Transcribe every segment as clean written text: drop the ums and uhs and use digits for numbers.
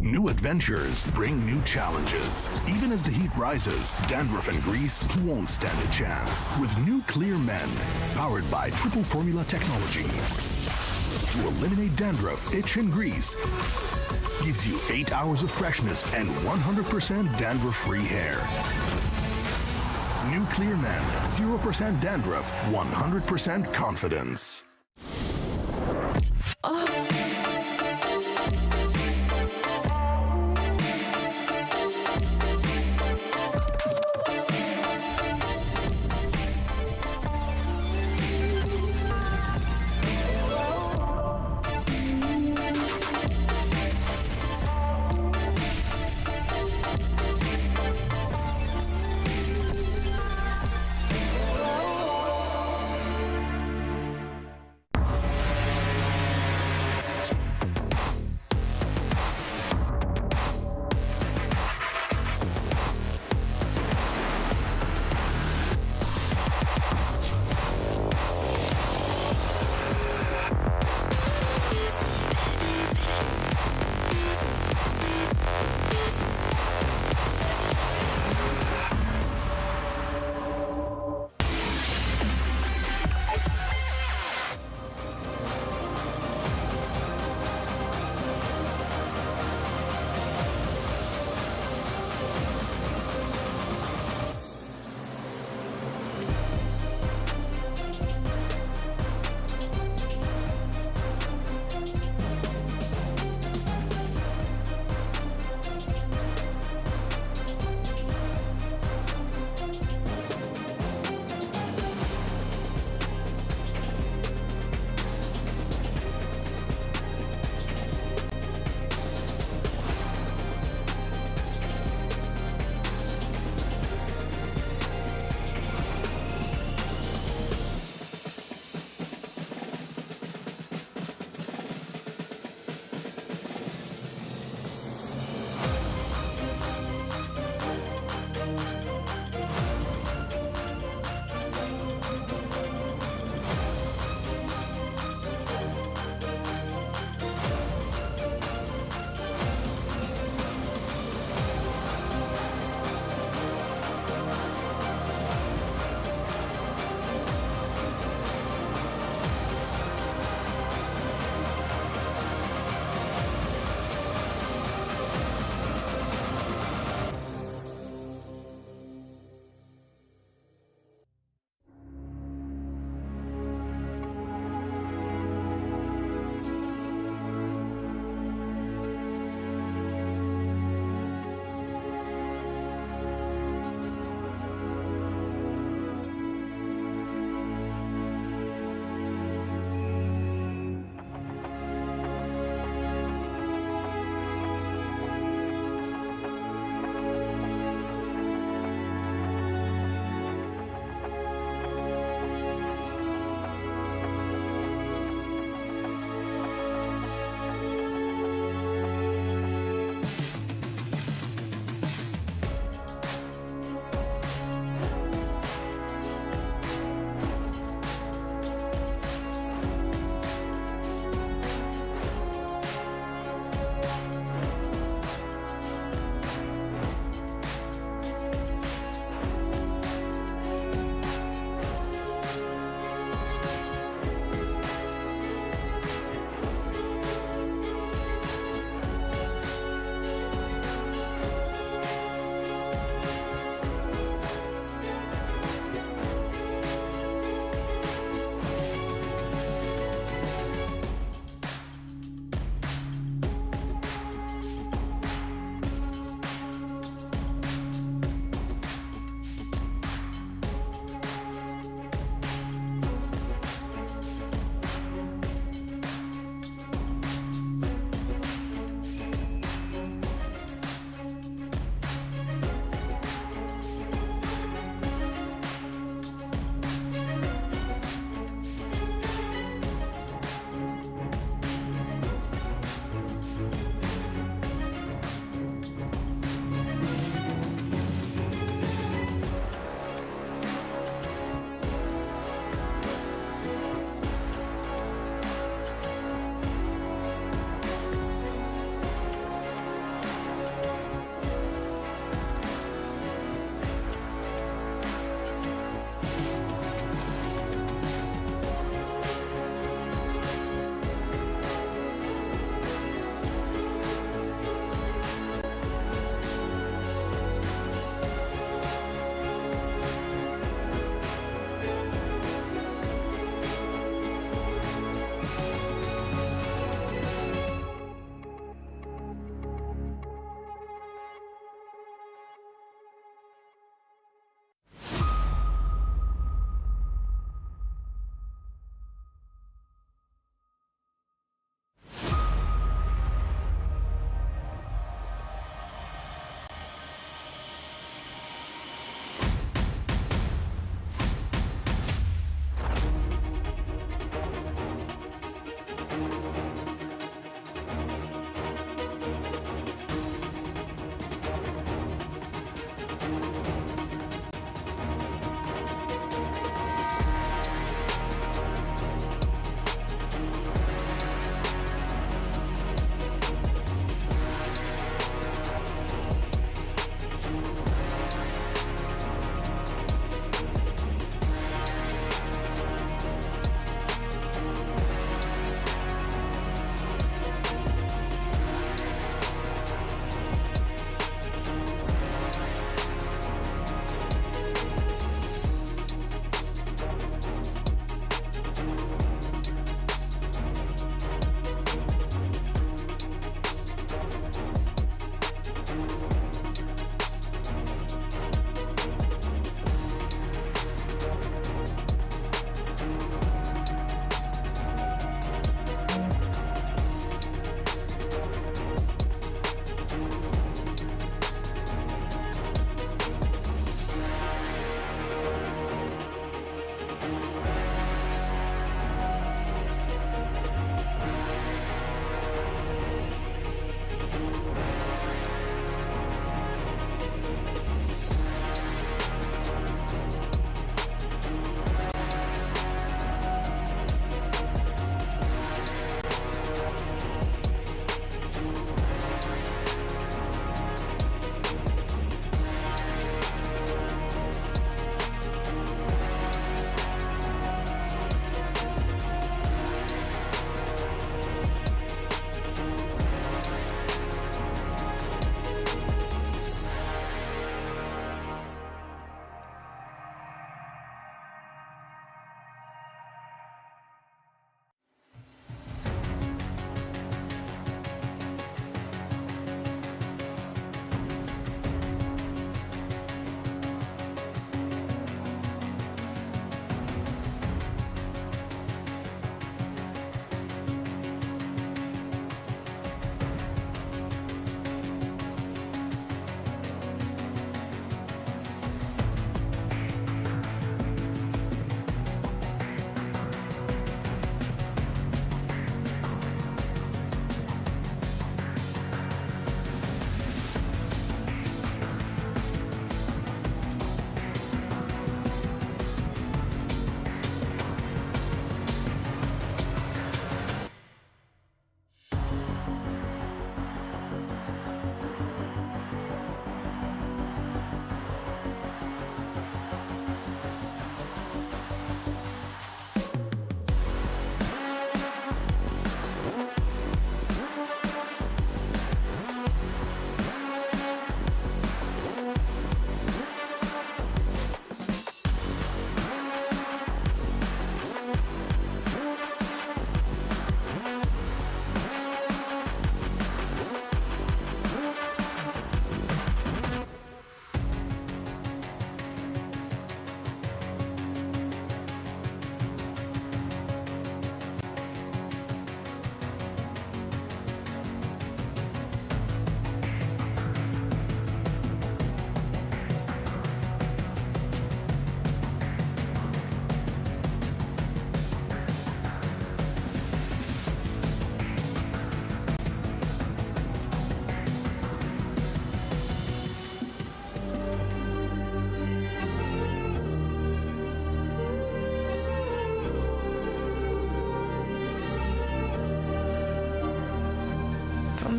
New adventures bring new challenges. Even as the heat rises, dandruff and grease won't stand a chance. With new Clear Men, powered by triple formula technology. To eliminate dandruff, itch, and grease, gives you 8 hours of freshness and 100% dandruff-free hair. New Clear Men, 0% dandruff, 100% confidence.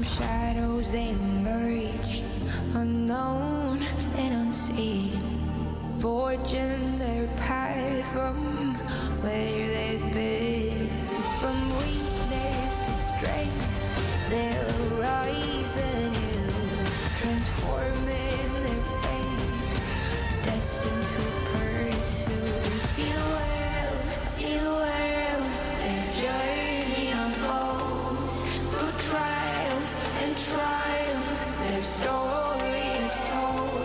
From shadows they emerge, unknown and unseen, forging their path from where they've been. From weakness to strength, they'll rise anew, transforming their fate, destined to pursue. See the world, their journey unfolds through trials and triumphs. Their story is told.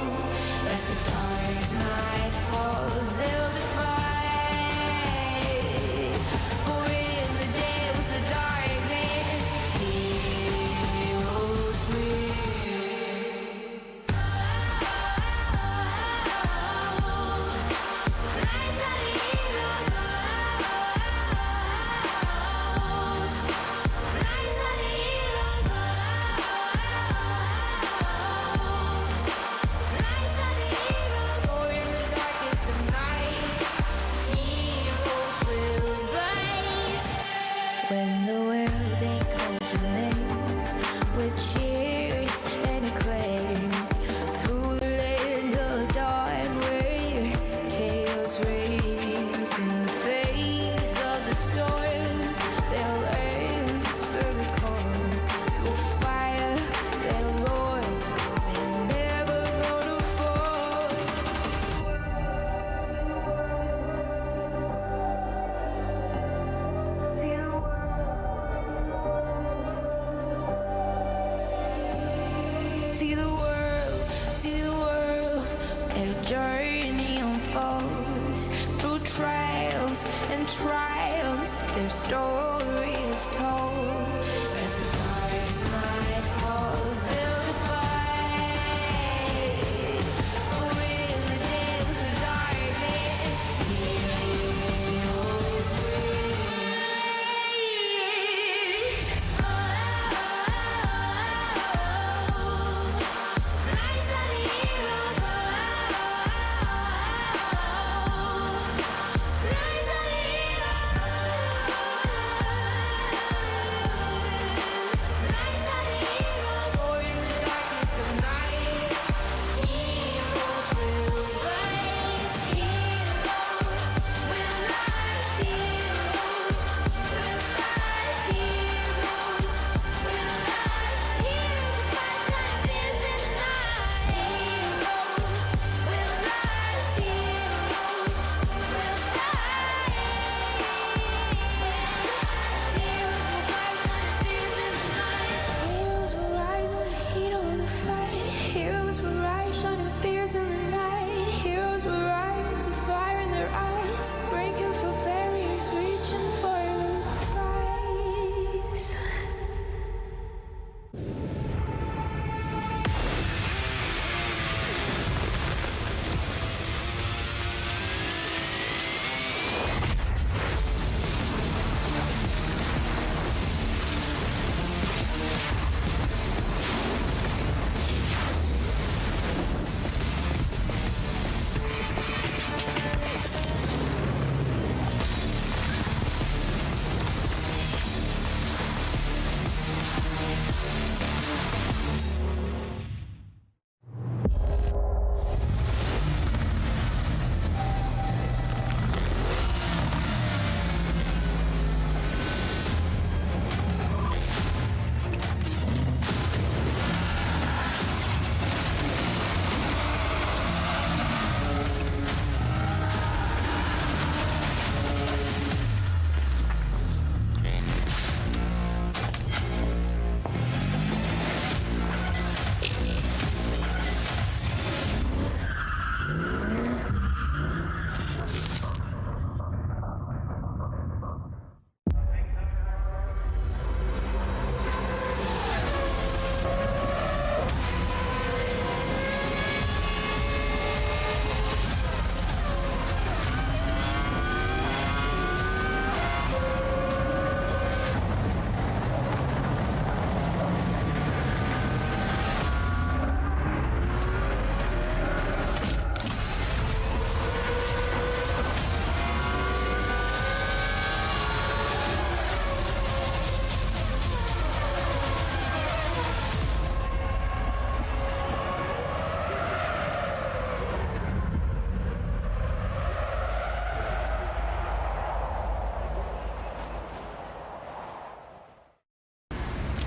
As the dark night falls, they'll defy. For in the depths of darkness, heroes will rise of the heroes. Rise of the heroes. Rise of the heroes. For in the darkest of nights, heroes will rise. When the world echoes your name with cheers and acclaim, through the land of dawn where chaos reigns. In the face of the storm, they'll answer the call. Through fire, they'll roar. They're never gonna fall. See the world, their journey unfolds through trials and triumphs. Their story is told. As the dark night falls, they'll defy. For in the depths of darkness, heroes will rise of the heroes. Rise of the heroes.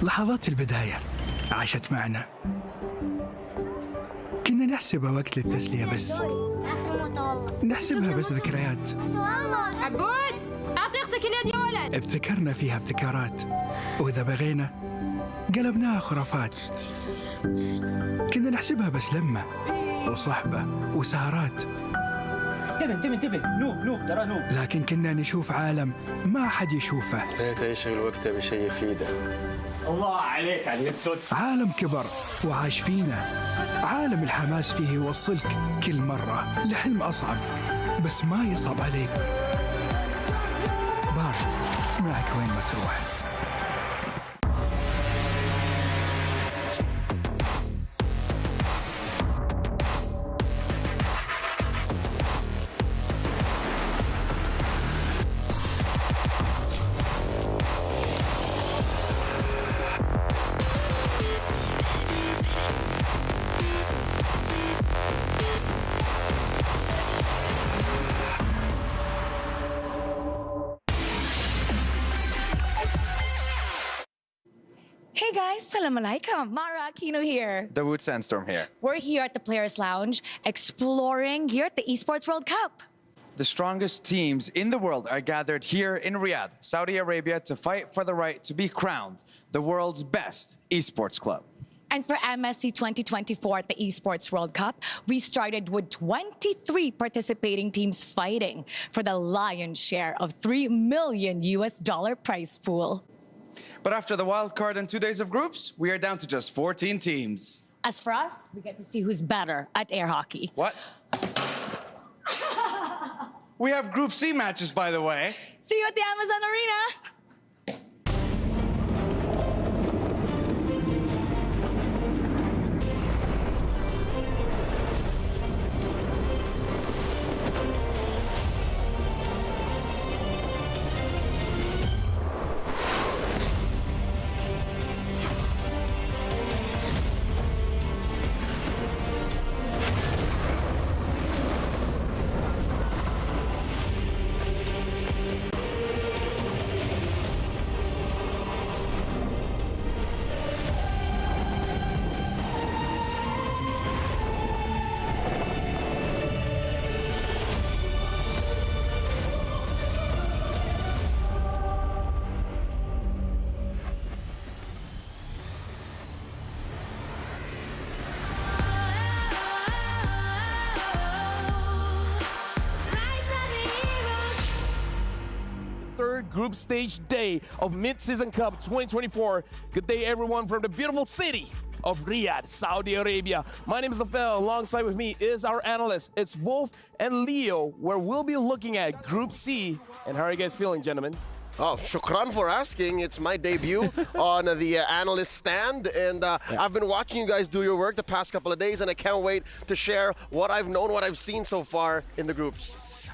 لحظات البداية عاشت معنا، كنا نحسبها وقت للتسلية بس، نحسبها بس ذكريات. عبود أعطي أختك اليد يا ولد. ابتكرنا فيها ابتكارات، وإذا بغينا قلبناها خرافات. كنا نحسبها بس لمة وصحبة وسهرات، انتبه نوب ترى نوب. لكن كنا نشوف عالم ما حد يشوفه. ليت يشغل وقته بشيء يفيده. الله عليك على اليد صدق. عالم كبر وعاش فينا، عالم الحماس فيه يوصلك كل مرة لحلم أصعب بس ما يصعب عليك. بارد معك وين ما تروح. Hey guys, salam alaikum. Mara Aquino here. Dawood Sandstorm here. We're here at the Players Lounge exploring here at the Esports World Cup. The strongest teams in the world are gathered here in Riyadh, Saudi Arabia, to fight for the right to be crowned the world's best esports club. And for MSC 2024 at the Esports World Cup, we started with 23 participating teams fighting for the lion's share of $3 million prize pool. But after the wild card and 2 days of groups, we are down to just 14 teams. As for us, we get to see who's better at air hockey. What? We have Group C matches, by the way. See you at the Amazon Arena. Third group stage day of Mid-Season Cup 2024. Good day, everyone, from the beautiful city of Riyadh, Saudi Arabia. My name is Lafel. Alongside with me is our analyst. It's Wolf and Leo, where we'll be looking at Group C. And how are you guys feeling, gentlemen? Oh, shukran for asking. It's my debut on the analyst stand, and I've been watching you guys do your work the past couple of days, and I can't wait to share what I've known, what I've seen so far in the groups.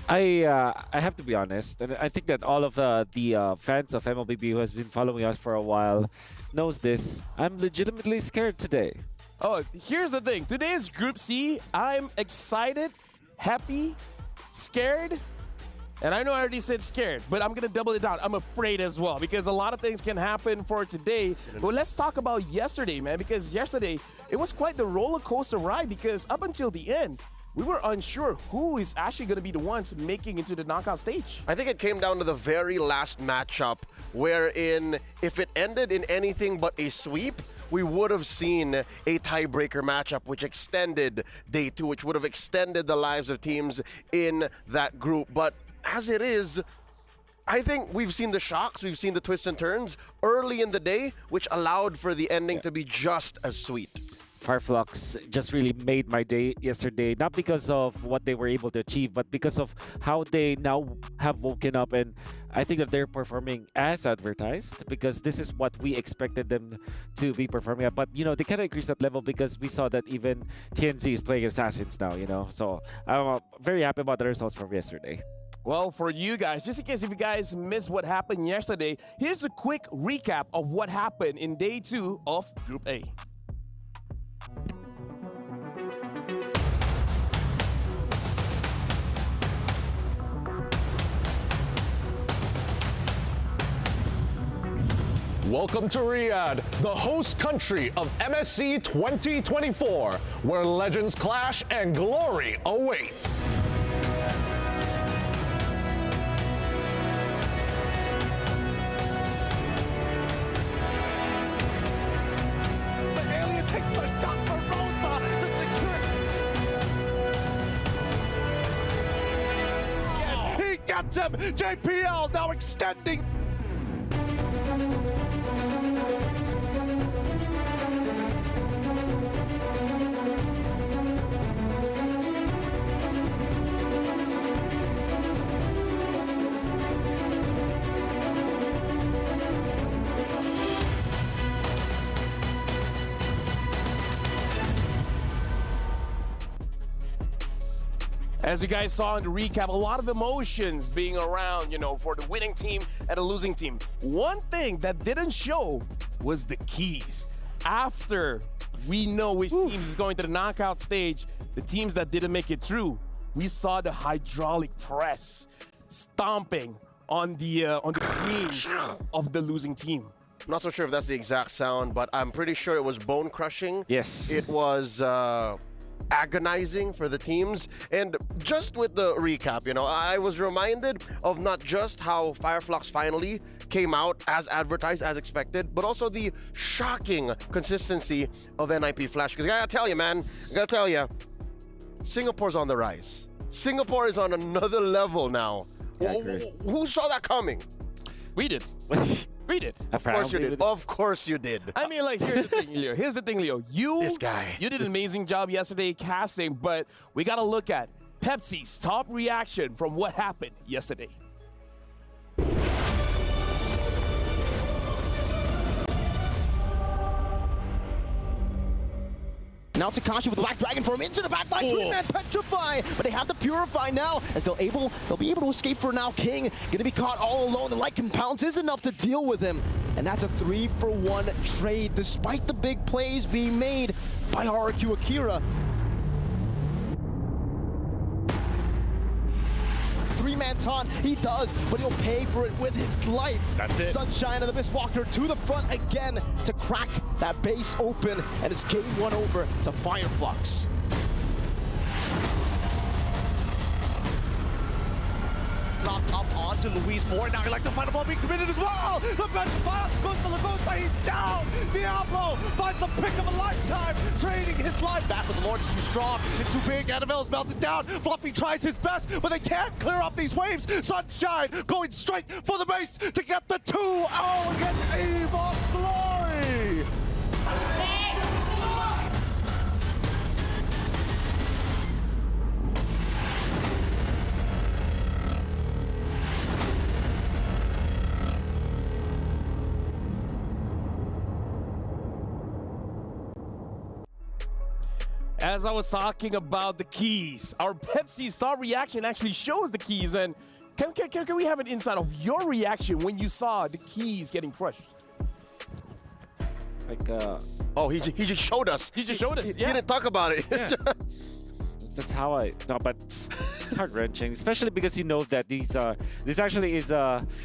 I have to be honest, and I think that all of the fans of MLBB who has been following us for a while knows this. I'm legitimately scared today. Oh, here's the thing. Today is Group C. I'm excited, happy, scared. And I know I already said scared, but I'm going to double it down. I'm afraid as well, because a lot of things can happen for today. But let's talk about yesterday, man, because yesterday, it was quite the roller coaster ride, because up until the end, we were unsure who is actually going to be the ones making into the knockout stage. I think it came down to the very last matchup, wherein if it ended in anything but a sweep, we would have seen a tiebreaker matchup which extended day two, which would have extended the lives of teams in that group. But as it is, I think we've seen the shocks, we've seen the twists and turns early in the day, which allowed for the ending to be just as sweet. Fireflux just really made my day yesterday, not because of what they were able to achieve, but because of how they now have woken up, and I think that they're performing as advertised, because this is what we expected them to be performing at. But, you know, they kind of increased that level because we saw that even TNZ is playing Assassins now, you know. So I'm very happy about the results from yesterday. Well, for you guys, just in case if you guys missed what happened yesterday, here's a quick recap of what happened in day two of Group A. Welcome to Riyadh, the host country of MSC 2024, where legends clash and glory awaits. Gets him! JPL now extending. As you guys saw in the recap, a lot of emotions being around, for the winning team and the losing team. One thing that didn't show was the keys. After we know which teams is going to the knockout stage, the teams that didn't make it through, we saw the hydraulic press stomping on the queens of the losing team. I'm not so sure if that's the exact sound, but I'm pretty sure it was bone crushing. Yes. It was agonizing for the teams. And just with the recap, I was reminded of not just how Fireflux finally came out as advertised, as expected, but also the shocking consistency of NIP Flash. Because I gotta tell you, man, Singapore's on the rise. Singapore is on another level now. Who saw that coming? We did. We did. Of course you did. Of course you did. I mean, here's the thing, Leo. This guy. You did an amazing job yesterday casting, but we got to look at Pepsi's top reaction from what happened yesterday. Now Takashi with the Black Dragon form into the back line. Three-man Petrify, but they have the Purify now as they'll be able to escape for now. King gonna be caught all alone. The light compounds is enough to deal with him, and that's a 3-for-1 trade despite the big plays being made by RQ Akira. Three-man taunt, he does, but he'll pay for it with his life. That's it. Sunshine of the Mistwalker to the front again to crack that base open, and it's game one over to Fireflux. Knocked up onto Luis Ford. Now he'd like to find a ball being committed as well. The best pass goes to Lagosta. He's down. Diablo finds the pick of a lifetime, trading his life. Back with the Lord is too strong. It's too big. Annabelle's melted down. Fluffy tries his best, but they can't clear up these waves. Sunshine going straight for the base to get the 2-0 against Eve of Glory. As I was talking about the keys, our Pepsi star reaction actually shows the keys. And can we have an insight of your reaction when you saw the keys getting crushed? Oh, he just showed us. He just showed us. He didn't talk about it. Yeah. That's how but it's heart-wrenching, especially because you know that this actually is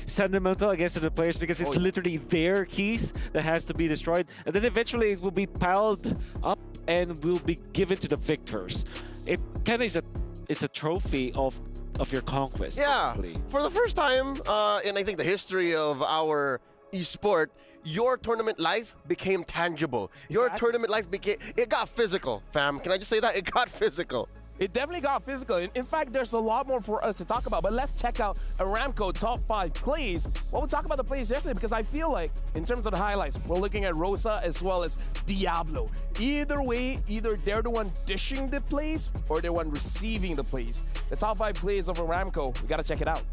sentimental against the players, because it's literally their keys that has to be destroyed, and then eventually it will be piled up and will be given to the victors. It kind of it's a trophy of your conquest. Yeah, basically. For the first time in I think the history of our esport, your tournament life became tangible. Your tournament life it got physical, fam. Can I just say that? It got physical. It definitely got physical. In fact, there's a lot more for us to talk about, but let's check out Aramco top 5 plays. Well, we'll talk about the plays yesterday, because I feel like in terms of the highlights, we're looking at Rosa as well as Diablo. Either way, either they're the one dishing the plays or they're the one receiving the plays. The top 5 plays of Aramco, we gotta check it out.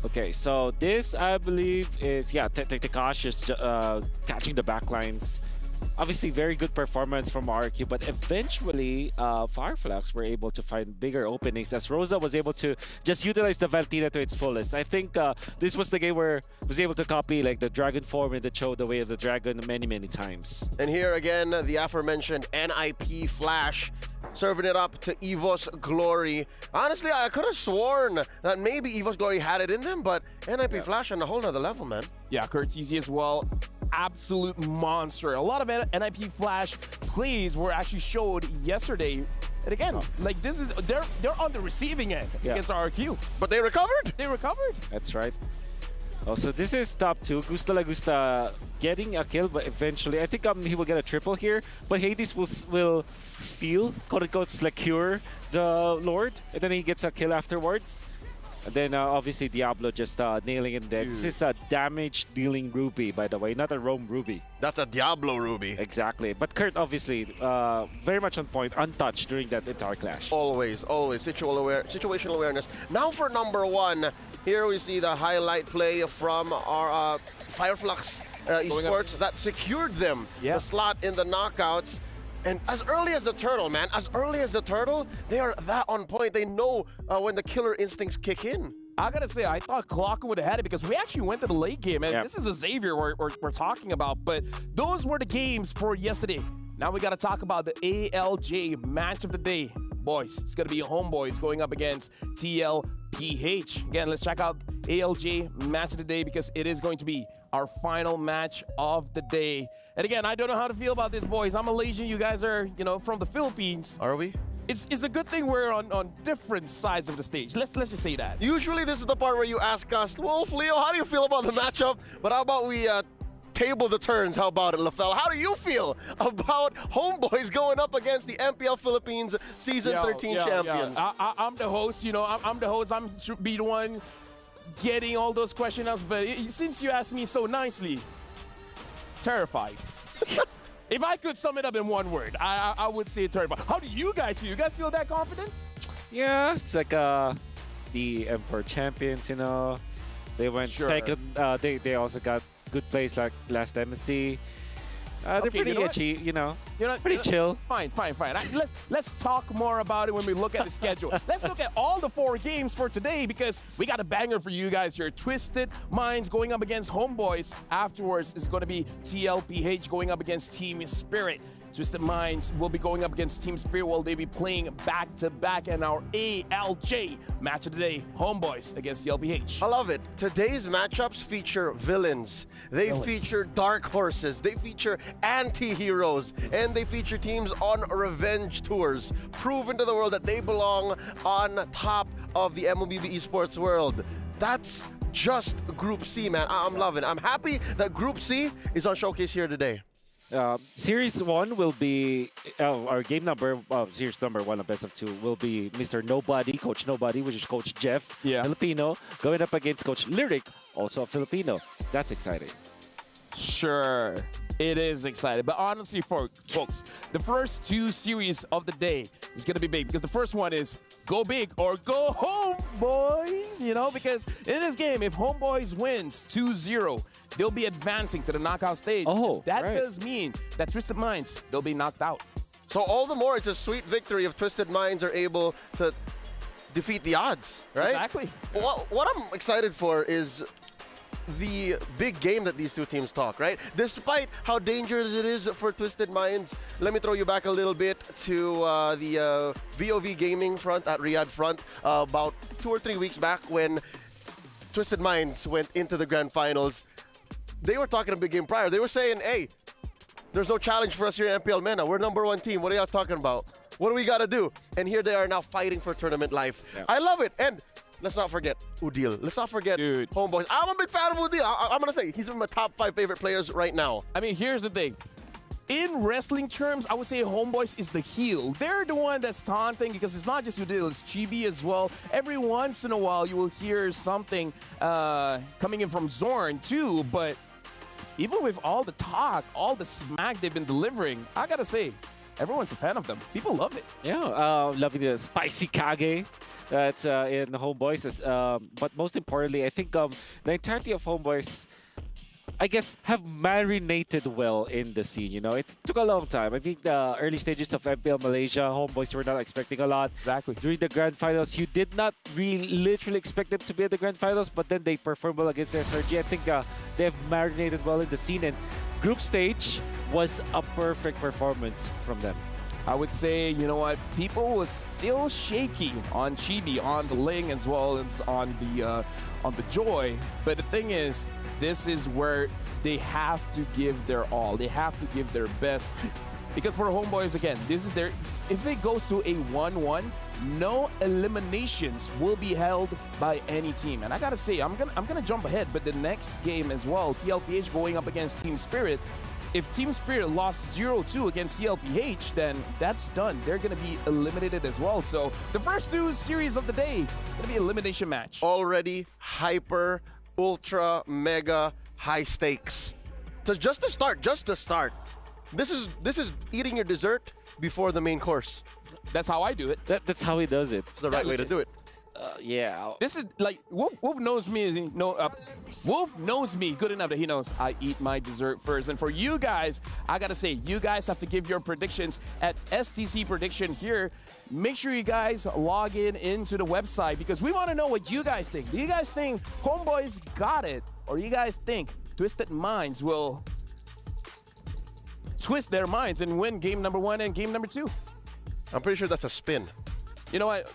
Okay, so this I believe is Takashi is catching the backlines Obviously, very good performance from RQ, but eventually, Fireflux were able to find bigger openings as Rosa was able to just utilize the Valentina to its fullest. I think this was the game where was able to copy like the Dragon form and the Cho, the way of the Dragon, many times. And here again, the aforementioned NIP Flash serving it up to Evo's Glory. Honestly, I could have sworn that maybe Evo's Glory had it in them, but NIP Flash on a whole nother level, man. Yeah, Curtizi as well. Absolute monster. A lot of NIP Flash plays were actually showed yesterday. And again, like this is they're on the receiving end against RQ. But they recovered. They recovered. That's right. Also, this is top 2. Gusta La Gusta getting a kill, but eventually, I think he will get a triple here. But Hades will steal, quote-unquote, secure the Lord, and then he gets a kill afterwards. And then, obviously, Diablo just nailing it there. This is a damage-dealing Ruby, by the way, not a Roam Ruby. That's a Diablo Ruby. Exactly. But Kurt, obviously, very much on point, untouched during that entire clash. Always situational awareness. Now for number 1. Here we see the highlight play from our Fireflux Esports that secured them the slot in the knockouts. And as early as the turtle, man, as early as the turtle, they are that on point. They know when the killer instincts kick in. I gotta say, I thought Clocker would have had it because we actually went to the late game, and this is a Xavier we're talking about. But those were the games for yesterday. Now we gotta talk about the ALJ match of the day. Boys, it's gonna be Homeboys going up against TLPH. Again, let's check out ALJ match of the day because it is going to be our final match of the day. And again, I don't know how to feel about this, boys. I'm Malaysian. You guys are, from the Philippines. Are we? It's a good thing we're on different sides of the stage. Let's just say that. Usually this is the part where you ask us, Wolf, Leo, how do you feel about the matchup? But how about we table the turns? How about it, LaFell? How do you feel about Homeboys going up against the MPL Philippines Season 13 champions? I'm the host, I'm the host. I'm should be the one getting all those questions, but since you asked me so nicely, terrified. If I could sum it up in one word, I would say terrified. How do you guys feel? You guys feel that confident? Yeah, it's like the M4 champions, They went second. They also got good plays like last MSC. They're pretty itchy, pretty chill. Fine. Let's talk more about it when we look at the schedule. Let's look at all the 4 games for today because we got a banger for you guys here. Twisted Minds going up against Homeboys. Afterwards, it's going to be TLPH going up against Team Spirit. Twisted Minds will be going up against Team Spirit while they be playing back-to-back in our ALJ match of the day, Homeboys against TLPH. I love it. Today's matchups feature villains. They feature dark horses. They feature anti-heroes. And they feature teams on revenge tours. Proven to the world that they belong on top of the MLBB Esports world. That's just Group C, man. I'm loving it. I'm happy that Group C is on Showcase here today. Series 1 will be our game number. Series number 1 of best of 2 will be Mr. Nobody, Coach Nobody, which is Coach Jeff, Filipino, going up against Coach Lyric, also a Filipino. That's exciting. Sure, it is exciting. But honestly, folks, the first 2 series of the day is going to be big because the first one is go big or go home, boys. Because in this game, if Homeboys wins 2-0, they'll be advancing to the knockout stage. That does mean that Twisted Minds, they'll be knocked out. So all the more, it's a sweet victory if Twisted Minds are able to defeat the odds, right? Exactly. What I'm excited for is the big game that these two teams talk, right? Despite how dangerous it is for Twisted Minds, let me throw you back a little bit to the VOV gaming front at Riyadh front about 2 or 3 weeks back when Twisted Minds went into the grand finals. They were talking a big game prior. They were saying, hey, there's no challenge for us here in MPL MENA. We're #1 team. What are y'all talking about? What do we got to do? And here they are now fighting for tournament life. Yeah. I love it. And let's not forget Udil. Let's not forget Homeboys. I'm a big fan of Udil. I'm going to say he's one of my top 5 favorite players right now. I mean, here's the thing. In wrestling terms, I would say Homeboys is the heel. They're the one that's taunting because it's not just Udil, it's Chibi as well. Every once in a while, you will hear something coming in from Zorn too, but even with all the talk, all the smack they've been delivering, I gotta say, everyone's a fan of them. People love it. Yeah, loving the spicy Kage that's in the Homeboys. But most importantly, I think the entirety of Homeboys, I guess, have marinated well in the scene. You know, it took a long time. I think the early stages of MPL Malaysia, homeboys were not expecting a lot. Exactly. During the grand finals, you did not really literally expect them to be at the grand finals, but then they performed well against SRG. I think they have marinated well in the scene, and group stage was a perfect performance from them. I would say, you know what, people were still shaky on Chibi, on the Ling, as well as on the Joy. But the thing is, this is where they have to give their all. They have to give their best. Because for homeboys, again, this is their... If it goes to a 1-1, no eliminations will be held by any team. And I gotta say, I'm gonna jump ahead, but the next game as well, TLPH going up against Team Spirit. If Team Spirit lost 0-2 against CLPH, then that's done. They're going to be eliminated as well. So the first two series of the day, it's going to be an elimination match. Already hyper, ultra, mega, high stakes. So just to start. This is eating your dessert before the main course. That's how I do it. That's how he does it. It's the right way to do it. Yeah. This is like Wolf knows me. Wolf knows me good enough that he knows I eat my dessert first. And for you guys, I gotta say, you guys have to give your predictions at STC Prediction here. Make sure you guys log into the website because we want to know what you guys think. Do you guys think homeboys got it, or do you guys think Twisted Minds will twist their minds and win game number 1 and game number 2? I'm pretty sure that's a spin. You know what?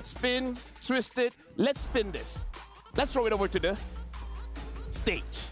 Spin, twist it. Let's spin this. Let's throw it over to the stage.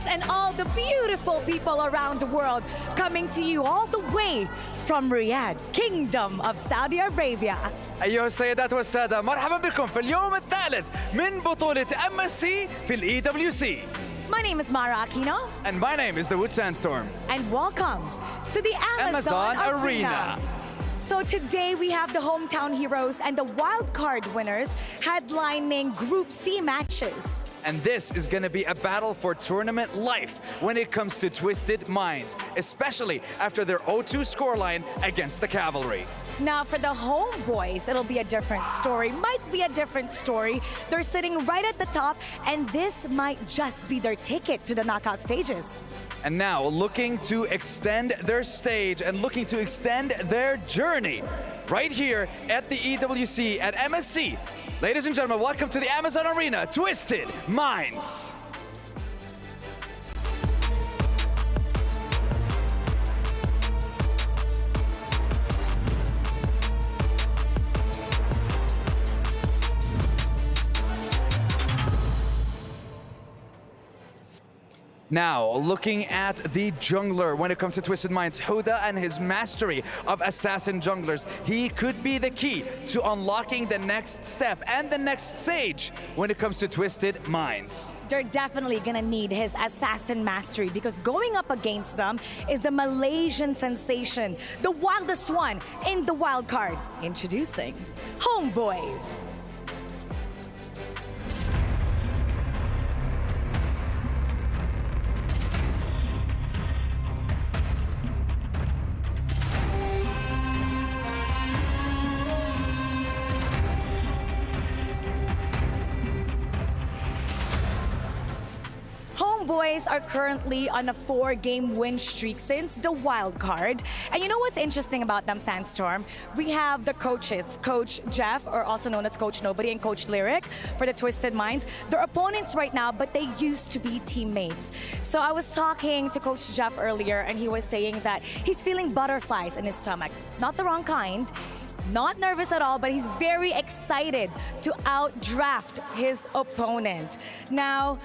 And all the beautiful people around the world coming to you all the way from Riyadh, Kingdom of Saudi Arabia. أيها السيدات والسادة، مرحبا بكم في اليوم الثالث من بطولة MSC في ال EWC. My name is Mara Aquino. And my name is the Wood Sandstorm. And welcome to the Amazon Arena. So today we have the hometown heroes and the wild card winners headlining Group C matches. And this is going to be a battle for tournament life when it comes to Twisted Minds, especially after their 0-2 scoreline against the Cavalry. Now for the homeboys, it'll be a different story. Might be a different story. They're sitting right at the top, and this might just be their ticket to the knockout stages. And now looking to extend their stage and looking to extend their journey right here at the EWC at MSC. Ladies and gentlemen, welcome to the Amazon Arena, Twisted Minds. Now, looking at the jungler when it comes to Twisted Minds, Huda and his mastery of assassin junglers, he could be the key to unlocking the next step and the next stage when it comes to Twisted Minds. They're definitely gonna need his assassin mastery because going up against them is the Malaysian sensation, the wildest one in the wild card. Introducing Homeboys. Homeboys are currently on a 4-game win streak since the wild card. And you know what's interesting about them, Sandstorm? We have the coaches, Coach Jeff, or also known as Coach Nobody, and Coach Lyric for the Twisted Minds. They're opponents right now, but they used to be teammates. So I was talking to Coach Jeff earlier, and he was saying that he's feeling butterflies in his stomach. Not the wrong kind. Not nervous at all, but he's very excited to outdraft his opponent. Now,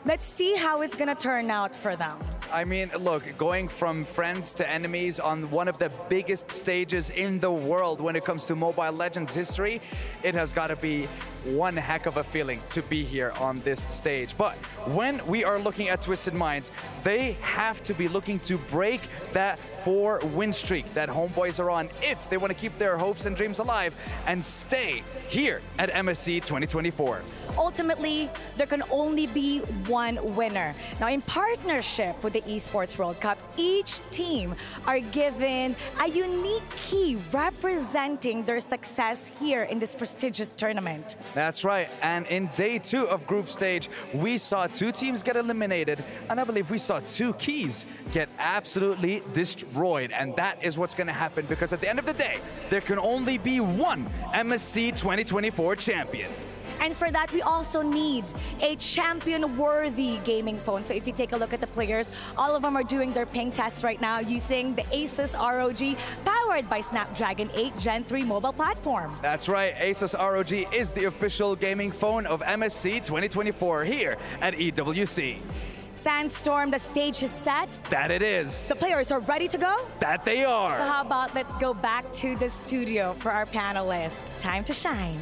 let's see how it's gonna turn out for them. I mean, look, going from friends to enemies on one of the biggest stages in the world when it comes to Mobile Legends history, it has got to be one heck of a feeling to be here on this stage. But when we are looking at Twisted Minds, they have to be looking to break that 4-win streak that Homeboys are on if they want to keep their hopes and dreams alive and stay here at MSC 2024. Ultimately, there can only be one winner. Now, in partnership with the Esports World Cup, each team are given a unique key representing their success here in this prestigious tournament. That's right. And in day 2 of group stage, we saw 2 teams get eliminated, and I believe we saw 2 keys get absolutely destroyed. And that is what's going to happen, because at the end of the day, there can only be one MSC 2024 champion. And for that, we also need a champion-worthy gaming phone. So if you take a look at the players, all of them are doing their ping tests right now using the Asus ROG, powered by Snapdragon 8 Gen 3 mobile platform. That's right. Asus ROG is the official gaming phone of MSC 2024 here at EWC. Sandstorm, the stage is set. That it is. The players are ready to go. That they are. So how about let's go back to the studio for our panelists. Time to shine.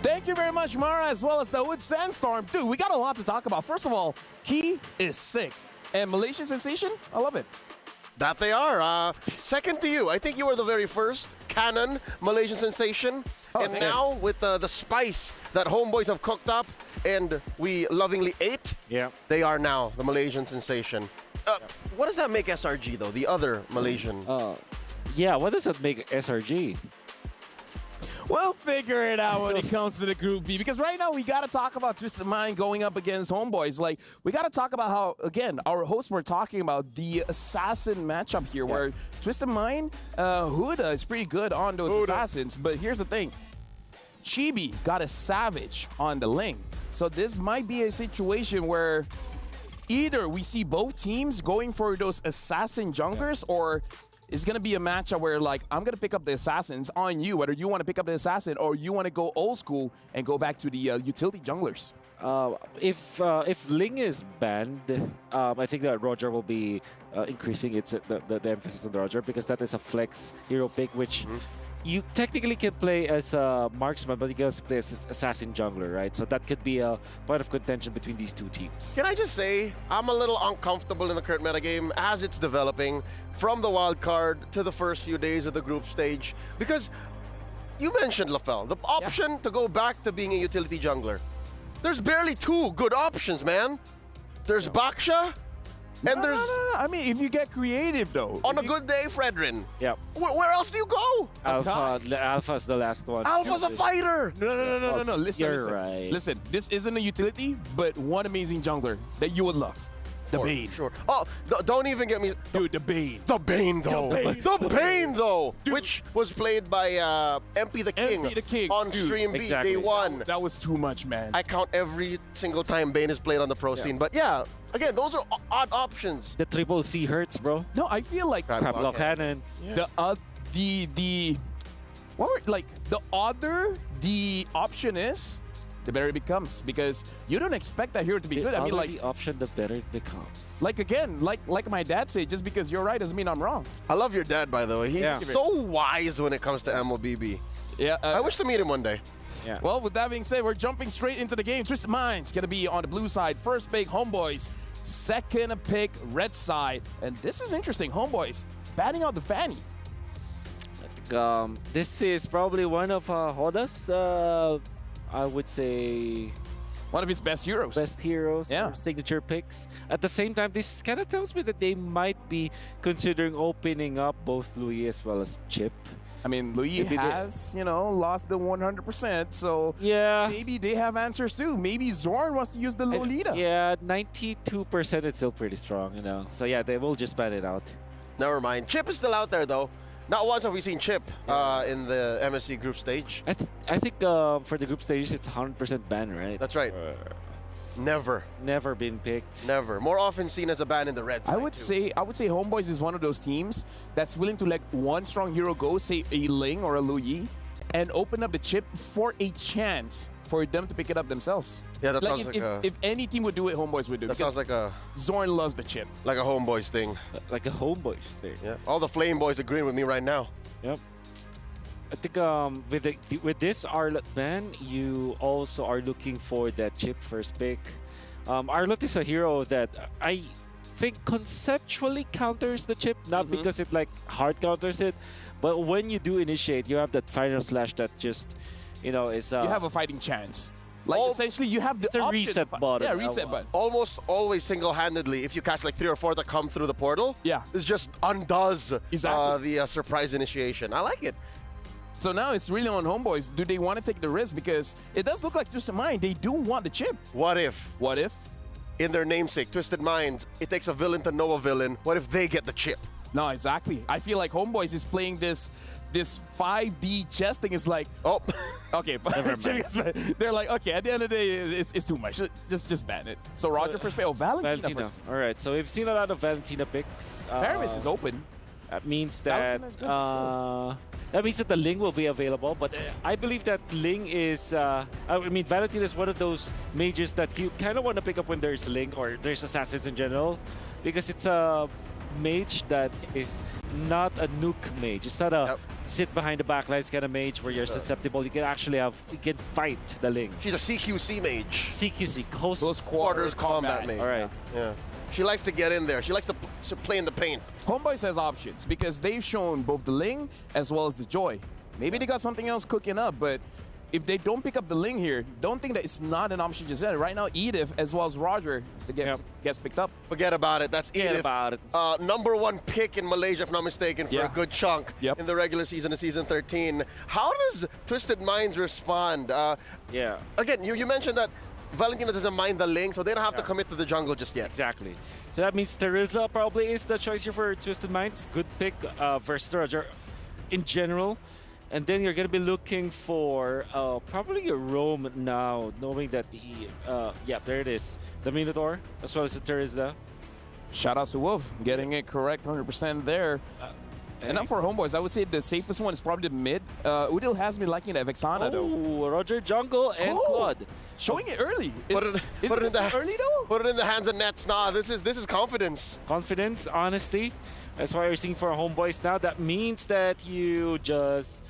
Thank you very much, Mara, as well as the Wood Sandstorm. Dude, we got a lot to talk about. First of all, Key is sick. And Malaysian Sensation, I love it. That they are. Second to you. I think you were the very first canon Malaysian Sensation. And now with the spice that Homeboys have cooked up and we lovingly ate, they are now the Malaysian Sensation. What does that make SRG, though, the other Malaysian? Yeah, what does that make SRG? We'll figure it out when it comes to the Group B, because right now we got to talk about Twisted Mind going up against Homeboys. Like, we got to talk about how, again, our hosts were talking about the assassin matchup here, where Twisted Mind, Huda is pretty good on those assassins. But here's the thing. Chibi got a Savage on the lane. So this might be a situation where either we see both teams going for those assassin junglers, or it's going to be a matchup where, like, I'm going to pick up the assassins on you, whether you want to pick up the assassin or you want to go old school and go back to the utility junglers. If Ling is banned, I think that Roger will be increasing the emphasis on Roger, because that is a flex hero pick, which you technically can play as a marksman, but you can also play as assassin jungler, right? So that could be a point of contention between these two teams. Can I just say, I'm a little uncomfortable in the current metagame as it's developing from the wild card to the first few days of the group stage, because you mentioned LaFell, the option to go back to being a utility jungler. There's barely 2 good options, man. There's Baksha, and there's... No. I mean, if you get creative, though. On a good day, Fredrin. Yep. Where else do you go? Alpha's the last one. Alpha's a fighter. No. Listen. Right. Listen, this isn't a utility, but one amazing jungler that you would love. The Bane. Sure. Oh, don't even get me... Dude, the Bane. The Bane, though. The Bane, though. Dude. Which was played by MP the King. MP the King. On Dude, Stream B, exactly. day 1. That was too much, man. I count every single time Bane is played on the pro scene. But yeah, again, those are odd options. The triple C hurts, bro. No, I feel like Crab block cannon. the other the option is, the better it becomes, because you don't expect that hero to be good. I mean, like, the option, the better it becomes. like again, like my dad said, just because you're right doesn't mean I'm wrong. I love your dad, by the way. He's so wise when it comes to MLBB. Yeah, I wish to meet him one day. Yeah. Well, with that being said, we're jumping straight into the game. Twisted Minds gonna be on the blue side. First pick, Homeboys. Second pick, red side. And this is interesting. Homeboys batting out the Fanny. This is probably one of Hoda's, I would say, one of his best heroes. Or signature picks. At the same time, this kind of tells me that they might be considering opening up both Louis as well as Chip. I mean, Louis Maybe has, lost the 100%, so Yeah. maybe they have answers too. Maybe Zorn wants to use the Lolita. Yeah, 92% is still pretty strong, So yeah, they will just ban it out. Never mind. Chip is still out there, though. Not once have we seen Chip in the MSC group stage. I think for the group stages, it's 100% ban, right? That's right. Never. Never been picked. Never. More often seen as a ban in the red side, I would say Homeboys is one of those teams that's willing to let one strong hero go, say a Ling or a Luyi, and open up the chip for a chance for them to pick it up themselves. Yeah, that like sounds like if any team would do it, Homeboys would do it. That sounds like a Zorn loves the chip. Like a Homeboys thing. Like a Homeboys thing. Yeah. All the Flame Boys agreeing with me right now. Yep. I think with this Arlott ban, you also are looking for that chip first pick. Arlott is a hero that I think conceptually counters the chip, not because it like hard counters it, but when you do initiate, you have that final slash that just, is you have a fighting chance. Like essentially, you have the it's a option reset button. Yeah, reset button. Almost always single-handedly, if you catch like 3 or 4 that come through the portal, it just undoes the surprise initiation. I like it. So now it's really on Homeboys. Do they want to take the risk? Because it does look like Twisted Mind, they do want the chip. What if? What if? In their namesake, Twisted Minds, it takes a villain to know a villain. What if they get the chip? No, exactly. I feel like Homeboys is playing this 5D chess thing is like, okay, they're like, okay, at the end of the day, it's too much. Just ban it. So Roger first pick. Oh, Valentina first. All right, so we've seen a lot of Valentina picks. Paramis is open. That means that the Ling will be available, but I believe that Ling is, Valentina is one of those mages that you kind of want to pick up when there's Ling or there's assassins in general, because it's a mage that is not a nuke mage. It's not a sit behind the backlines kind of mage where you're susceptible. You can fight the Ling. She's a CQC mage. CQC, close quarters combat mage. All right. Yeah. She likes to get in there. She likes to play in the paint. Homeboys has options because they've shown both the Ling as well as the Joy. Maybe they got something else cooking up, but if they don't pick up the Ling here, don't think that it's not an option just yet. Right now, Edith as well as Roger gets picked up. Forget about it. That's Edith. About it. #1 pick in Malaysia, if not mistaken, for a good chunk in the regular season of Season 13. How does Twisted Minds respond? Again, you mentioned that Valentina doesn't mind the Ling, so they don't have to commit to the jungle just yet. Exactly. So that means Teresa probably is the choice here for Twisted Minds. Good pick versus Roger in general. And then you're going to be looking for probably a roam now, knowing that there it is. The Minotaur, as well as the Teresa. Shout out to Wolf, getting it correct 100% there. And now for Homeboys, I would say the safest one is probably the mid. Udil has me liking that Vexana, though. Roger Jungle and Claude. Showing it early. Put it early, though? Put it in the hands of Nets. Nah, this is confidence. Confidence, honesty. That's why we're seeing for Homeboys now. That means that you just...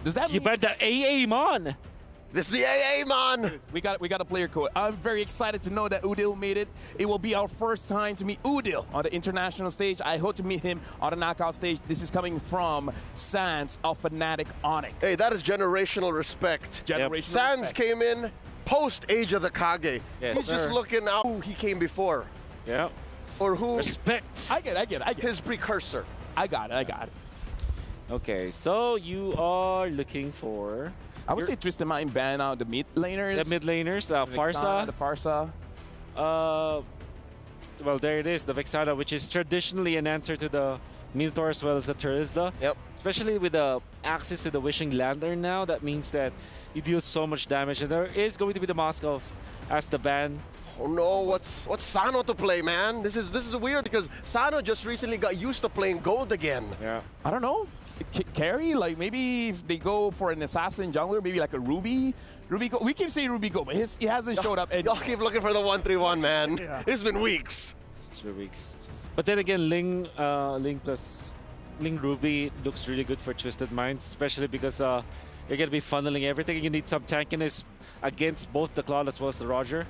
Does that you bet the AA Mon. This is the AA Mon. We got a player code. I'm very excited to know that Udil made it. It will be our first time to meet Udil on the international stage. I hope to meet him on the knockout stage. This is coming from Sans, a fanatic on it. Hey, that is generational respect. Sans came in post Age of the Kage. Yes, He's just looking out who he came before. Yeah. Or who respect. I get it. His precursor. I got it. Okay, so you are looking for... I would say Twisted Mind ban out the mid laners. The mid laners, Farsa. The Farsa. Well, there it is, the Vexana, which is traditionally an answer to the Minotaur as well as the Terizla. Yep. Especially with the access to the Wishing Lantern now, that means that you deal so much damage. And there is going to be the Moskov as the ban. Oh no, what's Sano to play, man? This is weird because Sano just recently got used to playing gold again. Yeah. I don't know. Carry, like maybe if they go for an assassin jungler, maybe like a Ruby Go. We keep saying Ruby Go, but he hasn't showed up. Y'all keep looking for the 1-3-1, man. Yeah. It's been weeks. It's been weeks. But then again, Ling Ruby looks really good for Twisted Minds, especially because you're going to be funneling everything. You need some tankiness against both the Claude as well as the Roger.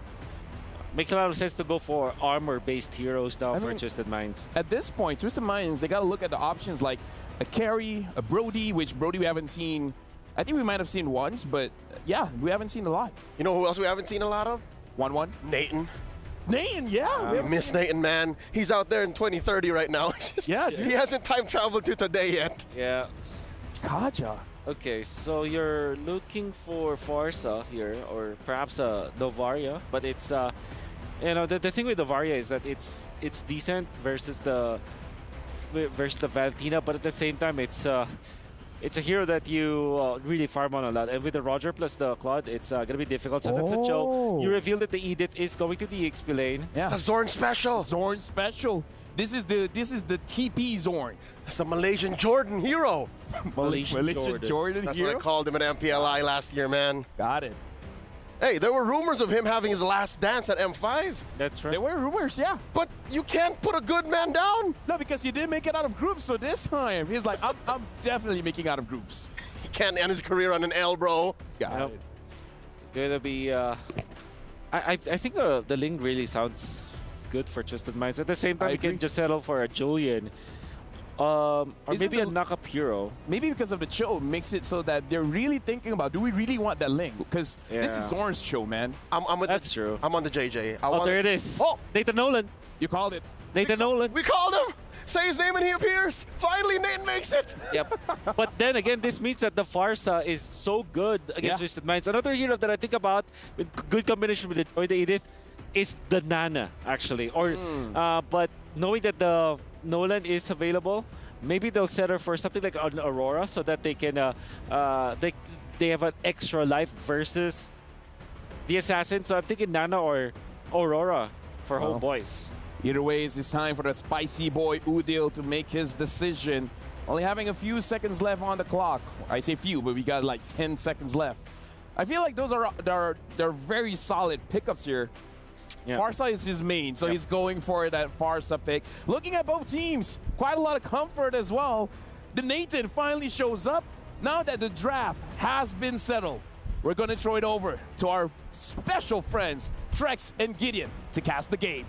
Makes a lot of sense to go for armor-based heroes now for Twisted Minds. At this point, Twisted Minds, they got to look at the options like a carry, a Brody, which Brody we haven't seen. I think we might have seen once, but yeah, we haven't seen a lot. You know who else we haven't seen a lot of? 1-1. Nathan. Nathan, yeah. We miss Nathan, man. He's out there in 2030 right now. Yeah, He hasn't time traveled to today yet. Yeah. Kaja. Okay, so you're looking for Farsa here, or perhaps a Novaria, but it's you know, the thing with Novaria is that it's decent versus the Valentina, but at the same time it's a hero that you really farm on a lot, and with the Roger plus the Claude, it's gonna be difficult. So that's a joke. You reveal that the Edith is going to the XP lane. Yeah, It's a Zorn special. Zorn special. This is the TP Zorn. It's a Malaysian Jordan hero. Malaysian Jordan That's hero. what I called him in MPLI last year, man. Got it. Hey, there were rumors of him having his last dance at M5. That's right. There were rumors, yeah. But you can't put a good man down. No, because he didn't make it out of groups. So this time, he's like, I'm definitely making out of groups. He can't end his career on an L, bro. Got it. It's going to be... I think the link really sounds good for Twisted Minds. At the same time, you can just settle for a Julian. Or maybe a knock-up hero. Maybe because of the chill makes it so that they're really thinking about, do we really want that link? Because this is Zorn's chill, man. That's true. I'm on the JJ. There it is. Oh, Nathan Nolan. You called it. Nathan Nolan. We called him. Say his name and he appears. Finally, Nate makes it. Yep. But then again, this means that the Farsa is so good against Twisted Minds. Another hero that I think about with good combination with the Edith is the Nana, actually. Or, but knowing that the Nolan is available, maybe they'll settle for something like an Aurora so that they can they have an extra life versus the Assassin. So I'm thinking Nana or Aurora for Homeboys. Either way, it's time for the spicy boy Udil to make his decision. Only having a few seconds left on the clock. I say few, but we got like 10 seconds left. I feel like those they're very solid pickups here. Yeah. Farsa is his main, so he's going for that Farsa pick. Looking at both teams, quite a lot of comfort as well. The Nathan finally shows up. Now that the draft has been settled, we're going to throw it over to our special friends, Trex and Gideon, to cast the game.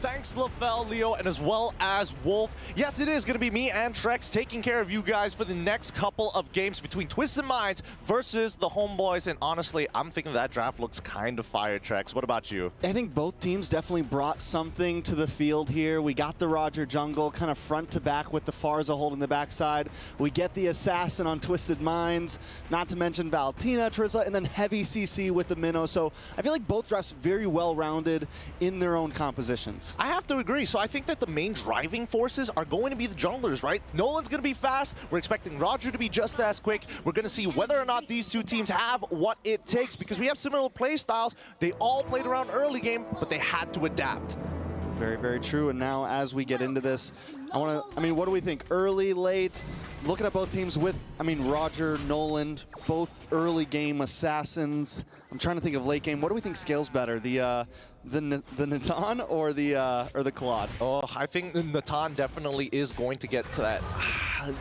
Thanks, Lavelle, Leo, and as well as Wolf. Yes, it is going to be me and Trex taking care of you guys for the next couple of games between Twisted Minds versus the Homeboys. And honestly, I'm thinking that draft looks kind of fire, Trex. What about you? I think both teams definitely brought something to the field here. We got the Roger jungle kind of front to back with the Farsa holding the backside. We get the Assassin on Twisted Minds, not to mention Valentina, Trizla, and then heavy CC with the Minnow. So I feel like both drafts very well-rounded in their own compositions. I have to agree. So I think that the main driving forces are going to be the junglers, right? Nolan's going to be fast. We're expecting Roger to be just as quick. We're going to see whether or not these two teams have what it takes because we have similar play styles. They all played around early game, but they had to adapt. Very, very true. And now as we get into this, what do we think? Early, late? Looking at both teams with, Roger, Nolan, both early game assassins. I'm trying to think of late game. What do we think scales better? The Natan or the Claude? Oh, I think Natan definitely is going to get to that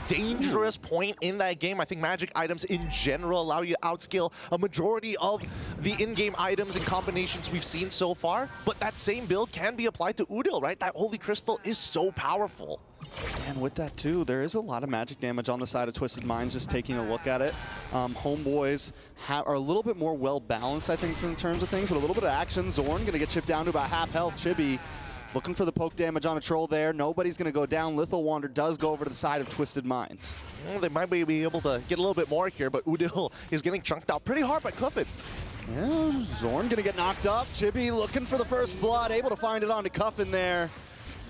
dangerous point in that game. I think magic items in general allow you to outscale a majority of the in-game items and combinations we've seen so far. But that same build can be applied to Udil, right? That Holy Crystal is so powerful. And with that too, there is a lot of magic damage on the side of Twisted Minds, just taking a look at it. Homeboys are a little bit more well-balanced, I think, in terms of things, with a little bit of action. Zorn going to get chipped down to about half health. Chibi looking for the poke damage on a troll there. Nobody's going to go down. Lethal Wander does go over to the side of Twisted Minds. Well, they might be able to get a little bit more here, but Udil is getting chunked out pretty hard by Cuffin. Yeah, Zorn going to get knocked up. Chibi looking for the first blood, able to find it onto Cuffin there.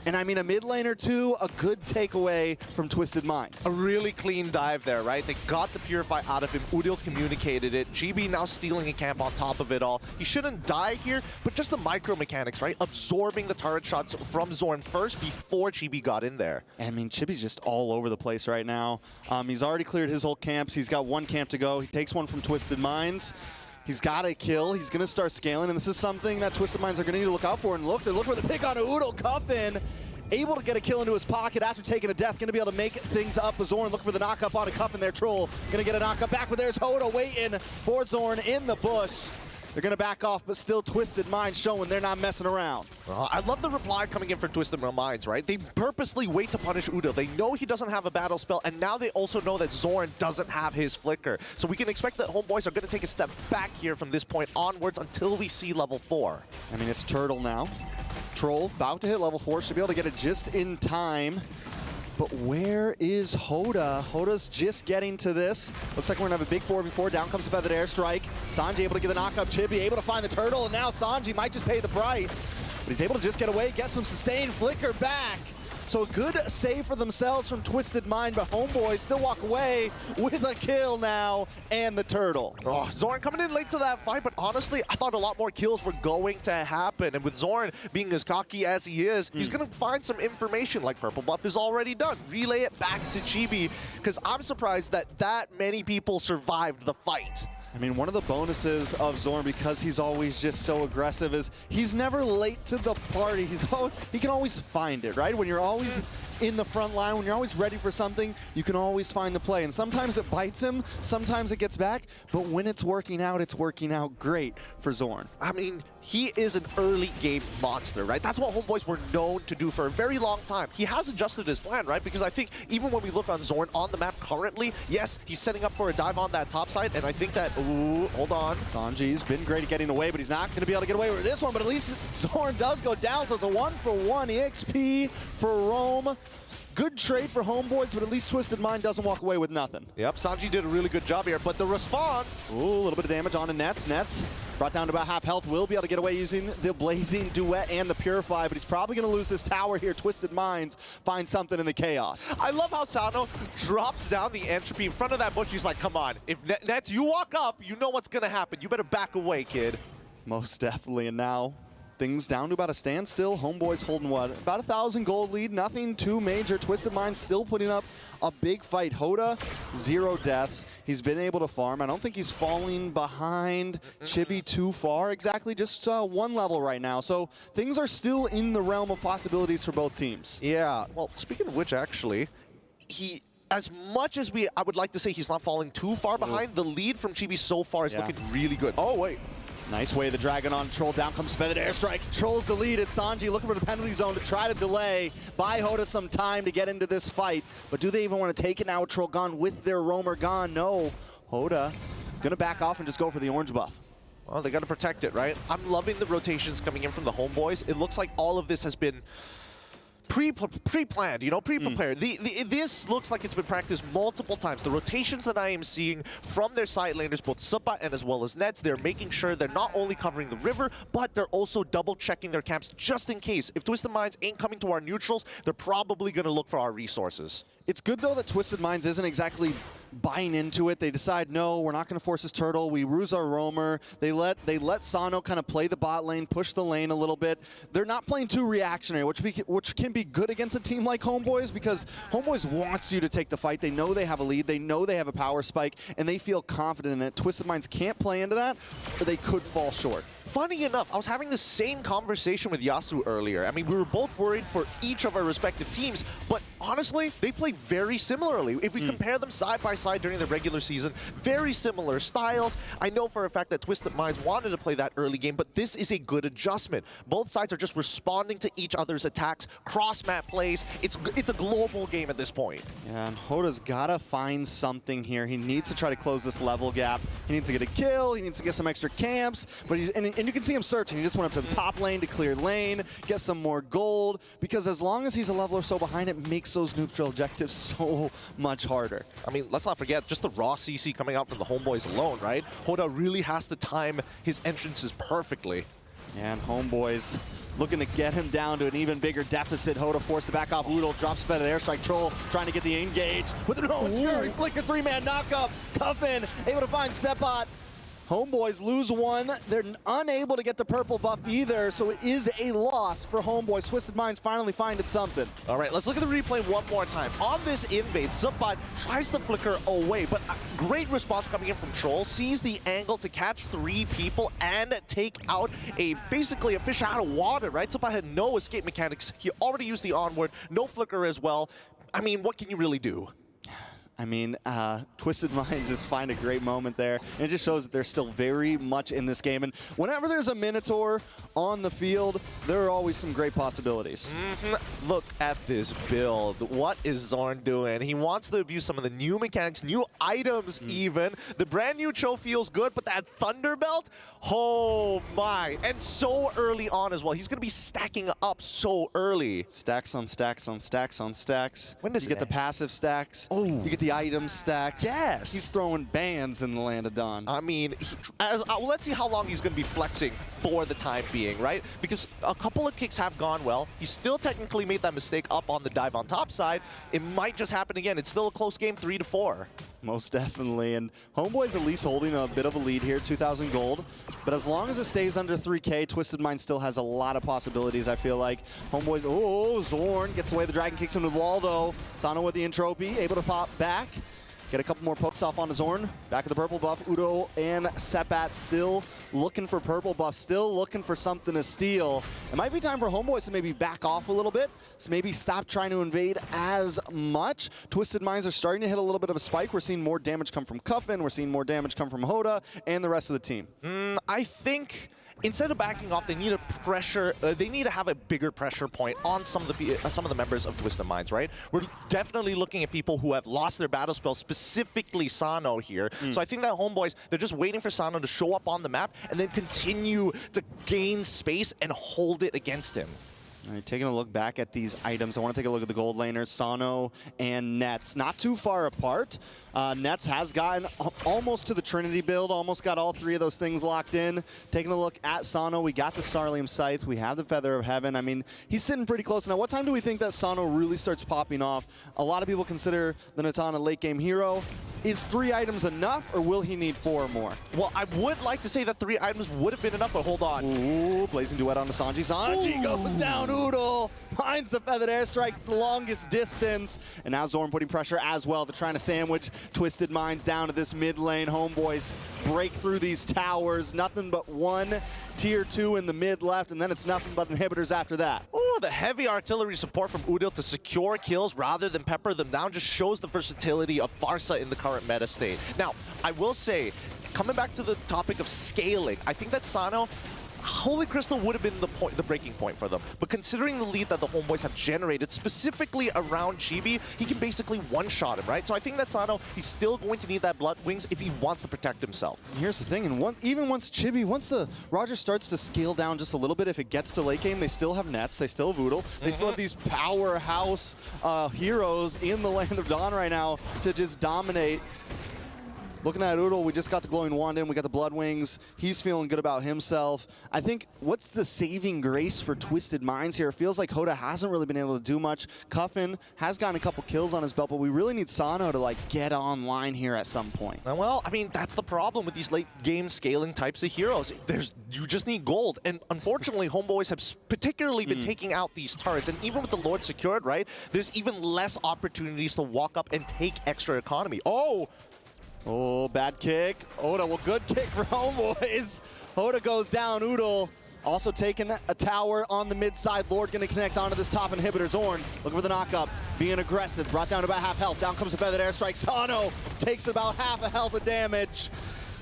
And a mid lane or two, a good takeaway from Twisted Minds. A really clean dive there, right? They got the Purify out of him. Udil communicated it. GB now stealing a camp on top of it all. He shouldn't die here, but just the micro mechanics, right? Absorbing the turret shots from Zorn first before GB got in there. Chibi's just all over the place right now. He's already cleared his whole camps. He's got one camp to go. He takes one from Twisted Minds. He's got a kill. He's going to start scaling, and this is something that Twisted Minds are going to need to look out for. And look, they're looking for the pick on Udil. Cuffin able to get a kill into his pocket after taking a death. Going to be able to make things up. Zorn looking for the knock-up on a Cuffin there. Troll going to get a knock-up back, but there's Hoda waiting for Zorn in the bush. They're going to back off, but still Twisted Minds showing they're not messing around. I love the reply coming in from Twisted Minds, right? They purposely wait to punish Udil. They know he doesn't have a battle spell, and now they also know that Zorn doesn't have his flicker. So we can expect that Homeboys are going to take a step back here from this point onwards until we see level 4. It's Turtle now. Troll about to hit level 4. Should be able to get it just in time. But where is Hoda? Hoda's just getting to this. Looks like we're gonna have a big 4v4. Down comes the feathered airstrike. Sanji able to get the knock up. Chibi able to find the turtle, and now Sanji might just pay the price. But he's able to just get away, get some sustained flicker back. So a good save for themselves from Twisted Mind, but Homeboys still walk away with a kill now and the turtle. Oh, Zorn coming in late to that fight, but honestly, I thought a lot more kills were going to happen. And with Zorn being as cocky as he is, he's going to find some information like Purple Buff is already done. Relay it back to Chibi, because I'm surprised that many people survived the fight. I mean, one of the bonuses of Zorn, because he's always just so aggressive, is he's never late to the party. He can always find it, right? When you're always in the front line, when you're always ready for something, you can always find the play. And sometimes it bites him, sometimes it gets back, but when it's working out great for Zorn. I mean, he is an early game monster, right? That's what Homeboys were known to do for a very long time. He has adjusted his plan, right? Because I think even when we look on Zorn on the map currently, yes, he's setting up for a dive on that top side, and I think that, ooh, hold on. Sanji's been great at getting away, but he's not going to be able to get away with this one, but at least Zorn does go down, so it's a 1-for-1 EXP for Rome. Good trade for Homeboys, but at least Twisted Mind doesn't walk away with nothing. Yep, Sanji did a really good job here, but the response... Ooh, a little bit of damage onto Nets. Nets brought down to about half health. Will be able to get away using the Blazing Duet and the Purify, but he's probably going to lose this tower here. Twisted Minds find something in the chaos. I love how Sano drops down the entropy in front of that bush. He's like, come on, if Nets, you walk up, you know what's going to happen. You better back away, kid. Most definitely, and now things down to about a standstill. Homeboys holding what? About 1,000 gold lead. Nothing too major. Twisted Mind still putting up a big fight. Hoda, 0 deaths. He's been able to farm. I don't think he's falling behind Chibi too far. Exactly, just 1 level right now. So things are still in the realm of possibilities for both teams. Yeah, well, speaking of which, actually, as much as I would like to say he's not falling too far behind, the lead from Chibi so far is looking really good. Oh, wait. Nice way the Dragon on Troll. Down comes Feathered Airstrike. Trolls the lead. It's Sanji looking for the penalty zone to try to delay. Buy Hoda some time to get into this fight. But do they even want to take it now with Troll gone with their roamer gone? No. Hoda going to back off and just go for the orange buff. Well, they got to protect it, right? I'm loving the rotations coming in from the Homeboys. It looks like all of this has been pre-planned, you know, pre-prepared. This looks like it's been practiced multiple times. The rotations that I am seeing from their side laners, both Subbat and as well as Nets, they're making sure they're not only covering the river, but they're also double-checking their camps just in case. If Twisted Minds ain't coming to our neutrals, they're probably going to look for our resources. It's good, though, that Twisted Minds isn't exactly buying into it. They decide, no, we're not going to force this turtle. We ruse our roamer. They let Sano kind of play the bot lane, push the lane a little bit. They're not playing too reactionary, which can be good against a team like Homeboys, because Homeboys wants you to take the fight. They know they have a lead. They know they have a power spike, and they feel confident in it. Twisted Minds can't play into that, or they could fall short. Funny enough, I was having the same conversation with Yasu earlier. I mean, we were both worried for each of our respective teams, but honestly, they play very similarly. If we compare them side by side during the regular season, very similar styles. I know for a fact that Twisted Minds wanted to play that early game, but this is a good adjustment. Both sides are just responding to each other's attacks, cross-map plays. It's a global game at this point. Yeah, and Hoda's got to find something here. He needs to try to close this level gap. He needs to get a kill. He needs to get some extra camps, but and you can see him searching. He just went up to the top lane to clear lane, get some more gold, because as long as he's a level or so behind, it makes those neutral objectives so much harder. I mean, let's not forget, just the raw CC coming out from the Homeboys alone, right? Hoda really has to time his entrances perfectly. And Homeboys looking to get him down to an even bigger deficit. Hoda forced to back off. Oodle drops better there. Airstrike. Troll trying to get the engage with the Fury Flicker 3-man knockup. Cuffin able to find Sepot. Homeboys lose one. They're unable to get the purple buff either, so it is a loss for Homeboys. Twisted Minds finally finding something. All right, let's look at the replay one more time. On this invade, Subbot tries to flicker away, but a great response coming in from Troll. Sees the angle to catch 3 people and take out basically a fish out of water, right? Subbot had no escape mechanics. He already used the onward, no flicker as well. I mean, what can you really do? I mean, Twisted Minds just find a great moment there. And it just shows that they're still very much in this game. And whenever there's a Minotaur on the field, there are always some great possibilities. Look at this build. What is Zorn doing? He wants to abuse some of the new mechanics, new items even. The brand new Cho feels good, but that Thunder Belt, oh my. And so early on as well. He's going to be stacking up so early. Stacks on stacks on stacks on stacks. When does you get the passive stacks? Oh. You get the item stacks. Yes. He's throwing bans in the land of Dawn. I mean, let's see how long he's going to be flexing for the time being, right? Because a couple of kicks have gone well. He still technically made that mistake up on the dive on top side. It might just happen again. It's still a close game, 3-4. Most definitely, and Homeboy's at least holding a bit of a lead here, 2,000 gold. But as long as it stays under 3K, Twisted Mind still has a lot of possibilities, I feel like. Homeboy's, oh, Zorn gets away, the Dragon kicks him to the wall though. Sano with the entropy, able to pop back. Get a couple more pokes off onto Zorn. Back of the purple buff, Udo and Sepat still looking for purple buff, still looking for something to steal. It might be time for Homeboys to maybe back off a little bit, so maybe stop trying to invade as much. Twisted Minds are starting to hit a little bit of a spike. We're seeing more damage come from Cuffin, we're seeing more damage come from Hoda, and the rest of the team. I think instead of backing off, they need a pressure. They need to have a bigger pressure point on some of the members of Twisted Minds, right? We're definitely looking at people who have lost their battle spell, specifically Sano here. So I think that Homeboys, they're just waiting for Sano to show up on the map and then continue to gain space and hold it against him. All right, taking a look back at these items, I want to take a look at the gold laners, Sano and Nets. Not too far apart. Nets has gotten almost to the Trinity build, almost got all three of those things locked in. Taking a look at Sano, we got the Starlium Scythe, we have the Feather of Heaven. I mean, he's sitting pretty close. Now, what time do we think that Sano really starts popping off? A lot of people consider the Natan a late game hero. Is 3 items enough, or will he need 4 or more? Well, I would like to say that 3 items would have been enough, but hold on. Ooh, Blazing Duet on the Sanji. Sanji goes down, Oodle finds the Feathered Airstrike the longest distance. And now Zorn putting pressure as well. They're trying to sandwich Twisted Minds down to this mid lane. Homeboys break through these towers. Nothing but 1 tier 2 in the mid left, and then it's nothing but inhibitors after that. Ooh, the heavy artillery support from Udil to secure kills rather than pepper them down just shows the versatility of Farsa in the current meta state. Now, I will say, coming back to the topic of scaling, I think that Sano, Holy Crystal would have been the breaking point for them. But considering the lead that the Homeboys have generated, specifically around Chibi, he can basically one-shot him, right? So I think that Sano, he's still going to need that Blood Wings if he wants to protect himself. And here's the thing, and even once Chibi, once the Roger starts to scale down just a little bit, if it gets to late game, they still have Nets, they still have Voodoo, they still have these powerhouse heroes in the Land of Dawn right now to just dominate. Looking at Oodle, we just got the Glowing Wand in, we got the Blood Wings. He's feeling good about himself. I think, what's the saving grace for Twisted Minds here? It feels like Hoda hasn't really been able to do much. Cuffin has gotten a couple kills on his belt, but we really need Sano to like get online here at some point. Well, I mean, that's the problem with these late game scaling types of heroes. You just need gold. And unfortunately, Homeboys have particularly been taking out these turrets. And even with the Lord secured, right, there's even less opportunities to walk up and take extra economy. Oh, bad kick. Oda, well, good kick for Homeboys. Oda goes down. Oodle also taking a tower on the mid side. Lord going to connect onto this top inhibitor. Zorn looking for the knockup, being aggressive. Brought down to about half health. Down comes the Feathered Airstrike. Sano takes about half a health of damage.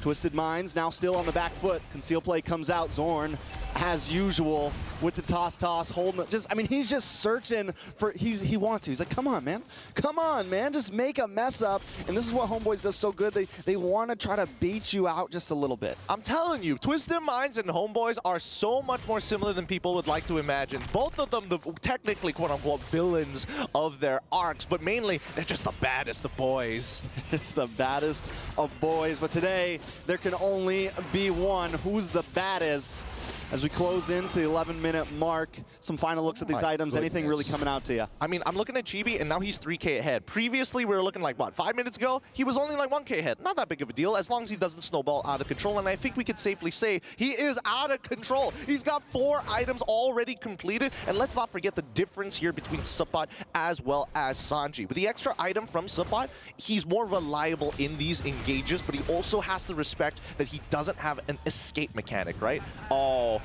Twisted Minds now still on the back foot. Conceal play comes out. Zorn, as usual, with the toss, holding it. I mean, he's just searching for, he wants to. He's like, come on, man. Come on, man. Just make a mess up. And this is what Homeboys does so good. They want to try to bait you out just a little bit. I'm telling you, Twisted Minds and Homeboys are so much more similar than people would like to imagine. Both of them, technically, quote-unquote, villains of their arcs, but mainly, they're just the baddest of boys. It's the baddest of boys. But today, there can only be one. Who's the baddest? As we close into the 11-minute mark, some final looks at these items. Goodness. Anything really coming out to you? I mean, I'm looking at Chibi, and now he's 3K ahead. Previously, we were looking like, what, 5 minutes ago? He was only like 1K ahead. Not that big of a deal, as long as he doesn't snowball out of control. And I think we could safely say he is out of control. He's got 4 items already completed. And let's not forget the difference here between Suppot as well as Sanji. With the extra item from Suppot, he's more reliable in these engages, but he also has to respect that he doesn't have an escape mechanic, right? Oh,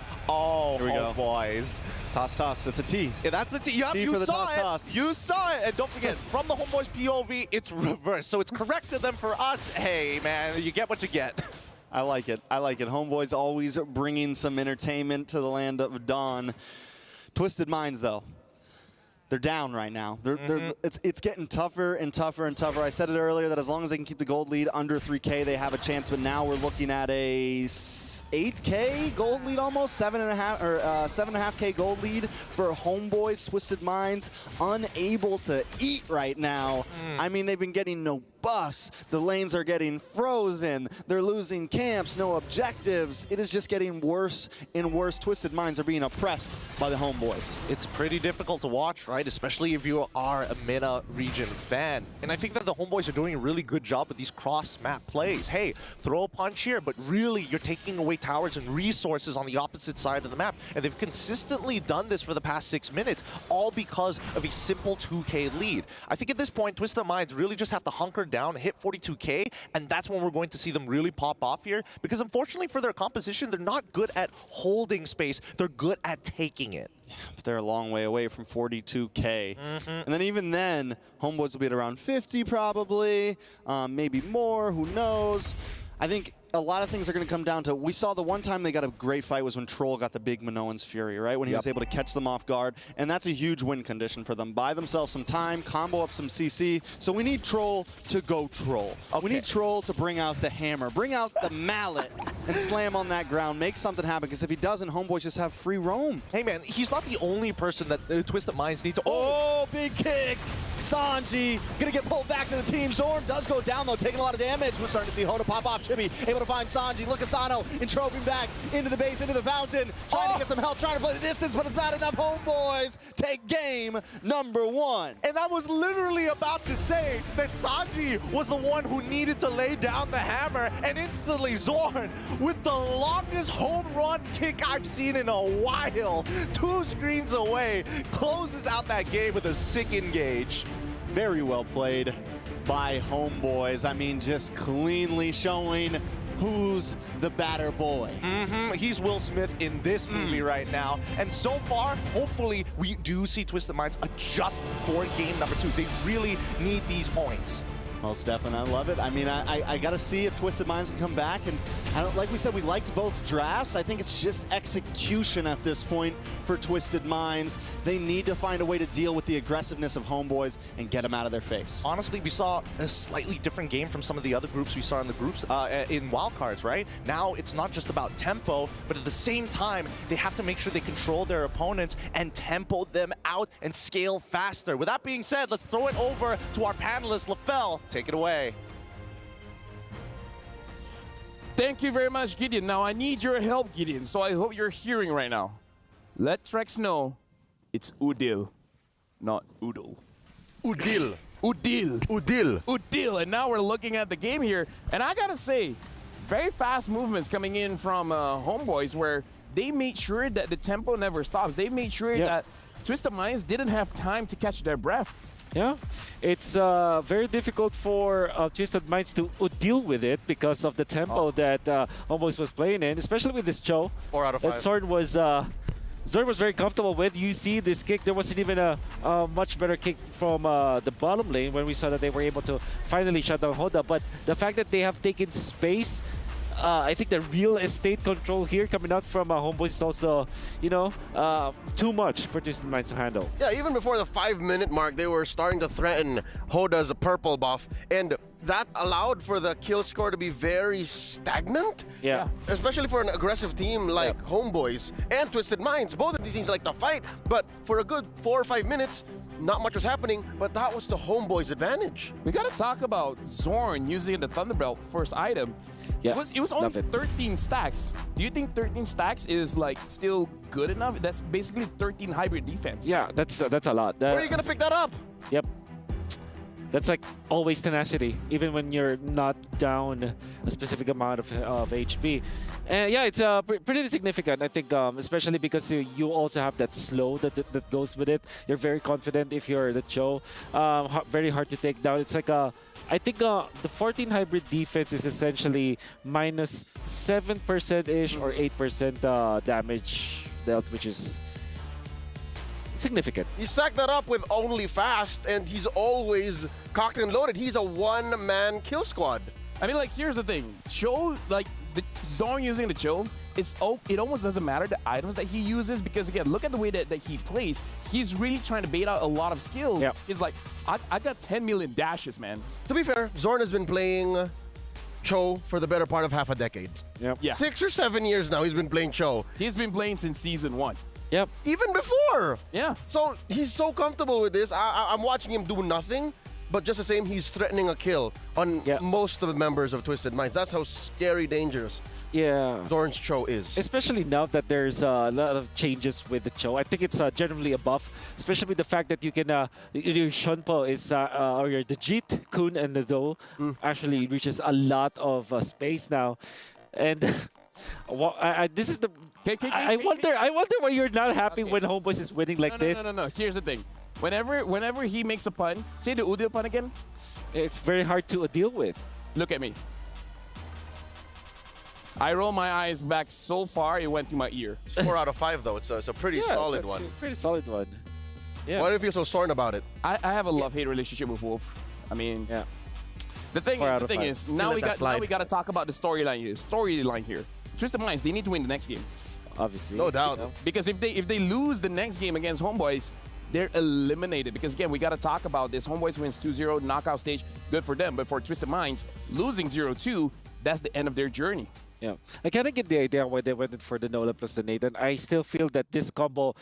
Here we go. boy. boys. Toss. That's a T. Yeah, that's the T. Yep, T you for the saw toss. it. You saw it. And don't forget, from the Homeboys POV, it's reversed. So it's corrected them for us. Hey, man, you get what you get. I like it. Homeboys always bringing some entertainment to the land of Dawn. Twisted Minds, though. They're down right now. It's getting tougher and tougher and tougher. I said it earlier that as long as they can keep the gold lead under 3K, they have a chance. But now we're looking at a 8K gold lead almost, 7.5K gold lead for Homeboys. Twisted Minds unable to eat right now. I mean, they've been getting no buffs. The lanes are getting frozen. They're losing camps, no objectives. It is just getting worse and worse. Twisted Minds are being oppressed by the Homeboys. It's pretty difficult to watch, right? Especially if you are a MENA region fan. And I think that the Homeboys are doing a really good job with these cross-map plays. Hey, throw a punch here, but really you're taking away towers and resources on the opposite side of the map. And they've consistently done this for the past 6 minutes, all because of a simple 2K lead. I think at this point, Twisted Minds really just have to hunker down, hit 42K, and that's when we're going to see them really pop off here. Because unfortunately for their composition, they're not good at holding space. They're good at taking it. But they're a long way away from 42K. And then even then, Homeboys will be at around 50 probably, maybe more, who knows. I think a lot of things are going to come down to, we saw the one time they got a great fight was when Troll got the big Minoan's Fury, right? When he was able to catch them off guard. And that's a huge win condition for them. Buy themselves some time, combo up some CC. So we need Troll to go Troll. We need Troll to bring out the hammer, bring out the mallet, and slam on that ground, make something happen. Because if he doesn't, Homeboys just have free roam. Hey, man, he's not the only person that Twisted Minds need to... Oh, big kick! Sanji gonna get pulled back to the team. Zorn does go down, though, taking a lot of damage. We're starting to see Hoda pop off. Chibi able to find Sanji. Look, Asano and Trope him back into the base, into the fountain. Trying to get some help, trying to play the distance, but it's not enough. Homeboys take game number 1. And I was literally about to say that Sanji was the one who needed to lay down the hammer, and instantly Zorn, with the longest home run kick I've seen in a while, 2 screens away, closes out that game with a sick engage. Very well played by Homeboys. I mean, just cleanly showing who's the batter boy. He's Will Smith in this movie right now. And so far, hopefully, we do see Twisted Minds adjust for game number 2. They really need these points. Most definitely, I love it. I mean, I got to see if Twisted Minds can come back. And like we said, we liked both drafts. I think it's just execution at this point for Twisted Minds. They need to find a way to deal with the aggressiveness of Homeboys and get them out of their face. Honestly, we saw a slightly different game from some of the other groups we saw in the groups in wildcards, right? Now it's not just about tempo, but at the same time, they have to make sure they control their opponents and tempo them out and scale faster. With that being said, let's throw it over to our panelist, LaFell. Take it away. Thank you very much, Gideon. Now, I need your help, Gideon, so I hope you're hearing right now. Let Trex know it's Udil, not Udil. Udil. Udil. Udil. Udil. And now we're looking at the game here, and I gotta say, very fast movements coming in from Homeboys, where they made sure that the tempo never stops. They made sure that Twisted Minds didn't have time to catch their breath. Yeah, it's very difficult for Twisted Minds to deal with it because of the tempo that Homeboys was playing in, especially with this Cho. 4 out of 5. That Zorn was very comfortable with. You see this kick, there wasn't even a much better kick from the bottom lane when we saw that they were able to finally shut down Hoda. But the fact that they have taken space, I think the real estate control here coming out from Homeboys is also, you know, too much for Twisted Minds to handle. Yeah, even before the 5-minute mark, they were starting to threaten Hoda's purple buff, and that allowed for the kill score to be very stagnant. Yeah. Especially for an aggressive team like Homeboys and Twisted Minds. Both of these teams like to fight, but for a good 4 or 5 minutes, not much was happening, but that was the Homeboys' advantage. We gotta talk about Zorn using the Thunderbelt first item. Yeah, it was only 13 stacks. Do you think 13 stacks is like still good enough? That's basically 13 hybrid defense. Yeah, that's a lot. Where are you gonna pick that up? Yep. That's like always tenacity, even when you're not down a specific amount of HP. And yeah, it's pretty significant, I think, especially because you also have that slow that goes with it. You're very confident if you're the Cho. Very hard to take down. It's like I think the 14 hybrid defense is essentially minus 7%-ish or 8% damage dealt, which is significant. You stack that up with only fast, and he's always cocked and loaded. He's a one-man kill squad. I mean, like, here's the thing. Cho, like, the Zorn using the Cho, it almost doesn't matter the items that he uses because, again, look at the way that he plays. He's really trying to bait out a lot of skills. Yep. He's like, I got 10 million dashes, man. To be fair, Zorn has been playing Cho for the better part of half a decade. Yep. Yeah. 6 or 7 years now he's been playing Cho. He's been playing since season 1. Yep. Even before. Yeah. So he's so comfortable with this. I'm watching him do nothing, but just the same, he's threatening a kill on most of the members of Twisted Minds. That's how scary, dangerous Zorn's Cho is. Especially now that there's a lot of changes with the Cho. I think it's generally a buff, especially with the fact that you can, your Shunpo is, or your the Jit, Kun, and the Do actually reaches a lot of space now. And this is the... I wonder why you're not happy when Homeboys is winning like this. No. Here's the thing. Whenever he makes a pun, say the Udil pun again. It's very hard to deal with. Look at me. I roll my eyes back so far, it went through my ear. It's 4 out of 5, though. It's a pretty solid one. It's a pretty solid one. Yeah. Why do you feel so sorry about it? I have a love-hate relationship with Wolf. I mean, the thing is, now we got to talk about the storyline here. Twisted Minds, they need to win the next game. Obviously. No doubt. Because if they lose the next game against Homeboys, they're eliminated. Because again, we got to talk about this. Homeboys wins 2-0, knockout stage, good for them. But for Twisted Minds, losing 0-2, that's the end of their journey. Yeah, I kind of get the idea why they went for the Nolan plus the Nathan. I still feel that this combo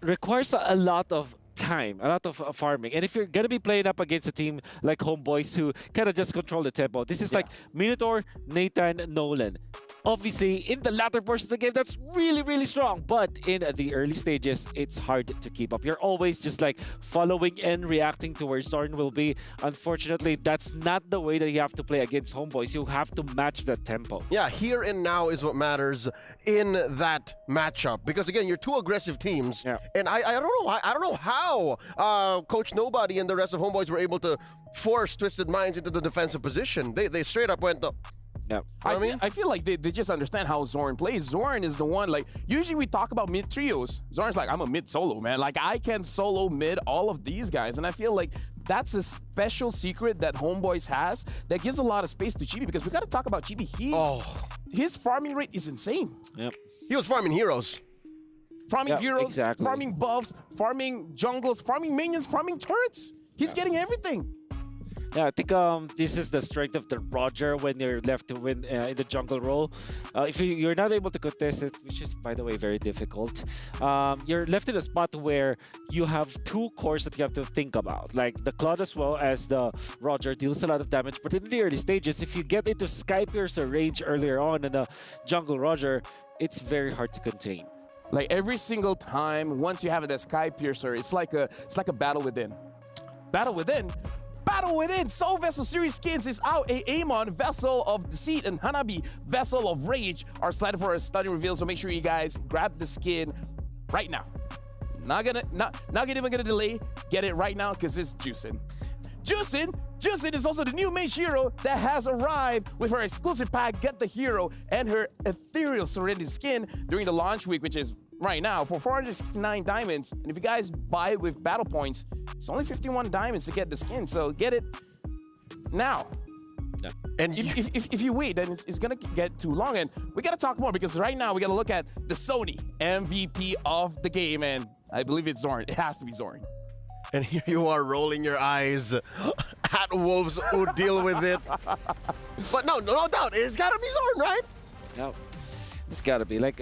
requires a lot of time, a lot of farming. And if you're going to be playing up against a team like Homeboys who kind of just control the tempo, this is like Minotaur, Nathan, Nolan. Obviously, in the latter portions of the game, that's really, really strong. But in the early stages, it's hard to keep up. You're always just like following and reacting to where Zorn will be. Unfortunately, that's not the way that you have to play against Homeboys. You have to match the tempo. Yeah, here and now is what matters in that matchup. Because again, you're two aggressive teams. Yeah. And I don't know how Coach Nobody and the rest of Homeboys were able to force Twisted Minds into the defensive position. They straight up went Yeah. I feel like they just understand how Zorn plays. Zorn is the one, like, usually we talk about mid trios. Zorn's like, I'm a mid solo, man. Like, I can solo mid all of these guys. And I feel like that's a special secret that Homeboys has that gives a lot of space to Chibi, because we got to talk about Chibi. His farming rate is insane. Yep. He was farming heroes. Farming heroes, exactly. farming buffs, farming jungles, farming minions, farming turrets. He's getting everything. Yeah, I think this is the strength of the Roger when you're left to win in the jungle role. If you're not able to contest it, which is, by the way, very difficult, you're left in a spot where you have two cores that you have to think about. Like the Claude as well as the Roger deals a lot of damage. But in the early stages, if you get into Sky Piercer range earlier on in the jungle Roger, it's very hard to contain. Like every single time, once you have the Sky Piercer, it's like a battle within. Battle within. Battle within! Soul Vessel Series skins is out. Amon, Vessel of Deceit, and Hanabi, Vessel of Rage are slated for a stunning reveal, so make sure you guys grab the skin right now. Not even gonna delay. Get it right now, because it's juicing. Juicing is also the new mage hero that has arrived with her exclusive pack, Get the Hero, and her Ethereal Serenity skin during the launch week, which is right now for 469 diamonds. And if you guys buy it with battle points, it's only 51 diamonds to get the skin, so get it now. Yeah. And if you wait, then it's gonna get too long, and we gotta talk more, because right now we gotta look at the Sony MVP of the game, and I believe it's Zorn. It has to be Zorn. And here you are rolling your eyes at Wolves who deal with it. But no doubt, it's gotta be Zorn, right? No, it's gotta be like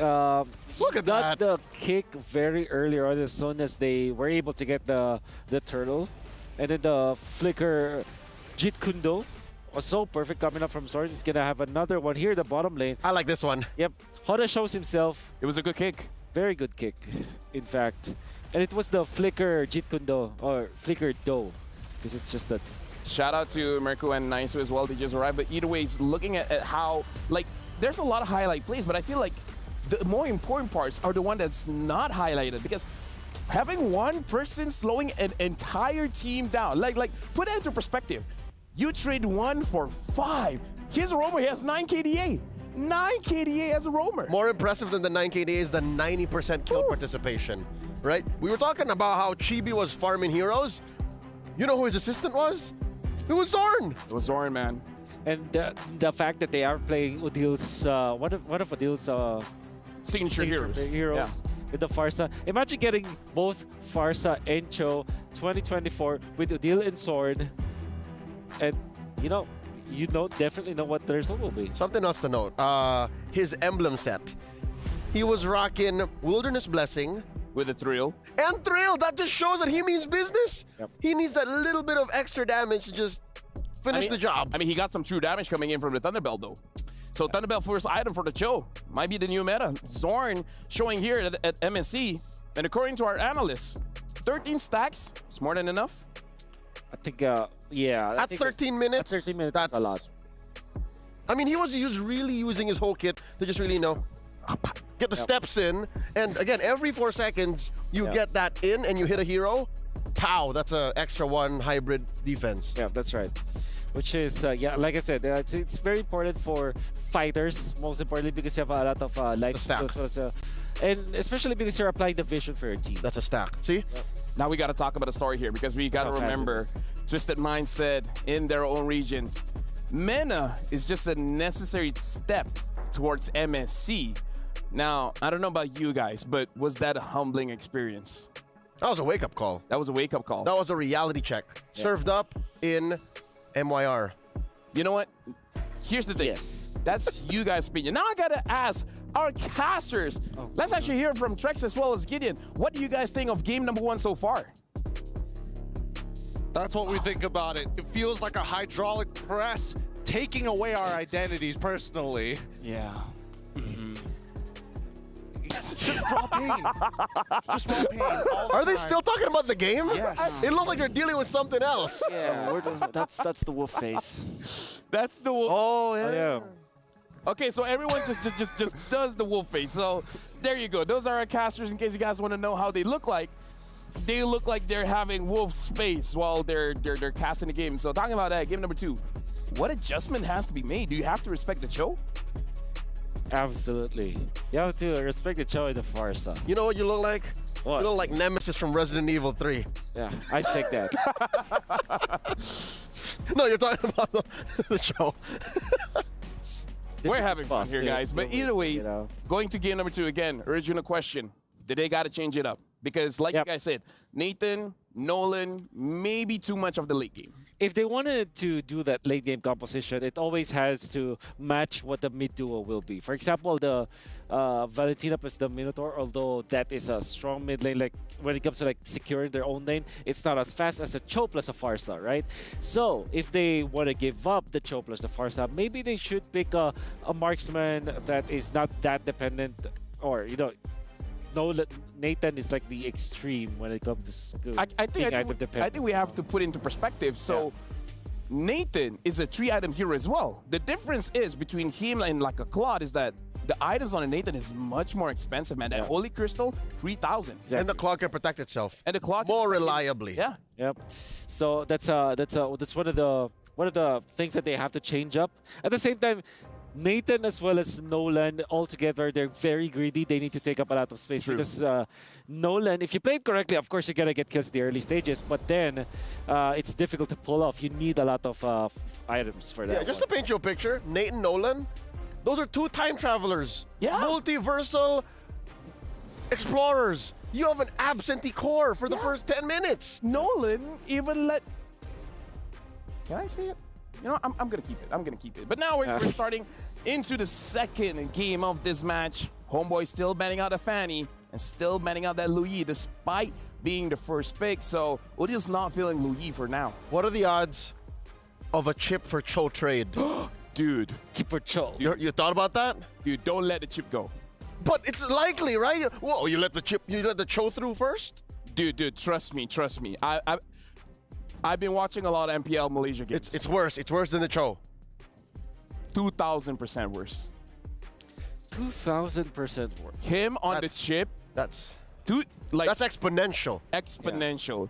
look at that. The kick very early on as soon as they were able to get the turtle, and then the flicker Jit Kundo was so perfect coming up from Zorn. He's gonna have another one here, the bottom lane. I like this one. Yep, Hoda shows himself. It was a good kick. Very good kick, in fact. And it was the flicker Jit Kundo, or flicker Do, because it's just that. Shout out to Merku and Naisu as well. They just arrived. But either way, it's looking at how, like, there's a lot of highlight plays, but I feel like the more important parts are the one that's not highlighted, because having one person slowing an entire team down, like put that into perspective. You trade 1 for 5. Here's Romo, he has 9 KDA. 9 KDA as a roamer. More impressive than the 9 KDA is the 90% kill participation, right? We were talking about how Chibi was farming heroes. You know who his assistant was? It was Zorn. It was Zorn, man. And the fact that they are playing Odil's, one of Odil's signature heroes. With the Farsa. Imagine getting both Farsa and Cho 2024 with Odil and Zorn. And, definitely know what the result will be. Something else to note, his emblem set. He was rocking Wilderness Blessing. With a Thrill. And Thrill, that just shows that he means business. Yep. He needs that little bit of extra damage to just finish the job. I mean, he got some true damage coming in from the Thunderbell, though. So Thunderbell first item for the Cho. Might be the new meta. Zorn showing here at MSC. And according to our analysts, 13 stacks is more than enough. I think, yeah. At 13 minutes? At 13 minutes, that's a lot. I mean, he was really using his whole kit to just really, get the steps in. And again, every 4 seconds, you get that in and you hit a hero. Pow, that's an extra 1 hybrid defense. Yeah, that's right. Which is, like I said, it's very important for fighters, most importantly, because you have a lot of life skills. And especially because you're applying the vision for your team. That's a stack. See? Yep. Now we got to talk about a story here because we got to remember, Twisted Minds said in their own region, Mena is just a necessary step towards MSC. Now, I don't know about you guys, but was that a humbling experience? That was a wake-up call. That was a wake-up call. That was a reality check. Yeah. Served up in MYR. You know what? Here's the thing. Yes. That's you guys' opinion. Now I gotta ask our casters. Let's actually hear from Trex as well as Gideon. What do you guys think of game number 1 so far? That's what we think about it. It feels like a hydraulic press taking away our identities personally. Yeah. Just raw pain. Just raw pain. Are they still talking about the game? Yes. It looks like they're dealing with something else. Yeah, that's the wolf face. That's the wolf. Oh yeah. Okay, so everyone just does the wolf face. So there you go. Those are our casters. In case you guys want to know how they look like they're having wolf's face while they're casting the game. So talking about that, game number 2. What adjustment has to be made? Do you have to respect the Cho? Absolutely. You have to respect the Cho and the Farsa. You know what you look like? What? You look like Nemesis from Resident Evil 3. Yeah, I'd take that. No, you're talking about the Cho. We're having fun here, guys. But either ways, going to game number 2 again, original question. Did they got to change it up? Because like you guys said, Nathan, Nolan, maybe too much of the late game. If they wanted to do that late game composition, it always has to match what the mid duo will be. For example, the Valentina plus the Minotaur, although that is a strong mid lane, like when it comes to like securing their own lane, it's not as fast as a Cho plus a Farsa, right? So if they want to give up the Cho plus the Farsa, maybe they should pick a marksman that is not that dependent, or Nathan is like the extreme when it comes to I think we have to put into perspective. So Nathan is a 3-item hero as well. The difference is between him and like a Claude is that the items on a Nathan is much more expensive, man. That Holy Crystal, 3,000. Exactly. And the Claude can protect itself. And the Claude more reliably. Yeah. Yep. So that's one of the things that they have to change up. At the same time, Nathan as well as Nolan, altogether, they're very greedy. They need to take up a lot of space. True. Because Nolan, if you play it correctly, of course, you're going to get kills in the early stages, but then it's difficult to pull off. You need a lot of items for that. Yeah, just to paint you a picture, Nate and Nolan, those are 2 time travelers. Yeah. Multiversal explorers. You have an absentee core for the first 10 minutes. Nolan even let... Can I say it? You know, I'm going to keep it. I'm going to keep it. But now we're starting into the second game of this match. Homeboy still banning out a Fanny and still banning out that Louis despite being the first pick. So Odil's not feeling Louis for now. What are the odds of a chip for Cho trade? Dude. Chip for Cho. You thought about that? Dude, don't let the chip go. But it's likely, right? Whoa, you let the Cho through first? Dude, trust me. I've been watching a lot of MPL Malaysia games. It's worse. It's worse than the Cho. 2,000% worse. 2,000% worse. Him on the chip. That's exponential. Exponential.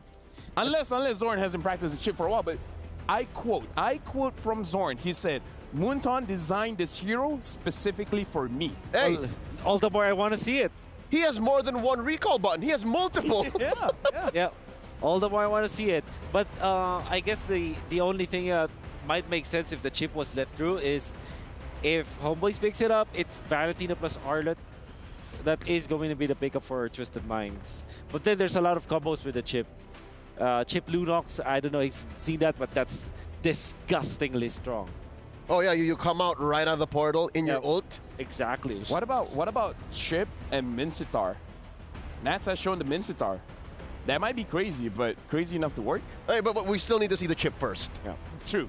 Unless Zorn hasn't practiced the chip for a while. But I quote from Zorn. He said, Moonton designed this hero specifically for me. Hey, All the more I want to see it. he has more than one recall button. He has multiple. Yeah, yeah. Yeah, all the more I want to see it. But I guess the only thing might make sense if the chip was let through is if Homeboys picks it up, it's Valentina plus Arlet. That is going to be the pickup for Twisted Minds. But then there's a lot of combos with the chip. Chip Lunox, I don't know if you've seen that, but that's disgustingly strong. Oh yeah, you come out right out of the portal in your ult. Exactly. What about Chip and Mincitar? Nats has shown the Mincitar. That might be crazy, but crazy enough to work. Hey, but we still need to see the chip first. Yeah. True.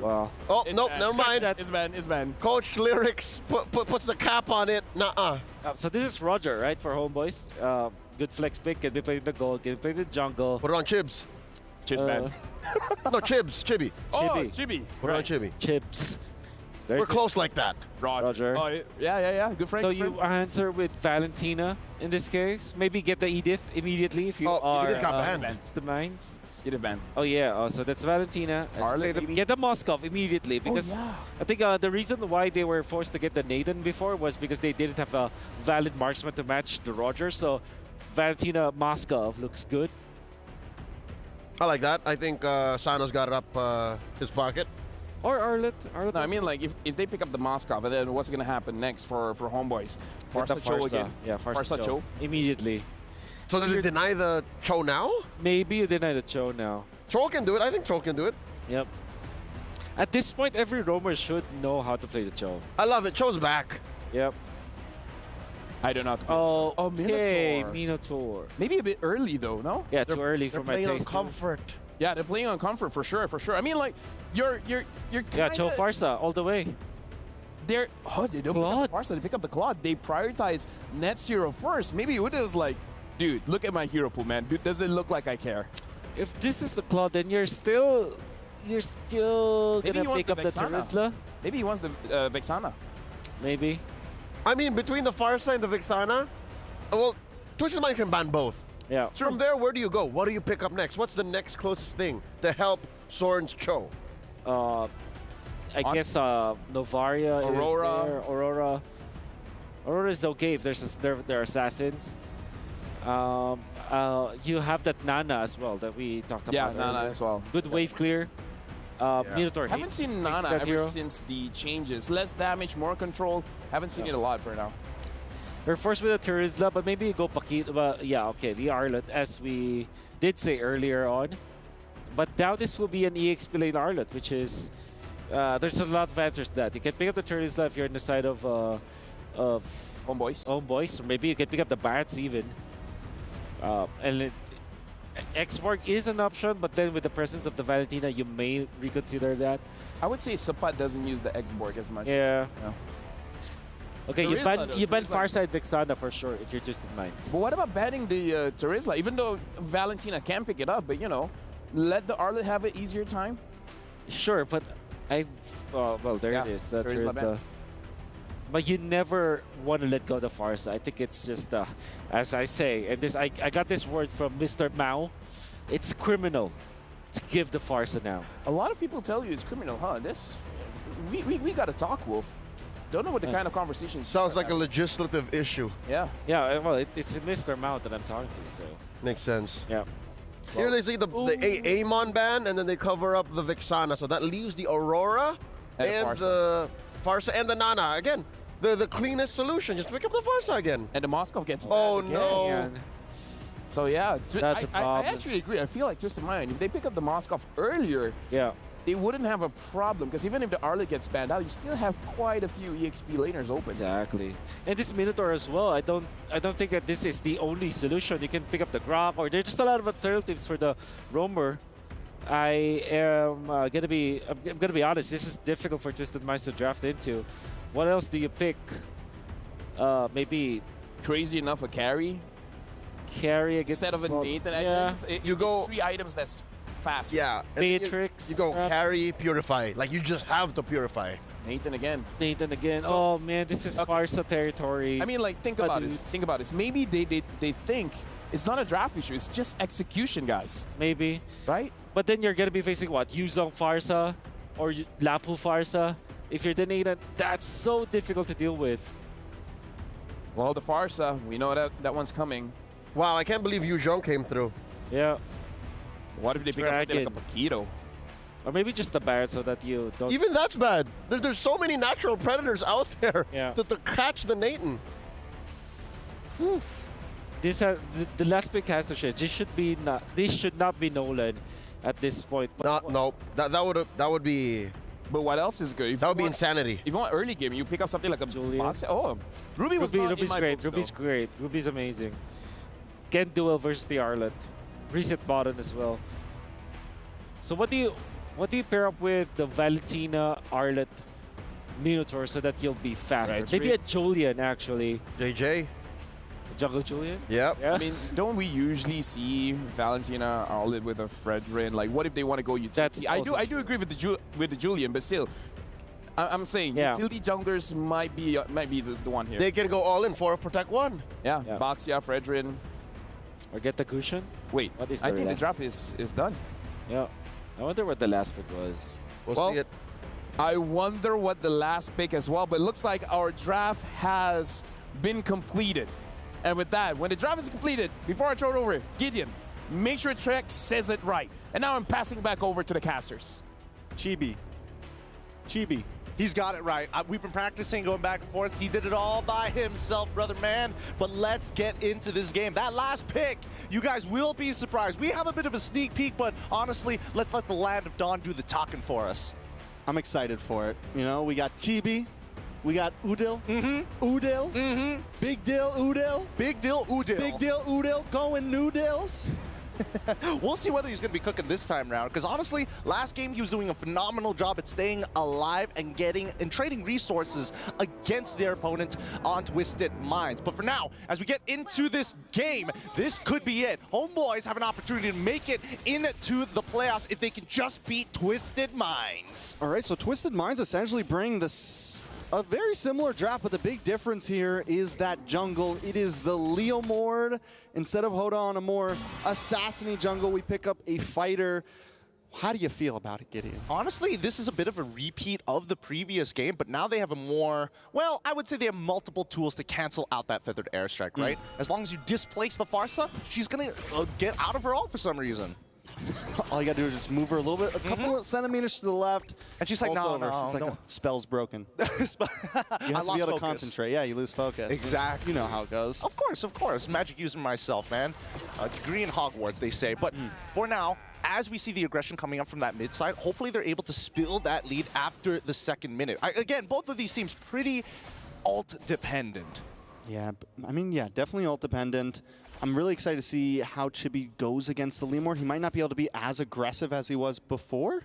Wow. Oh, It's nope, banned. never mind. It's banned. It's banned. Coach Lyrics puts the cap on it. Nuh-uh. So this is Roger, right, for Homeboys. Good flex pick. Can be played in the gold. Can be played in the jungle. Put it on Chibs. Chibs banned. No, Chibs. Chibi. Oh, Chibi. Chibi. Put it on Chibi. Chips. We're close like that. Roger. Oh, yeah. Good friend. So good friend. you answer with Valentina in this case. Maybe get the Edith immediately if you are Edith got banned. the Minds. Edith banned. Oh yeah, so that's Valentina. Get the Moskov immediately because I think the reason why they were forced to get the Nathan before was because they didn't have a valid marksman to match the Roger. So Valentina Moskov looks good. I like that. I think Sano's got it up his pocket. Or Arlet. No, I mean, like, if they pick up the Moskov, and then what's going to happen next for Homeboys? Farsa Cho again. Yeah, Farsa Cho. Immediately. So does it deny the Cho now? Maybe you deny the Cho now. Cho can do it. I think Cho can do it. Yep. At this point, every roamer should know how to play the Cho. I love it. Cho's back. Yep. I don't know how to play. Oh, okay. Minotaur. Minotaur. Maybe a bit early, though, no? Yeah, too early for my taste. They're playing on comfort. Yeah, they're playing on comfort for sure. I mean, like, you're Yeah, Cho Farsa all the way. They don't pick up the Farsa, they pick up the Claude. They prioritize Net Zero first. Maybe it was like, dude, look at my hero pool, man. Dude, does it look like I care? If this is the Claude, then you're still gonna pick up the Terizla. Maybe he wants the Vexana. Maybe. I mean, between the Farsa and the Vexana, well, Twisted Mind can ban both. Yeah. From there, where do you go? What do you pick up next? What's the next closest thing to help Soren's Cho? I guess Novaria, Aurora. Is there. Aurora is okay if there are assassins. You have that Nana as well that we talked about. Yeah, Nana earlier. as well. Good wave clear. Minotaur. Haven't seen Nana ever since the changes. Less damage, more control. Haven't seen it a lot for now. We're forced with a Terizla, but maybe you go Pakita. But yeah, okay, the Arlet, as we did say earlier on. But now this will be an EXP lane Arlet, which is there's a lot of answers to that. You can pick up the Terizla if you're on the side of Homeboys. Homeboys, or maybe you can pick up the Bats even. X-Borg is an option, but then with the presence of the Valentina, you may reconsider that. I would say Sapat doesn't use the X-Borg as much. Yeah. No. Okay, Terizla, you ban Farside Vexana for sure if you're Twisted Minds. But what about banning the Terizla? Even though Valentina can pick it up, but you know, let the Arlet have an easier time. Sure, but well, there it is. The Terizla ban. But you never want to let go of the Farsa. I think it's just, as I say, and this I got this word from Mr. Mao. It's criminal to give the Farsa now. A lot of people tell you it's criminal, huh? We got to talk, Wolf. Don't know what the kind of conversation. Sounds like a legislative issue. Yeah. Yeah, well, it's Mr. Mao that I'm talking to, so. Makes sense. Yeah. Here they see the Amon ban, and then they cover up the Vexana. So that leaves the Aurora and the Farsa and the Nana. Again, the cleanest solution. Just pick up the Farsa again. And the Moskov gets Oh, banned no. again. So, yeah. That's a problem. I actually agree. I feel like Twisted Mind, if they pick up the Moskov earlier, they wouldn't have a problem. Because even if the Arlet gets banned out, you still have quite a few EXP laners open. Exactly. And this Minotaur as well, I don't think that this is the only solution. You can pick up the Grok, or there's just a lot of alternatives for the roamer. I am I'm gonna be honest, this is difficult for Twisted Minds to draft into. What else do you pick? Maybe Crazy enough a carry. Carry against Instead of a Nathan. Yeah. You go 3 items that's fast. Yeah. and Matrix. You go carry, purify. Like, you just have to purify. Nathan again. Nathan again. So- Oh man, this is Farsa territory. I mean, like, think about this. Think about this. Maybe they think it's not a draft issue. It's just execution, guys. Maybe. Right? But then you're gonna be facing what? Yuzong Farsa or Lapu Farsa. if you're the Nathan, that's so difficult to deal with. Well, the Farsa, we know that one's coming. Wow, I can't believe Yu Zhong came through. Yeah. What if they pick up something like a Paquito? Or maybe just the Barret so that you don't... Even that's bad. There's so many natural predators out there to catch the Nathan. This the last pick has to share. This should not be Nolan at this point. But No, that would be. But what else is good? That would be insanity. If you want early game, you pick up something like a Julian. box. Oh, Ruby's great. Ruby's great. Ruby's amazing. Kent duel versus the Arlet. Reset bottom as well. So what do you pair up with the Valentina Arlet Minotaur so that you'll be faster? Right, Maybe a Julian actually. JJ. Jungle Julian? Yep. Yeah. I mean, don't we usually see Valentina Arlet with a Fredrin? Like, what if they want to go utility? I do agree with the Julian, but still, I'm saying utility junglers might be the one here. They can go all in for Protect 1. Yeah, Boxia, Fredrin. Or get the cushion? Wait, what is I think the draft is done. Yeah. I wonder what the last pick was. We'll see it. I wonder what the last pick as well, but it looks like our draft has been completed. And with that, when the draft is completed, before I throw it over, Gideon, make sure Trek says it right. And now I'm passing back over to the casters. Chibi. He's got it right. We've been practicing, going back and forth. He did it all by himself, brother man. But let's get into this game. That last pick, you guys will be surprised. We have a bit of a sneak peek, but honestly, let's let the Land of Dawn do the talking for us. I'm excited for it. You know, we got Chibi. We got Udil. Udil. Big deal, Udil. Big deal, Udil. Big deal, Udil. Going noodles. We'll see whether he's going to be cooking this time around, because honestly, last game he was doing a phenomenal job at staying alive and trading resources against their opponent on Twisted Minds. But for now, as we get into this game, this could be it. Homeboys have an opportunity to make it into the playoffs if they can just beat Twisted Minds. All right, so Twisted Minds essentially bring a very similar draft, but the big difference here is that jungle. It is the Leomord. Instead of Hoda on a more assassin-y jungle, we pick up a fighter. How do you feel about it, Gideon? Honestly, this is a bit of a repeat of the previous game, but now they have a more, well, I would say they have multiple tools to cancel out that Feathered Airstrike, right? As long as you displace the Farsa, she's going to get out of her ult for some reason. All you gotta do is just move her a little bit, a couple of centimeters to the left. And she's like, no, she's like, spell's broken. You have to be able to concentrate. Yeah, you lose focus. Exactly. You know how it goes. Of course. Magic user myself, man. Degree in Hogwarts, they say. But for now, as we see the aggression coming up from that mid side, hopefully they're able to spill that lead after the second minute. Again, both of these teams pretty ult-dependent. Yeah, I mean, yeah, definitely ult-dependent. I'm really excited to see how Chibi goes against the Leomord. He might not be able to be as aggressive as he was before.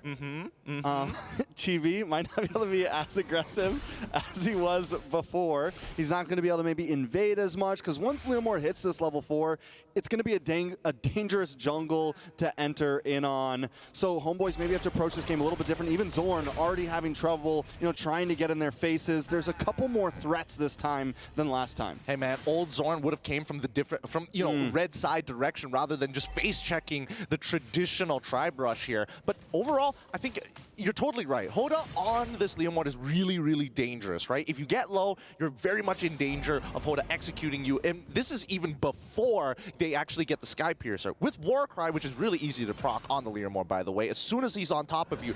Chibi might not be able to be as aggressive as he was before. He's not going to be able to maybe invade as much, because once Leomord hits this level 4, it's going to be a dangerous jungle to enter in on. So Homeboys maybe have to approach this game a little bit different. Even Zorn already having trouble, trying to get in their faces. There's a couple more threats this time than last time. Hey man, old Zorn would have came from the red side direction rather than just face checking the traditional tri-brush here. But overall, I think you're totally right. Hoda on this Leomord is really, really dangerous, right? If you get low, you're very much in danger of Hoda executing you. And this is even before they actually get the Sky Piercer. With Warcry, which is really easy to proc on the Leomord, by the way, as soon as he's on top of you,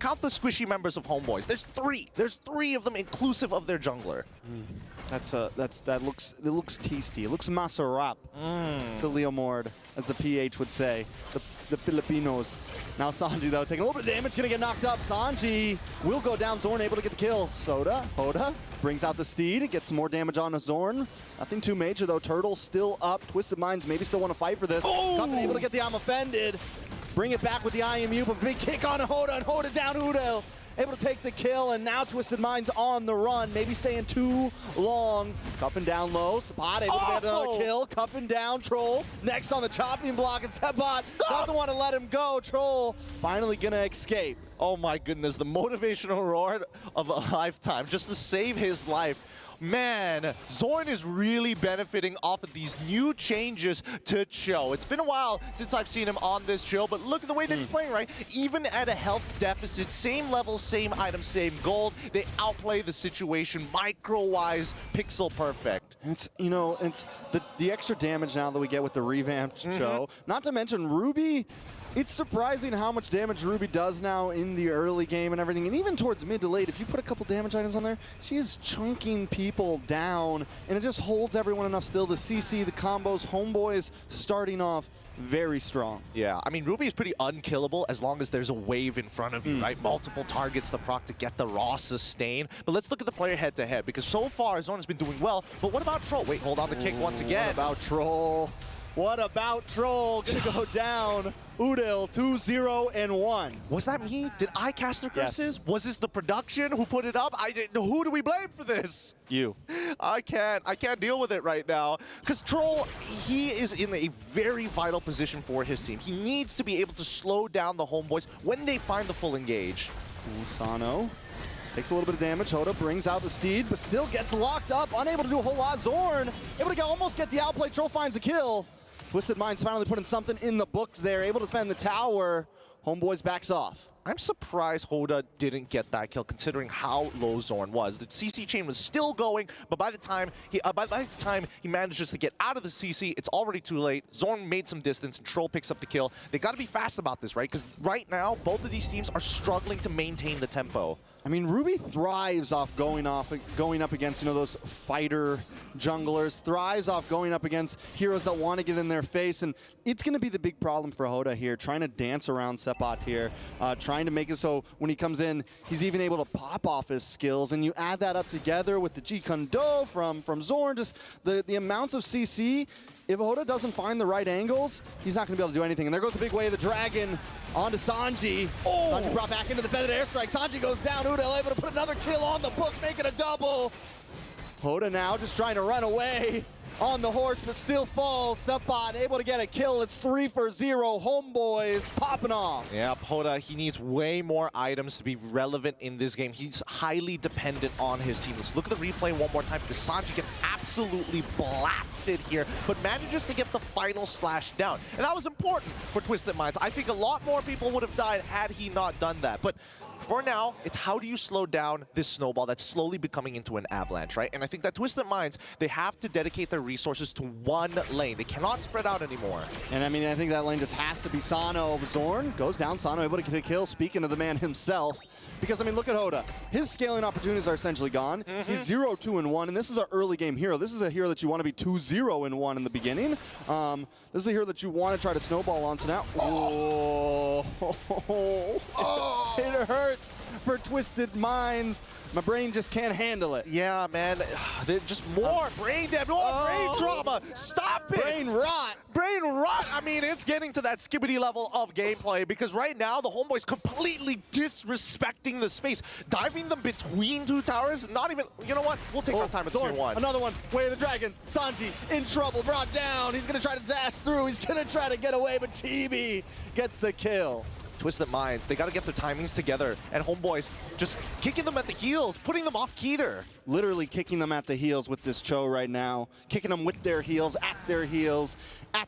count the squishy members of Homeboys. There's 3. There's 3 of them, inclusive of their jungler. It looks tasty. It looks masarap to Leomord, as the PH would say. The Filipinos. Now Sanji, though, taking a little bit of damage, gonna get knocked up. Sanji will go down. Zorn able to get the kill. Hoda brings out the Steed, gets some more damage on Zorn. Nothing too major, though. Turtle still up. Twisted Minds maybe still want to fight for this. Cuffin able to get the I'm offended. Bring it back with the IMU, but big kick on Hoda, and Hoda down Udel. Able to take the kill, and now Twisted Minds on the run. Maybe staying too long. Cuffin down low. Sabat able to get another kill. Cuffin down. Troll next on the chopping block, and Sabat doesn't want to let him go. Troll finally gonna escape. Oh my goodness, the motivational roar of a lifetime just to save his life. Man, Zorn is really benefiting off of these new changes to Cho. It's been a while since I've seen him on this Cho, but look at the way that he's playing, right? Even at a health deficit, same level, same item, same gold, they outplay the situation micro-wise, pixel perfect. It's, you know, it's the extra damage now that we get with the revamped Cho. Not to mention Ruby. It's surprising how much damage Ruby does now in the early game and everything. And even towards mid to late, if you put a couple damage items on there, she is chunking people down. And it just holds everyone enough still. The CC, the combos, Homeboys starting off very strong. Yeah, I mean, Ruby is pretty unkillable as long as there's a wave in front of you, right? Multiple targets to proc to get the raw sustain. But let's look at the player head-to-head, because so far, Zorn has been doing well. But what about Troll? Wait, hold on the kick once again. What about Troll? What about Troll? Gonna go down. Udil 2-0-1. Was that me? Did I cast the curses? Yes. Was this the production who put it up? I didn't. Who do we blame for this? You. I can't deal with it right now. Because Troll, he is in a very vital position for his team. He needs to be able to slow down the Homeboys when they find the full engage. Sano takes a little bit of damage. Hoda brings out the Steed, but still gets locked up, unable to do a whole lot. Zorn able to almost get the outplay. Troll finds a kill. Twisted Minds finally putting something in the books there, able to defend the tower. Homeboys backs off. I'm surprised Hoda didn't get that kill, considering how low Zorn was. The CC chain was still going, but by the time he manages to get out of the CC, it's already too late. Zorn made some distance, and Troll picks up the kill. They got to be fast about this, right? Because right now, both of these teams are struggling to maintain the tempo. I mean, Ruby thrives off going up against, you know, those fighter junglers, thrives off going up against heroes that want to get in their face, and it's going to be the big problem for Hoda here, trying to dance around Sepot here, trying to make it so when he comes in, he's even able to pop off his skills, and you add that up together with the G-Kundo from Zorn, just the amounts of CC. If Hoda doesn't find the right angles, he's not going to be able to do anything. And there goes the big way of the dragon onto Sanji. Oh. Sanji brought back into the feathered airstrike. Sanji goes down. Udil able to put another kill on the book, make it a double. Hoda now just trying to run away on the horse, but still falls. Sepot able to get a kill. It's 3-0. Homeboys popping off. Yeah, Hoda, he needs way more items to be relevant in this game. He's highly dependent on his team. Let's look at the replay one more time, because Sanji gets absolutely blasted here, but manages to get the final slash down. And that was important for Twisted Minds. I think a lot more people would have died had he not done that. But for now, it's how do you slow down this snowball that's slowly becoming into an avalanche, right? And I think that Twisted Minds, they have to dedicate their resources to one lane. They cannot spread out anymore. And I mean, I think that lane just has to be Sano. Zorn goes down. Sano able to get a kill. Speaking of the man himself, because I mean, look at Hoda. His scaling opportunities are essentially gone. He's 0-2-1, and this is an early game hero. This is a hero that you want to be 2-0-1 in the beginning. This is a hero that you want to try to snowball on. So now, it hurts for Twisted Minds. My brain just can't handle it. Yeah, man. Just more brain damage, more brain trauma. Stop it. Brain rot. Brain rot. I mean, it's getting to that skibbity level of gameplay, because right now the Homeboys completely disrespecting the space, diving them between two towers. Not even, you know what? We'll take our time at tier 1. Another one. Way of the Dragon. Sanji in trouble, brought down. He's going to try to dash through. He's going to try to get away, but TB gets the kill. Twisted Minds, they got to get their timings together, and Homeboys just kicking them at the heels, putting them off Keter. Literally kicking them at the heels with this Cho right now. Kicking them with their heels, at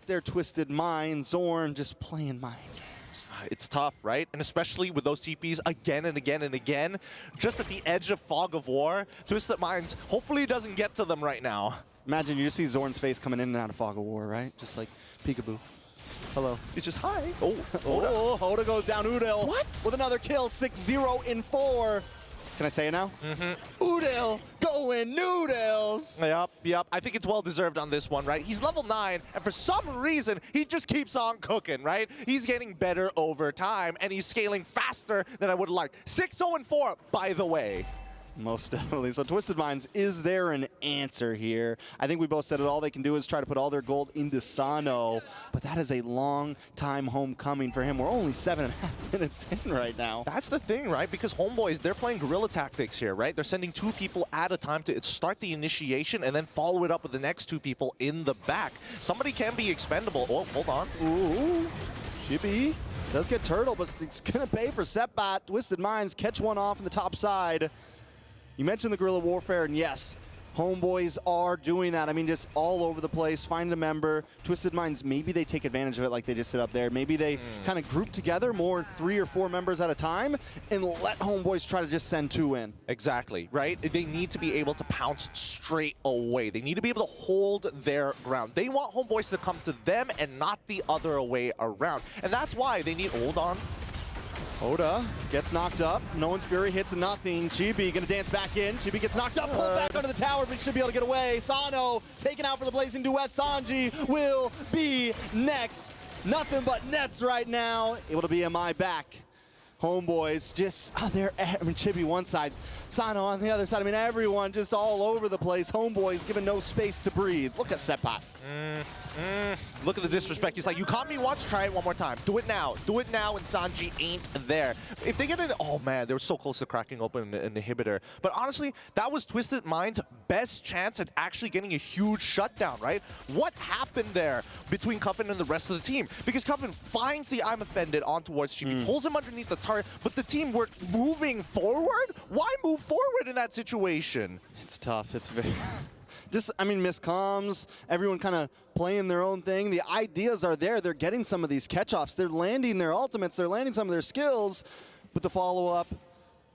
their Twisted Minds. Zorn just playing mind games. It's tough, right? And especially with those TPs again and again and again, just at the edge of Fog of War. Twisted Minds, hopefully it doesn't get to them right now. Imagine you just see Zorn's face coming in and out of Fog of War, right? Just like peekaboo. Hello. It's just hi. Hoda goes down. Udil with another kill. 6-0-4. Can I say it now? Udil going noodles. Yep. I think it's well deserved on this one, right? He's level 9, and for some reason, he just keeps on cooking, right? He's getting better over time, and he's scaling faster than I would have liked. 6-0-4, by the way. Most definitely. So Twisted Minds, is there an answer here? I think we both said it. All they can do is try to put all their gold into Sano, but that is a long time homecoming for him. We're only 7.5 minutes in right now. That's the thing, right? Because Homeboys, they're playing guerrilla tactics here, right? They're sending 2 people at a time to start the initiation and then follow it up with the next 2 people in the back. Somebody can be expendable. Oh, hold on. Ooh, Chibi Does get Turtle, but it's going to pay for Setbot. Twisted Minds catch one off in the top side. You mentioned the guerrilla warfare, and yes, Homeboys are doing that. I mean, just all over the place, find a member. Twisted Minds, maybe they take advantage of it like they just did up there. Maybe they kind of group together more 3 or 4 members at a time and let Homeboys try to just send 2 in. Exactly, right? They need to be able to pounce straight away. They need to be able to hold their ground. They want Homeboys to come to them and not the other way around. And that's why they need hold on. Oda gets knocked up. No One's Fury hits nothing. Chibi gonna dance back in. Chibi gets knocked up, pulled back under the tower, but he should be able to get away. Sano taken out for the Blazing Duet. Sanji will be next. Nothing but nets right now. Able to be MI back. Homeboys just, they're, I mean, Chibi one side, Sano on the other side. I mean, everyone just all over the place. Homeboys given no space to breathe. Look at Setbot. Look at the disrespect. He's like, you caught me once, try it one more time. Do it now. Do it now, and Sanji ain't there. If they get in, oh man, they were so close to cracking open an inhibitor. But honestly, that was Twisted Mind's best chance at actually getting a huge shutdown, right? What happened there between Cuffin and the rest of the team? Because Cuffin finds the I'm Offended on towards Chibi, pulls him underneath the turret, but the team were moving forward? Why move forward in that situation? It's tough. It's very... Just, I mean, miscomms, everyone kind of playing their own thing. The ideas are there. They're getting some of these catch-offs. They're landing their ultimates. They're landing some of their skills. But the follow-up,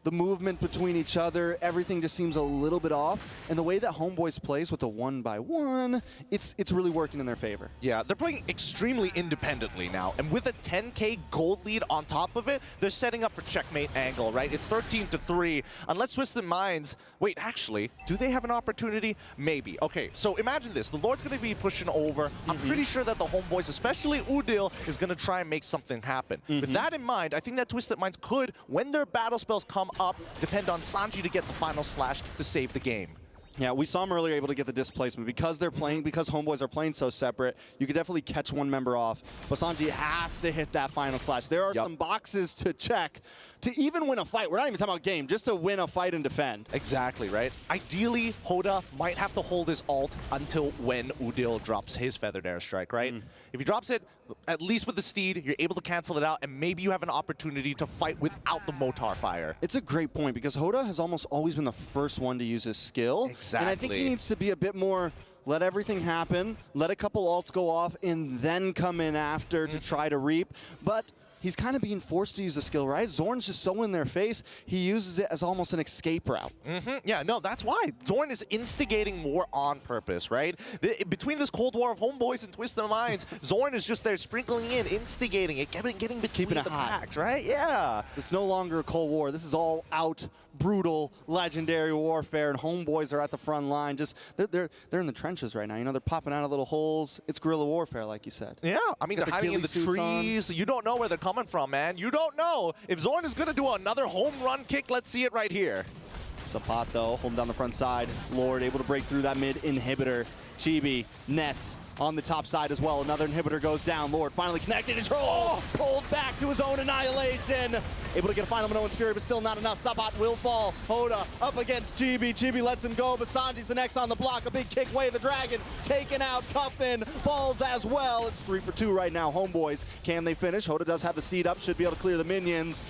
the movement between each other, everything just seems a little bit off. And the way that Homeboys plays with the 1-by-1, it's really working in their favor. Yeah, they're playing extremely independently now. And with a 10K gold lead on top of it, they're setting up for checkmate angle, right? It's 13-3. Unless Twisted Minds... Wait, actually, do they have an opportunity? Maybe. Okay, so imagine this. The Lord's going to be pushing over. I'm pretty sure that the Homeboys, especially Udil, is going to try and make something happen. With that in mind, I think that Twisted Minds could, when their battle spells come up, depend on Sanji to get the final slash to save the game. Yeah, we saw him earlier able to get the displacement. Because they're playing, because Homeboys are playing so separate, you could definitely catch one member off. But Sanji has to hit that final slash. There are some boxes to check to even win a fight. We're not even talking about game, just to win a fight and defend. Exactly, right? Ideally, Hoda might have to hold his ult until when Udil drops his Feathered Airstrike, right? If he drops it, at least with the Steed, you're able to cancel it out, and maybe you have an opportunity to fight without the Motar fire. It's a great point, because Hoda has almost always been the first one to use his skill. Exactly. And I think he needs to be a bit more, let everything happen, let a couple ults go off, and then come in after to try to reap. But he's kind of being forced to use the skill, right? Zorn's just so in their face, he uses it as almost an escape route. Yeah, no, that's why. Zorn is instigating more on purpose, right? Between this Cold War of Homeboys and Twisted Minds, Zorn is just there sprinkling in, instigating it, getting between the packs, right? Yeah. It's no longer a Cold War. This is all out, brutal, legendary warfare, and Homeboys are at the front line. Just they're in the trenches right now. You know, they're popping out of little holes. It's guerrilla warfare, like you said. Yeah, I mean, they're hiding in the trees. You don't know where they're coming from, man. You don't know. If Zorn is going to do another home run kick, let's see it right here. Sapat, though, home down the front side. Lord able to break through that mid inhibitor. Chibi, Nets on the top side as well. Another inhibitor goes down. Lord finally connected. Troll pulled back to his own annihilation. Able to get a final No One's Fury, but still not enough. Sapat will fall. Hoda up against Chibi. Chibi lets him go, but Sanji's the next on the block. A big kick way of the dragon. Taken out. Cuffin falls as well. It's 3 for 2 right now. Homeboys, can they finish? Hoda does have the Steed up. Should be able to clear the minions.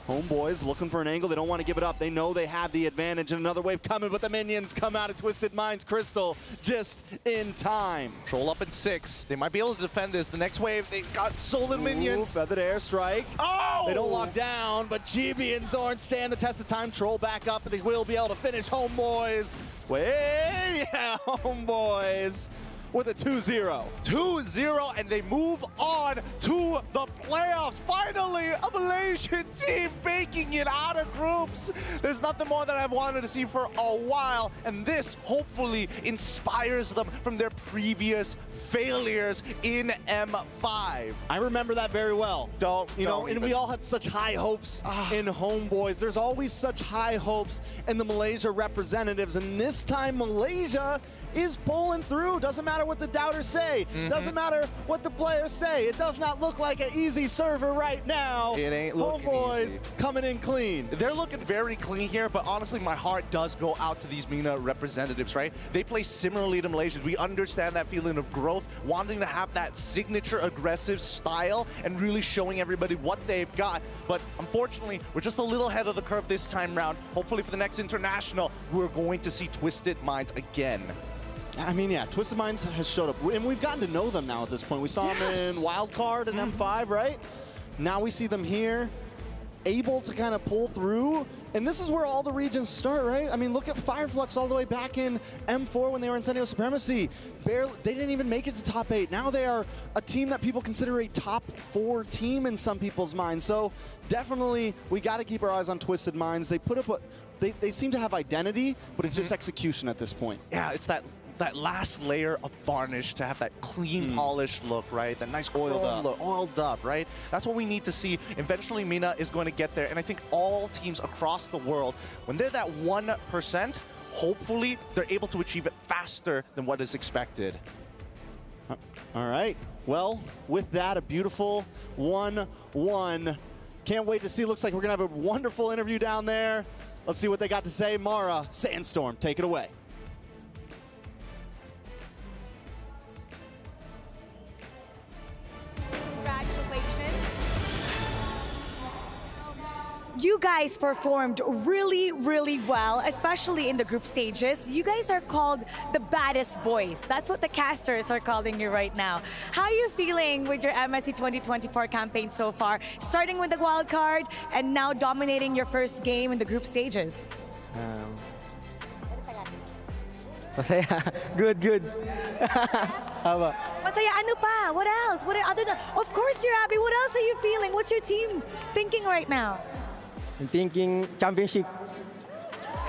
Homeboys looking for an angle. They don't want to give it up. They know they have the advantage, and another wave coming, but the minions come out of Twisted Minds Crystal just in time. Troll up in 6. They might be able to defend this. The next wave, they've got so little minions. Feathered Airstrike. Oh! They don't lock down, but Chibi and Zorn stand the test of time. Troll back up, but they will be able to finish. Homeboys. Wait, yeah, Homeboys. With a 2-0. 2-0, and they move on to the playoffs. Finally, a Malaysian team making it out of groups. There's nothing more that I've wanted to see for a while, and this hopefully inspires them from their previous failures in M5. I remember that very well. And we all had such high hopes in Homeboys. There's always such high hopes in the Malaysia representatives, and this time Malaysia is pulling through. Doesn't matter matter what the doubters say. Doesn't matter what the players say. It does not look like an easy server right now. It ain't looking Homeboys easy. coming in clean. They're looking very clean here, but honestly, my heart does go out to these MENA representatives, right? They play similarly to Malaysians. We understand that feeling of growth, wanting to have that signature aggressive style and really showing everybody what they've got. But unfortunately, we're just a little ahead of the curve this time round. Hopefully for the next international, we're going to see Twisted Minds again. I mean, yeah, Twisted Minds has showed up, and we've gotten to know them now at this point. We saw them in Wildcard and M5, right? Now we see them here, able to kind of pull through, and this is where all the regions start, right? I mean, look at Fireflux all the way back in M4 when they were in Senio Supremacy. Barely, they didn't even make it to top 8. Now they are a team that people consider a top 4 team in some people's minds. So definitely, we got to keep our eyes on Twisted Minds. They put up a, they seem to have identity, but it's just execution at this point. Yeah, it's that last layer of varnish to have that clean, polished look, right? That nice oiled up, right? That's what we need to see. Eventually, MENA is going to get there. And I think all teams across the world, when they're that 1%, hopefully they're able to achieve it faster than what is expected. All right. Well, with that, a beautiful 1-1. Can't wait to see. Looks like we're going to have a wonderful interview down there. Let's see what they got to say. Mara, Sandstorm, take it away. You guys performed really, really well, especially in the group stages. You guys are called the baddest boys. That's what the casters are calling you right now. How are you feeling with your MSC 2024 campaign so far? Starting with the wild card and now dominating your first game in the group stages. Masaya. Good. How Masaya, ano pa? What else? What other than, of course you're happy. What else are you feeling? What's your team thinking right now? I'm thinking championship.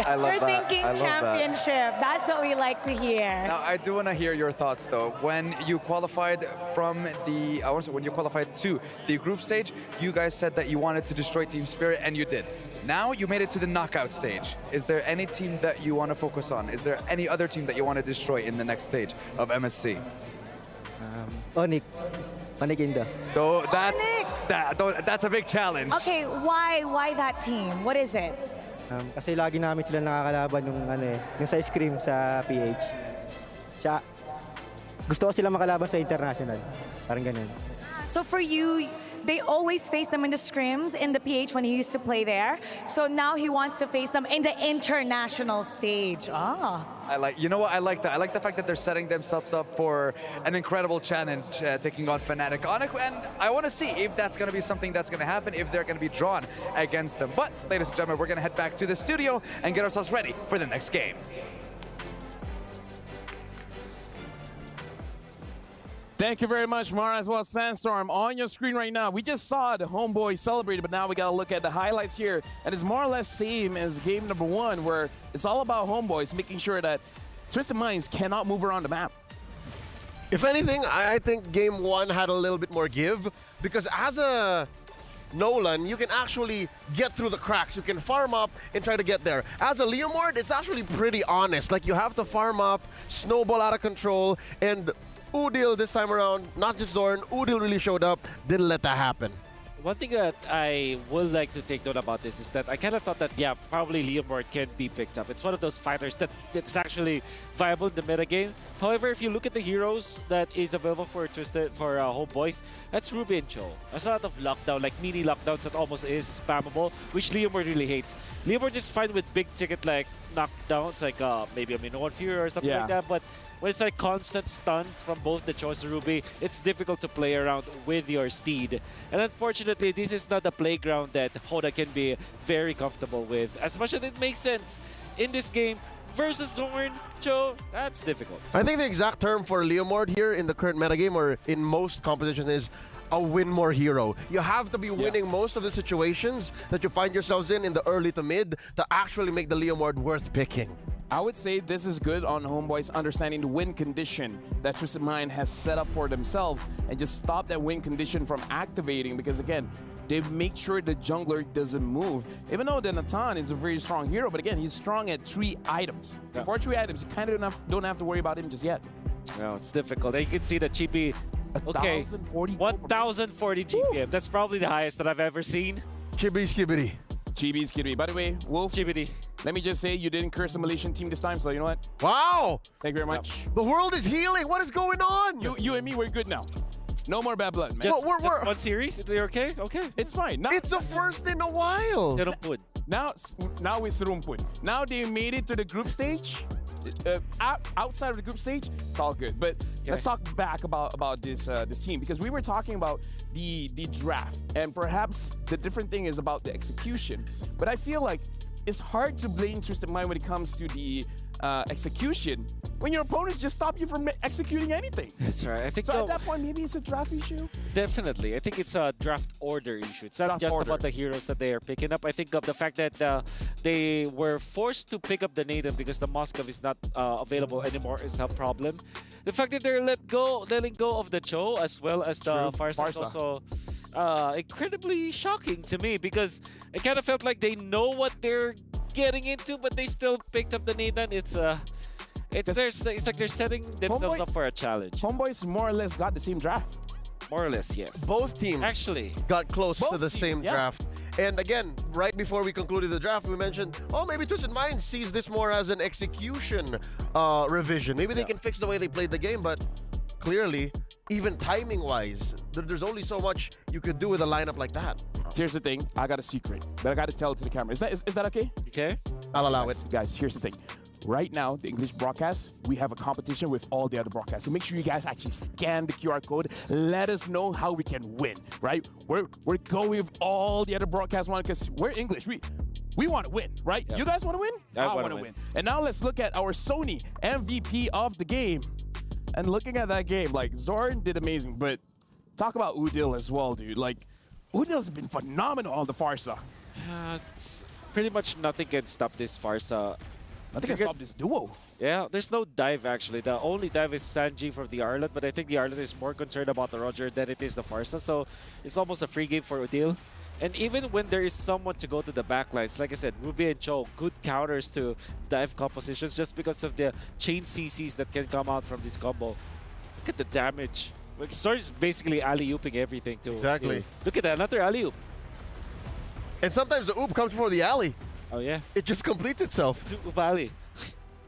I love You're that. thinking I love championship. That's what we like to hear. Now, I do want to hear your thoughts, though. When you qualified from the, when you qualified to the group stage, you guys said that you wanted to destroy Team Spirit, and you did. Now you made it to the knockout stage. Is there any team that you want to focus on? Is there any other team that you want to destroy in the next stage of MSC? Onyx. Onyx. So that's a big challenge. Okay, why that team? What is it? Kasi lagi namin sila nakakalaban yung sa scrim sa PH. Siya, gusto ko sila makalaban sa international. Parang ganun. So for you, they always face them in the scrims in the PH when he used to play there. So now he wants to face them in the international stage. I like, you know what, I like that. I like the fact that they're setting themselves up for an incredible challenge, taking on Fnatic. And I want to see if that's going to be something that's going to happen, if they're going to be drawn against them. But, ladies and gentlemen, we're going to head back to the studio and get ourselves ready for the next game. Thank you very much, Mara, as well as Sandstorm. On your screen right now, we just saw the homeboys celebrated, but now we got to look at the highlights here. And it's more or less same as game number 1, where it's all about homeboys, making sure that Twisted Minds cannot move around the map. If anything, I think game 1 had a little bit more give, because as a Nolan, you can actually get through the cracks. You can farm up and try to get there. As a Leomord, it's actually pretty honest. Like, you have to farm up, snowball out of control, and Udil this time around, not just Zorn, Udil really showed up, didn't let that happen. One thing that I would like to take note about this is that I kind of thought that, yeah, probably Leomord can be picked up. It's one of those fighters that it's actually viable in the meta game. However, if you look at the heroes that is available for Homeboys, that's Ruby and Cho. There's a lot of lockdown, like mini lockdowns that almost is spammable, which Leomord really hates. Leomord is fine with big ticket like knockdowns, like maybe a Minoan Fury or something like that, but when it's like constant stuns from both the Choice and Ruby, it's difficult to play around with your steed. And unfortunately, this is not a playground that Hoda can be very comfortable with. As much as it makes sense in this game, versus Zorn, Cho, that's difficult. I think the exact term for Leomord here in the current metagame or in most competitions is a win more hero. You have to be winning most of the situations that you find yourselves in the early to mid to actually make the Leomord worth picking. I would say this is good on Homeboys understanding the win condition that Twisted Mind has set up for themselves and just stop that win condition from activating, because again, they make sure the jungler doesn't move. Even though the Natan is a very strong hero, but again, he's strong at 3 items. For 3 items, you kind of don't have to worry about him just yet. No, it's difficult. And you can see the Chibi. Okay, 1,040 GPM. That's probably the highest that I've ever seen. Chibi Skibidi. Chibi Skibidi. By the way, Wolf. Chibidi. Let me just say, you didn't curse the Malaysian team this time, so you know what? Wow! Thank you very much. The world is healing. What is going on? You and me, we're good now. No more bad blood, man. Just one series? Is it okay? Okay. It's fine. Now, it's the first in a while. Now it's Rumpun. Now they made it to the group stage. Outside of the group stage, it's all good. But let's talk back about this team, because we were talking about the draft, and perhaps the different thing is about the execution. But I feel like it's hard to blame Twisted Mind when it comes to the execution when your opponents just stop you from executing anything. That's right. I think so. At that point, maybe it's a draft issue. Definitely. I think it's a draft order issue. It's not just about the heroes that they are picking up. I think of the fact that they were forced to pick up the Nathan because the Moskov is not available anymore is a problem. The fact that they're letting go of the Cho as well as the Farsa is also incredibly shocking to me, because it kind of felt like they know what they're getting into, but they still picked up the Nathan. It's like they're setting themselves up for a challenge. Homeboys more or less got the same draft. More or less, yes. Both teams actually got close to the same draft. And again, right before we concluded the draft, we mentioned, oh, maybe Twisted Mind sees this more as an execution revision. Maybe they can fix the way they played the game, but clearly, even timing-wise, there's only so much you could do with a lineup like that. Here's the thing. I got a secret, but I got to tell it to the camera. Is that okay? Okay. I'll allow it. Guys, here's the thing. Right now, the English broadcast, we have a competition with all the other broadcasts. So make sure you guys actually scan the QR code. Let us know how we can win, right? We're going with all the other broadcasts because we're English. We want to win, right? You guys want to win? I want to win. And now let's look at our Sony MVP of the game. And looking at that game, like, Zorn did amazing, but talk about Udil as well, dude. Like, Udil's been phenomenal on the Farsa. It's pretty much nothing can stop this Farsa. Nothing can stop this duo. Yeah, there's no dive actually. The only dive is Sanji from the Arlet, but I think the Arlet is more concerned about the Roger than it is the Farsa, so it's almost a free game for Udil. And even when there is someone to go to the backlines, like I said, Ruby and Cho, good counters to dive compositions just because of the chain CCs that can come out from this combo. Look at the damage. Like, Sword's basically alley-ooping everything too. Exactly. Look at that, another alley-oop. And sometimes the oop comes before the alley. Oh yeah. It just completes itself. It's oop alley.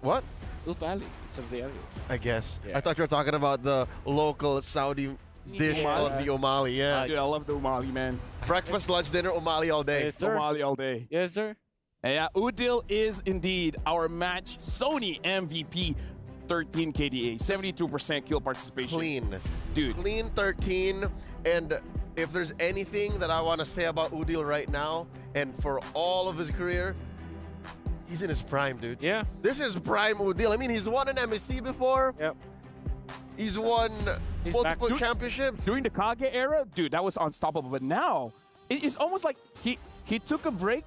What? Oop alley. It's of the alley. I guess. Yeah. I thought you were talking about the local Saudi dish of the Omali. Yeah. Dude, I love the Omali, man. Breakfast, lunch, dinner, Omali all day. Yes, sir. Omali all day. Yes, sir. And yeah, Udil is indeed our match Sony MVP. 13 KDA, 72% kill participation. Clean. Dude. Clean 13. And if there's anything that I want to say about Udil right now, and for all of his career, he's in his prime, dude. Yeah. This is prime Udil. I mean, he's won an MSC before. Yep. He's won multiple championships. During the Kage era, dude, that was unstoppable. But now, it's almost like he took a break,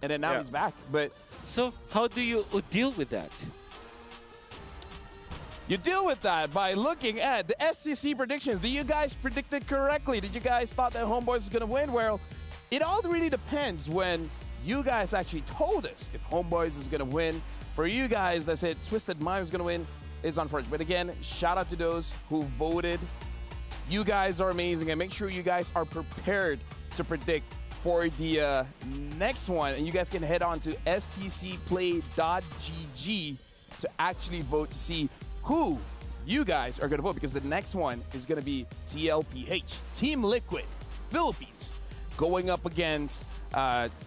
and then now he's back. But so how do you deal with that? You deal with that by looking at the SCC predictions. Did you guys predict it correctly? Did you guys thought that Homeboys was going to win? Well, it all really depends when you guys actually told us if Homeboys is going to win. For you guys that said Twisted Mind was going to win, it's unfortunate. But again, shout out to those who voted. You guys are amazing, and make sure you guys are prepared to predict for the next one. And you guys can head on to stcplay.gg to actually vote to see who you guys are going to vote, because the next one is going to be TLPH, Team Liquid, Philippines, going up against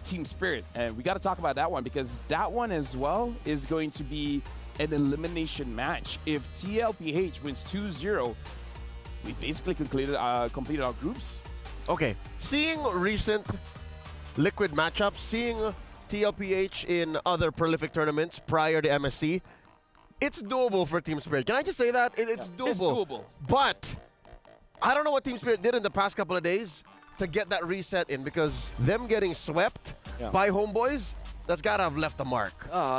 Team Spirit. And we got to talk about that one, because that one as well is going to be an elimination match. If TLPH wins 2-0, we basically completed our groups. Okay, seeing recent Liquid matchups, seeing TLPH in other prolific tournaments prior to MSC, it's doable for Team Spirit. Can I just say that? It's doable. It's doable. But I don't know what Team Spirit did in the past couple of days to get that reset in, because them getting swept by Homeboys, that's got to have left a mark.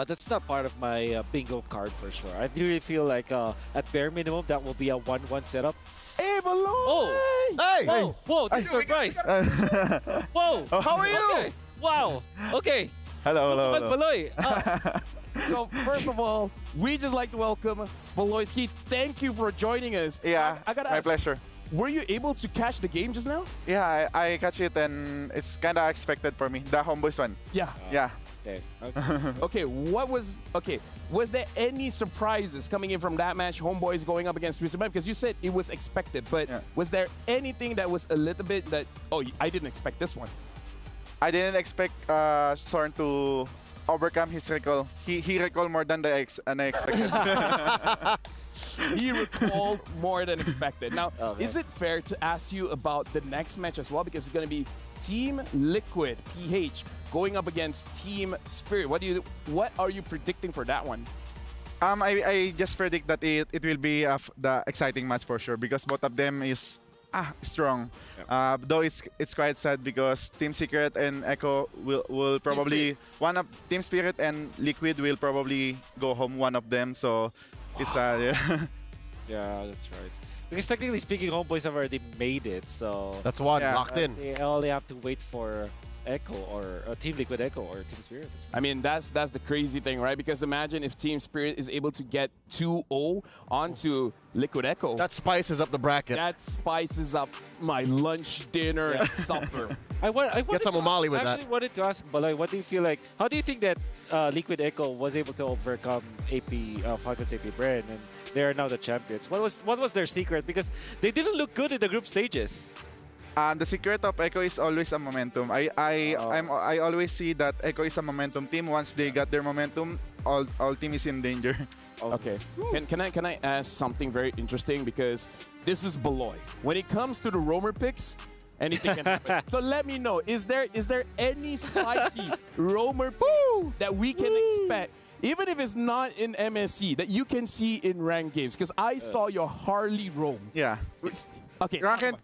That's not part of my bingo card for sure. I really feel like at bare minimum, that will be a 1-1 setup. Hey, Balloon! Oh! Hey! Whoa, this is a surprise! Whoa! How are you? Okay. Wow. Okay. Hello. Baloy. So first of all, we just like to welcome Baloyski. Thank you for joining us. Yeah, I gotta my ask, pleasure. Were you able to catch the game just now? Yeah, I catch it and it's kind of expected for me. The Homeboys one. Yeah. Yeah. Okay. Okay, was there any surprises coming in from that match, Homeboys going up against Twisted Mind? Because you said it was expected, but was there anything that was a little bit that, I didn't expect this one? I didn't expect Sorn to overcome his recall. He recalled more than I expected. He recalled more than expected. Now, is it fair to ask you about the next match as well? Because it's going to be Team Liquid PH going up against Team Spirit. What are you predicting for that one? I just predict that it will be the exciting match for sure because both of them is strong. Though it's quite sad because Team Secret and Echo will probably Team Spirit and Liquid will probably go home, one of them. So it's sad. Yeah, that's right. Because technically speaking, Homeboys have already made it, so that's one locked in. They only have to wait for Echo or Team Liquid Echo or Team Spirit. I mean, that's the crazy thing, right? Because imagine if Team Spirit is able to get 2-0 onto Liquid Echo. That spices up the bracket. That spices up my lunch, dinner, and supper. I Get some umali with that. I actually wanted to ask Baloy, what do you feel like? How do you think that Liquid Echo was able to overcome Falcons AP Brand, and they are now the champions? What was their secret? Because they didn't look good in the group stages. The secret of Echo is always a momentum. I always see that Echo is a momentum team. Once they got their momentum, all team is in danger. Okay. Can I ask something very interesting? Because this is Baloy. When it comes to the roamer picks, anything can happen. So let me know, is there any spicy roamer pick that we can expect, even if it's not in MSC, that you can see in ranked games? Because I saw your Harley roam. Yeah. Okay. Rank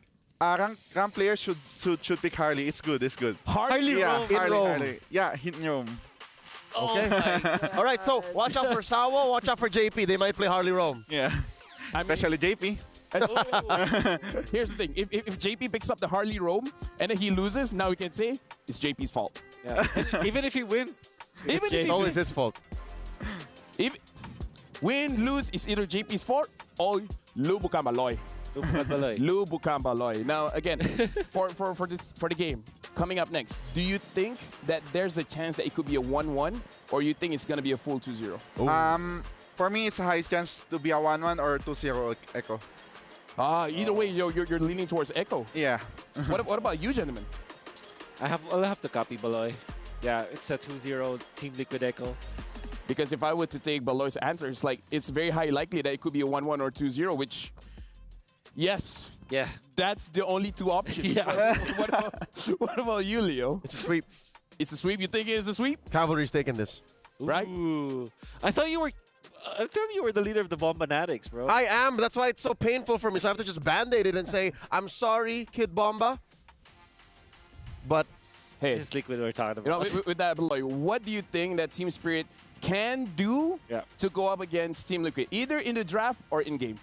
players should pick Harley. It's good. Harley yeah, roam. Harley. Yeah, hit roam. Okay. All right, so watch out for Sawa, watch out for JP. They might play Harley Roam. Yeah. Especially JP. Here's the thing. If JP picks up the Harley Roam and then he loses, now we can say it's JP's fault. Yeah. Even if he wins. It's always his fault. Win, lose is either JP's fault or Lubukan Baloy. Lubukan Baloy. Now, again, for the game coming up next, do you think that there's a chance that it could be a 1-1, or you think it's going to be a full 2-0? For me, it's a high chance to be a 1-1 or 2-0 Echo. Either way, you're leaning towards Echo. Yeah. What about you, gentlemen? I'll have to copy Baloy. Yeah, it's a 2-0 Team Liquid Echo. Because if I were to take Baloy's answer, it's very high likely that it could be a 1-1 or 2-0, which, yes. Yeah. That's the only two options. Yeah. What about you, Leo? It's a sweep. It's a sweep? You think it is a sweep? Cavalry's taking this. Right? Ooh. I thought you were the leader of the Bombanatics, bro. I am. That's why it's so painful for me. So I have to just band-aid it and say, I'm sorry, Kid Bomba. But, hey. This Liquid we're talking about. With that, Baloy, what do you think that Team Spirit can do to go up against Team Liquid, either in the draft or in game?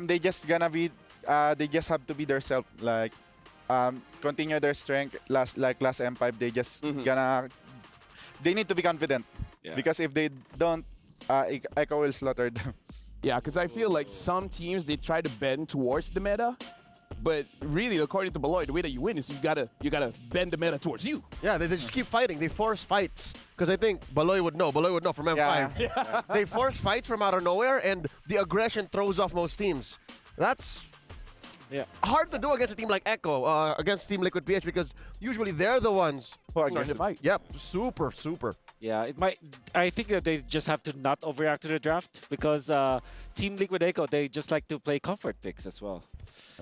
They just have to be themselves, like continue their strength last M5. They just they need to be confident because if they don't, Echo will slaughter them. Yeah, because I feel like some teams, they try to bend towards the meta, but really, according to Baloy, the way that you win is you gotta bend the meta towards you. Yeah, they just keep fighting. They force fights. Because I think Baloy would know from M5. Yeah. They force fights from out of nowhere, and the aggression throws off most teams. That's hard to do against a team like Echo, against Team Liquid PH, because usually they're the ones who are starting to fight. Yep, super. Yeah, it might. I think that they just have to not overreact to the draft, because Team Liquid Echo, they just like to play comfort picks as well.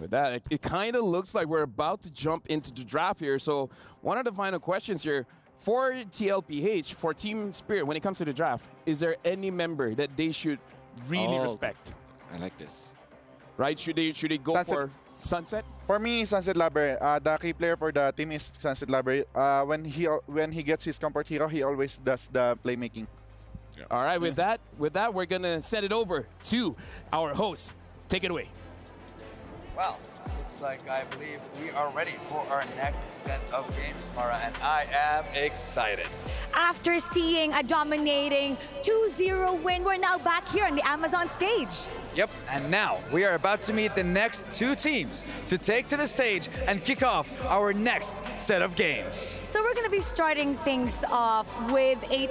With that, it kind of looks like we're about to jump into the draft here. So one of the final questions here for TLPH, for Team Spirit, when it comes to the draft, is there any member that they should really respect? I like this. Right? Should they go for Sunset? For me, Sunset Labber. The key player for the team is Sunset Labber. When he gets his comfort hero, he always does the playmaking. Yeah. All right, with that, we're gonna send it over to our host. Take it away. Well, looks like I believe we are ready for our next set of games, Mara, and I am excited. After seeing a dominating 2-0 win, we're now back here on the Amazon stage. Yep, and now we are about to meet the next two teams to take to the stage and kick off our next set of games. So we're going to be starting things off with a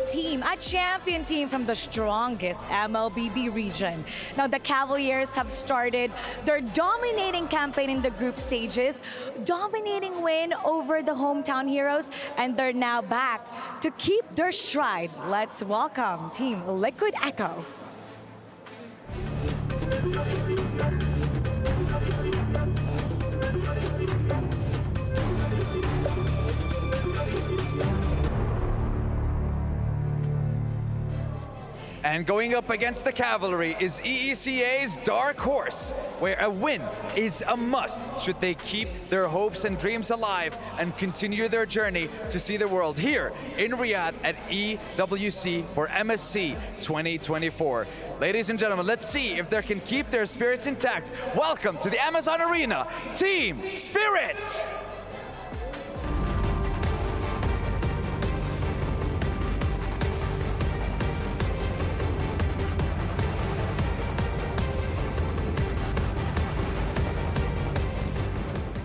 champion team from the strongest MLBB region. Now the Cavaliers have started their dominating campaign in the group stages, dominating win over the hometown heroes, and they're now back to keep their stride. Let's welcome Team Liquid Echo. And going up against the Cavalry is EECA's Dark Horse, where a win is a must should they keep their hopes and dreams alive and continue their journey to see the world here in Riyadh at EWC for MSC 2024. Ladies and gentlemen, let's see if they can keep their spirits intact. Welcome to the Amazon Arena, Team Spirit!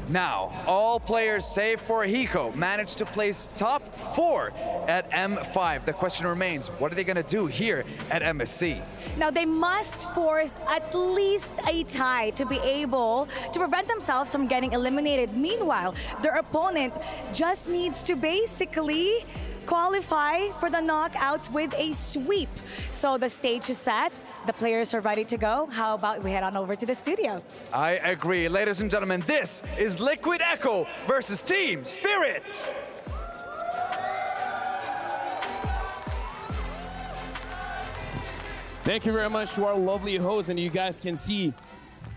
Now, all players save for Hiko managed to place top 4 at M5. The question remains, what are they going to do here at MSC? Now, they must force at least a tie to be able to prevent themselves from getting eliminated. Meanwhile, their opponent just needs to basically qualify for the knockouts with a sweep. So the stage is set. The players are ready to go. How about we head on over to the studio? I agree. Ladies and gentlemen, this is Liquid Echo versus Team Spirit. Thank you very much to our lovely host, and you guys can see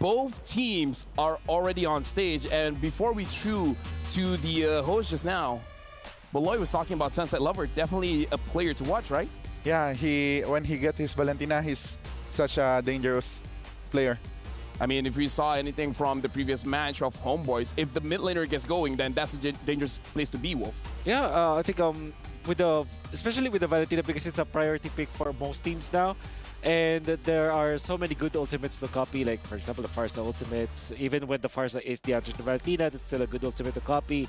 both teams are already on stage. And before we threw to the host just now, Beloy was talking about Sunset Lover, definitely a player to watch, right? Yeah, when he gets his Valentina, he's such a dangerous player. I mean, if we saw anything from the previous match of Homeboys, if the mid laner gets going, then that's a dangerous place to be, Wolf. Yeah, I think especially with the Valentina, because it's a priority pick for most teams now. And there are so many good ultimates to copy, like, for example, the Farsa ultimates. Even when the Farsa is the answer to Valentina, that's still a good ultimate to copy.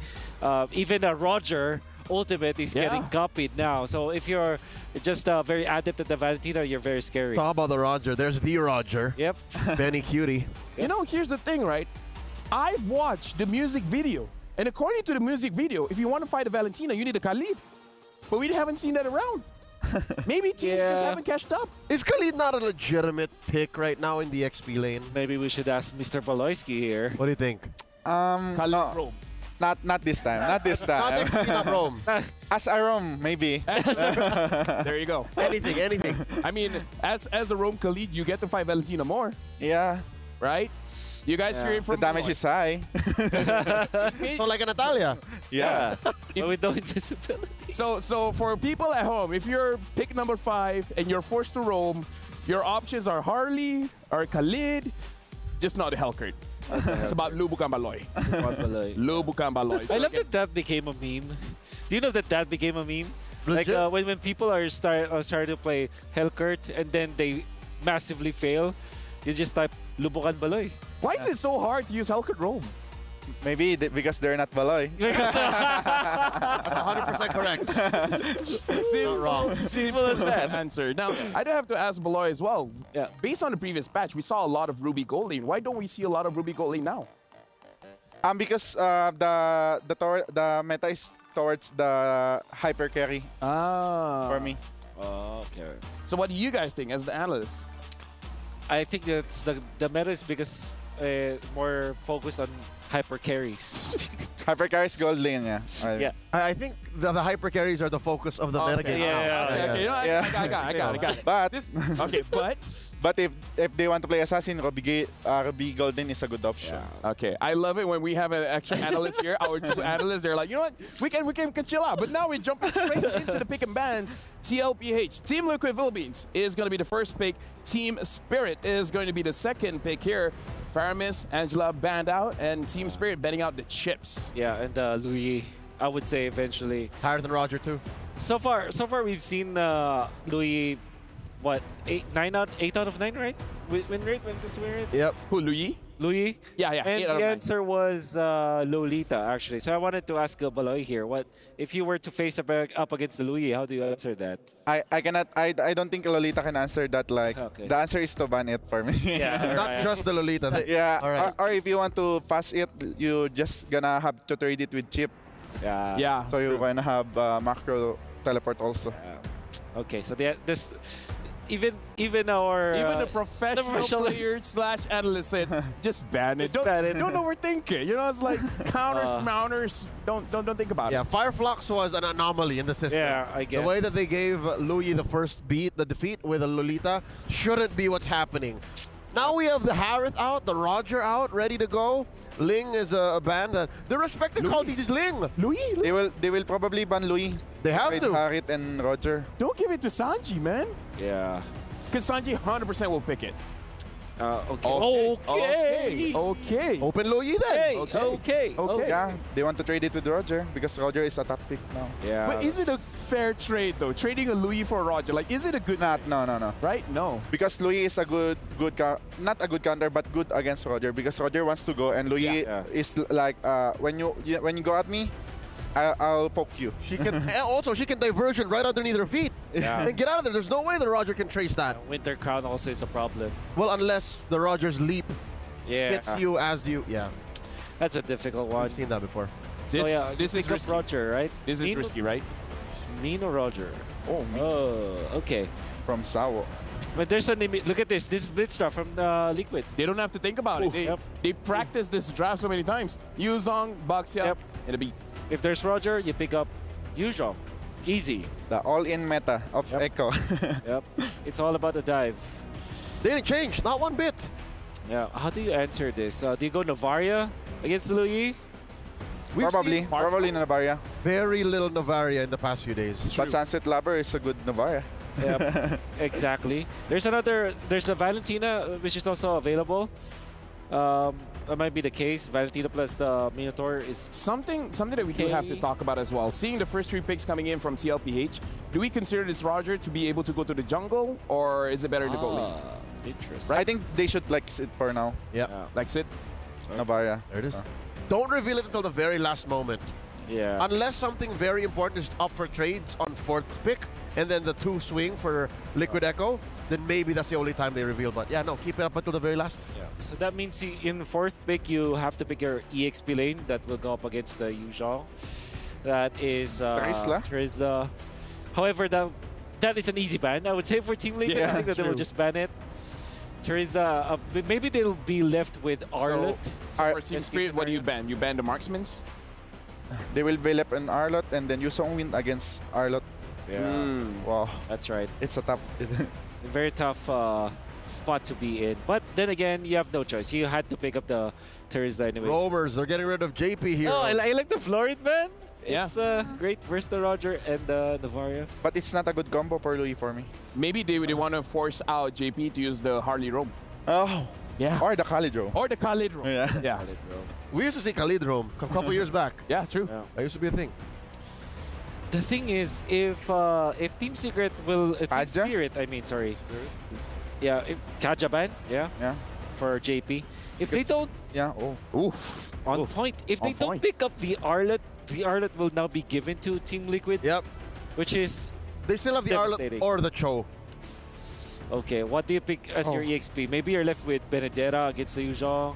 Even a Roger ultimate is getting copied now. So if you're just very adept at the Valentina, you're very scary. Talk about the Roger. There's the Roger. Yep. Benny Cutie. You know, here's the thing, right? I've watched the music video. And according to the music video, if you want to fight a Valentina, you need a Khalid. But we haven't seen that around. Maybe teams just haven't catched up. Is Khalid not a legitimate pick right now in the XP lane? Maybe we should ask Mr. Baloyski here. What do you think? Khalid Rome. Not this time. Not this time. Not XP, not Rome. As a Rome, maybe. There you go. Anything. I mean, as a Rome Khalid, you get to fight Valentina more. Yeah. Right? You guys hear it from the damage is high. So like a Natalia. Yeah. With no invisibility. So for people at home, if you're pick number 5 and you're forced to roam, your options are Harley or Khalid, just not a Hellcurt. It's about Lubukan Baloy. Lubukan Baloy. I love that became a meme. Do you know that became a meme? Legit? Like when people are starting to play Hellcurt and then they massively fail, you just type Lubukan Baloy. Why is it so hard to use Hellcurt Roam? Maybe because they're not Baloy. That's 100% correct. Not wrong. Simple as that. Answer. Now, I do have to ask Baloy as well. Yeah. Based on the previous patch, we saw a lot of Ruby Gold Lane. Why don't we see a lot of Ruby Gold Lane now? Because the meta is towards the hyper carry for me. Okay. So what do you guys think as the analysts? I think that's the meta is because more focused on hyper carries. Hyper carries gold lane, yeah. Yeah. I think the hyper carries are the focus of the metagame. Yeah. Okay, you know, I got it. But but But if they want to play assassin, Ruby Golden is a good option. Yeah. Okay, I love it when we have an extra analyst here. Our two analysts, they're like, you know what? We can chill out. But now we're jumping straight into the pick and bans. TLPH, Team Liquid Philippines, is going to be the first pick. Team Spirit is going to be the second pick here. Faramis, Angela banned out, and Team Spirit banning out the Chips. Yeah, and Louis, I would say eventually. Higher than Roger too. So far we've seen Louis, what, 8 out of 9, right? Win rate, win to win rate. Yep. Who, Louis? Louis? Yeah. And the answer was Lolita, actually. So I wanted to ask Baloy here, what if you were to face up against the Louis, how do you answer that? I cannot. I don't think Lolita can answer that. Like Okay. the answer is to ban it for me. Yeah, Not just the Lolita. Yeah. All right. Or if you want to pass it, you just gonna have to trade it with chip. Yeah. So you're gonna have macro teleport also. Okay, so this even our Even the professional player / analyst said, just ban it. Just ban it. Don't overthink it. You know, it's like counters, mounters. Don't think about Yeah, it. Fireflux was an anomaly in the system. Yeah, I guess. The way that they gave Louis the defeat with a Lolita shouldn't be what's happening. Now we have the Harith out, the Roger out, ready to go. Ling is a band that the respective call this is Ling. Louis. They will probably ban Louis. They have with to. Harith and Roger. Don't give it to Sanji, man. Yeah. Because Sanji 100% will pick it. Okay. Open Louis then. Okay. Yeah, they want to trade it with Roger because Roger is a top pick now. Yeah. But is it a fair trade, though? Trading a Louis for Roger. Like, is it a good... No. Right? No. Because Louis is a not a good counter, but good against Roger. Because Roger wants to go, and Louis is like, when you go at me, I'll poke you. She can also diversion right underneath her feet and get out of there. There's no way that Roger can trace that. Winter Crown also is a problem. Well, unless the Roger's leap hits you as you. Yeah, that's a difficult one. I've seen that before. This is risky. Roger, right? This is risky, right? Nino Roger. Okay. From Sawo. But there's a look at this. This is Blitzstar from Liquid. They don't have to think about it. They practiced this draft so many times. Yuzong, Baxia, and a beat. If there's Roger, you pick up Yuzong. Easy. The all-in meta of Echo. Yep. It's all about the dive. They didn't change, not one bit. Yeah. How do you answer this? Do you go Navaria against Louis? Probably Navaria. Very little Navaria in the past few days. But Sunset Labber is a good Navaria. Yep. Exactly. There's the Valentina, which is also available. That might be the case. Valentina plus the Minotaur is something that we do have to talk about as well. Seeing the first 3 picks coming in from TLPH, do we consider this Roger to be able to go to the jungle, or is it better to go late? Interesting. I think they should like sit for now. Yeah. Like sit. Navaria. There it is. Don't reveal it until the very last moment. Yeah. Unless something very important is up for trades on 4th pick, and then the 2 swing for Liquid Echo, then maybe that's the only time they reveal. But yeah, no, keep it up until the very last. Yeah. So that means in 4th pick, you have to pick your EXP lane that will go up against the Yuzhong. That is Trisla. However, that is an easy ban, I would say, for Team Liquid. I think that they will just ban it. Teresa, maybe they'll be left with Arlott. So for Team Spirit, what do you ban? You ban the marksmans? They will be left in Arlott, and then Yuzong win against Arlott. Yeah. Wow. That's right. It's a tough... a very tough spot to be in. But then again, you have no choice. You had to pick up the Teresa anyways. Rovers, they're getting rid of JP here. Oh, I like the Florid, man. Yeah. It's great versus the Roger and the Navaria. But it's not a good combo for Louis for me. Maybe they want to force out JP to use the Harley Roam. Oh. Yeah. Or the Khalid Roam. Or the Khalid Roam. Yeah. Khalid Roam. We used to see Khalid Roam a couple years back. Yeah, true. Yeah. That used to be a thing. The thing is, if Team Secret will... Team Spirit, I mean, sorry. Yeah, Kajaban, yeah, for JP. If they don't... Yeah, Oof. On point. If they don't pick up the Arlott will now be given to Team Liquid. Yep. Which is... They still have the Arlott or the Cho. Okay, what do you pick as your EXP? Maybe you're left with Benedetta against the Yuzhong.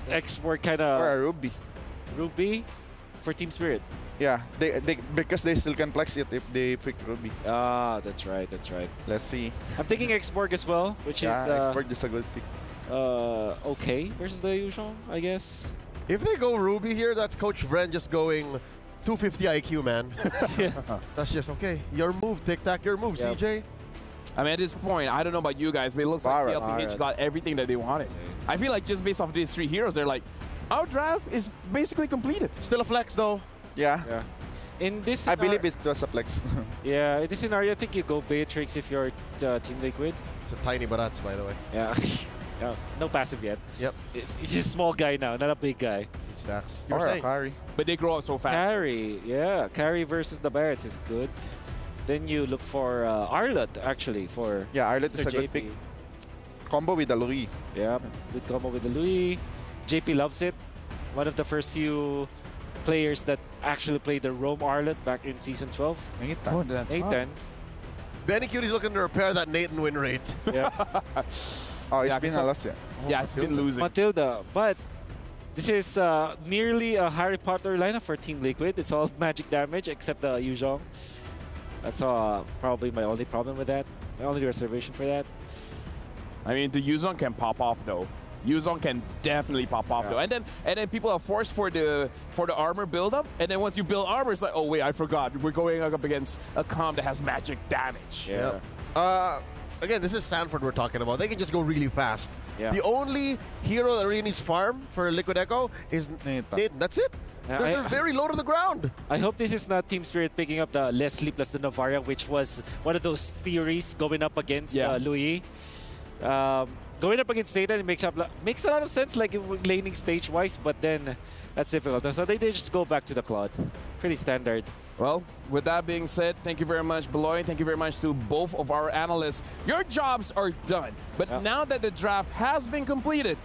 Export kind of... Or a Ruby. Ruby for Team Spirit. Yeah, because they still can flex it if they pick Ruby. Ah, that's right, that's right. Let's see. I'm taking Exborg as well, which is... Exborg is a good pick. Okay versus the Yuzhong, I guess. If they go Ruby here, that's Coach Vren just going 250 IQ, man. Yeah. That's just okay. Your move, tic-tac, your move, CJ. I mean, at this point, I don't know about you guys, but it looks like TLPH got everything that they wanted. I feel like just based off these 3 heroes, they're like, our draft is basically completed. Still a flex, though. Yeah. In this, I believe it was a flex. Yeah, in this scenario, I think you go Beatrix if you're Team Liquid. It's a tiny Barats, by the way. Yeah. Yeah, no passive yet. Yep. He's a small guy now, not a big guy. Stacks. Or a carry. But they grow up so fast. Carry, yeah. Carry versus the Barretts is good. Then you look for Arlott, actually, for Yeah, Arlott is a JP. good pick. Combo with the Louis. Yeah, good combo with the Louis. JP loves it. One of the first few players that actually played the Roam Arlott back in Season 12. Nathan. Benny Cutie's looking to repair that Nathan win rate. Yeah. Oh, it's been a loss, yeah. Yeah, it's been losing. Matilda, but this is nearly a Harry Potter lineup for Team Liquid. It's all magic damage except the Yuzhong. That's probably my only problem with that. My only reservation for that. I mean, the Yuzhong can pop off though. Yuzhong can definitely pop off though. And then people are forced for the armor buildup. And then once you build armor, it's like, oh wait, I forgot. We're going up against a comp that has magic damage. Yeah. Again, this is Sanford we're talking about. They can just go really fast. Yeah. The only hero that really needs farm for Liquid Echo is Nathan. That's it. They're very low to the ground. I hope this is not Team Spirit picking up the Leslie plus the Novaria, which was one of those theories going up against Louis. Going up against Nathan, it makes a lot of sense, like laning stage-wise, but then that's difficult. So they just go back to the Claude. Pretty standard. Well, with that being said, thank you very much, Beloy. Thank you very much to both of our analysts. Your jobs are done. But now that the draft has been completed,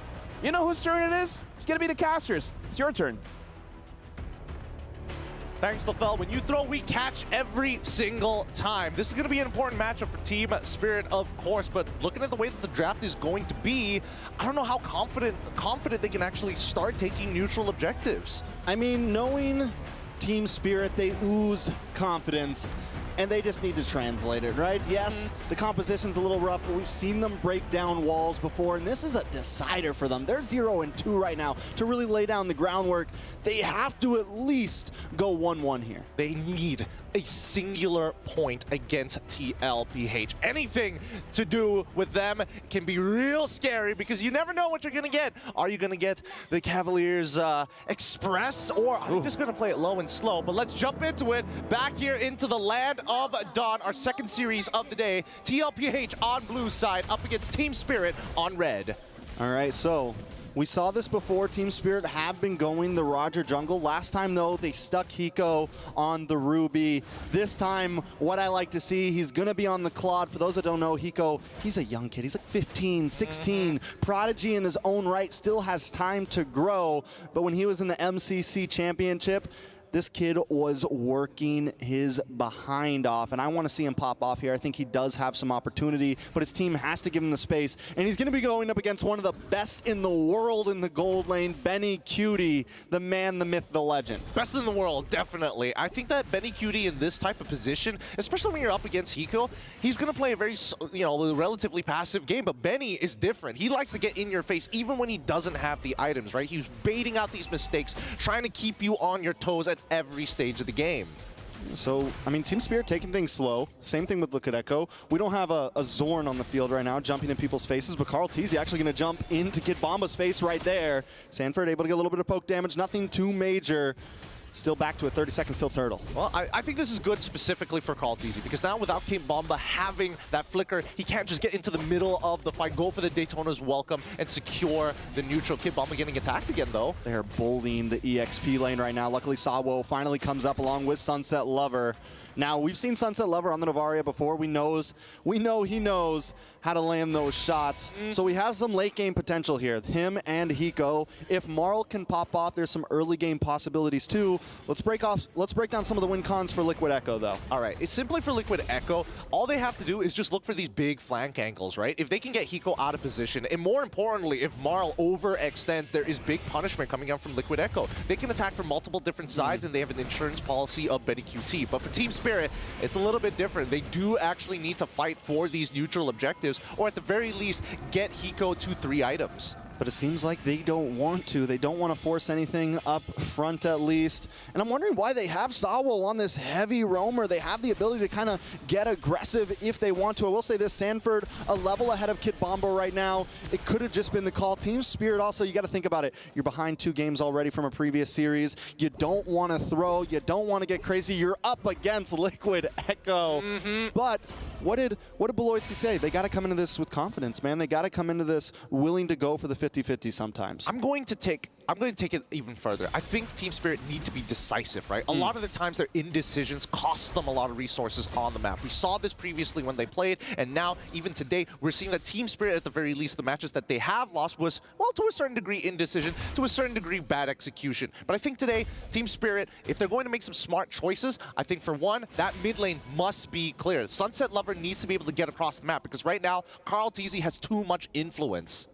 you know whose turn it is? It's going to be the casters. It's your turn. Thanks, LaFell. When you throw, we catch every single time. This is going to be an important matchup for Team Spirit, of course, but looking at the way that the draft is going to be, I don't know how confident they can actually start taking neutral objectives. I mean, knowing Team Spirit, they ooze confidence, and they just need to translate it, right? Yes, the composition's a little rough, but we've seen them break down walls before, and this is a decider for them. They're 0-2 right now to really lay down the groundwork. They have to at least go 1-1 here. They need a singular point against TLPH. Anything to do with them can be real scary because you never know what you're going to get. Are you going to get the Cavaliers Express, or are you just going to play it low and slow? But let's jump into it. Back here into the land of Dawn, our second series of the day. TLPH on blue side up against Team Spirit on red. All right, so we saw this before. Team Spirit have been going the Roger jungle. Last time, though, they stuck Hiko on the Ruby. This time, what I like to see, he's going to be on the Claude. For those that don't know, Hiko, he's a young kid. He's like 15, 16. Prodigy in his own right, still has time to grow. But when he was in the MCC Championship, this kid was working his behind off, and I want to see him pop off here. I think he does have some opportunity, but his team has to give him the space, and he's going to be going up against one of the best in the world in the gold lane, Benny Cutie, the man, the myth, the legend. Best in the world, definitely. I think that Benny Cutie in this type of position, especially when you're up against Hiko, he's going to play a very, relatively passive game, but Benny is different. He likes to get in your face even when he doesn't have the items, right? He's baiting out these mistakes, trying to keep you on your toes at every stage of the game. So, I mean, Team Spirit taking things slow. Same thing with Liquid Echo. We don't have a Zorn on the field right now jumping in people's faces, but Carl Teasy actually going to jump into Kid Bomba's face right there. Sanford able to get a little bit of poke damage, nothing too major. Still back to a 30-second still turtle. Well, I think this is good specifically for Call Teasy because now without Kid Bomba having that flicker, he can't just get into the middle of the fight, go for the Daytona's welcome, and secure the neutral. Kid Bomba getting attacked again, though. They're bullying the EXP lane right now. Luckily, Sawo finally comes up along with Sunset Lover. Now, we've seen Sunset Lover on the Novaria before. We know he knows how to land those shots. So we have some late game potential here. Him and Hiko. If Marl can pop off, there's some early game possibilities too. Let's break down some of the win cons for Liquid Echo though. All right, it's simply for Liquid Echo. All they have to do is just look for these big flank angles, right? If they can get Hiko out of position, and more importantly, if Marl overextends, there is big punishment coming out from Liquid Echo. They can attack from multiple different sides, and they have an insurance policy of Betty QT. But for Team Spirit, it's a little bit different. They do actually need to fight for these neutral objectives, or at the very least, get Hiko to 3 items. But it seems like they don't want to. They don't want to force anything up front at least. And I'm wondering why they have Sawo on this heavy roamer. They have the ability to kind of get aggressive if they want to. I will say this, Sanford a level ahead of Kid Bombo right now. It could have just been the call. Team Spirit also, you got to think about it. You're behind 2 games already from a previous series. You don't want to throw. You don't want to get crazy. You're up against Liquid Echo. But what did Beloyski say? They got to come into this with confidence, man. They got to come into this willing to go for the 50-50 sometimes. I'm going to take it even further. I think Team Spirit need to be decisive, right? A lot of the times their indecisions cost them a lot of resources on the map. We saw this previously when they played, and now even today we're seeing that Team Spirit, at the very least, the matches that they have lost was, well, to a certain degree indecision, to a certain degree bad execution. But I think today, Team Spirit, if they're going to make some smart choices, I think for one, that mid lane must be clear. Sunset Lover needs to be able to get across the map, because right now, Carl TZ has too much influence.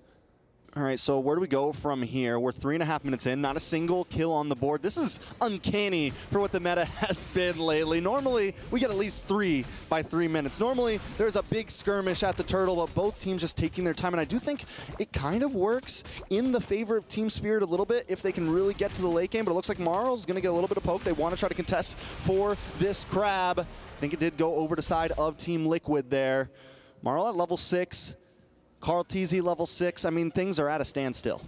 All right, so where do we go from here? We're 3.5 minutes in, not a single kill on the board. This is uncanny for what the meta has been lately. Normally, we get at least 3 by 3 minutes. Normally, there's a big skirmish at the Turtle, but both teams just taking their time. And I do think it kind of works in the favor of Team Spirit a little bit if they can really get to the late game. But it looks like Marl's going to get a little bit of poke. They want to try to contest for this crab. I think it did go over to side of Team Liquid there. Marl at level 6. Carl TZ level 6. I mean, things are at a standstill.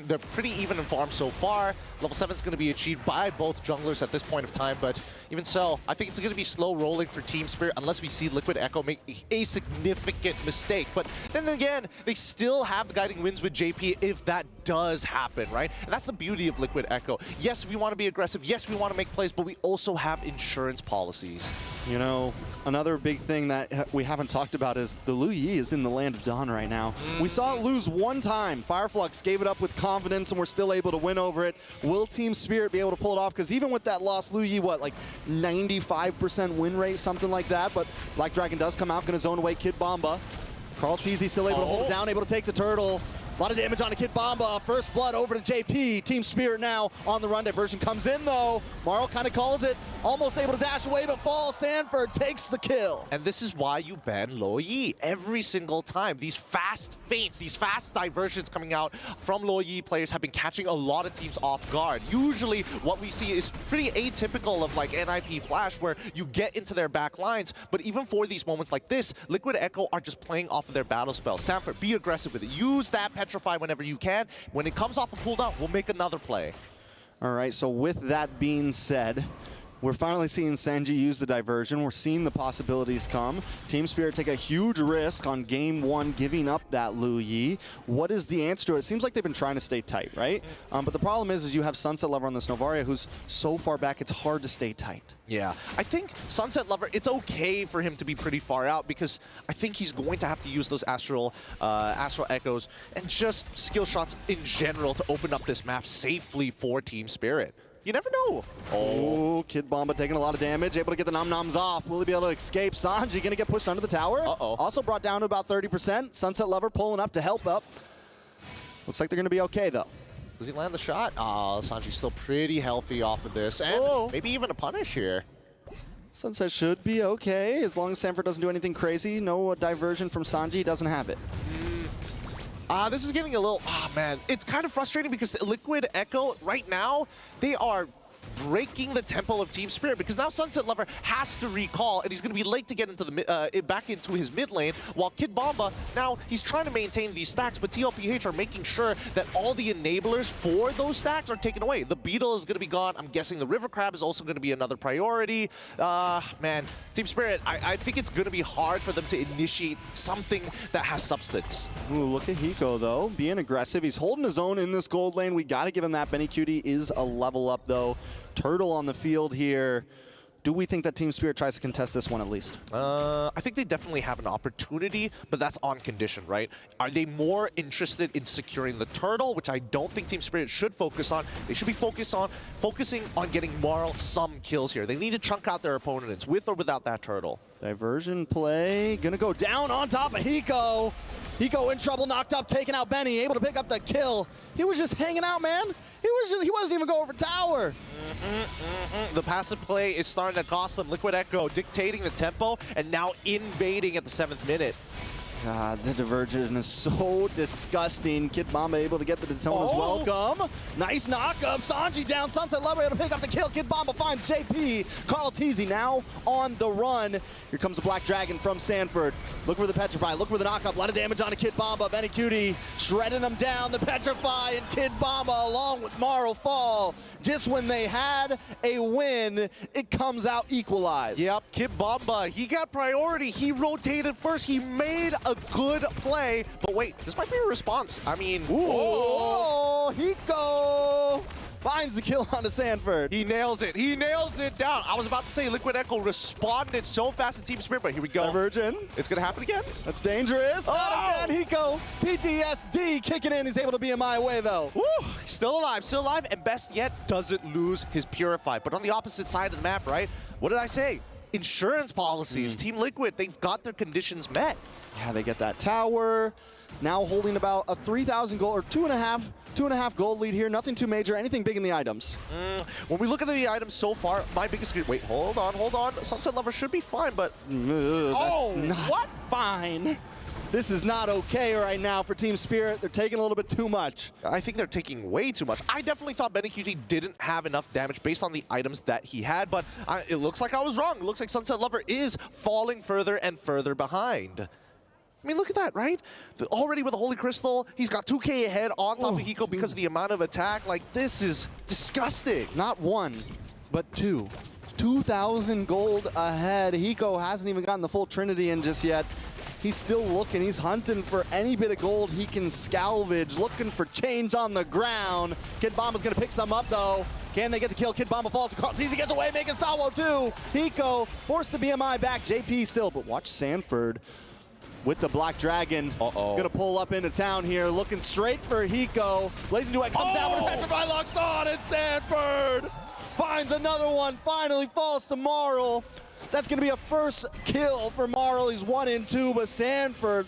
They're pretty even in farm so far. Level 7 is going to be achieved by both junglers at this point of time, but even so, I think it's going to be slow rolling for Team Spirit unless we see Liquid Echo make a significant mistake. But then again, they still have the guiding wins with JP if that does happen, right? And that's the beauty of Liquid Echo. Yes, we want to be aggressive. Yes, we want to make plays, but we also have insurance policies. You know, another big thing that we haven't talked about is the Lu Yi is in the land of Dawn right now. We saw it lose one time. Fireflux gave it up with confidence, and we're still able to win over it. Will Team Spirit be able to pull it off? Because even with that loss, Lu Yi, what, like 95% win rate, something like that? But Black Dragon does come out, going to zone away Kid Bomba. Carl TZ still able to hold it down, able to take the Turtle. A lot of damage on a Kid Bomba. First blood over to JP. Team Spirit now on the run. Diversion comes in, though. Marl kind of calls it. Almost able to dash away, but falls. Sanford takes the kill. And this is why you ban Lo Yi every single time. These fast feints, these fast diversions coming out from Lo Yi players have been catching a lot of teams off guard. Usually, what we see is pretty atypical of like NIP Flash, where you get into their back lines. But even for these moments like this, Liquid Echo are just playing off of their battle spell. Sanford, be aggressive with it. Use that Petrify whenever you can. When it comes off a cooldown, we'll make another play. All right, so with that being said, we're finally seeing Sanji use the diversion. We're seeing the possibilities come. Team Spirit take a huge risk on game 1, giving up that Lu Yi. What is the answer to it? It seems like they've been trying to stay tight, right? But the problem is you have Sunset Lover on this Novaria, who's so far back, it's hard to stay tight. Yeah, I think Sunset Lover, it's okay for him to be pretty far out because I think he's going to have to use those Astral Echoes and just skill shots in general to open up this map safely for Team Spirit. You never know. Oh, Kid Bomba taking a lot of damage, able to get the nom-noms off. Will he be able to escape? Sanji gonna get pushed under the tower. Also brought down to about 30%. Sunset Lover pulling up to help up. Looks like they're gonna be okay though. Does he land the shot? Oh, Sanji's still pretty healthy off of this. And maybe even a punish here. Sunset should be okay, as long as Sanford doesn't do anything crazy. No diversion from Sanji, doesn't have it. This is getting a little, man, it's kind of frustrating because Liquid Echo right now, they are breaking the tempo of Team Spirit because now Sunset Lover has to recall and he's going to be late to get into the back into his mid lane, while Kid Bomba, now he's trying to maintain these stacks, but TLPH are making sure that all the enablers for those stacks are taken away. The Beetle is going to be gone. I'm guessing the River Crab is also going to be another priority. Man, Team Spirit, I think it's going to be hard for them to initiate something that has substance. Ooh, look at Hiko though, being aggressive. He's holding his own in this gold lane. We got to give him that. Benny Cutie is a level up though. Turtle on the field here. Do we think that Team Spirit tries to contest this one at least? I think they definitely have an opportunity, but that's on condition, right? Are they more interested in securing the Turtle, which I don't think Team Spirit should focus on? They should be focusing on getting Marl some kills here. They need to chunk out their opponents with or without that Turtle. Diversion play, gonna go down on top of Hiko. Hiko in trouble, knocked up, taking out Benny, able to pick up the kill. He was just hanging out, man. He wasn't even going for tower. The passive play is starting to cost them. Liquid Echo dictating the tempo and now invading at the 7th minute. God, the diversion is so disgusting. Kid Bomba able to get the Daytona's welcome. Nice knock-up. Sanji down. Sunset Lover able to pick up the kill. Kid Bomba finds JP. Carl Teasy now on the run. Here comes the Black Dragon from Sanford. Look for the Petrify. Look for the knock-up. A lot of damage on a Kid Bomba. Benny Cutie shredding him down. The Petrify and Kid Bomba along with Morrow fall. Just when they had a win, it comes out equalized. Yep, Kid Bomba, he got priority. He rotated first. He made a good play. But wait, this might be a response. I mean, Hiko finds the kill onto Sanford. He nails it. He nails it down. I was about to say Liquid Echo responded so fast in Team Spirit, but here we go. Divergent. It's going to happen again. That's dangerous. Not again, Hiko. PTSD kicking in. He's able to BMI away, though. Woo, still alive, and best yet, doesn't lose his Purify. But on the opposite side of the map, right? What did I say? Insurance policies. Team Liquid, they've got their conditions met. Yeah, they get that tower. Now holding about a 3,000 gold, or 2.5 gold lead here. Nothing too major. Anything big in the items? When we look at the items so far, my biggest... Wait, hold on. Sunset Lover should be fine, but... That's not fine. This is not okay right now for Team Spirit. They're taking a little bit too much. I think they're taking way too much. I definitely thought Benny QT didn't have enough damage based on the items that he had, but it looks like I was wrong. It looks like Sunset Lover is falling further and further behind. I mean, look at that, right? Already with the Holy Crystal, he's got 2K ahead on top of Hiko because of the amount of attack. Like, this is disgusting. Not one, but two. 2,000 gold ahead. Hiko hasn't even gotten the full Trinity in just yet. He's still looking. He's hunting for any bit of gold he can salvage, looking for change on the ground. Kid Bomba's going to pick some up, though. Can they get the kill? Kid Bomba falls across. Easy gets away, making Sawo, too. Hiko forced to BMI back. JP still, but watch Sanford with the Black Dragon. Gonna pull up into town here, looking straight for Hiko. Blazing Duet comes down with a Petrify, locks on, and Sanford finds another one, finally falls to Marl. That's gonna be a first kill for Marl. He's 1 and 2, but Sanford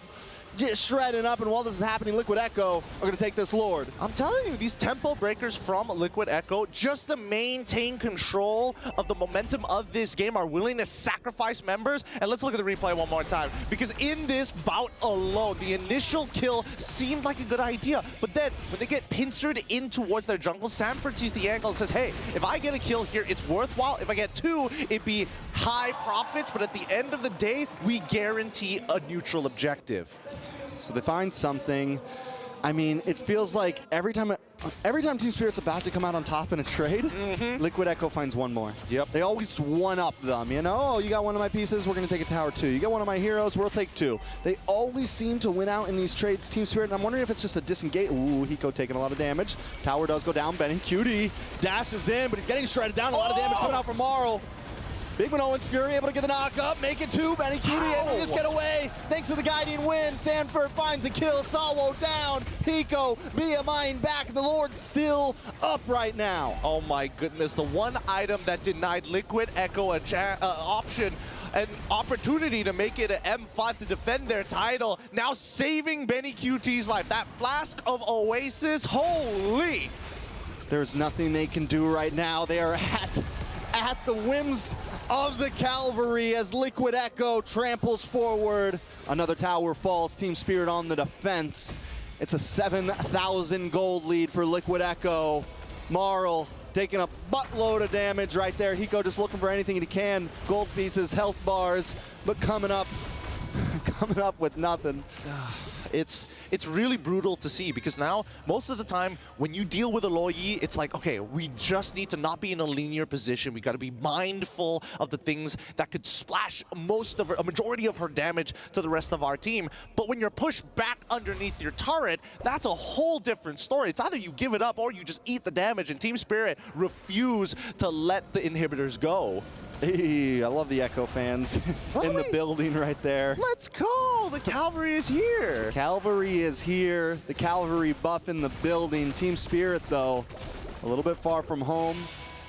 just shredding up, and while this is happening, Liquid Echo are gonna take this Lord. I'm telling you, these tempo breakers from Liquid Echo, just to maintain control of the momentum of this game, are willing to sacrifice members. And let's look at the replay one more time, because in this bout alone, the initial kill seemed like a good idea, but then when they get pincered in towards their jungle, Sanford sees the angle and says, hey, if I get a kill here, it's worthwhile. If I get 2, it'd be high profits, but at the end of the day, we guarantee a neutral objective. So they find something. I mean, it feels like every time Team Spirit's about to come out on top in a trade, Liquid Echo finds one more. Yep. They always one-up them, you know? Oh, you got one of my pieces, we're going to take a tower 2. You got one of my heroes, we'll take 2. They always seem to win out in these trades, Team Spirit, and I'm wondering if it's just a disengage. Ooh, Hiko taking a lot of damage. Tower does go down. Benny Cutie dashes in, but he's getting shredded down. A lot of damage coming out from Marl. Big Minoan's Fury able to get the knock up, make it 2. Benny Cutie able to just get away. Thanks to the guiding wind, Sanford finds a kill. Sawo down. Hiko BMIing back. The Lord's still up right now. Oh my goodness, the one item that denied Liquid Echo an opportunity to make it an M5 to defend their title, now saving Benny QT's life. That flask of Oasis, holy! There's nothing they can do right now. They are at the whims of the Cavalry as Liquid Echo tramples forward. Another tower falls. Team Spirit on the defense. It's a 7,000 gold lead for Liquid Echo. Marl taking a buttload of damage right there. Hiko just looking for anything he can. Gold pieces, health bars, but coming up with nothing. It's really brutal to see, because now most of the time when you deal with a Luo Yi, it's like, okay, we just need to not be in a linear position. We got to be mindful of the things that could splash a majority of her damage to the rest of our team. But when you're pushed back underneath your turret, that's a whole different story. It's either you give it up or you just eat the damage, and Team Spirit refuse to let the inhibitors go. Hey, I love the Echo fans in the building right there. Let's go! The Cavalry is here! Cavalry is here. The Cavalry buff in the building. Team Spirit, though, a little bit far from home.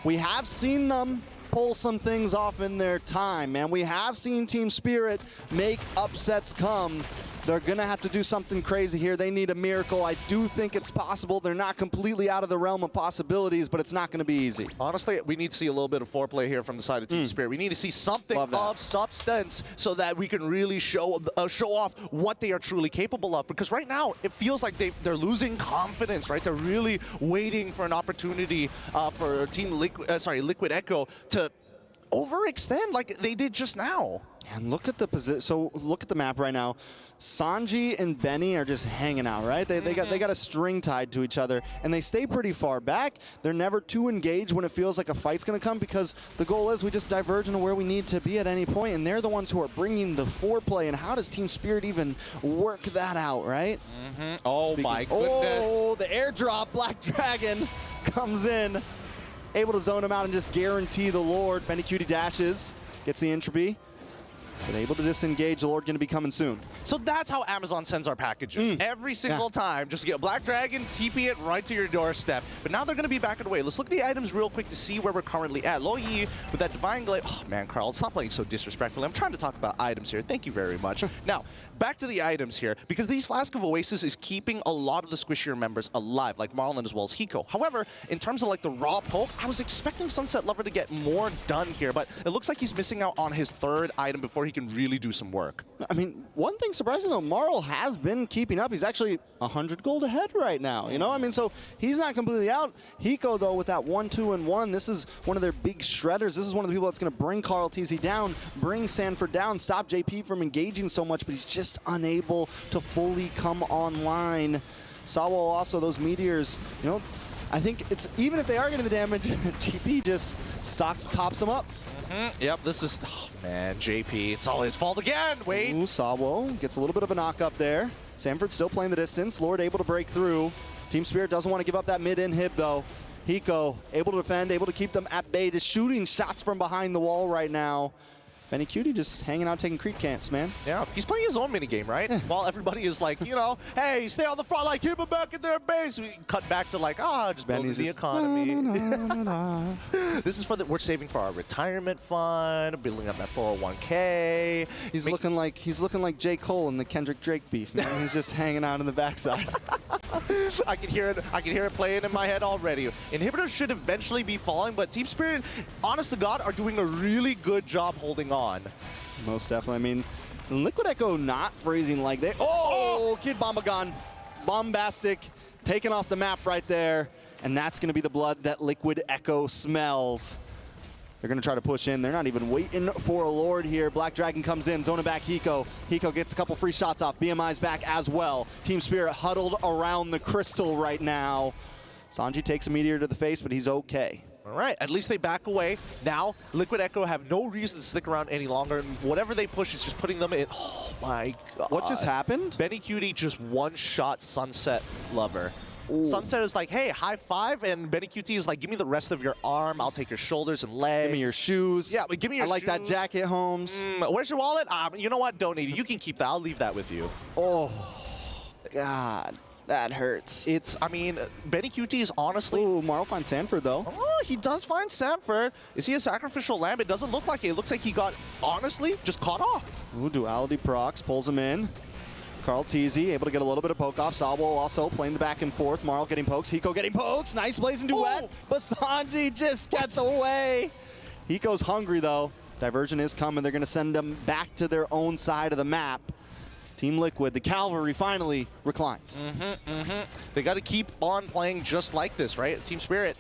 We have seen them pull some things off in their time, man. We have seen Team Spirit make upsets come. They're going to have to do something crazy here. They need a miracle. I do think it's possible. They're not completely out of the realm of possibilities, but it's not going to be easy. Honestly, we need to see a little bit of foreplay here from the side of Team Spirit. We need to see something of substance so that we can really show off what they are truly capable of. Because right now, it feels like they're losing confidence, right? They're really waiting for an opportunity for Team Liquid Echo to overextend like they did just now. And look at the position. So look at the map right now. Sanji and Benny are just hanging out, right? They got a string tied to each other, and they stay pretty far back. They're never too engaged when it feels like a fight's going to come, because the goal is we just diverge into where we need to be at any point, and they're the ones who are bringing the foreplay. And how does Team Spirit even work that out, right? Oh my goodness! Oh, the airdrop! Black Dragon comes in, able to zone him out and just guarantee the Lord. Benny Cutie dashes, gets the entropy. But able to disengage. The Lord going to be coming soon. So that's how Amazon sends our packages. Every single time, just get Black Dragon, TP it right to your doorstep. But now they're going to be back and away. Let's look at the items real quick to see where we're currently at. Lo Yi with that Divine Glaive. Oh man, Carl, stop playing so disrespectfully. I'm trying to talk about items here. Thank you very much. Now, back to the items here, because these Flask of Oasis is keeping a lot of the squishier members alive, like Marlon as well as Hiko. However, in terms of like the raw poke, I was expecting Sunset Lover to get more done here, but it looks like he's missing out on his third item before he can really do some work. I mean, one thing surprising though, Marl has been keeping up. He's actually 100 gold ahead right now, you know? I mean, so he's not completely out. Hiko though, with that 1-2-1, this is one of their big shredders. This is one of the people that's going to bring Carl TZ down, bring Sanford down, stop JP from engaging so much, but he's just unable to fully come online. Sawo also, those meteors, you know, I think it's, even if they are getting the damage, JP just tops them up. Yep, this is, oh man, JP, it's all his fault again. Wait. Ooh, Sawo gets a little bit of a knock up there. Sanford still playing the distance. Lord able to break through. Team Spirit doesn't want to give up that mid-inhib though. Hiko able to defend, able to keep them at bay, just shooting shots from behind the wall right now. Benny Cutie just hanging out taking creep camps, man. Yeah, he's playing his own minigame, right? While everybody is like, you know, hey, stay on the front, like, keep them back in their base. We cut back to like, just building the economy. This is for we're saving for our retirement fund, building up that 401k. He's looking like J. Cole in the Kendrick Drake beef, man. He's just hanging out in the backside. I can hear it playing in my head already. Inhibitors should eventually be falling, but Team Spirit, honest to God, are doing a really good job holding on. Most definitely. I mean, Liquid Echo not freezing like they. Oh, Kid Bomba gone. Bombastic, taken off the map right there. And that's going to be the blood that Liquid Echo smells. They're going to try to push in. They're not even waiting for a Lord here. Black Dragon comes in, zoning back Hiko. Hiko gets a couple free shots off. BMI's back as well. Team Spirit huddled around the crystal right now. Sanji takes a meteor to the face, but he's okay. All right, at least they back away. Now, Liquid Echo have no reason to stick around any longer. And whatever they push is just putting them in. Oh my God. What just happened? Benny Cutie just one-shot Sunset Lover. Ooh. Sunset is like, hey, high five, and Benny QT is like, give me the rest of your arm. I'll take your shoulders and legs. Give me your shoes. Yeah, but give me your shoes. I like that jacket, Holmes. Where's your wallet? You know what? Donate it. You can keep that. I'll leave that with you. Oh, God. That hurts. I mean, Benny QT is honestly... Ooh, Marl finds Sanford, though. Oh, he does find Sanford. Is he a sacrificial lamb? It doesn't look like it. It looks like he got, honestly, just caught off. Ooh, Duality procs, pulls him in. Carl TZ able to get a little bit of poke off. Sawo also playing the back and forth. Marl getting pokes. Hiko getting pokes. Nice blazing duet. Oh. But Sanji just gets away. Hiko's hungry, though. Diversion is coming. They're going to send them back to their own side of the map. Team Liquid, the cavalry, finally reclines. They got to keep on playing just like this, right? Team Spirit,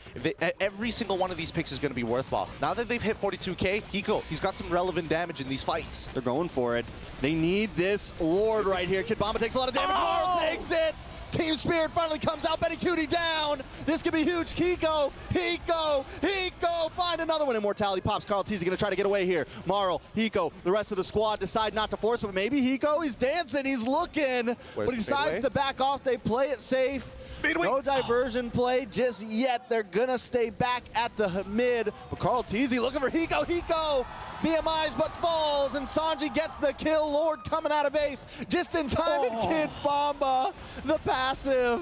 every single one of these picks is going to be worthwhile. Now that they've hit 42k, Hiko, he's got some relevant damage in these fights. They're going for it. They need this Lord right here. Kid Bomba takes a lot of damage. Marl takes it. Team Spirit finally comes out. Benny Cutie down. This could be huge. Hiko, find another one. Immortality pops. Carl TZ going to try to get away here. Marl, Hiko, the rest of the squad decide not to force, but maybe Hiko, he's dancing, he's looking. But he decides to back off. They play it safe. No diversion play just yet. They're going to stay back at the mid. But Carl TZ looking for Hiko. BMI's but falls, and Sanji gets the kill. Lord coming out of base just in time, and Kid Bomba, the passive.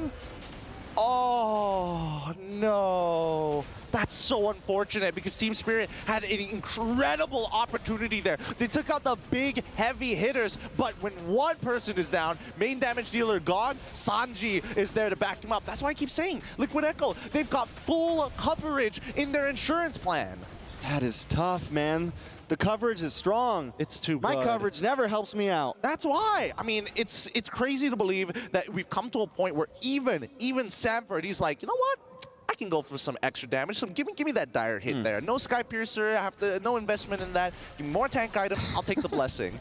Oh, no. That's so unfortunate because Team Spirit had an incredible opportunity there. They took out the big, heavy hitters, but when one person is down, main damage dealer gone, Sanji is there to back him up. That's why I keep saying, Liquid Echo, they've got full coverage in their insurance plan. That is tough, man. The coverage is strong. It's too My good. coverage never helps me out. That's why. I mean, it's crazy to believe that we've come to a point where even Sanford, he's like, you know what? I can go for some extra damage. So give me that dire hit there. No Sky Piercer. No investment in that. Give me more tank items. I'll take the blessing.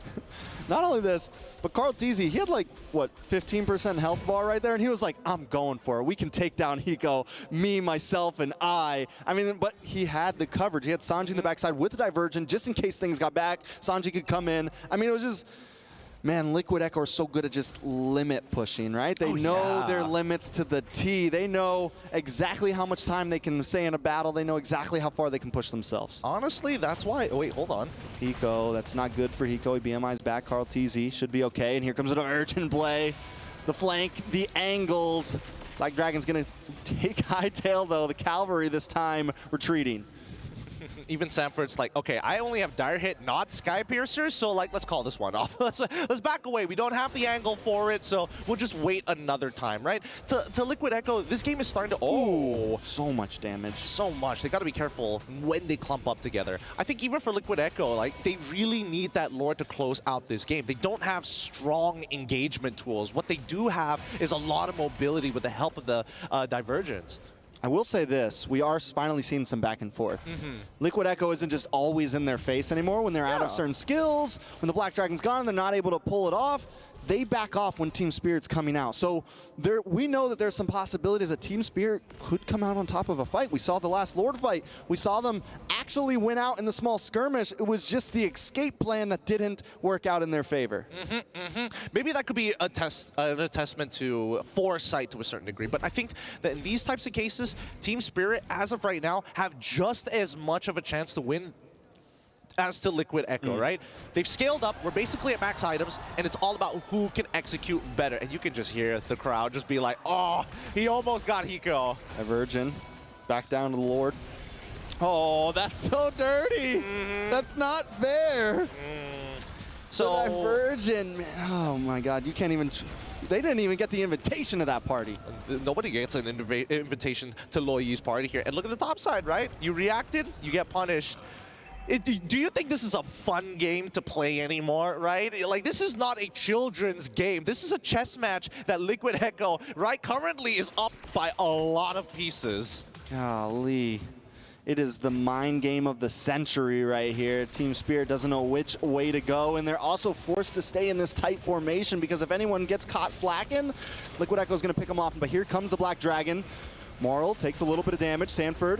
Not only this, but Carl Teasy, he had like, what, 15% health bar right there, and he was like, I'm going for it. We can take down Hiko, me, myself, and I. I mean, but he had the coverage. He had Sanji in the backside with the diversion, just in case things got back. Sanji could come in. I mean, it was just... Man, Liquid Echo are so good at just limit pushing, right? They know their limits to the T. They know exactly how much time they can stay in a battle. They know exactly how far they can push themselves. Honestly, that's why... Oh, wait, hold on. Hiko, that's not good for Hiko. He BMI's back. Carl TZ should be okay. And here comes an urgent play. The flank, the angles. Black Dragon's going to take Hightail, though. The Cavalry this time retreating. Even Sanford's like, okay, I only have dire hit, not Sky Piercer, so like, let's call this one off. let's back away. We don't have the angle for it, so we'll just wait another time, right? To Liquid Echo, this game is starting to... Oh, so much damage. So much. They got to be careful when they clump up together. I think even for Liquid Echo, like, they really need that lore to close out this game. They don't have strong engagement tools. What they do have is a lot of mobility with the help of the divergence. I will say this, we are finally seeing some back and forth. Liquid Echo isn't just always in their face anymore. When they're out of certain skills, when the Black Dragon's gone and they're not able to pull it off, they back off when Team Spirit's coming out. So we know that there's some possibilities that Team Spirit could come out on top of a fight. We saw the last Lord fight. We saw them actually win out in the small skirmish. It was just the escape plan that didn't work out in their favor. Maybe that could be a testament to foresight to a certain degree. But I think that in these types of cases, Team Spirit, as of right now, have just as much of a chance to win as to Liquid Echo, right? They've scaled up. We're basically at max items, and it's all about who can execute better. And you can just hear the crowd just be like, oh, he almost got Hiko. Divergent, back down to the Lord. Oh, that's so dirty. That's not fair. So the Divergent, oh my God, you can't even... They didn't even get the invitation to that party. Nobody gets an invitation to Loyi's party here. And look at the top side, right? You reacted, you get punished. Do you think this is a fun game to play anymore, right? Like, this is not a children's game. This is a chess match that Liquid Echo, right, currently is up by a lot of pieces. Golly. It is the mind game of the century right here. Team Spirit doesn't know which way to go, and they're also forced to stay in this tight formation because if anyone gets caught slacking, Liquid Echo is going to pick them off. But here comes the Black Dragon. Moral takes a little bit of damage. Sanford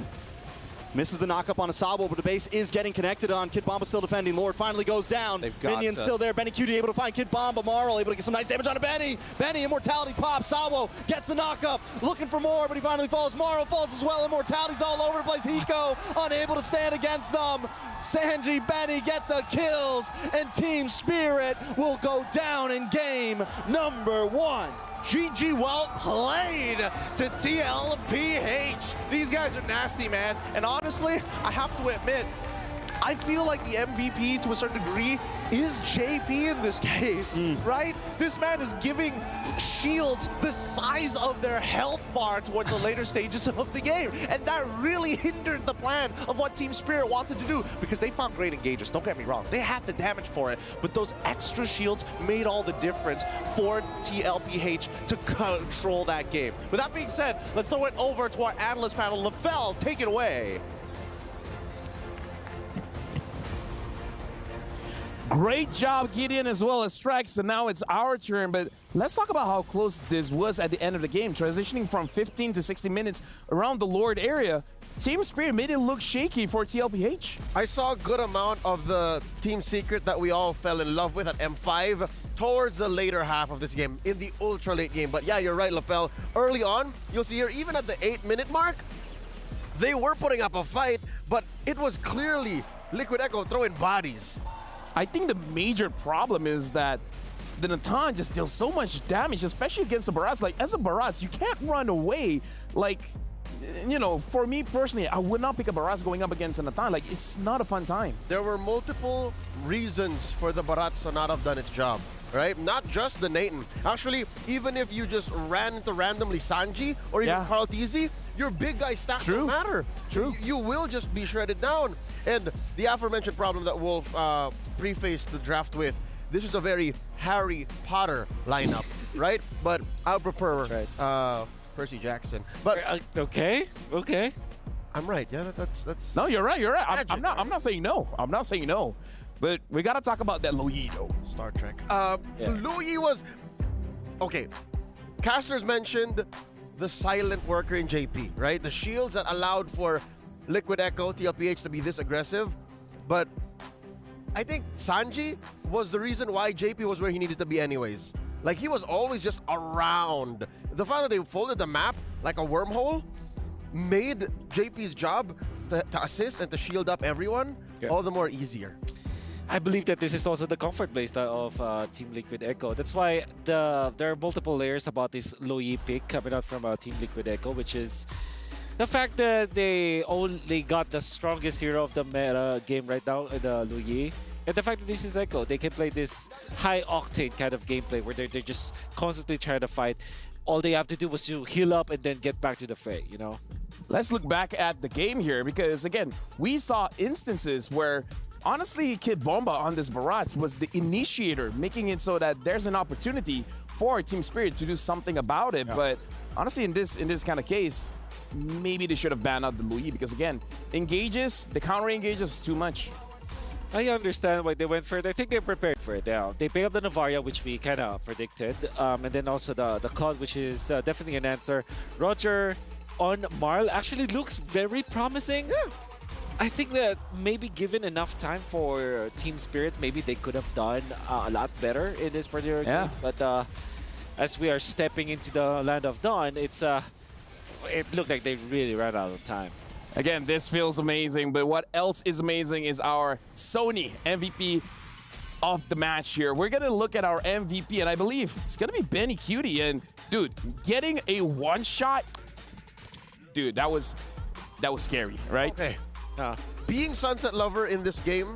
misses the knockup on Asabo, but the base is getting connected on. Kid Bomba still defending. Lord finally goes down. Minion still there. Benny Cutie able to find Kid Bomba. Marl able to get some nice damage on Benny. Benny, Immortality pops. Sabo gets the knockup. Looking for more, but he finally falls. Marl falls as well. Immortality's all over the place. Hiko unable to stand against them. Sanji, Benny get the kills, and Team Spirit will go down in game number 1. GG, well played to TLPH. These guys are nasty, man. And honestly, I have to admit, I feel like the MVP to a certain degree is JP in this case, right? This man is giving shields the size of their health bar towards the later stages of the game. And that really hindered the plan of what Team Spirit wanted to do because they found great engages. Don't get me wrong. They had the damage for it, but those extra shields made all the difference for TLPH to control that game. With that being said, let's throw it over to our analyst panel. Lefel, take it away. Great job, Gideon, as well as Strax. So now it's our turn, but let's talk about how close this was at the end of the game. Transitioning from 15 to 60 minutes around the Lord area, Team Spirit made it look shaky for TLPH. I saw a good amount of the Team Secret that we all fell in love with at M5 towards the later half of this game, in the ultra late game. But yeah, you're right, LaFell. Early on, you'll see here, even at the 8-minute mark, they were putting up a fight, but it was clearly Liquid Echo throwing bodies. I think the major problem is that the Natan just deals so much damage, especially against the Barats. Like, as a Barats, you can't run away. Like, you know, for me personally, I would not pick up Barats going up against Natan. Like, it's not a fun time. There were multiple reasons for the Barats to not have done its job, right? Not just the Nathan. Actually, even if you just ran into randomly Sanji or even Carl Tizzy, your big guy stats don't matter. True. You will just be shredded down. And the aforementioned problem that Wolf prefaced the draft with, this is a very Harry Potter lineup, right? But I would prefer Percy Jackson. But okay. I'm right. Yeah, that's. No, you're right. You're right. I'm not saying no. I'm not saying no. But we gotta talk about that Louis though. Star Trek. Louis was okay. Casters mentioned the silent worker in JP, right? The shields that allowed for Liquid Echo, TLPH to be this aggressive. But I think Sanji was the reason why JP was where he needed to be anyways. Like, he was always just around. The fact that they folded the map like a wormhole made JP's job to assist and to shield up everyone all the more easier. I believe that this is also the comfort playstyle of Team Liquid Echo. That's why there are multiple layers about this Loyi pick coming out from Team Liquid Echo, which is the fact that they got the strongest hero of the meta game right now, the Loyi. And the fact that this is Echo, they can play this high-octane kind of gameplay where they're just constantly trying to fight. All they have to do was to heal up and then get back to the fray, you know? Let's look back at the game here because, again, we saw instances where, honestly, Kid Bomba on this Barats was the initiator, making it so that there's an opportunity for Team Spirit to do something about it. But honestly, in this kind of case, maybe they should have banned out the Louis because, again, the counter engages was too much. I understand why they went for it. I think they're prepared for it now. They pick up the Navaria, which we kind of predicted, and then also the Cloud, which is definitely an answer. Roger on Marl actually looks very promising. I think that maybe given enough time for Team Spirit, maybe they could have done a lot better in this particular game. But as we are stepping into the Land of Dawn, it looked like they really ran out of time. Again, this feels amazing, but what else is amazing is our Sony MVP of the match here. We're going to look at our MVP, and I believe it's going to be Benny Cutie. And, dude, getting a one-shot, dude, that was scary, right? Okay. Being Sunset Lover in this game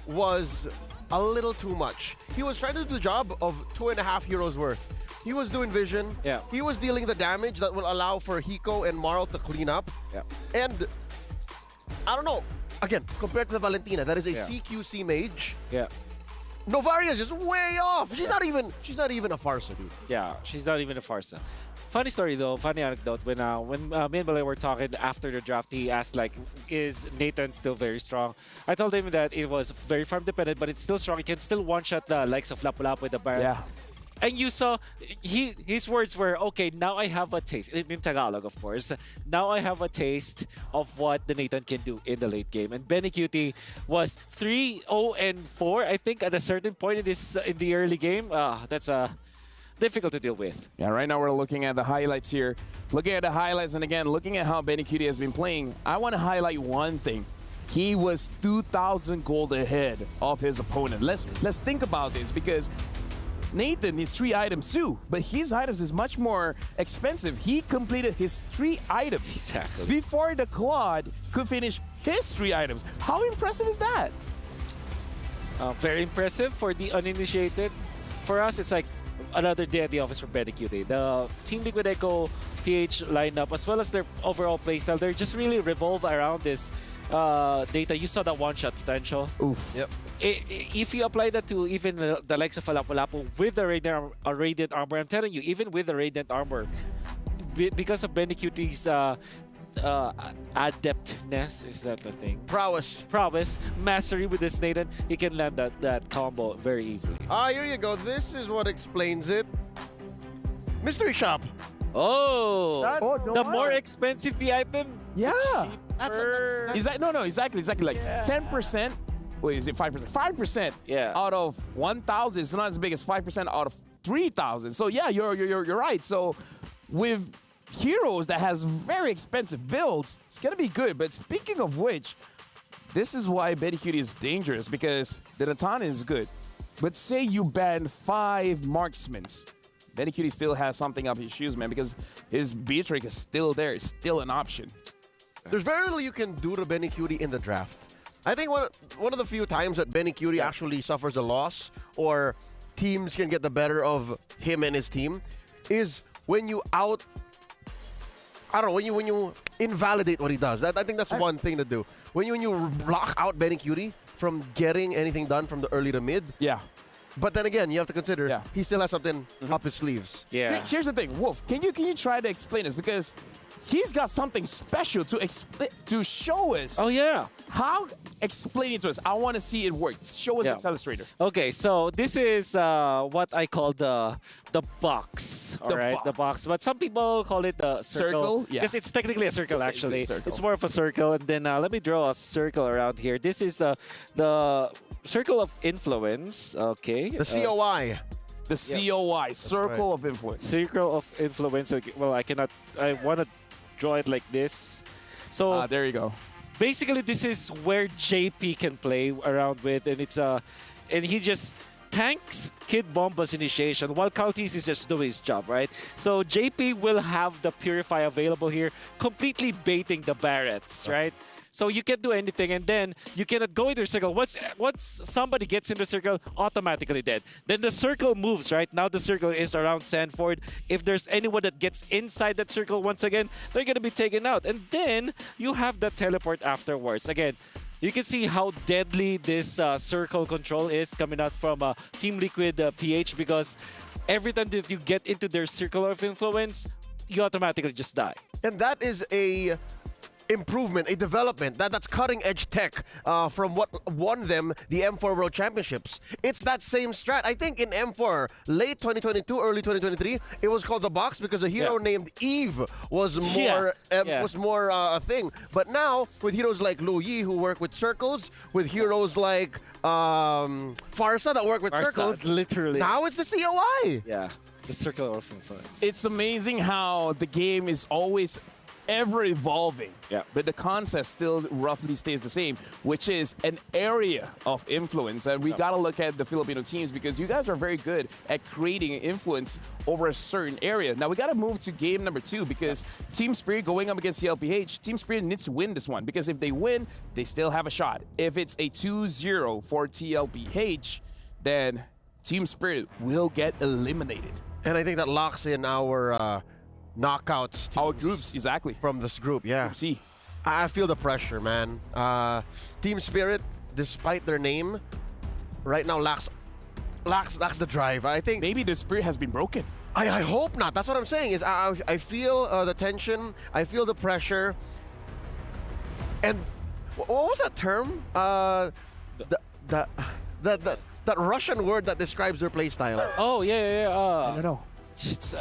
was a little too much. He was trying to do the job of 2.5 heroes worth. He was doing vision. He was dealing the damage that will allow for Hiko and Marl to clean up. And I don't know. Again, compared to the Valentina, that is a CQC mage. Novaria is just way off. She's not even a Farsa, dude. Yeah, she's not even a Farsa. Funny story though, funny anecdote. When me and Malay were talking after the draft, he asked like, "Is Nathan still very strong?" I told him that it was very farm dependent, but it's still strong. He can still one-shot the likes of Lapu-Lapu with the Barats. And you saw, his words were, okay, now I have a taste. In Tagalog, of course. Now I have a taste of what the Nathan can do in the late game. And Benny Cutie was 3-0-4, I think, at a certain point in the early game. That's difficult to deal with. Yeah, right now we're looking at the highlights here. Looking at the highlights, and again, looking at how Benny Cutie has been playing, I want to highlight one thing. He was 2,000 gold ahead of his opponent. Let's think about this because Nathan is 3 items too, but his items is much more expensive. He completed his 3 items before the Claude could finish his 3 items. How impressive is that? Very impressive for the uninitiated. For us, it's like another day at the office for Benny Cutie. The Team Liquid Echo PH lineup, as well as their overall playstyle, they're just really revolve around this data. You saw the one-shot potential. Oof. Yep. If you apply that to even the likes of Lapu-Lapu with the Radiant Armor, I'm telling you, even with the Radiant Armor, because of Benny Cutie's adeptness, is that the thing? Prowess. Mastery with this Nathan, he can land that combo very easily. Here you go. This is what explains it. Mystery Shop. The more expensive the item. Yeah. Cheaper. Exactly. Like 10%. Wait, is it 5%? 5% out of 1,000. It's not as big as 5% out of 3,000. So yeah, you're right. So with heroes that has very expensive builds, it's gonna be good. But speaking of which, this is why Benny Cutie is dangerous because the Natan is good. But say you ban 5 marksmen. Benny Cutie still has something up his shoes, man, because his B-Trick is still there. It's still an option. There's very little you can do to Benny Cutie in the draft. I think one of the few times that Benny Cutie actually suffers a loss or teams can get the better of him and his team is when you when you invalidate what he does. I think that's one thing to do. When you block out Benny Cutie from getting anything done from the early to mid. Yeah. But then again, you have to consider he still has something up his sleeves. Yeah. Here's the thing, Wolf. Can you try to explain this, because he's got something special to show us. Oh yeah. How? Explain it to us. I want to see it work. Show us the illustrator. Okay, so this is what I call the box. All right, the box. But some people call it the circle. Yeah. Because it's technically a circle, actually. Circle. It's more of a circle. And then let me draw a circle around here. This is the circle of influence. Okay. The COI. The COI, Circle of Influence. Circle of influence. Okay, well, I want to draw it like this. So there you go. Basically, this is where JP can play around with, and and he just tanks Kid Bomba's initiation while Kautis is just doing his job, right? So JP will have the Purify available here, completely baiting the Barretts, right? So you can't do anything, and then you cannot go into the circle. Once somebody gets in the circle, automatically dead. Then the circle moves, right? Now the circle is around Sanford. If there's anyone that gets inside that circle once again, they're going to be taken out. And then you have the teleport afterwards. Again, you can see how deadly this circle control is coming out from Team Liquid PH, because every time that you get into their circle of influence, you automatically just die. And that is a improvement, a development. That's cutting edge tech from what won them the M4 World Championships. It's that same strat. I think in M4, late 2022, early 2023, it was called the box because a hero named Eve was more a thing. But now, with heroes like Lu Yi who work with circles, with heroes like Farsa that work with circles, literally. Now it's the COI. Yeah, the circle of influence. It's amazing how the game is always ever evolving, but the concept still roughly stays the same, which is an area of influence. And we got to look at the Filipino teams, because you guys are very good at creating influence over a certain area. Now we got to move to game number 2, because Team Spirit going up against CLPH, Team Spirit needs to win this one, because if they win, they still have a shot. If it's a 2-0 for TLPH, then Team Spirit will get eliminated. And I think that locks in our knockouts. Our groups, exactly. From this group, yeah. Group C. I feel the pressure, man. Team Spirit, despite their name, right now lacks the drive. I think maybe the spirit has been broken. I hope not. That's what I'm saying. Is I feel the tension. I feel the pressure. And what was that term? That Russian word that describes their playstyle. Oh yeah. I don't know. It's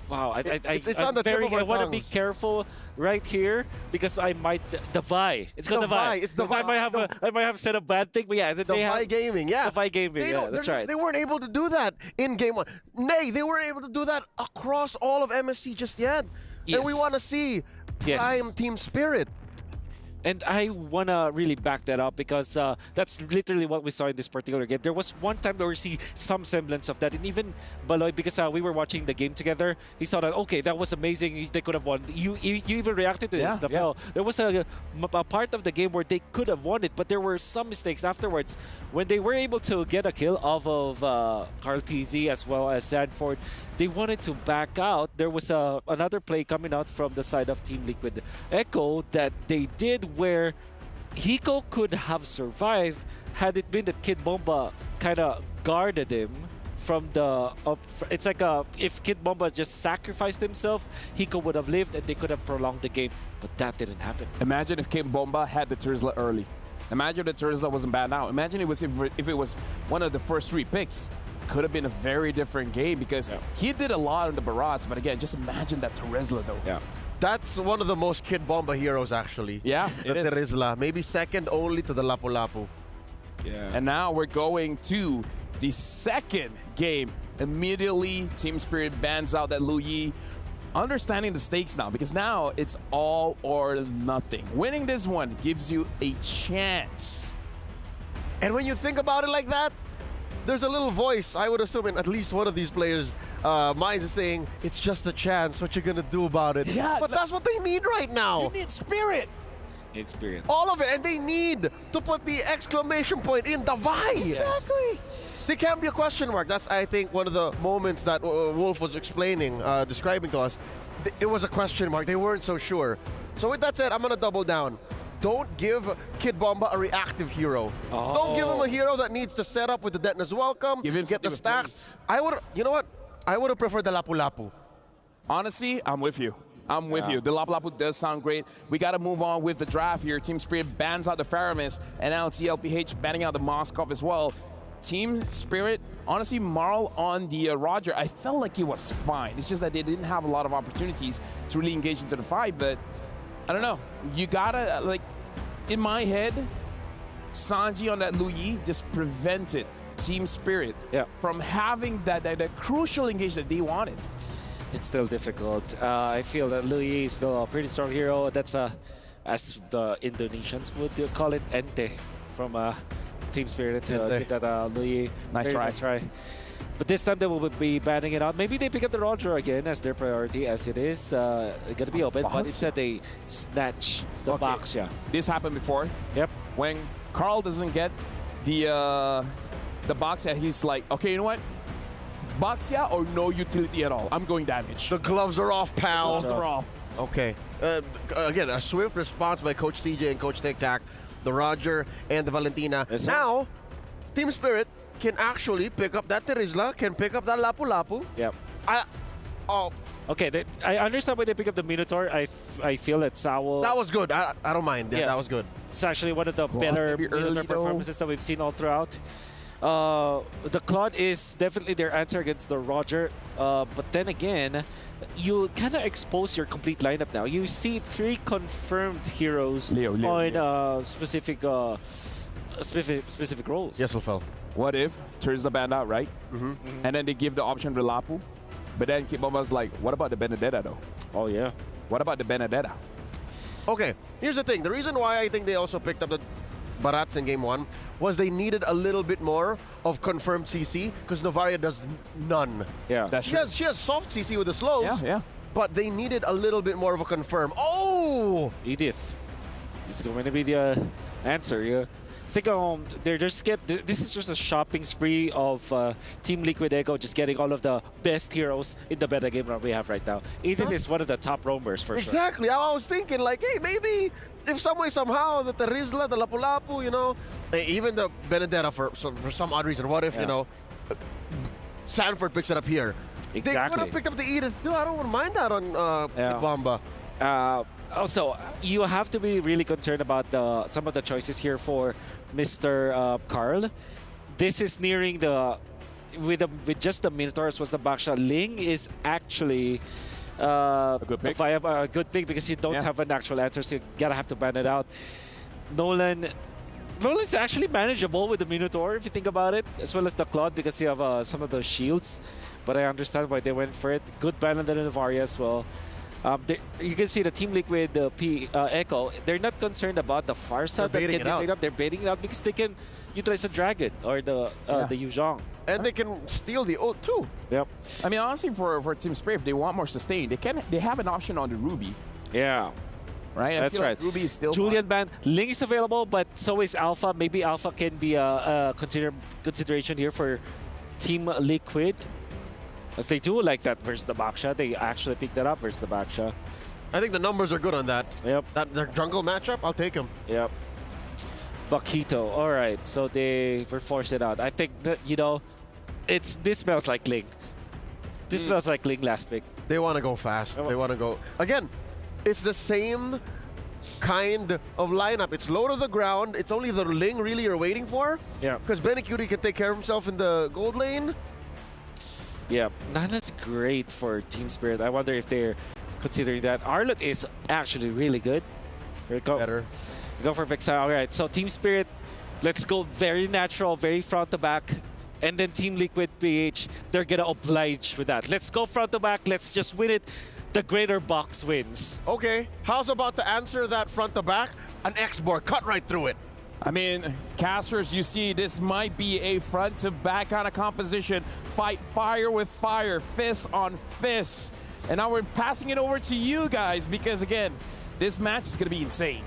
wow. It's on the tip of our I want to be tongues. careful right here, because I might Davai. It's called Davai. It's Because I might have said a bad thing, but yeah, they have Davai gaming. Yeah, Davai gaming. Yeah, that's right. They weren't able to do that in game 1. Nay, they weren't able to do that across all of MSC just yet. Yes. And we want to see prime Team Spirit. And I want to really back that up, because that's literally what we saw in this particular game. There was one time that we see some semblance of that. And even Baloy, because we were watching the game together, he saw that, okay, that was amazing. They could have won. You even reacted to this, Rafael. There was a part of the game where they could have won it, but there were some mistakes afterwards. When they were able to get a kill off of Carl TZ as well as Sanford, they wanted to back out. There was another play coming out from the side of Team Liquid Echo that they did, where Hiko could have survived had it been that Kid Bomba kind of guarded him from the it's like if Kid Bomba just sacrificed himself, Hiko would have lived and they could have prolonged the game, but that didn't happen. Imagine if Kid Bomba had the Terzla early. Imagine the Terzla wasn't bad now. Imagine it was if it was one of the first 3 picks. Could have been a very different game, because he did a lot on the Barats, but again, just imagine that Terzla though. Yeah. That's one of the most Kid Bomba heroes, actually. Yeah, it is. Terzla. Maybe second only to the Lapu-Lapu. Yeah. And now we're going to the second game. Immediately, Team Spirit bans out that Lu Yi. Understanding the stakes now, because now it's all or nothing. Winning this one gives you a chance. And when you think about it like that, there's a little voice, I would assume, in at least one of these players' minds is saying, it's just a chance, what you gonna do about it? Yeah, but that's what they need right now. You need spirit. Experience. All of it, and they need to put the exclamation point in the vice. Exactly. They can't be a question mark. That's, I think, one of the moments that Wolf was explaining, describing to us. It was a question mark. They weren't so sure. So with that said, I'm gonna double down. Don't give Kid Bomba a reactive hero. Don't give him a hero that needs to set up with the Detna's Welcome, get the stacks. I would, you know what? I would have preferred the Lapu Lapu. Honestly, I'm with you. I'm with you. The Lapu Lapu does sound great. We got to move on with the draft here. Team Spirit bans out the Faramis, and now TLPH banning out the Moskov as well. Team Spirit, honestly, Marl on the Roger, I felt like he was fine. It's just that they didn't have a lot of opportunities to really engage into the fight, but I don't know. You gotta, like, in my head, Sanji on that Luyi just prevented Team Spirit from having that crucial engagement they wanted. It's still difficult. I feel that Luyi is still a pretty strong hero. That's as the Indonesians would call it, ente from Team Spirit to get that Luyi. Nice try. But this time they will be banning it out. Maybe they pick up the Roger again as their priority, as it is going to be open. But instead they snatch the box. Yeah, this happened before. Yep. When Carl doesn't get the box, he's like, okay, you know what? Box or no utility at all. I'm going damage. The gloves are off, pal. The gloves are off. Okay. Again, a swift response by Coach CJ and Coach Tic Tac, the Roger and the Valentina. Yes, now, Team Spirit can actually pick up that Terizla, can pick up that Lapu Lapu. Yep. Okay, I understand why they pick up the Minotaur. I feel that Saul... That was good. I don't mind. Yeah, that was good. It's actually one of the better Minotaur performances that we've seen all throughout. The Claude is definitely their answer against the Roger, but then again, you kind of expose your complete lineup now. You see 3 confirmed heroes on specific roles. Yes, Lufel. What if turns the band out, right? And then they give the option to Lapu, but then Kid Bomba's like, what about the Benedetta though? Oh yeah. What about the Benedetta? Okay, here's the thing. The reason why I think they also picked up the Barats in Game 1 was they needed a little bit more of confirmed CC because Novaria does none. Yeah, that's true. She has soft CC with the slows. Yeah. But they needed a little bit more of a confirm. Oh! Edith is going to be the answer. Yeah. I think they're just this is just a shopping spree of Team Liquid Echo, just getting all of the best heroes in the meta game run we have right now. Edith is one of the top roamers for sure. Exactly. I was thinking like, hey, maybe if some way somehow the Terizla, the Lapu Lapu, you know, even the Benedetta for some odd reason. What if, you know, Sanford picks it up here? Exactly. They could have picked up the Edith too. I don't mind that on Bomba. Also, you have to be really concerned about some of the choices here for Mr. Carl. This is nearing the with just the Minotaurs was the backshot. Ling is actually a good pick. A good pick because you don't have an actual answer, so you gotta have to ban it out. Nolan's actually manageable with the Minotaur if you think about it, as well as the Claude because you have some of those shields. But I understand why they went for it. Good ban on the Novaria as well. You can see the Team Liquid, the Echo, they're not concerned about the Farsa that can be made up. They're baiting it out because they can utilize the Dragon or the Yuzhong. And they can steal the ult too. Yep. I mean, honestly, for Team Spirit, if they want more sustain, they have an option on the Ruby. Yeah. Right? That's right. Like Ruby is still Julian ban. Ling is available, but so is Alpha. Maybe Alpha can be a consideration here for Team Liquid. As they do like that versus the Baksha. They actually picked that up versus the Baksha. I think the numbers are good on that. Yep. Their jungle matchup, I'll take them. Yep. Bakito. All right. So they were forced it out. I think that, you know, this smells like Ling. This smells like Ling last pick. They want to go fast. They want to go. Again, it's the same kind of lineup. It's low to the ground. It's only the Ling really you're waiting for. Yeah. Because Benicuri can take care of himself in the gold lane. Yeah, Nana's great for Team Spirit. I wonder if they're considering that. Arlott is actually really good. Better. Go for Vexile. All right, so Team Spirit, let's go very natural, very front to back. And then Team Liquid PH, they're going to oblige with that. Let's go front to back. Let's just win it. The greater box wins. Okay, how's about to answer that front to back? An X-board, cut right through it. I mean, casters, you see, this might be a front-to-back kind of composition. Fight fire with fire, fist on fist. And now we're passing it over to you guys because, again, this match is going to be insane.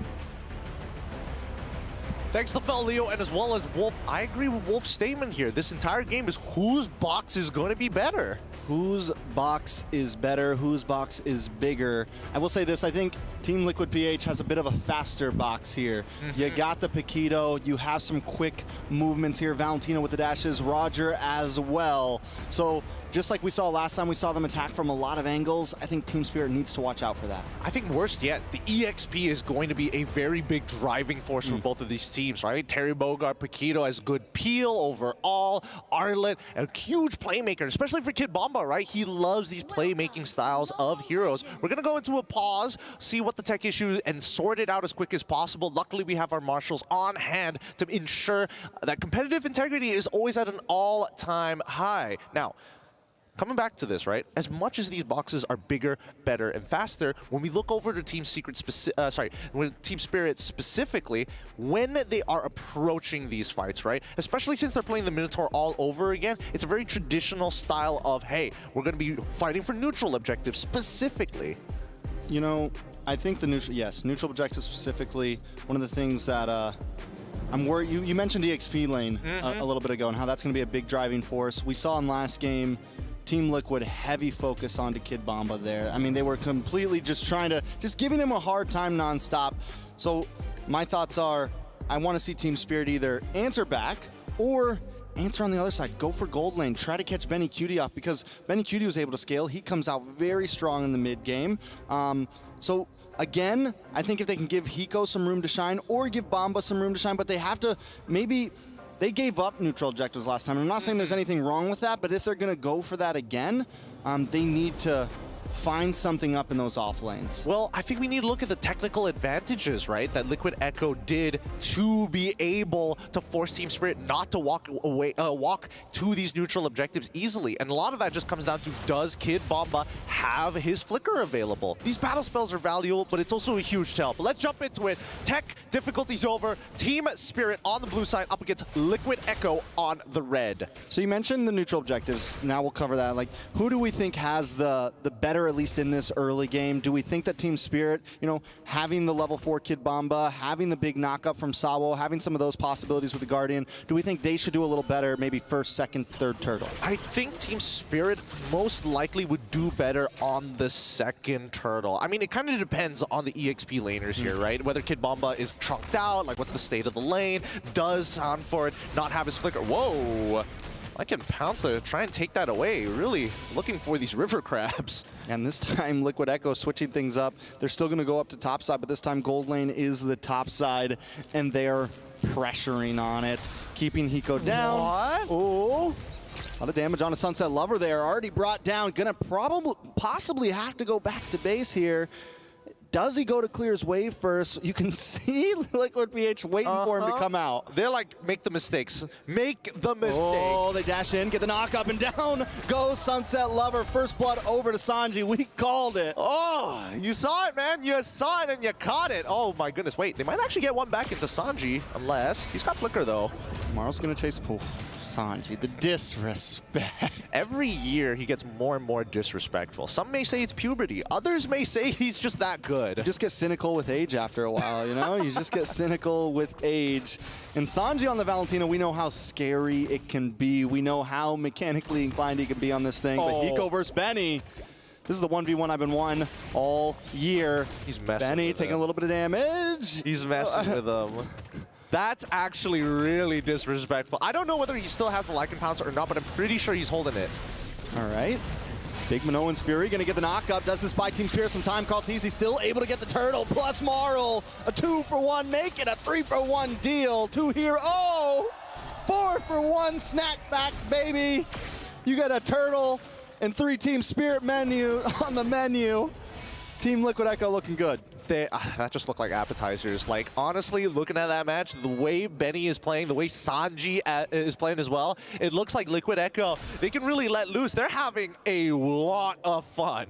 Thanks to Fel Leo and as well as Wolf. I agree with Wolf's statement here. This entire game is whose box is going to be better. Whose box is better? Whose box is bigger? I will say this, I think Team Liquid PH has a bit of a faster box here. You got the Paquito, you have some quick movements here. Valentino with the dashes, Roger as well. So just like we saw last time, we saw them attack from a lot of angles. I think Team Spirit needs to watch out for that. I think worst yet, the EXP is going to be a very big driving force for both of these teams, right? Terry Bogard, Paquito has good peel overall. Arlet, a huge playmaker, especially for Kid Bomba, right? He loves these playmaking styles of heroes. We're going to go into a pause, see what the tech issue is, and sort it out as quick as possible. Luckily, we have our marshals on hand to ensure that competitive integrity is always at an all-time high. Now, coming back to this, right? As much as these boxes are bigger, better, and faster, when we look over to Team Team Spirit specifically, when they are approaching these fights, right? Especially since they're playing the Minotaur all over again, it's a very traditional style of, hey, we're going to be fighting for neutral objectives specifically. You know, I think the neutral objectives specifically, one of the things that I'm worried, you mentioned EXP lane a little bit ago and how that's going to be a big driving force. We saw in last game, Team Liquid heavy focus onto Kid Bomba there. I mean, they were completely just giving him a hard time nonstop. So my thoughts are, I want to see Team Spirit either answer back or answer on the other side. Go for gold lane. Try to catch Benny Cutie off because Benny Cutie was able to scale. He comes out very strong in the mid game. So again, I think if they can give Hiko some room to shine or give Bomba some room to shine, but they have to maybe. They gave up neutral objectives last time. I'm not saying there's anything wrong with that, but if they're going to go for that again, they need to find something up in those off lanes. Well, I think we need to look at the technical advantages, right, that Liquid Echo did to be able to force Team Spirit not to walk to these neutral objectives easily. And a lot of that just comes down to, does Kid Bomba have his flicker available? These battle spells are valuable, but it's also a huge tell. But let's jump into it. Tech difficulty's over. Team Spirit on the blue side up against Liquid Echo on the red. So you mentioned the neutral objectives. Now we'll cover that. Like, who do we think has the better, at least in this early game? Do we think that Team Spirit, you know, having the level 4 Kid Bomba, having the big knockup from Sawo, having some of those possibilities with the Guardian, do we think they should do a little better, maybe first, second, third turtle? I think Team Spirit most likely would do better on the second turtle. I mean, it kind of depends on the EXP laners here, right? Whether Kid Bomba is trunked out, like what's the state of the lane, does Soundford not have his flicker? Whoa! I can pounce to try and take that away. Really looking for these river crabs. And this time, Liquid Echo switching things up. They're still going to go up to top side, but this time Gold Lane is the top side, and they're pressuring on it, keeping Hiko down. What? Oh, a lot of damage on a Sunset Lover there. Already brought down. Gonna possibly have to go back to base here. Does he go to clear his wave first? You can see Liquid PH waiting for him to come out. They're like, make the mistakes. Make the mistake. Oh, they dash in, get the knock up, and down goes Sunset Lover. First blood over to Sanji. We called it. Oh, you saw it, man. You saw it and you caught it. Oh, my goodness. Wait, they might actually get one back into Sanji, unless he's got flicker, though. Tomorrow's going to chase. Oh, Sanji, the disrespect. Every year, he gets more and more disrespectful. Some may say it's puberty. Others may say he's just that good. You just get cynical with age after a while, you know? You just get cynical with age. And Sanji on the Valentina, we know how scary it can be. We know how mechanically inclined he can be on this thing. But Hiko versus Benny, this is the 1v1 I've been won all year. He's messing Benny with taking him. a little bit of damage. He's messing with him. That's actually really disrespectful. I don't know whether he still has the Lycan Pouncer or not, but I'm pretty sure he's holding it. All right. Big Minoan's Fury gonna get the knockup. Does this buy Team Spirit some time? Kaltizi still able to get the turtle. Plus Marl. A 2-for-1 make it. A 3-for-1 deal. 2 here. Oh! 4-for-1 snack back, baby. You got a turtle and 3 Team Spirit menu on the menu. Team Liquid Echo looking good. That just looked like appetizers. Like, honestly, looking at that match, the way Benny is playing, the way Sanji is playing as well, it looks like Liquid Echo, they can really let loose. They're having a lot of fun.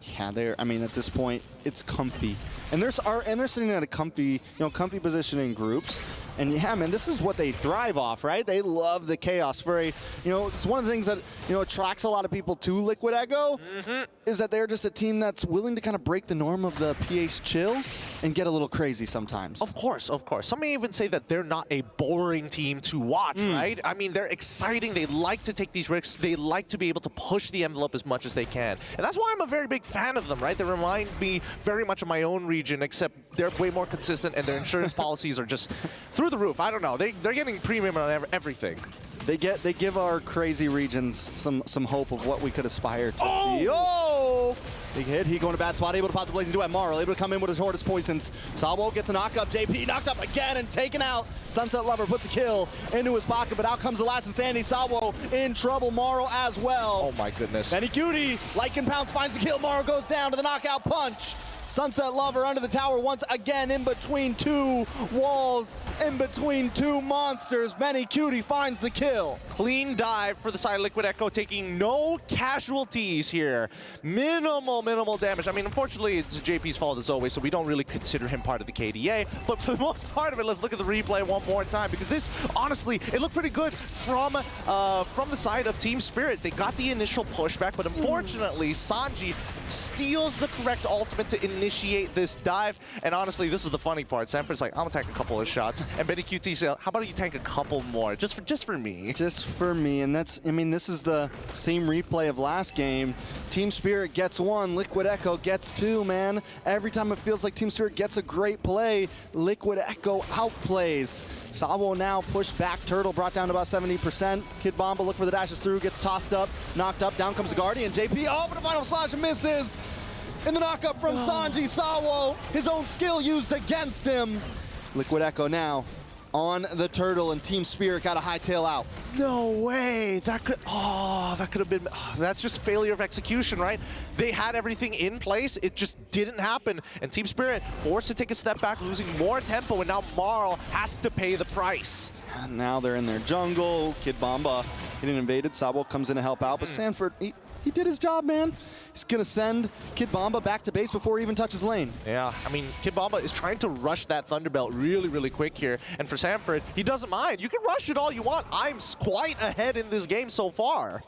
Yeah, I mean, at this point, it's comfy. And they're sitting at a comfy position in groups. And yeah, man, this is what they thrive off, right? They love the chaos. It's one of the things that attracts a lot of people to Liquid Echo, is that they're just a team that's willing to kind of break the norm of the PH chill and get a little crazy sometimes. Of course, of course. Some may even say that they're not a boring team to watch, right? I mean, they're exciting. They like to take these risks. They like to be able to push the envelope as much as they can. And that's why I'm a very big fan of them, right? They remind me very much of my own region, except they're way more consistent and their insurance policies are just through the roof. I don't know. They're getting premium on everything. They give our crazy regions some hope of what we could aspire to be. Oh! Big hit. He going to bad spot. Able to pop the blazing duet. Marl able to come in with his Tortoise Poisons. Salvo gets a knock up. JP knocked up again and taken out. Sunset Lover puts a kill into his pocket, but out comes the last Insanity. Salvo in trouble. Marl as well. Oh my goodness. Benny Cutie, Lycan Pounce finds the kill. Marl goes down to the knockout punch. Sunset Lover under the tower once again, in between two walls, in between two monsters. Benny Cutie finds the kill. Clean dive for the side of Liquid Echo, taking no casualties here. Minimal damage. I mean, unfortunately, it's JP's fault as always, so we don't really consider him part of the KDA. But for the most part of it, let's look at the replay one more time, because this, honestly, it looked pretty good from the side of Team Spirit. They got the initial pushback, but unfortunately, Sanji steals the correct ultimate to initiate this dive. And honestly, this is the funny part. Sanford's like, I'm gonna tank a couple of shots. And Benny QT said, how about you tank a couple more? Just for me. Just for me. And that's, I mean, this is the same replay of last game. Team Spirit gets one, Liquid Echo gets two, man. Every time it feels like Team Spirit gets a great play, Liquid Echo outplays. Salvo now pushed back. Turtle brought down to about 70%. Kid Bomba look for the dashes through, gets tossed up, knocked up. Down comes the Guardian. JP, oh, but the final slash misses. In the knockup from Sanji. Salvo, his own skill used against him. Liquid Echo now on the Turtle, and Team Spirit got a hightail out. No way. That could have been, that's just failure of execution, right? They had everything in place. It just didn't happen. And Team Spirit forced to take a step back, losing more tempo, and now Marl has to pay the price. And now they're in their jungle. Kid Bomba getting invaded. Sabo comes in to help out, but Sanford, he did his job, man. He's gonna send Kid Bomba back to base before he even touches lane. Yeah, I mean, Kid Bomba is trying to rush that Thunderbelt really quick here. And for Sanford, he doesn't mind. You can rush it all you want. I'm quite ahead in this game so far.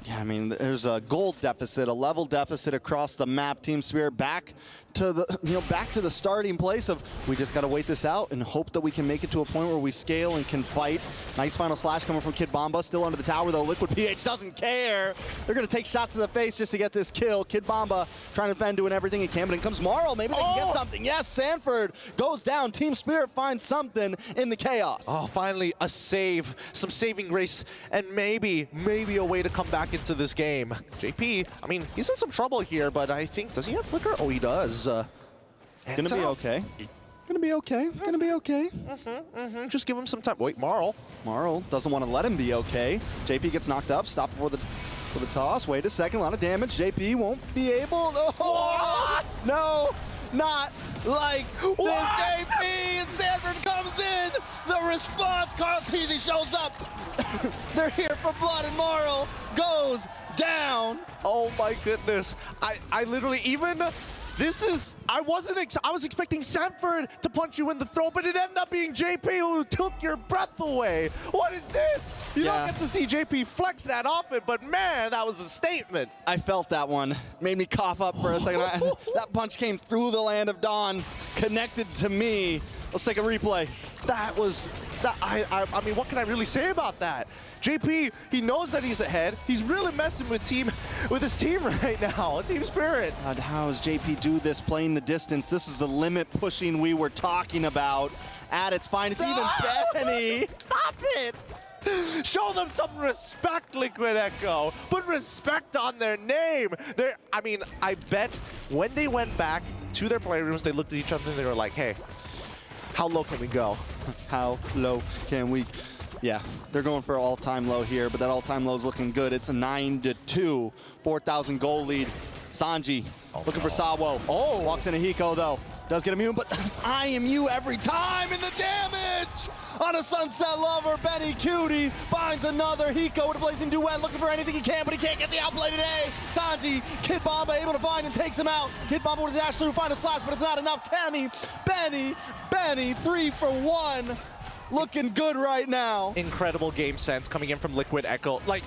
Yeah, I mean, there's a gold deficit, a level deficit across the map. Team Spirit back to the starting place of, we just got to wait this out and hope that we can make it to a point where we scale and can fight. Nice final slash coming from Kid Bomba, still under the tower though. Liquid PH doesn't care. They're going to take shots to the face just to get this kill. Kid Bomba trying to defend, doing everything he can, but in comes Marl. Maybe they can get something. Yes, Sanford goes down. Team Spirit finds something in the chaos. Oh, finally a save, some saving grace, and maybe a way to come back into this game. JP, I mean, he's in some trouble here, but I think, does he have Flicker? Oh, he does. Gonna be okay. Gonna be okay. Gonna be okay. Just give him some time. Wait, Marl. Marl doesn't want to let him be okay. JP gets knocked up. Stop for the toss. Wait a second. A lot of damage. JP won't be able. Oh, no, not like this. JP and Sanford comes in. The response. Carl Teasy shows up. They're here for blood, and Marl goes down. Oh my goodness. I literally even. I was expecting Sanford to punch you in the throat, but it ended up being JP who took your breath away. What is this? You don't get to see JP flex that often, but man, that was a statement. I felt that one. Made me cough up for a second. That punch came through the land of Dawn, connected to me. Let's take a replay. I mean, what can I really say about that? JP, he knows that he's ahead. He's really messing with his team right now, Team Spirit. God, how does JP do this, playing the distance? This is the limit pushing we were talking about at its finest. Even Benny. Stop it! Show them some respect, Liquid Echo. Put respect on their name. I mean, I bet when they went back to their playrooms, they looked at each other and they were like, hey, how low can we go? How low can we? Yeah, they're going for all-time low here, but that all-time low is looking good. It's a 9-2, 4,000 goal lead. Sanji looking for Sawo. Walks into Hiko though. Does get immune, but I am you every time in the damage. damage on a Sunset Lover. Benny Cutie finds another Hiko with a blazing duet, looking for anything he can, but he can't get the outplay today. Sanji, Kid Bomba able to find and takes him out. Kid Bomba with a dash through, find a slash, but it's not enough. Kenny, Benny, 3 for 1. Looking good right now. Incredible game sense coming in from Liquid Echo. Like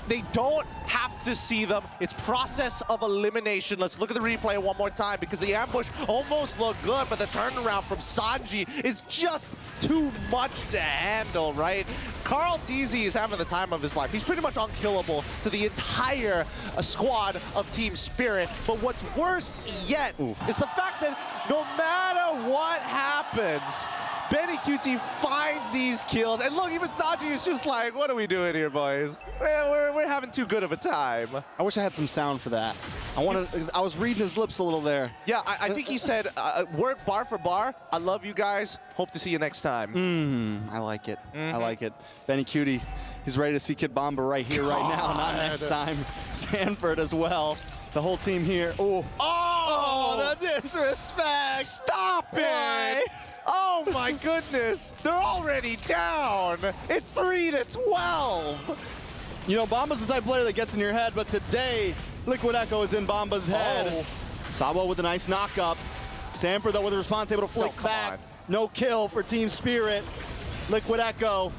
they don't have to see them. It's process of elimination. Let's look at the replay one more time because the ambush almost looked good, but the turnaround from Sanji is just too much to handle, right? Carl TZ is having the time of his life. He's pretty much unkillable to the entire squad of Team Spirit. But what's worse yet is the fact that no matter what happens, Benny QT finds these kills, and look, even Sanji is just like, what are we doing here, boys? We're having too good of a time. I wish I had some sound for that. I was reading his lips a little there. Yeah, I think he said, word bar for bar, I love you guys, hope to see you next time. I like it. I like it. Benny Cutie, he's ready to see Kid Bomba right here, right now, not next time. Sanford as well. The whole team here. Oh, the disrespect. Stop it. Why? Oh my goodness, they're already down. It's 3-12. You know, Bomba's the type of player that gets in your head, but today, Liquid Echo is in Bomba's head. Sabo with a nice knock-up. Sanford, though, with a response, able to flick back. No kill for Team Spirit. Liquid Echo,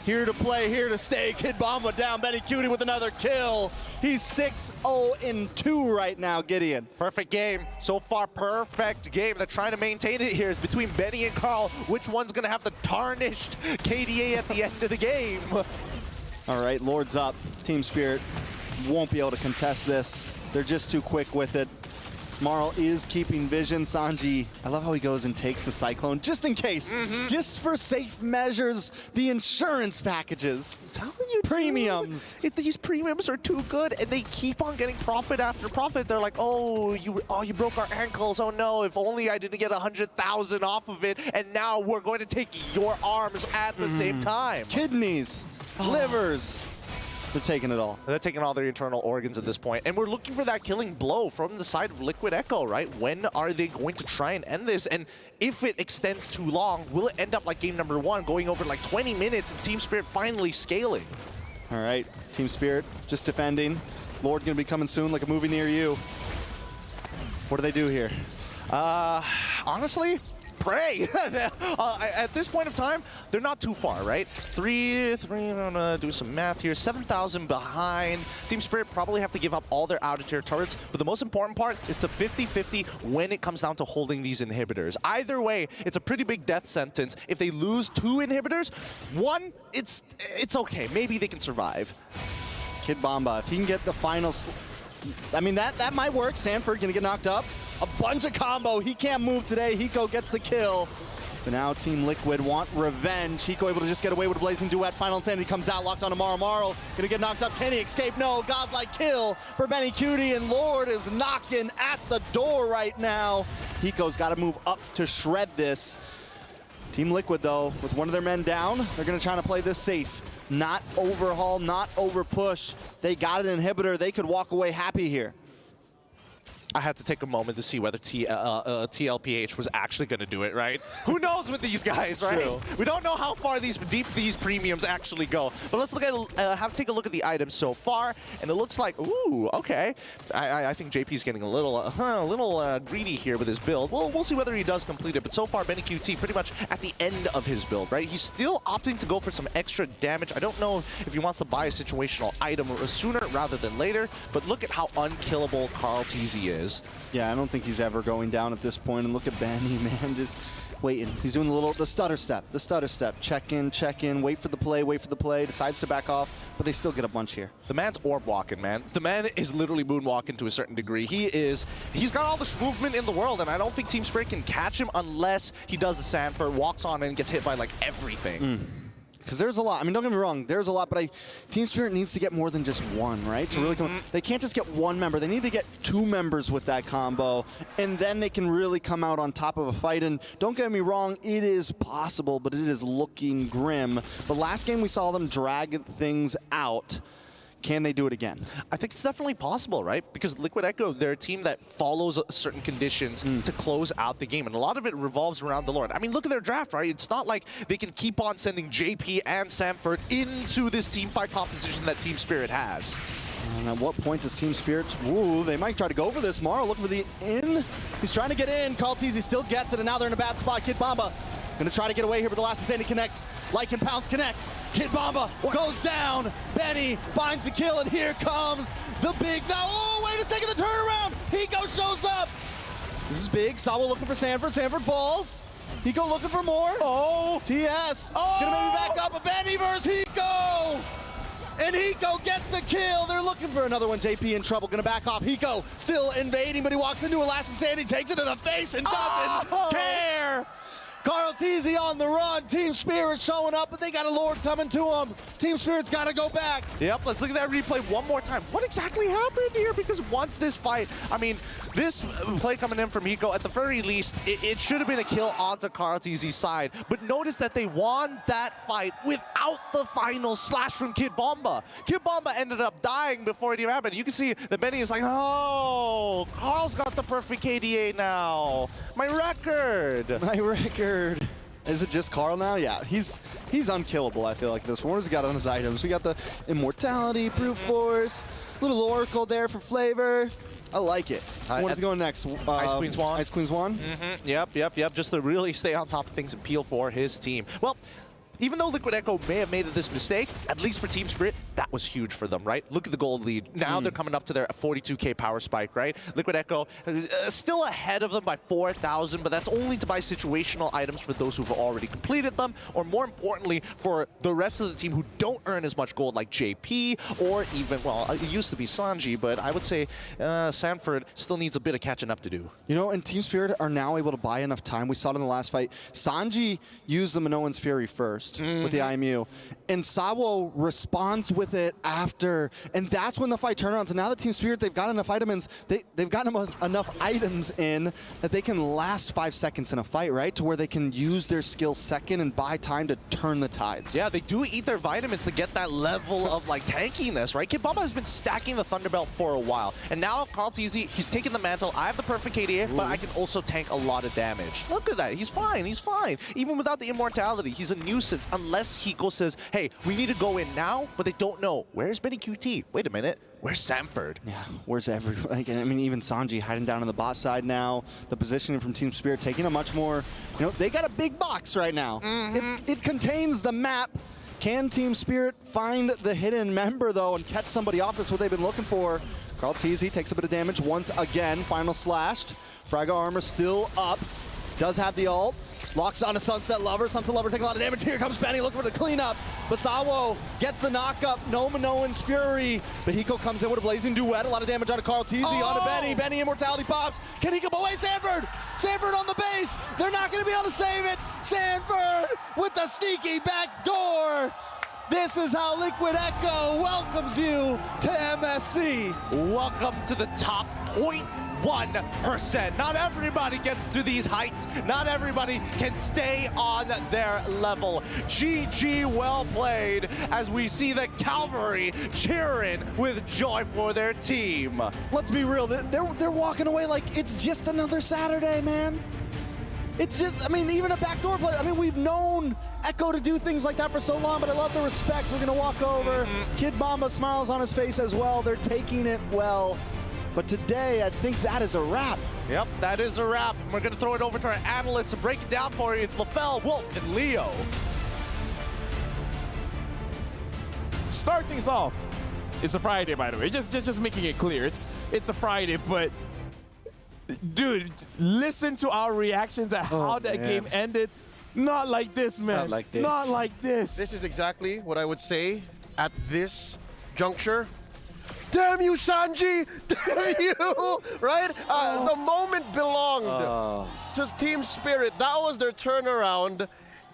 here to play, here to stay. Kid Bomba down, Benny Cutie with another kill. He's 6-0-2 right now, Gideon. Perfect game. So far, perfect game. They're trying to maintain it here. It's between Benny and Carl. Which one's going to have the tarnished KDA at the end of the game? All right, Lord's up. Team Spirit won't be able to contest this. They're just too quick with it. Marl is keeping vision. Sanji, I love how he goes and takes the Cyclone just in case. Just for safe measures, the insurance packages. I'm telling you, premiums. These premiums are too good, and they keep on getting profit after profit. They're like, oh, you broke our ankles. Oh no, if only I didn't get 100,000 off of it. And now we're going to take your arms at the same time. Kidneys, livers. They're taking it all. They're taking all their internal organs at this point. And we're looking for that killing blow from the side of Liquid Echo, right? When are they going to try and end this? And if it extends too long, will it end up like game number 1, going over like 20 minutes and Team Spirit finally scaling? All right, Team Spirit just defending. Lord gonna be coming soon, like a movie near you. What do they do here? Honestly, pray. At this point of time, they're not too far, right? I'm gonna do some math here. 7,000 behind. Team Spirit probably have to give up all their out-of-tier turrets, but the most important part is the 50-50 when it comes down to holding these inhibitors. Either way, it's a pretty big death sentence. If they lose 2 inhibitors, 1, it's okay. Maybe they can survive. Kid Bomba, if he can get the final... I mean, that might work. Sanford gonna get knocked up. A bunch of combo. He can't move today. Hiko gets the kill. But now Team Liquid want revenge. Hiko able to just get away with a blazing duet. Final Insanity comes out, locked onto Marl. Marl gonna get knocked up. Can he escape? No. Godlike kill for Benny Cutie, and Lord is knocking at the door right now. Hiko's got to move up to shred this. Team Liquid, though, with one of their men down, they're gonna try to play this safe. Not overhaul, not overpush. They got an inhibitor. They could walk away happy here. I had to take a moment to see whether TLPH was actually going to do it, right? Who knows with these guys, right? True. We don't know how far deep these premiums actually go. But let's look at take a look at the items so far, and it looks like, ooh, okay. I think JP's getting a little greedy here with his build. We'll see whether he does complete it. But so far, Benny QT pretty much at the end of his build, right? He's still opting to go for some extra damage. I don't know if he wants to buy a situational item sooner rather than later. But look at how unkillable Carl TZ is. Yeah, I don't think he's ever going down at this point. And look at Benny, man, just waiting. He's doing the stutter step, check in, wait for the play, decides to back off, but they still get a bunch here. The man's orb walking, man. The man is literally moonwalking to a certain degree. He's got all the movement in the world, and I don't think Team Spirit can catch him unless he does the Sanford, walks on and gets hit by like everything. Because there's a lot. I mean, don't get me wrong, there's a lot, but Team Spirit needs to get more than just one, right? To really come, they can't just get one member. They need to get 2 members with that combo, and then they can really come out on top of a fight. And don't get me wrong, it is possible, but it is looking grim. But last game we saw them drag things out. can they do it again? I think it's definitely possible, right? Because Liquid Echo, they're a team that follows certain conditions to close out the game, and a lot of it revolves around the Lord. I mean, look at their draft, right? It's not like they can keep on sending JP and Sanford into this team fight composition that Team Spirit has. And at what point does Team Spirit... Ooh, they might try to go for this. Morrow looking for the in. He's trying to get in. CLOSE still gets it, and now they're in a bad spot. Kid Bomba gonna try to get away here, but the last Insanity connects. Lycan Pounce connects. Kid Bomba goes down. Benny finds the kill, and here comes the big... No, oh, wait a second, the turnaround. Hiko shows up. This is big. Sawa looking for Sanford. Sanford falls. Hiko looking for more. Oh. TS. Oh. Gonna maybe back up. A Benny versus Hiko. And Hiko gets the kill. They're looking for another one. JP in trouble. Gonna back off. Hiko still invading, but he walks into a last Insanity, takes it to the face, and doesn't care. CLOSE on the run. Team Spirit showing up, but they got a Lord coming to them. Team Spirit's got to go back. Yep, let's look at that replay one more time. What exactly happened here? Because once this fight, I mean, this play coming in from Hiko, at the very least, it should have been a kill onto CLOSE's side. But notice that they won that fight without the final slash from Kid Bomba. Kid Bomba ended up dying before it even happened. You can see that Benny is like, oh, Carl's got the perfect KDA now. My record. My record. Is it just Carl now? Yeah, he's unkillable, I feel like, this one. What has he got on his items? We got the Immortality, Brute Force, little Oracle there for flavor. I like it. What is going next? Ice Queen Swan. Ice Queen Swan? Mm-hmm. Yep. Just to really stay on top of things and peel for his team. Well, even though Liquid Echo may have made this mistake, at least for Team Spirit, that was huge for them, right? Look at the gold lead. Now they're coming up to their 42K power spike, right? Liquid Echo still ahead of them by 4,000, but that's only to buy situational items for those who've already completed them, or more importantly, for the rest of the team who don't earn as much gold like JP, or even, well, it used to be Sanji, but I would say Sanford still needs a bit of catching up to do. You know, and Team Spirit are now able to buy enough time. We saw it in the last fight. Sanji used the Minoan's Fury first. With the IMU. And Sawo responds with it after. And that's when the fight turns around. So now the Team Spirit, they've got enough items. They've gotten enough items in that they can last 5 seconds in a fight, right? To where they can use their skill second and buy time to turn the tides. Yeah, they do eat their vitamins to get that level of like tankiness, right? Kid Bomba has been stacking the Thunderbelt for a while. And now CLOSE, he's taking the mantle. I have the perfect KDA, but I can also tank a lot of damage. Look at that. He's fine. He's fine. Even without the immortality, he's a nuisance. Unless Hiko says, hey, we need to go in now, but they don't know. Where's Benny QT? Wait a minute. Where's Sanford? Yeah, where's everyone? Like, I mean, even Sanji hiding down on the bot side now. The positioning from Team Spirit taking a much more, you know, they got a big box right now. It contains the map. Can Team Spirit find the hidden member, though, and catch somebody off? That's what they've been looking for. CLOSE takes a bit of damage once again. Final slashed. Fraga armor still up. Does have the ult. Locks on a Sunset Lover. Sunset Lover taking a lot of damage. Here comes Benny looking for the cleanup. Basawo gets the knockup. No Minoan's Fury. But Hiko comes in with a Blazing Duet. A lot of damage on CLOSE. Onto Benny. Benny Immortality pops. Can he go away? Sanford! Sanford on the base. They're not going to be able to save it. Sanford with the sneaky back door. This is how Liquid Echo welcomes you to MSC. Welcome to the top 0.1%. Not everybody gets to these heights. Not everybody can stay on their level. GG, well played, as we see the Cavalry cheering with joy for their team. Let's be real, they're walking away like it's just another Saturday, man. It's just, I mean, even a backdoor play. I mean, we've known Echo to do things like that for so long, but I love the respect. We're going to walk over. Kid Bomba smiles on his face as well. They're taking it well. But today, I think that is a wrap. Yep, that is a wrap. We're going to throw it over to our analysts to break it down for you. It's LaFell, Wolf, and Leo. Start things off. It's a Friday, by the way. Just making it clear. It's a Friday, but dude, listen to our reactions at how that game ended. Not like this, man. Not like this. Not like this. This is exactly what I would say at this juncture. Damn you, Sanji! Damn you! Right? The moment belonged to Team Spirit. That was their turnaround.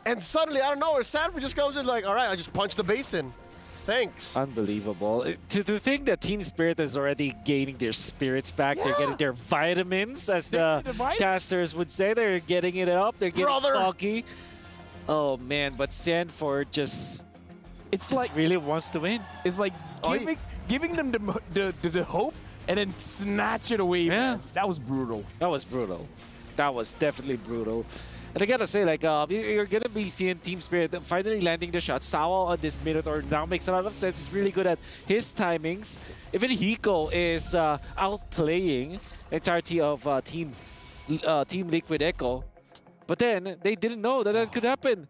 And suddenly, I don't know, Sanford just goes in like, all right, I just punched the base in. Thanks. Unbelievable. To think that Team Spirit is already gaining their spirits back. Yeah. They're getting their vitamins, as the casters would say. They're getting it up. They're getting foggy. Oh, man. But Sanford just really wants to win. It's like giving them the hope and then snatch it away. Man. That was brutal. That was brutal. That was definitely brutal. And I gotta say, like, you're gonna be seeing Team Spirit finally landing the shot. Sawa on this Minotaur now makes a lot of sense. He's really good at his timings. Even Hiko is outplaying the entirety of Team Liquid Echo. But then they didn't know that could happen.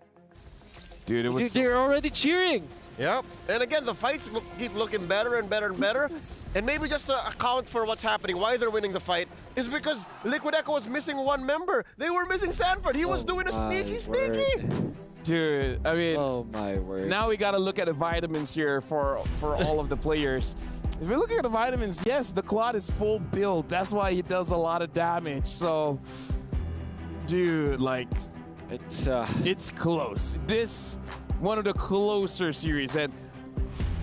Dude, it was. They're already cheering. Yep. And again, the fights keep looking better and better and better. And maybe just to account for what's happening, why they're winning the fight, is because Liquid Echo was missing one member. They were missing Sanford. He was doing a sneaky. Dude, I mean, oh my word. Now we gotta look at the vitamins here for all of the players. If you're looking at the vitamins, yes, the Claude is full build. That's why he does a lot of damage. So, dude, like, it's close. This one of the closer series, and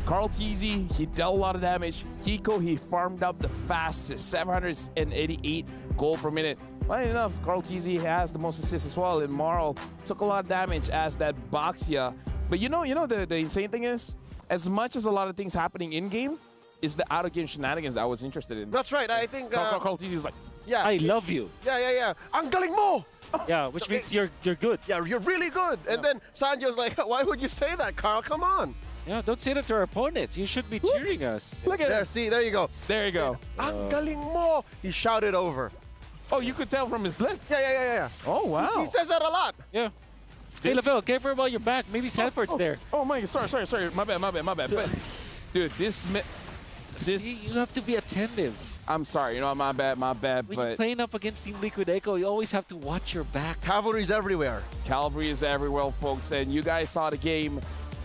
Carl TZ, he dealt a lot of damage. Hiko, he farmed up the fastest, 788 gold per minute. Funny enough, Carl TZ has the most assists as well, and Marl took a lot of damage as that Boxia. But you know the insane thing is, as much as a lot of things happening in game, is the out of game shenanigans that I was interested in. That's right. I think Carl TZ was like, yeah, I love you. Yeah. Ang galing mo. Yeah, which means you're good. Yeah, you're really good. And then Sanjo's like, why would you say that, Carl? Come on. Yeah, don't say that to our opponents. You should be cheering us. Look at there. See, there you go. There you go. Ang galing mo. He shouted over. Oh, you could tell from his lips. Yeah. Oh, wow. He says that a lot. Yeah. Hey, Lavelle, careful about your back. Maybe Sanford's there. Oh, my, sorry. My bad. But, dude, this... You have to be attentive. I'm sorry, my bad, When but... you're playing up against Team Liquid Echo, you always have to watch your back. Cavalry's everywhere. Cavalry is everywhere, folks, and you guys saw the game.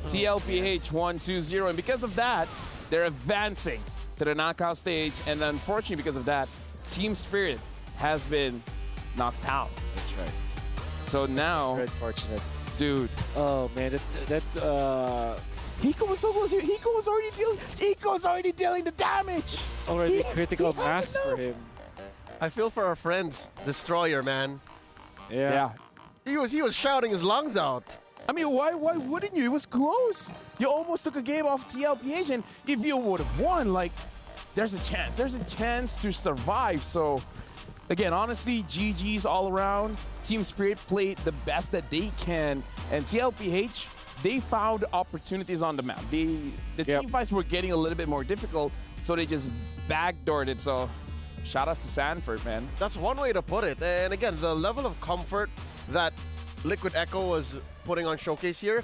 TLPH 1-2-0, and because of that, they're advancing to the knockout stage, and unfortunately, because of that, Team Spirit has been knocked out. That's right. So now... Very fortunate. Dude. Oh, man, Hiko was so close here. Hiko was already dealing the damage. It's already critical mass for him. I feel for our friends, Destroyer, man. Yeah. He was shouting his lungs out. I mean, why wouldn't you? It was close. You almost took a game off TLPH, and if you would have won, like, there's a chance. There's a chance to survive. So, again, honestly, GG's all around. Team Spirit played the best that they can, and TLPH, they found opportunities on the map. The team fights were getting a little bit more difficult, so they just backdoored it. So, shout outs to Sanford, man. That's one way to put it. And again, the level of comfort that Liquid Echo was putting on showcase here,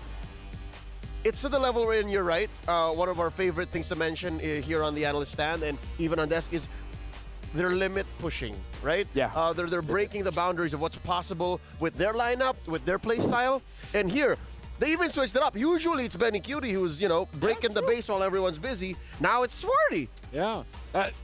it's to the level wherein you're right. One of our favorite things to mention here on the analyst stand and even on desk is their limit pushing, right? Yeah. They're breaking the boundaries of what's possible with their lineup, with their play style. And here, they even switched it up. Usually it's Benny Cutie who's, breaking the base while everyone's busy. Now it's Swarty. Yeah.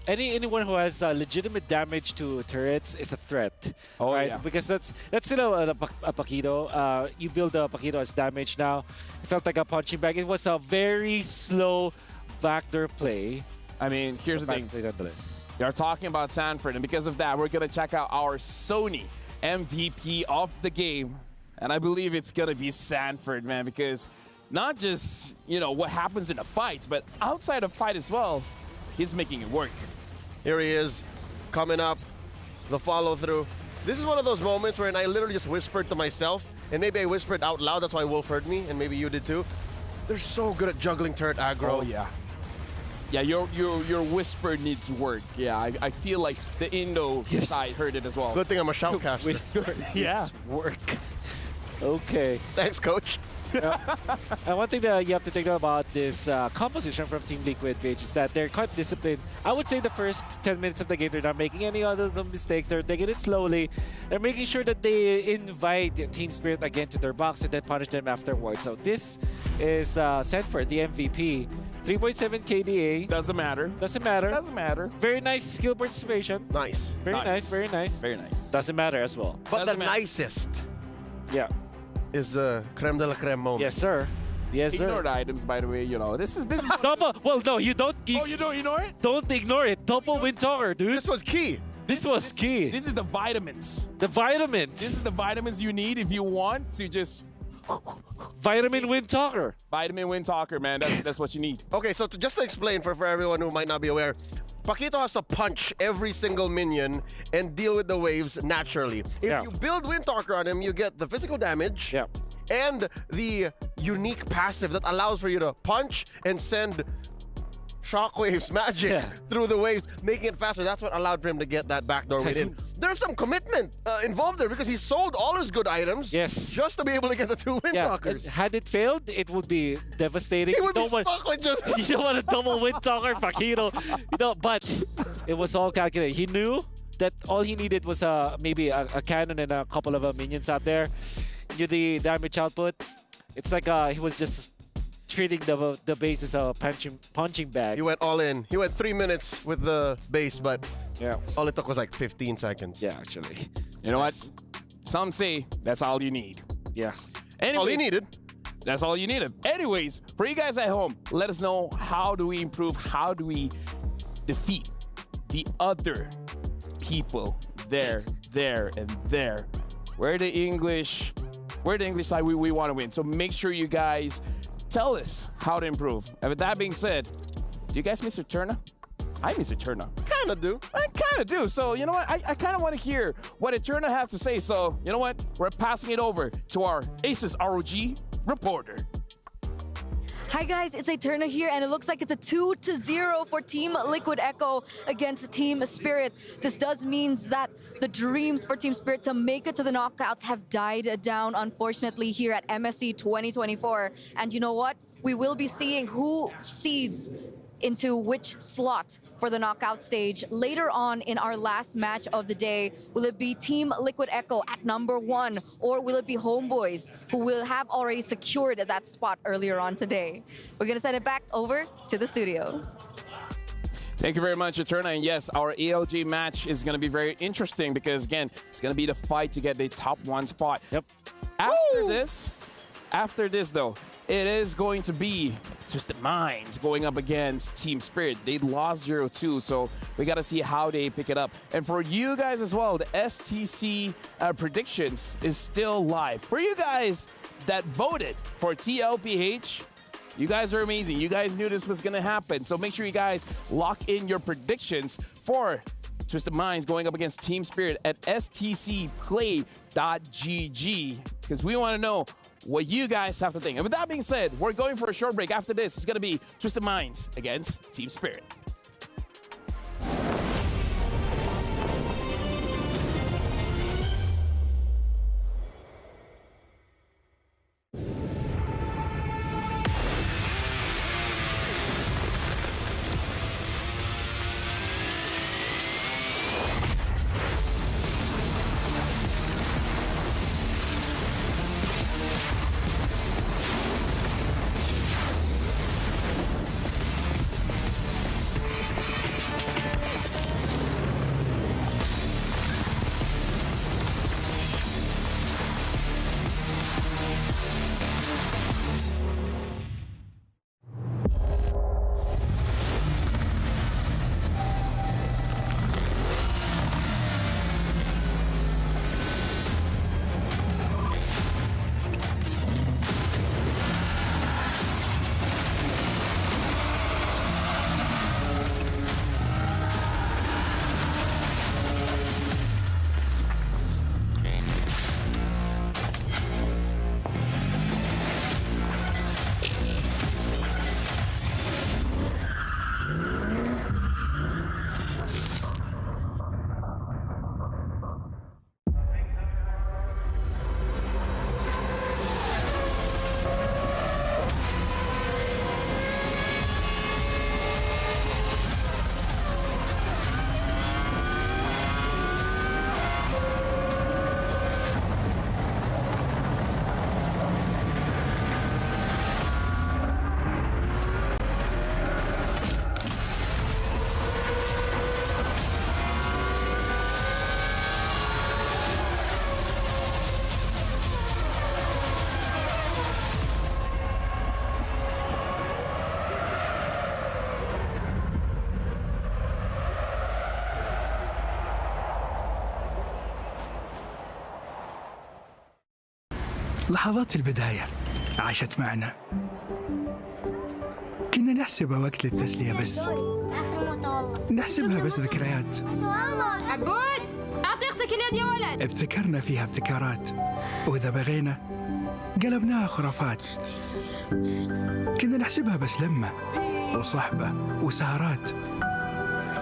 Anyone who has legitimate damage to turrets is a threat. Oh, right? yeah. Because that's still a Paquito. You build a Paquito as damage now. It felt like a punching bag. It was a very slow backdoor play. I mean, here's the thing. They're talking about Sanford, and because of that, we're going to check out our Sony MVP of the game. And I believe it's going to be Sanford, man, because not just, what happens in the fights, but outside of fight as well, he's making it work. Here he is, coming up, the follow-through. This is one of those moments where I literally just whispered to myself, and maybe I whispered out loud, that's why Wolf heard me, and maybe you did too. They're so good at juggling turret aggro. Oh, yeah. Yeah, your whisper needs work. Yeah, I feel like the Indo side heard it as well. Good thing I'm a shoutcaster. Whisper needs work. Okay. Thanks, coach. And one thing that you have to think about this composition from Team Liquid Page is that they're quite disciplined. I would say the first 10 minutes of the game, they're not making any other mistakes. They're taking it slowly. They're making sure that they invite Team Spirit again to their box and then punish them afterwards. So this is Sanford, the MVP. 3.7 KDA. Doesn't matter. Doesn't matter. Doesn't matter. Very nice skill participation. Nice. Very nice. Very nice. Very nice. Doesn't matter as well. But the nicest Yeah. is the creme de la creme moment. Yes, sir. Yes, sir. Ignore the items, by the way. This is. Double. Well, no, you don't. Oh, you don't ignore it? Don't ignore it. Double win talker, dude. This was key. This was key. This is the vitamins. The vitamins. This is the vitamins you need if you want to just Vitamin Wind Talker. Vitamin Wind Talker, man. That's what you need. Okay, so just to explain for everyone who might not be aware, Paquito has to punch every single minion and deal with the waves naturally. If you build Wind Talker on him, you get the physical damage and the unique passive that allows for you to punch and send shockwaves, magic through the waves, making it faster. That's what allowed for him to get that backdoor win. There's some commitment involved there because he sold all his good items just to be able to get the 2 Wind Talkers. Had it failed, it would be devastating. He would be stuck with just... You don't want a double Wind Talker, Paquito. But it was all calculated. He knew that all he needed was maybe a cannon and a couple of minions out there. Knew the damage output. It's like he was just treating the base as a punching bag. He went all in. He went 3 minutes with the base, but all it took was like 15 seconds. Yeah, actually. You know what? Some say that's all you need. Yeah. Anyways, all you needed. That's all you needed. Anyways, for you guys at home, let us know, how do we improve? How do we defeat the other people there, and there? We're the English side. We want to win. So make sure you guys tell us how to improve. And with that being said, do you guys miss Eterna? I miss Eterna. Kind of do. I kind of do. So, you know what? I kind of want to hear what Eterna has to say. So, you know what? We're passing it over to our Aces ROG reporter. Hi guys, it's Eterna here, and it looks like it's a 2-0 for Team Liquid Echo against Team Spirit. This does mean that the dreams for Team Spirit to make it to the knockouts have died down, unfortunately, here at MSC 2024. And you know what? We will be seeing who seeds into which slot for the knockout stage later on in our last match of the day. Will it be Team Liquid Echo at #1, or will it be Homeboys, who will have already secured that spot earlier on today? We're gonna send it back over to the studio. Thank you very much, Eterna. And yes, our ELG match is going to be very interesting because, again, it's going to be the fight to get the top 1 spot. Yep. After this, though, it is going to be Twisted Minds going up against Team Spirit. They lost 0-2, so we got to see how they pick it up. And for you guys as well, the STC predictions is still live. For you guys that voted for TLPH, you guys are amazing. You guys knew this was going to happen. So make sure you guys lock in your predictions for Twisted Minds going up against Team Spirit at stcplay.gg, because we want to know what you guys have to think. And with that being said, we're going for a short break. After this, it's going to be Twisted Minds against Team Spirit. لحظات البداية عاشت معنا. كنا نحسبها وقت للتسلية بس. نحسبها بس ذكريات. عبود أعطي أختك اليد يا ولد. ابتكرنا فيها ابتكارات، وإذا بغينا قلبناها خرافات. كنا نحسبها بس لمة وصحبة وسهرات.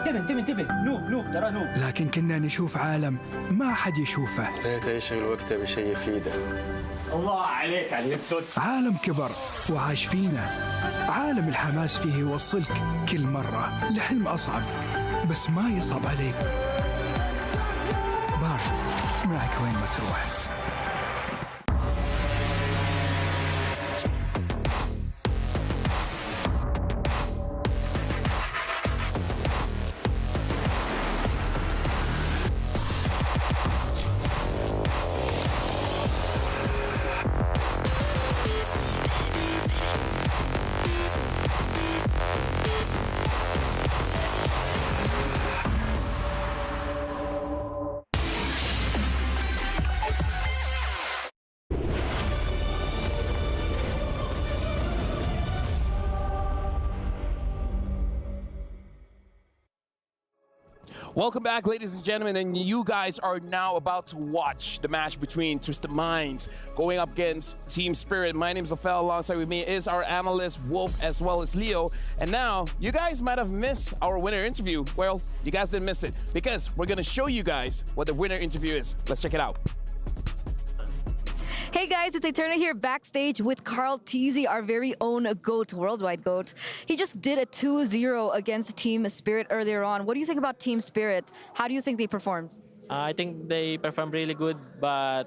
انتبه نوب ترى نوب. لكن كنا نشوف عالم ما حد يشوفه. ليت يشغل وقته بشيء يفيده. الله عليك على اليد صوت. عالم كبر وعاش فينا. عالم الحماس فيه يوصلك كل مرة لحلم أصعب، بس ما يصعب عليك. بارت معك وين ما تروح. Welcome back, ladies and gentlemen, and you guys are now about to watch the match between Twisted Minds going up against Team Spirit. My name is Afel. Alongside with me is our analyst, Wolf, as well as Leo. And now, you guys might have missed our winner interview. Well, you guys didn't miss it, because we're going to show you guys what the winner interview is. Let's check it out. Hey guys, it's Eterna here backstage with Carl Teasy, our very own GOAT, worldwide GOAT. He just did a 2-0 against Team Spirit earlier on. What do you think about Team Spirit? How do you think they performed? I think they performed really good, but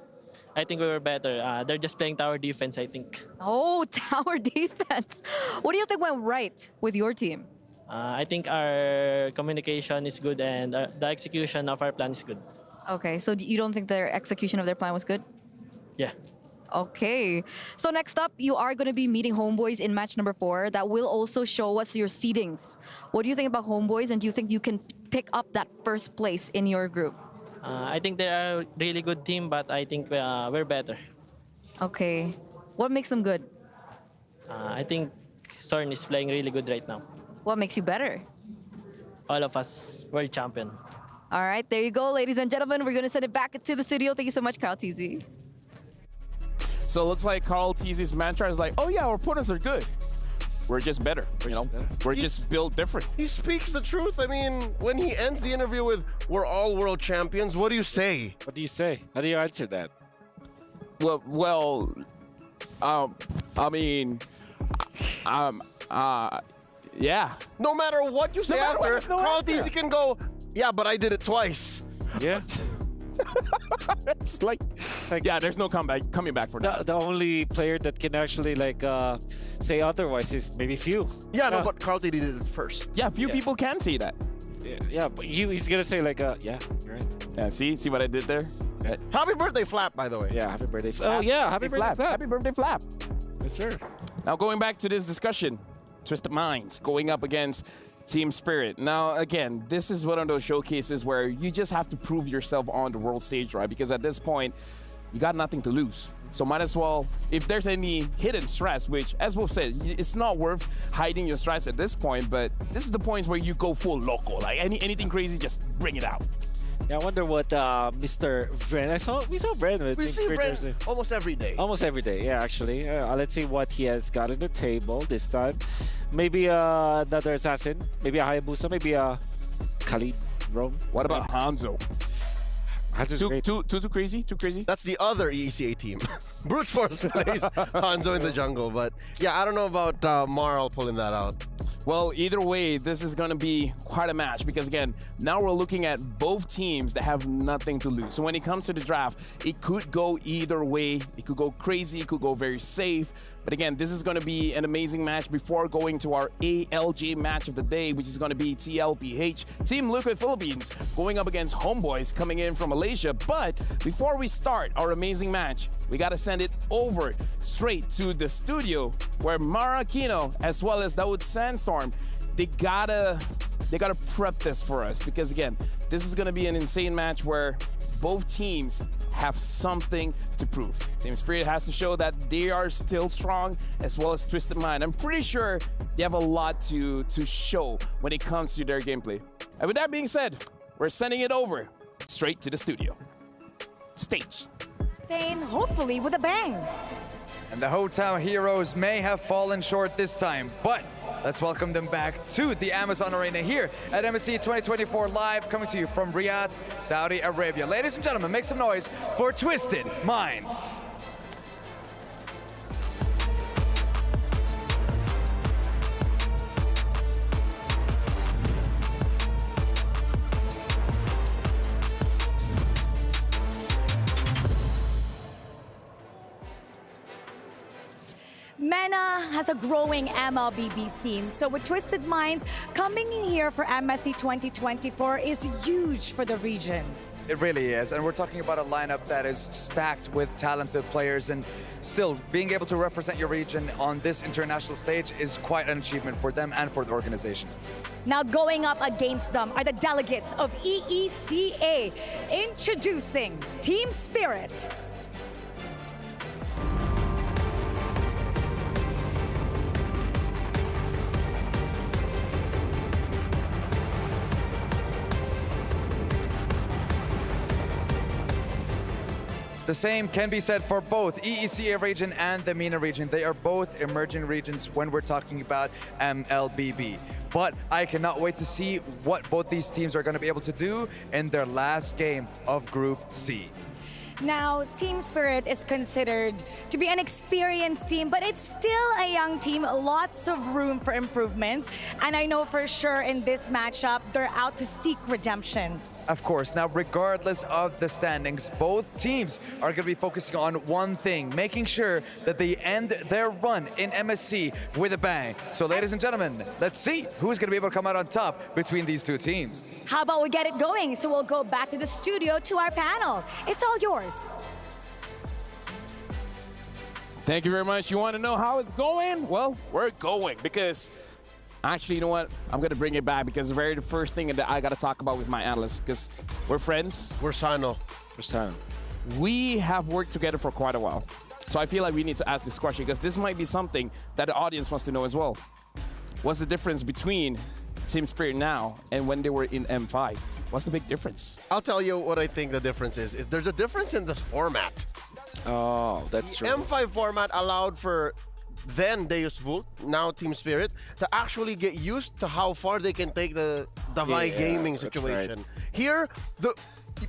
I think we were better. They're just playing tower defense, I think. Oh, tower defense. What do you think went right with your team? I think our communication is good and the execution of our plan is good. Okay, so you don't think their execution of their plan was good? Yeah. Okay. So next up, you are going to be meeting Homeboys in match number 4. That will also show us your seedings. What do you think about Homeboys, and do you think you can pick up that first place in your group? I think they're a really good team, but I think we're better. Okay. What makes them good? I think Sorn is playing really good right now. What makes you better? All of us world champion. All right, there you go, ladies and gentlemen. We're going to send it back to the studio. Thank you so much, Carl TZ. So it looks like Carl Teasy's mantra is like, oh yeah, our opponents are good. We're just better, you know? We're just built different. He speaks the truth. I mean, when he ends the interview with, we're all world champions, what do you say? What do you say? How do you answer that? Well, I mean, yeah. No matter what you say after, Carl Teasy can go, yeah, but I did it twice. Yeah. It's like, yeah, there's no coming back for that. The only player that can actually say otherwise is maybe few. Yeah, no, but Carl Teasy did it first. Yeah, few people can say that. Yeah, but he's gonna say yeah, you're right. Yeah, see what I did there? Happy birthday, Flap, by the way. Yeah, happy birthday, Flap. Oh yeah, happy birthday, Flap. Happy birthday, Flap. Yes, sir. Now going back to this discussion, Twisted Minds going up against Team Spirit. Now, again, this is one of those showcases where you just have to prove yourself on the world stage, right? Because at this point, you got nothing to lose. So might as well, if there's any hidden stress, which, as Wolf said, it's not worth hiding your stress at this point, but this is the point where you go full loco. Like anything crazy, just bring it out. Yeah, I wonder what Mr. Vren. We saw Vren with We Team see Spirit. Vren almost every day. Almost every day, yeah, actually. Let's see what he has got on the table this time. Maybe another assassin, maybe a Hayabusa, maybe a Khalid Rome. What about Hanzo? Hanzo's great. Too crazy? Too crazy? That's the other ECA team. Brute Force plays Hanzo in the jungle, but yeah, I don't know about Marl pulling that out. Well, either way, this is going to be quite a match because, again, now we're looking at both teams that have nothing to lose. So when it comes to the draft, it could go either way. It could go crazy. It could go very safe. But again, this is going to be an amazing match before going to our ALJ match of the day, which is going to be TLPH, Team Liquid Philippines, going up against Homeboys coming in from Malaysia. But before we start our amazing match, we got to send it over straight to the studio where Mara Aquino as well as Dawood Sandstorm, they gotta prep this for us because, again, this is going to be an insane match where both teams have something to prove. Team Spirit has to show that they are still strong, as well as Twisted Mind. I'm pretty sure they have a lot to show when it comes to their gameplay. And with that being said, we're sending it over straight to the studio. Stage. Spain, hopefully with a bang. And the Hometown Heroes may have fallen short this time, but let's welcome them back to the Amazon Arena here at MSC 2024 live, coming to you from Riyadh, Saudi Arabia. Ladies and gentlemen, make some noise for Twisted Minds. MENA has a growing MLBB scene, so with Twisted Minds coming in here for MSC 2024 is huge for the region. It really is, and we're talking about a lineup that is stacked with talented players, and still being able to represent your region on this international stage is quite an achievement for them and for the organization. Now going up against them are the delegates of EECA, introducing Team Spirit. The same can be said for both EECA region and the MENA region. They are both emerging regions when we're talking about MLBB. But I cannot wait to see what both these teams are going to be able to do in their last game of Group C. Now, Team Spirit is considered to be an experienced team, but it's still a young team, lots of room for improvements. And I know for sure in this matchup, they're out to seek redemption. Of course. Now, regardless of the standings, both teams are going to be focusing on one thing, making sure that they end their run in MSC with a bang. So, ladies and gentlemen, let's see who's going to be able to come out on top between these two teams. How about we get it going? So we'll go back to the studio to our panel. It's all yours. Thank you very much. You want to know how it's going? Well, we're going because actually, you know what? I'm going to bring it back because the very first thing that I got to talk about with my analyst, because we're friends. We're sano. We're sano. We have worked together for quite a while. So I feel like we need to ask this question because this might be something that the audience wants to know as well. What's the difference between Team Spirit now and when they were in M5? What's the big difference? I'll tell you what I think the difference is there's a difference in the format. Oh, that's true. M5 format allowed for then Deus Vult, now Team Spirit, to actually get used to how far they can take the Davai gaming situation. Right. Here, the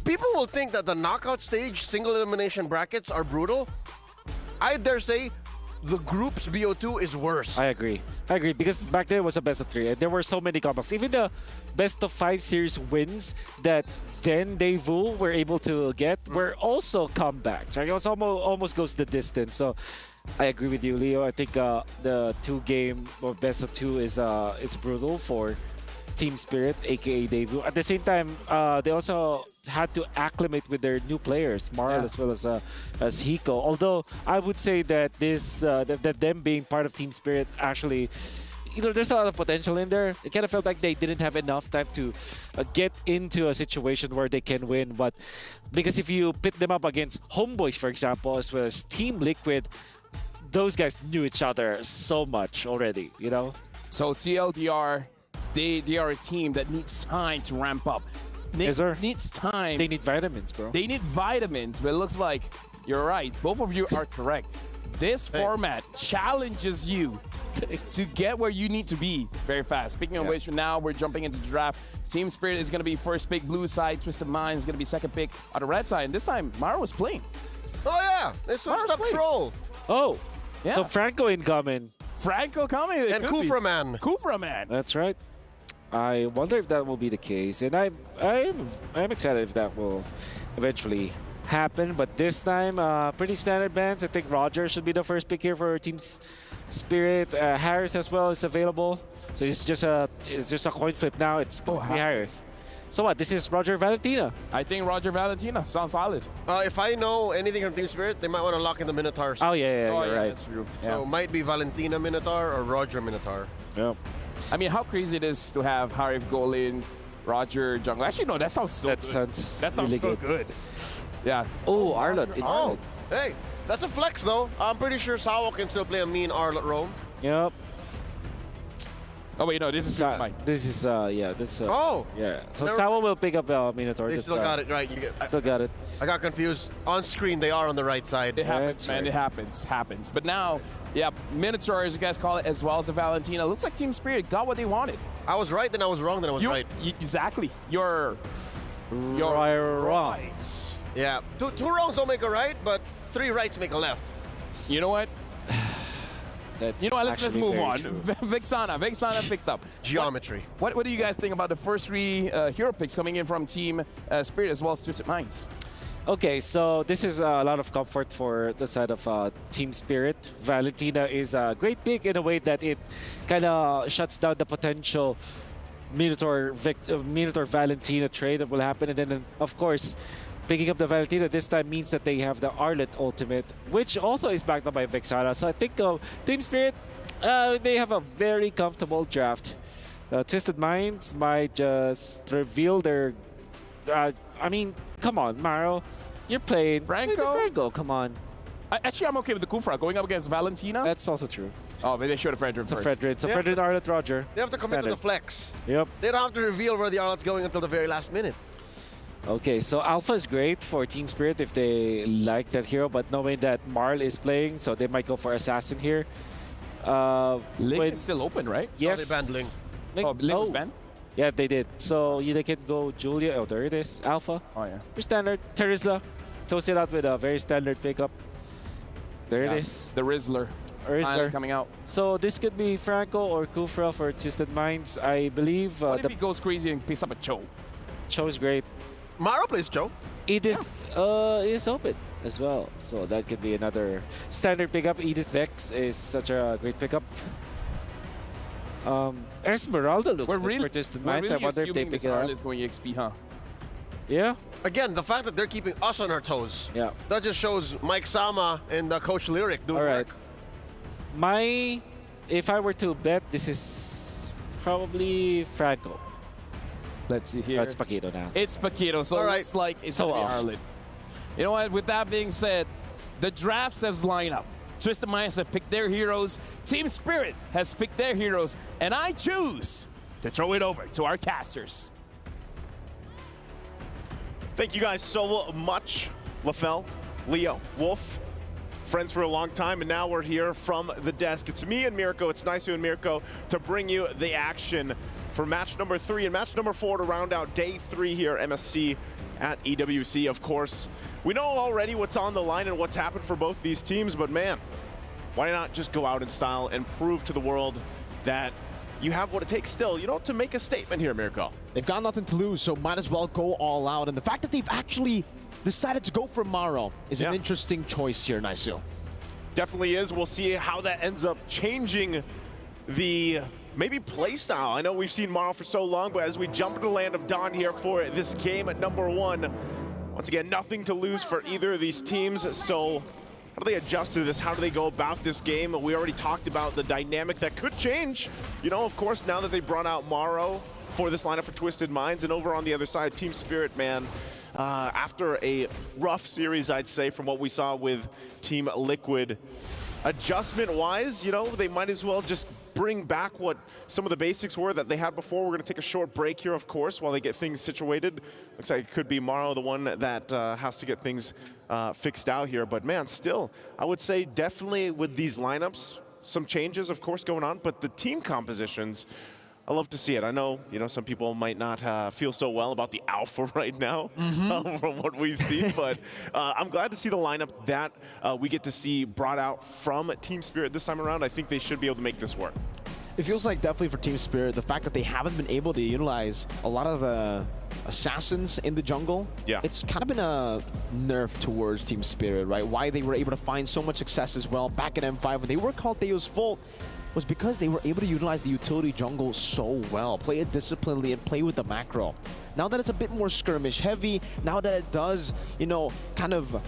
people will think that the knockout stage single elimination brackets are brutal. I dare say the group's BO2 is worse. I agree because back then it was a best of 3 and there were so many comebacks. Even the best of 5 series wins that then Daewoo were able to get were also comebacks. Right? It was almost goes the distance. So I agree with you, Leo. I think the 2-game of best of 2 is it's brutal for Team Spirit, aka Daewoo. At the same time, they also had to acclimate with their new players, Marl as well as Hiko. Although I would say that this that them being part of Team Spirit actually, you know, there's a lot of potential in there. It kind of felt like they didn't have enough time to get into a situation where they can win. But because if you pit them up against Homeboys, for example, as well as Team Liquid, those guys knew each other so much already, you know? So TLDR, they are a team that needs time to ramp up. Needs time. They need vitamins, bro. They need vitamins, but it looks like you're right. Both of you are correct. This format challenges you to get where you need to be very fast. Speaking of which, now we're jumping into the draft. Team Spirit is going to be first pick blue side. Twisted Mind is going to be second pick on the red side. And this time, Mara was playing. Oh, yeah. They switched up troll. Oh. Yeah. So Franco incoming. Franco coming. And Kufra Man. Kufra Man. That's right. I wonder if that will be the case. And I'm excited if that will eventually happen. But this time, pretty standard bans. I think Roger should be the first pick here for Team Spirit. Harith as well is available. So it's just a coin flip now. It's going to be Harith. So what? This is Roger Valentina. I think Roger Valentina sounds solid. If I know anything from Team Spirit, they might want to lock in the Minotaurs. Oh, yeah, you're right. That's true. So might be Valentina Minotaur or Roger Minotaur. Yep. I mean, how crazy it is to have Harith go in, Roger jungle. Actually, no, that sounds so That good. sounds That sounds really so good. good. Yeah. Oh, Arlott instead. Oh, hey, that's a flex though. I'm pretty sure Sawa can still play a mean Arlott roam. Yep. Oh wait, no, this is mine. This is yeah, this. Oh. Yeah. So Never- Sawa will pick up Minotaur. They That's, still got it right. Still got it. I got confused. On screen, they are on the right side. It happens, man. It happens. But now, yeah, Minotaur, as you guys call it, as well as a Valentina. Looks like Team Spirit got what they wanted. I was right, then I was wrong, then I was right. Exactly. You're wrong. Yeah, two wrongs don't make a right, but 3 rights make a left. You know what? That's You know what? Let's move very on. true. Vexana picked up Geometry. What do you guys think about the first 3 hero picks coming in from Team Spirit as well as Twisted Minds? Okay, so this is a lot of comfort for the side of Team Spirit. Valentina is a great pick in a way that it kind of shuts down the potential Minotaur Valentina trade that will happen, and then of course, picking up the Valentina this time means that they have the Arlott ultimate, which also is backed up by Vexana. So I think Team Spirit, they have a very comfortable draft. Twisted Minds might just reveal their... I mean, come on, Maro. You're playing Franco, come on. Actually, I'm okay with the Kufra going up against Valentina. That's also true. Oh, maybe they should have Fredrin first. It's a Fredrin, Arlott, Roger. They have to commit to Standard. the flex. Yep. They don't have to reveal where the Arlott's going until the very last minute. Okay, so Alpha is great for Team Spirit if they like that hero, but knowing that Marl is playing, so they might go for Assassin here. Link is still open, right? Yes. Oh, they banned Link. Link was banned? Yeah, they did. So they can go Julia. Oh, there it is. Alpha. Oh, yeah. Pretty standard. Terizla. Close it out with a very standard pickup. There Yeah, it is. The Rizzler. Rizzler Coming out. So this could be Franco or Kufra for Twisted Minds. I believe What if he goes crazy and picks up a Cho? Cho's great. Maro plays Cho. Edith is open as well. So that could be another standard pickup. Edith Vex is such a great pickup. Esmeralda looks good for Twisted Minds. I wonder if they pick it up. is going EXP, huh? Yeah. Again, the fact that they're keeping us on our toes. Yeah. That just shows Mike Sama and Coach Lyric doing All right. work. If I were to bet, this is probably Franco. Let's see here. That's Paquito now. It's Paquito, so All right. it's like it's So gonna be off. Arlott. You know what? With that being said, the drafts have lined up. Twisted Minds have picked their heroes. Team Spirit has picked their heroes, and I choose to throw it over to our casters. Thank you guys so much, LaFell, Leo, Wolf, friends for a long time, and now we're here from the desk. It's me and Mirko. It's Nisu and Mirko to bring you the action for match number 3 and match number 4 to round out day 3 here at MSC at EWC. Of course, we know already what's on the line and what's happened for both these teams, but man, why not just go out in style and prove to the world that you have what it takes still, you know, to make a statement here, Mirko. They've got nothing to lose, so might as well go all out. And the fact that they've actually decided to go for Maro is an interesting choice here, Nisu. Definitely is. We'll see how that ends up changing the maybe play style. I know we've seen Maro for so long, but as we jump into the land of Dawn here for this game at number 1, once again, nothing to lose for either of these teams. So how do they adjust to this? How do they go about this game? We already talked about the dynamic that could change. You know, of course, now that they brought out Maro for this lineup for Twisted Minds, and over on the other side, Team Spirit, man, after a rough series, I'd say, from what we saw with Team Liquid, adjustment-wise, you know, they might as well just bring back what some of the basics were that they had before. We're going to take a short break here, of course, while they get things situated. Looks like it could be Maro, the one that has to get things fixed out here. But man, still, I would say definitely with these lineups, some changes, of course, going on. But the team compositions, I love to see it. I know, you know, some people might not feel so well about the alpha right now from what we've seen, but I'm glad to see the lineup that we get to see brought out from Team Spirit this time around. I think they should be able to make this work. It feels like definitely for Team Spirit, the fact that they haven't been able to utilize a lot of the assassins in the jungle, it's kind of been a nerf towards Team Spirit, right? Why they were able to find so much success as well back in M5 when they were called Theo's Fault was because they were able to utilize the utility jungle so well, play it disciplinedly and play with the macro. Now that it's a bit more skirmish heavy, now that it does, you know, kind of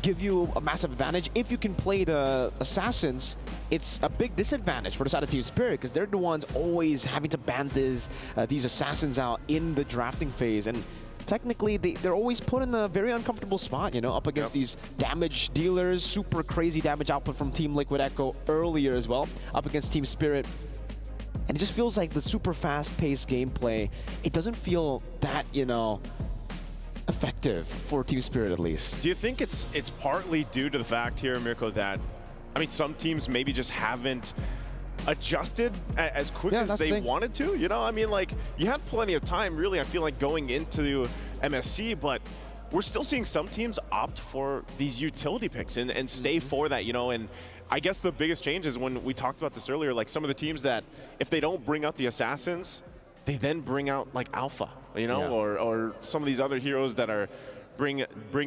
give you a massive advantage. If you can play the Assassins, it's a big disadvantage for the side of Team Spirit because they're the ones always having to ban these Assassins out in the drafting phase. And technically, they're always put in a very uncomfortable spot, you know, up against these damage dealers, super crazy damage output from Team Liquid Echo earlier as well, up against Team Spirit. And it just feels like the super fast-paced gameplay, it doesn't feel that, you know, effective for Team Spirit at least. Do you think it's partly due to the fact here, Mirko, that, I mean, some teams maybe just haven't adjusted as quick as they wanted to? You know, I mean, like, you had plenty of time, really, I feel like, going into MSC, but we're still seeing some teams opt for these utility picks and stay for that, you know, and I guess the biggest change is when we talked about this earlier, like some of the teams that if they don't bring out the Assassins, they then bring out like Alpha, you know, or some of these other heroes that are bring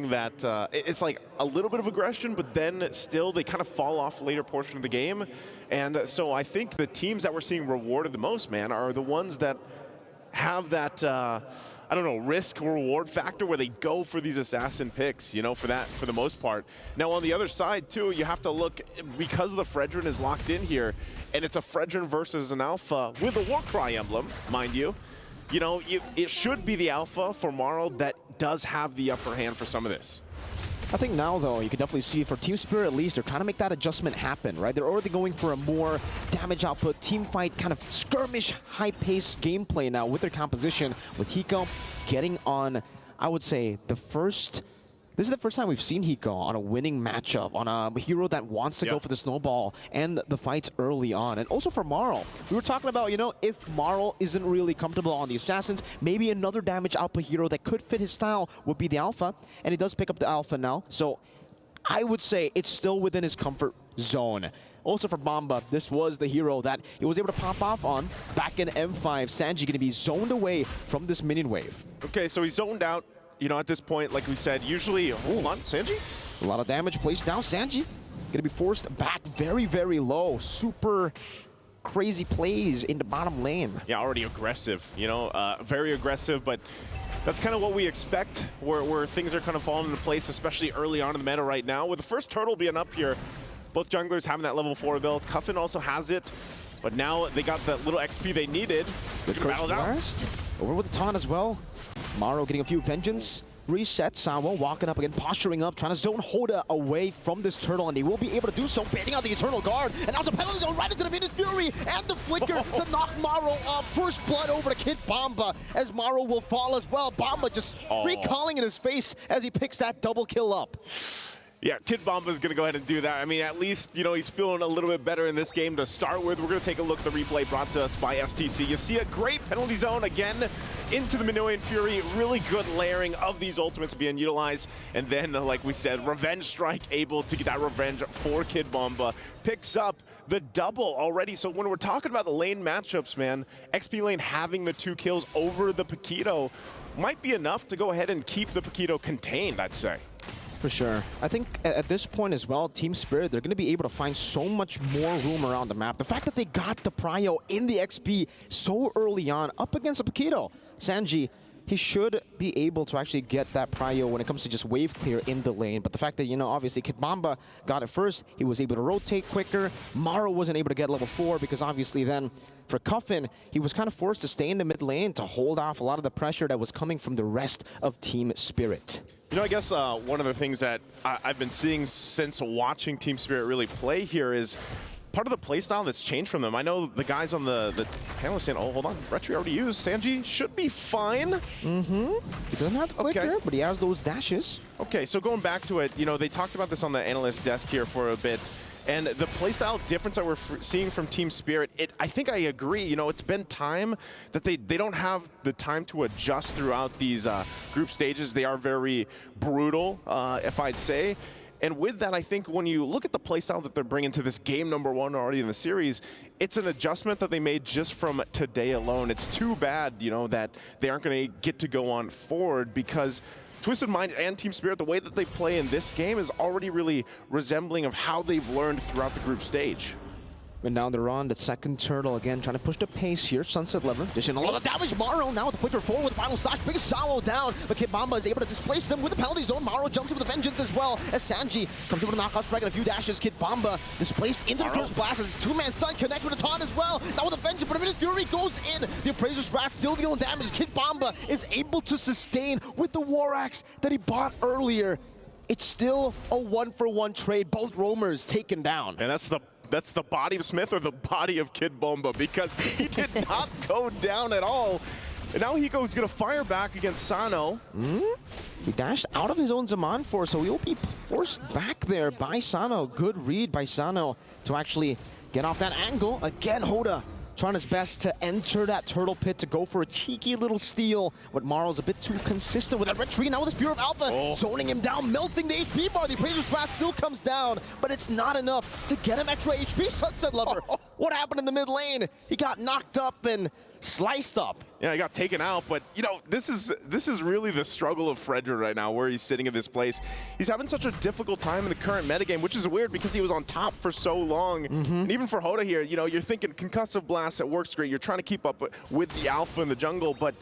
that, it's like a little bit of aggression, but then still they kind of fall off later portion of the game. And so I think the teams that we're seeing rewarded the most, man, are the ones that have that, I don't know, risk reward factor where they go for these assassin picks, you know, for the most part. Now on the other side too, you have to look, because the Fredrin is locked in here, and it's a Fredrin versus an Alpha with a Warcry emblem, mind you. You know, it should be the Alpha for Marl that does have the upper hand for some of this. I think now, though, you can definitely see for Team Spirit at least, they're trying to make that adjustment happen, right? They're already going for a more damage output, team fight, kind of skirmish, high-paced gameplay now with their composition, with Hiko getting on, I would say, this is the first time we've seen Hiko on a winning matchup, on a hero that wants to go for the snowball and the fights early on. And also for Marl, we were talking about, you know, if Marl isn't really comfortable on the Assassins, maybe another damage output hero that could fit his style would be the Alpha, and he does pick up the Alpha now. So I would say it's still within his comfort zone. Also for Bomba, this was the hero that he was able to pop off on back in M5. Sanji going to be zoned away from this minion wave. Okay, so he's zoned out. You know, at this point, like we said, usually, hold on, Sanji? A lot of damage placed down. Sanji gonna be forced back very, very low. Super crazy plays in the bottom lane. Yeah, already aggressive, you know, very aggressive, but that's kind of what we expect, where things are kind of falling into place, especially early on in the meta right now. With the first turtle being up here, both junglers having that level 4 build. Cuffin also has it, but now they got that little XP they needed. Good blast. Over with the taunt as well. Maro getting a few vengeance. Reset. Sawa walking up again, posturing up, trying to zone Hoda away from this turtle, and they will be able to do so, baiting out the Eternal Guard. And now the penalty zone right into the Minute Fury and the Flicker to knock Maro off. First blood over to Kid Bomba as Maro will fall as well. Bomba just recalling in his face as he picks that double kill up. Yeah, Kid Bomba's going to go ahead and do that. I mean, at least, you know, he's feeling a little bit better in this game to start with. We're going to take a look at the replay brought to us by STC. You see a great penalty zone again into the Minoan Fury. Really good layering of these ultimates being utilized. And then, like we said, Revenge Strike able to get that revenge for Kid Bomba. Picks up the double already. So when we're talking about the lane matchups, man, XP Lane having the 2 kills over the Paquito might be enough to go ahead and keep the Paquito contained, I'd say. For sure. I think at this point as well, Team Spirit, they're going to be able to find so much more room around the map. The fact that they got the prio in the XP so early on up against a Paquito, Sanji, he should be able to actually get that prio when it comes to just wave clear in the lane. But the fact that, you know, obviously Kid Bomba got it first, he was able to rotate quicker. Maro wasn't able to get level 4 because obviously then for Cuffin, he was kind of forced to stay in the mid lane to hold off a lot of the pressure that was coming from the rest of Team Spirit. You know, I guess one of the things that I've been seeing since watching Team Spirit really play here is part of the playstyle that's changed from them. I know the guys on the panel saying, oh, hold on, Retri already used. Sanji should be fine. Mm-hmm. He doesn't have to flicker, but he has those dashes. Okay, so going back to it, you know, they talked about this on the analyst desk here for a bit. And the playstyle difference that we're seeing from Team Spirit, I think I agree. You know, it's been time that they don't have the time to adjust throughout these group stages. They are very brutal, if I'd say. And with that, I think when you look at the playstyle that they're bringing to this game number 1 already in the series, it's an adjustment that they made just from today alone. It's too bad, you know, that they aren't going to get to go on forward because Twisted Mind and Team Spirit, the way that they play in this game is already really resembling of how they've learned throughout the group stage. Went down the run, the second turtle again, trying to push the pace here. Sunset Lover, dishing a lot of damage. Maro now with the flicker forward with the final slash, brings Salo down, but Kid Bamba is able to displace them with the penalty zone. Maro jumps in with a vengeance as well, as Sanji comes over the knockout strike and a few dashes. Kid Bamba displaced into the curse blast as his two-man stun connect with a taunt as well. Now with a vengeance, but a minute Fury goes in. The Appraiser's Wrath still dealing damage. Kid Bamba is able to sustain with the War Axe that he bought earlier. It's still a 1-for-1 trade. Both roamers taken down. And that's the body of Smith or the body of Kid Bomba, because he did not go down at all. And now he's gonna fire back against Sano. He dashed out of his own Zaman Force, so he'll be forced back there by Sano. Good read by Sano to actually get off that angle. Again, Hoda trying his best to enter that turtle pit to go for a cheeky little steal. But Maro's a bit too consistent with that red tree. Now with the Spear of Alpha, zoning him down, melting the HP bar. The Appraiser's Wrath still comes down, but it's not enough to get him extra HP. Sunset Lover, what happened in the mid lane? He got knocked up and sliced up. Yeah, he got taken out, but you know, this is really the struggle of Frederick right now, where he's sitting in this place. He's having such a difficult time in the current metagame, which is weird because he was on top for so long. And even for Hoda here, you know, you're thinking concussive blast, that works great. You're trying to keep up with the alpha in the jungle, but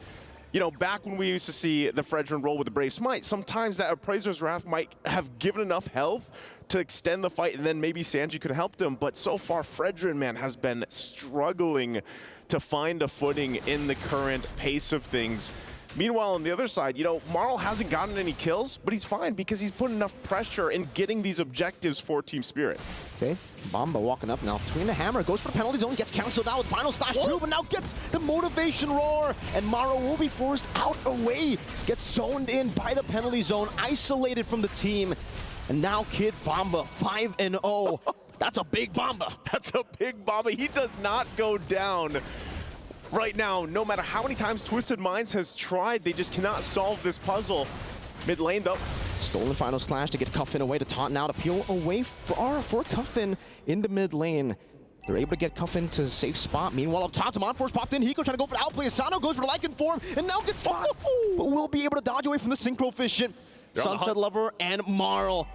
you know, back when we used to see the Frederick roll with the Brave Smite, sometimes that Appraiser's Wrath might have given enough health to extend the fight, and then maybe Sanji could have helped him. But so far, Frederick, man, has been struggling to find a footing in the current pace of things. Meanwhile, on the other side, you know, Marl hasn't gotten any kills, but he's fine because he's put enough pressure in getting these objectives for Team Spirit. Okay, Bamba walking up now, between the hammer, goes for the penalty zone, gets canceled out with final slash too, but now gets the motivation roar, and Maro will be forced out away, gets zoned in by the penalty zone, isolated from the team, and now Kid Bamba 5-0. That's a big Bamba. That's a big Bamba. He does not go down. Right now, no matter how many times Twisted Minds has tried, they just cannot solve this puzzle. Mid lane, though. Stolen final slash to get Cuffin away, to taunt now, to peel away for Cuffin in the mid lane. They're able to get Cuffin to a safe spot. Meanwhile, up top, Zaman Force popped in. Hiko trying to go for the outplay. Asano goes for the Lycan form, and now gets caught. But will be able to dodge away from the Synchro Fission. Sunset Lover and Marl.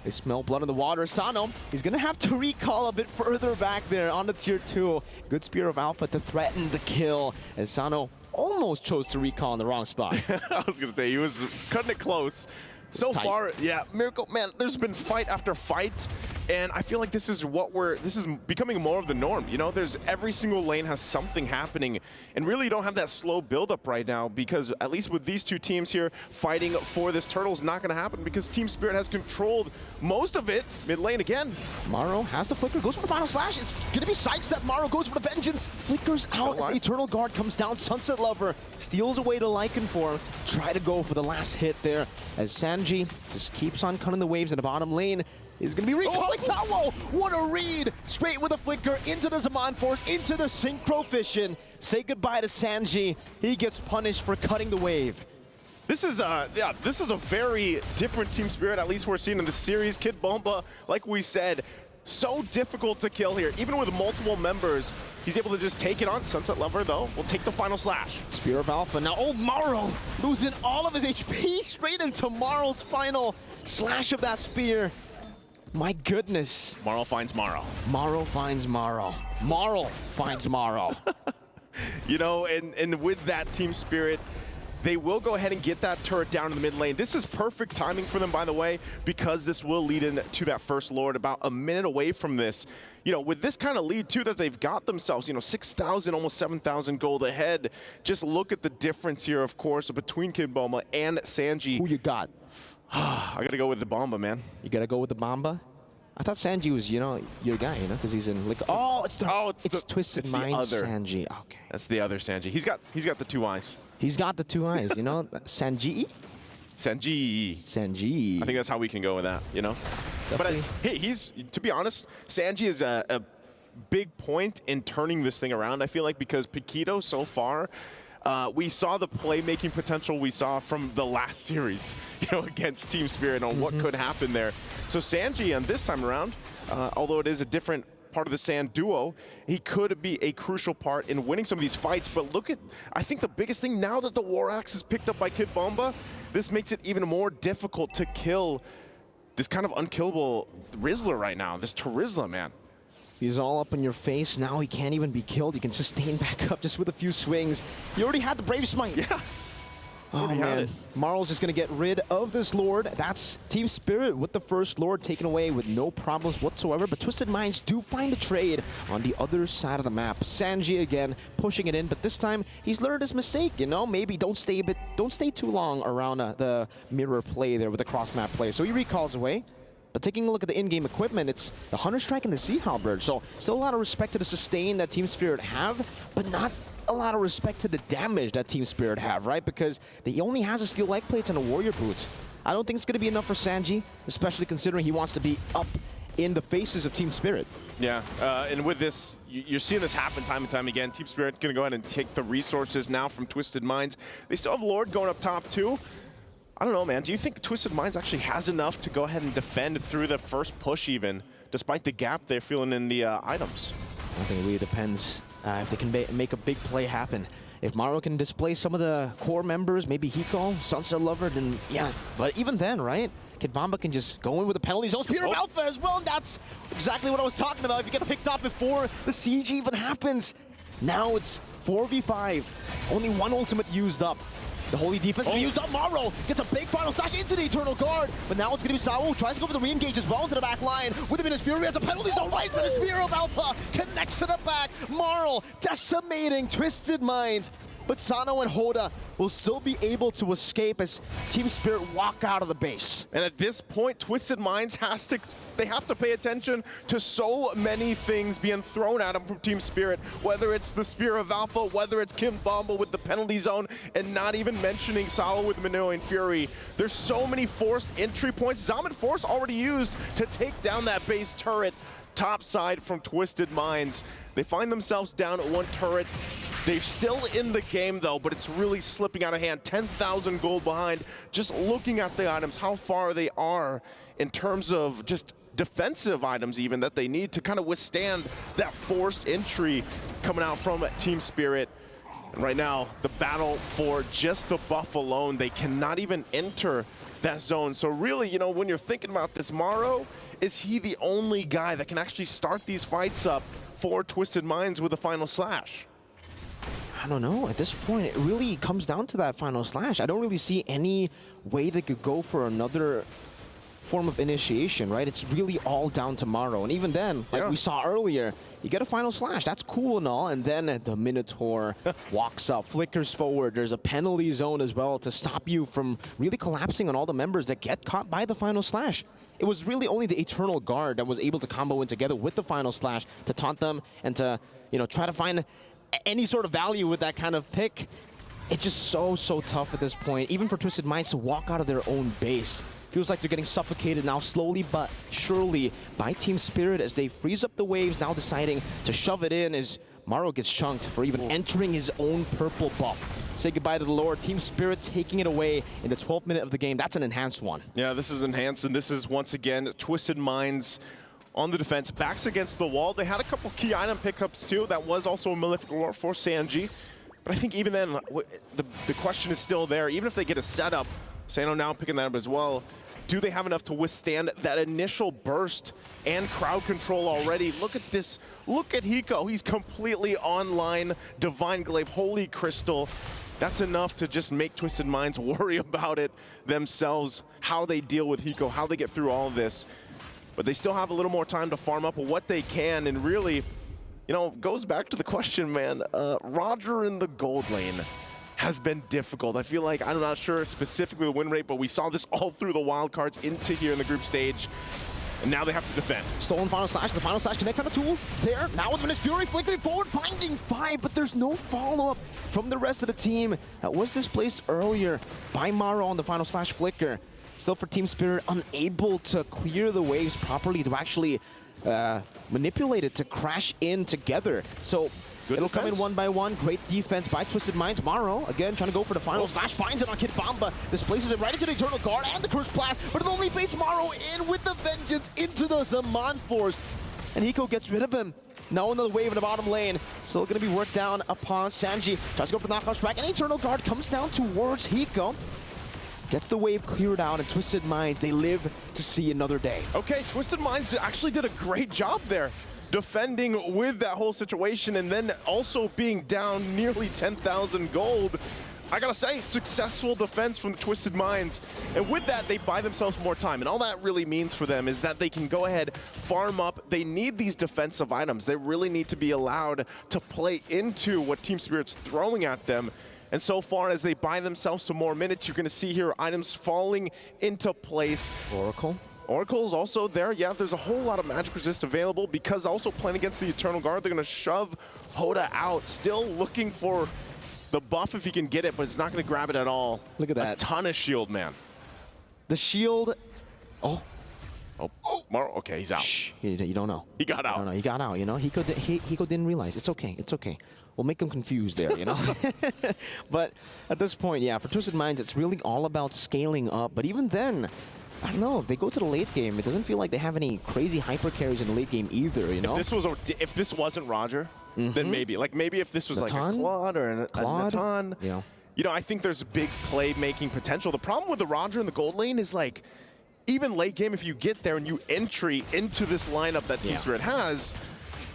They smell blood in the water. Sano, he's going to have to recall a bit further back there on the tier 2. Good Spear of Alpha to threaten the kill, as Sano almost chose to recall in the wrong spot. I was going to say, he was cutting it close. So far, yeah, Miracle, man, there's been fight after fight, and I feel like this is becoming more of the norm, you know? There's every single lane has something happening, and really you don't have that slow build-up right now, because at least with these two teams here fighting for this turtle is not gonna happen, because Team Spirit has controlled most of it. Mid lane again. Maro has the flicker, goes for the final slash. It's gonna be sidestep. Maro goes for the vengeance. Flickers out as the Eternal Guard comes down. Sunset Lover steals away to Lycan form. Try to go for the last hit there, as Sanji just keeps on cutting the waves in the bottom lane. Is going to be recalling Sawo. What a read! Straight with a flicker into the Zaman Force, into the Synchro Fission. Say goodbye to Sanji. He gets punished for cutting the wave. This is a very different Team Spirit, at least we're seeing in the series. Kid Bomba, like we said, so difficult to kill here. Even with multiple members, he's able to just take it on. Sunset Lover, though, will take the final slash. Spear of Alpha. Now, Maro losing all of his HP straight into Maro's final slash of that spear. My goodness. Maro finds Maro. Maro finds Maro. Maro finds Maro. You know, and with that Team Spirit, they will go ahead and get that turret down in the mid lane. This is perfect timing for them, by the way, because this will lead into that first Lord about a minute away from this. You know, with this kind of lead, too, that they've got themselves, you know, 6,000, almost 7,000 gold ahead. Just look at the difference here, of course, between Kid Bomba and Sanji. Who you got? I got to go with the Bomba, man. You got to go with the Bomba? I thought Sanji was, you know, your guy, you know, because he's in like. It's Twisted Minds Sanji. Okay, that's the other Sanji. He's got the two eyes. He's got the two eyes, you know. Sanji. I think that's how we can go with that, you know. Definitely. But hey, to be honest, Sanji is a big point in turning this thing around. I feel like because Paquito so far. We saw the playmaking potential we saw from the last series, you know, against Team Spirit on what could happen there. So Sanji, this time around, although it is a different part of the Sand duo, he could be a crucial part in winning some of these fights. But look at, I think the biggest thing now that the War Axe is picked up by Kid Bomba, this makes it even more difficult to kill this kind of unkillable Rizzler right now, this Terizla, man. He's all up in your face. Now he can't even be killed. He can sustain back up just with a few swings. He already had the Brave Smite. Yeah. Oh, man. Marl's just going to get rid of this Lord. That's Team Spirit with the first Lord taken away with no problems whatsoever. But Twisted Minds do find a trade on the other side of the map. Sanji again pushing it in, but this time he's learned his mistake. You know, maybe don't stay too long around the mirror play there with the cross map play. So he recalls away. But taking a look at the in-game equipment, it's the Hunter Strike and the Sea Halberd. So still a lot of respect to the sustain that Team Spirit have, but not a lot of respect to the damage that Team Spirit have, right? Because he only has a steel leg plates and a warrior boots. I don't think it's going to be enough for Sanji, especially considering he wants to be up in the faces of Team Spirit. Yeah, and with this, you're seeing this happen time and time again. Team Spirit going to go ahead and take the resources now from Twisted Minds. They still have Lord going up top too. I don't know, man. Do you think Twisted Minds actually has enough to go ahead and defend through the first push even, despite the gap they're feeling in the items? I think it really depends if they can make a big play happen. If Maro can display some of the core members, maybe Hiko, Sunset Lover, then yeah. But even then, right? Kid Bomba can just go in with a penalty zone. Spear of Alpha as well, and that's exactly what I was talking about. If you get picked up before the siege even happens. Now it's 4v5. Only one ultimate used up. The Holy Defense can be used up. Maro gets a big final slash into the Eternal Guard. But now it's going to be Sawo who tries to go for the re-engage as well into the back line. With him in his Fury, he has a penalty zone right to the Spear of Alpha. Connects to the back. Maro decimating Twisted Minds. But Sano and Hoda will still be able to escape as Team Spirit walk out of the base. And at this point, Twisted Minds have to pay attention to so many things being thrown at them from Team Spirit, whether it's the Spear of Alpha, whether it's Kim Bomba with the penalty zone, and not even mentioning Salo with Minoan Fury. There's so many forced entry points. Zaman Force already used to take down that base turret top side from Twisted Minds. They find themselves down at one turret. They're still in the game though, but it's really slipping out of hand. 10,000 gold behind. Just looking at the items, how far they are in terms of just defensive items even that they need to kind of withstand that forced entry coming out from Team Spirit. And right now, the battle for just the buff alone, they cannot even enter that zone. So really, you know, when you're thinking about this, Maro, is he the only guy that can actually start these fights up for Twisted Minds with a final slash? I don't know. At this point, it really comes down to that final slash. I don't really see any way they could go for another form of initiation, right? It's really all down to Maro. And even then, like we saw earlier, you get a final slash. That's cool and all. And then the Minotaur walks up, flickers forward. There's a penalty zone as well to stop you from really collapsing on all the members that get caught by the final slash. It was really only the Eternal Guard that was able to combo in together with the final slash to taunt them and to, you know, try to find any sort of value with that kind of pick. It's just so tough at this point, even for Twisted Minds to walk out of their own base. Feels like they're getting suffocated now slowly but surely by Team Spirit as they freeze up the waves, now deciding to shove it in as Maro gets chunked for even entering his own purple buff. Say goodbye to the Lord. Team Spirit taking it away in the 12th minute of the game. That's an enhanced one. Yeah, this is enhanced, and this is once again Twisted Minds on the defense, backs against the wall. They had a couple key item pickups too. That was also a Malefic Lore for Sanji. But I think even then, the question is still there. Even if they get a setup, Sano now picking that up as well, do they have enough to withstand that initial burst and crowd control already? Look at this. Look at Hiko. He's completely online. Divine Glaive, Holy Crystal. That's enough to just make Twisted Minds worry about it themselves, how they deal with Hiko, how they get through all of this. But they still have a little more time to farm up what they can, and really, you know, goes back to the question, man. Roger in the gold lane has been difficult. I feel like, I'm not sure specifically the win rate, but we saw this all through the wildcards into here in the group stage. And now they have to defend. Stolen final slash. The final slash connects on the tool. There, now with Menace Fury flickering forward, finding 5, but there's no follow-up from the rest of the team. That was displaced earlier by Maro on the final slash flicker. Still for Team Spirit, unable to clear the waves properly to actually manipulate it to crash in together. So it'll come in one by one. Great defense by Twisted Minds. Maro, again, trying to go for the final slash. Finds it on Kid Bomba. Displaces it right into the Eternal Guard and the Curse Blast. But it only baits Maro in with the Vengeance into the Zaman Force. And Hiko gets rid of him. Now another wave in the bottom lane. Still going to be worked down upon Sanji. Tries to go for the knockout strike. And Eternal Guard comes down towards Hiko. Gets the wave cleared out, and Twisted Minds, they live to see another day. Okay, Twisted Minds actually did a great job there. defending with that whole situation and then also being down nearly 10,000 gold. I gotta say, successful defense from the Twisted Minds. And with that, they buy themselves more time. And all that really means for them is that they can go ahead, farm up. They need these defensive items. They really need to be allowed to play into what Team Spirit's throwing at them. And so far, as they buy themselves some more minutes, you're gonna see here items falling into place. Oracle's also there. Yeah, there's a whole lot of magic resist available because also playing against the Eternal Guard, they're gonna shove Hoda out. Still looking for the buff if he can get it, but it's not going to grab it at all. Look at that. A ton of shield, man. The shield. Oh. Maro. Okay, he's out. Shh. You don't know. He got out. No, he got out. You know, Hiko didn't realize. It's okay. It's okay. We'll make them confused there. You know. But at this point, yeah, for Twisted Minds, it's really all about scaling up. But even then, I don't know. If they go to the late game, it doesn't feel like they have any crazy hyper carries in the late game either. You know. If this wasn't Roger, then maybe. Like maybe if this was like a Claude or a Natan. Yeah. You know, I think there's a big play-making potential. The problem with the Roger in the gold lane is like, even late game, if you get there and you entry into this lineup that Team Spirit has,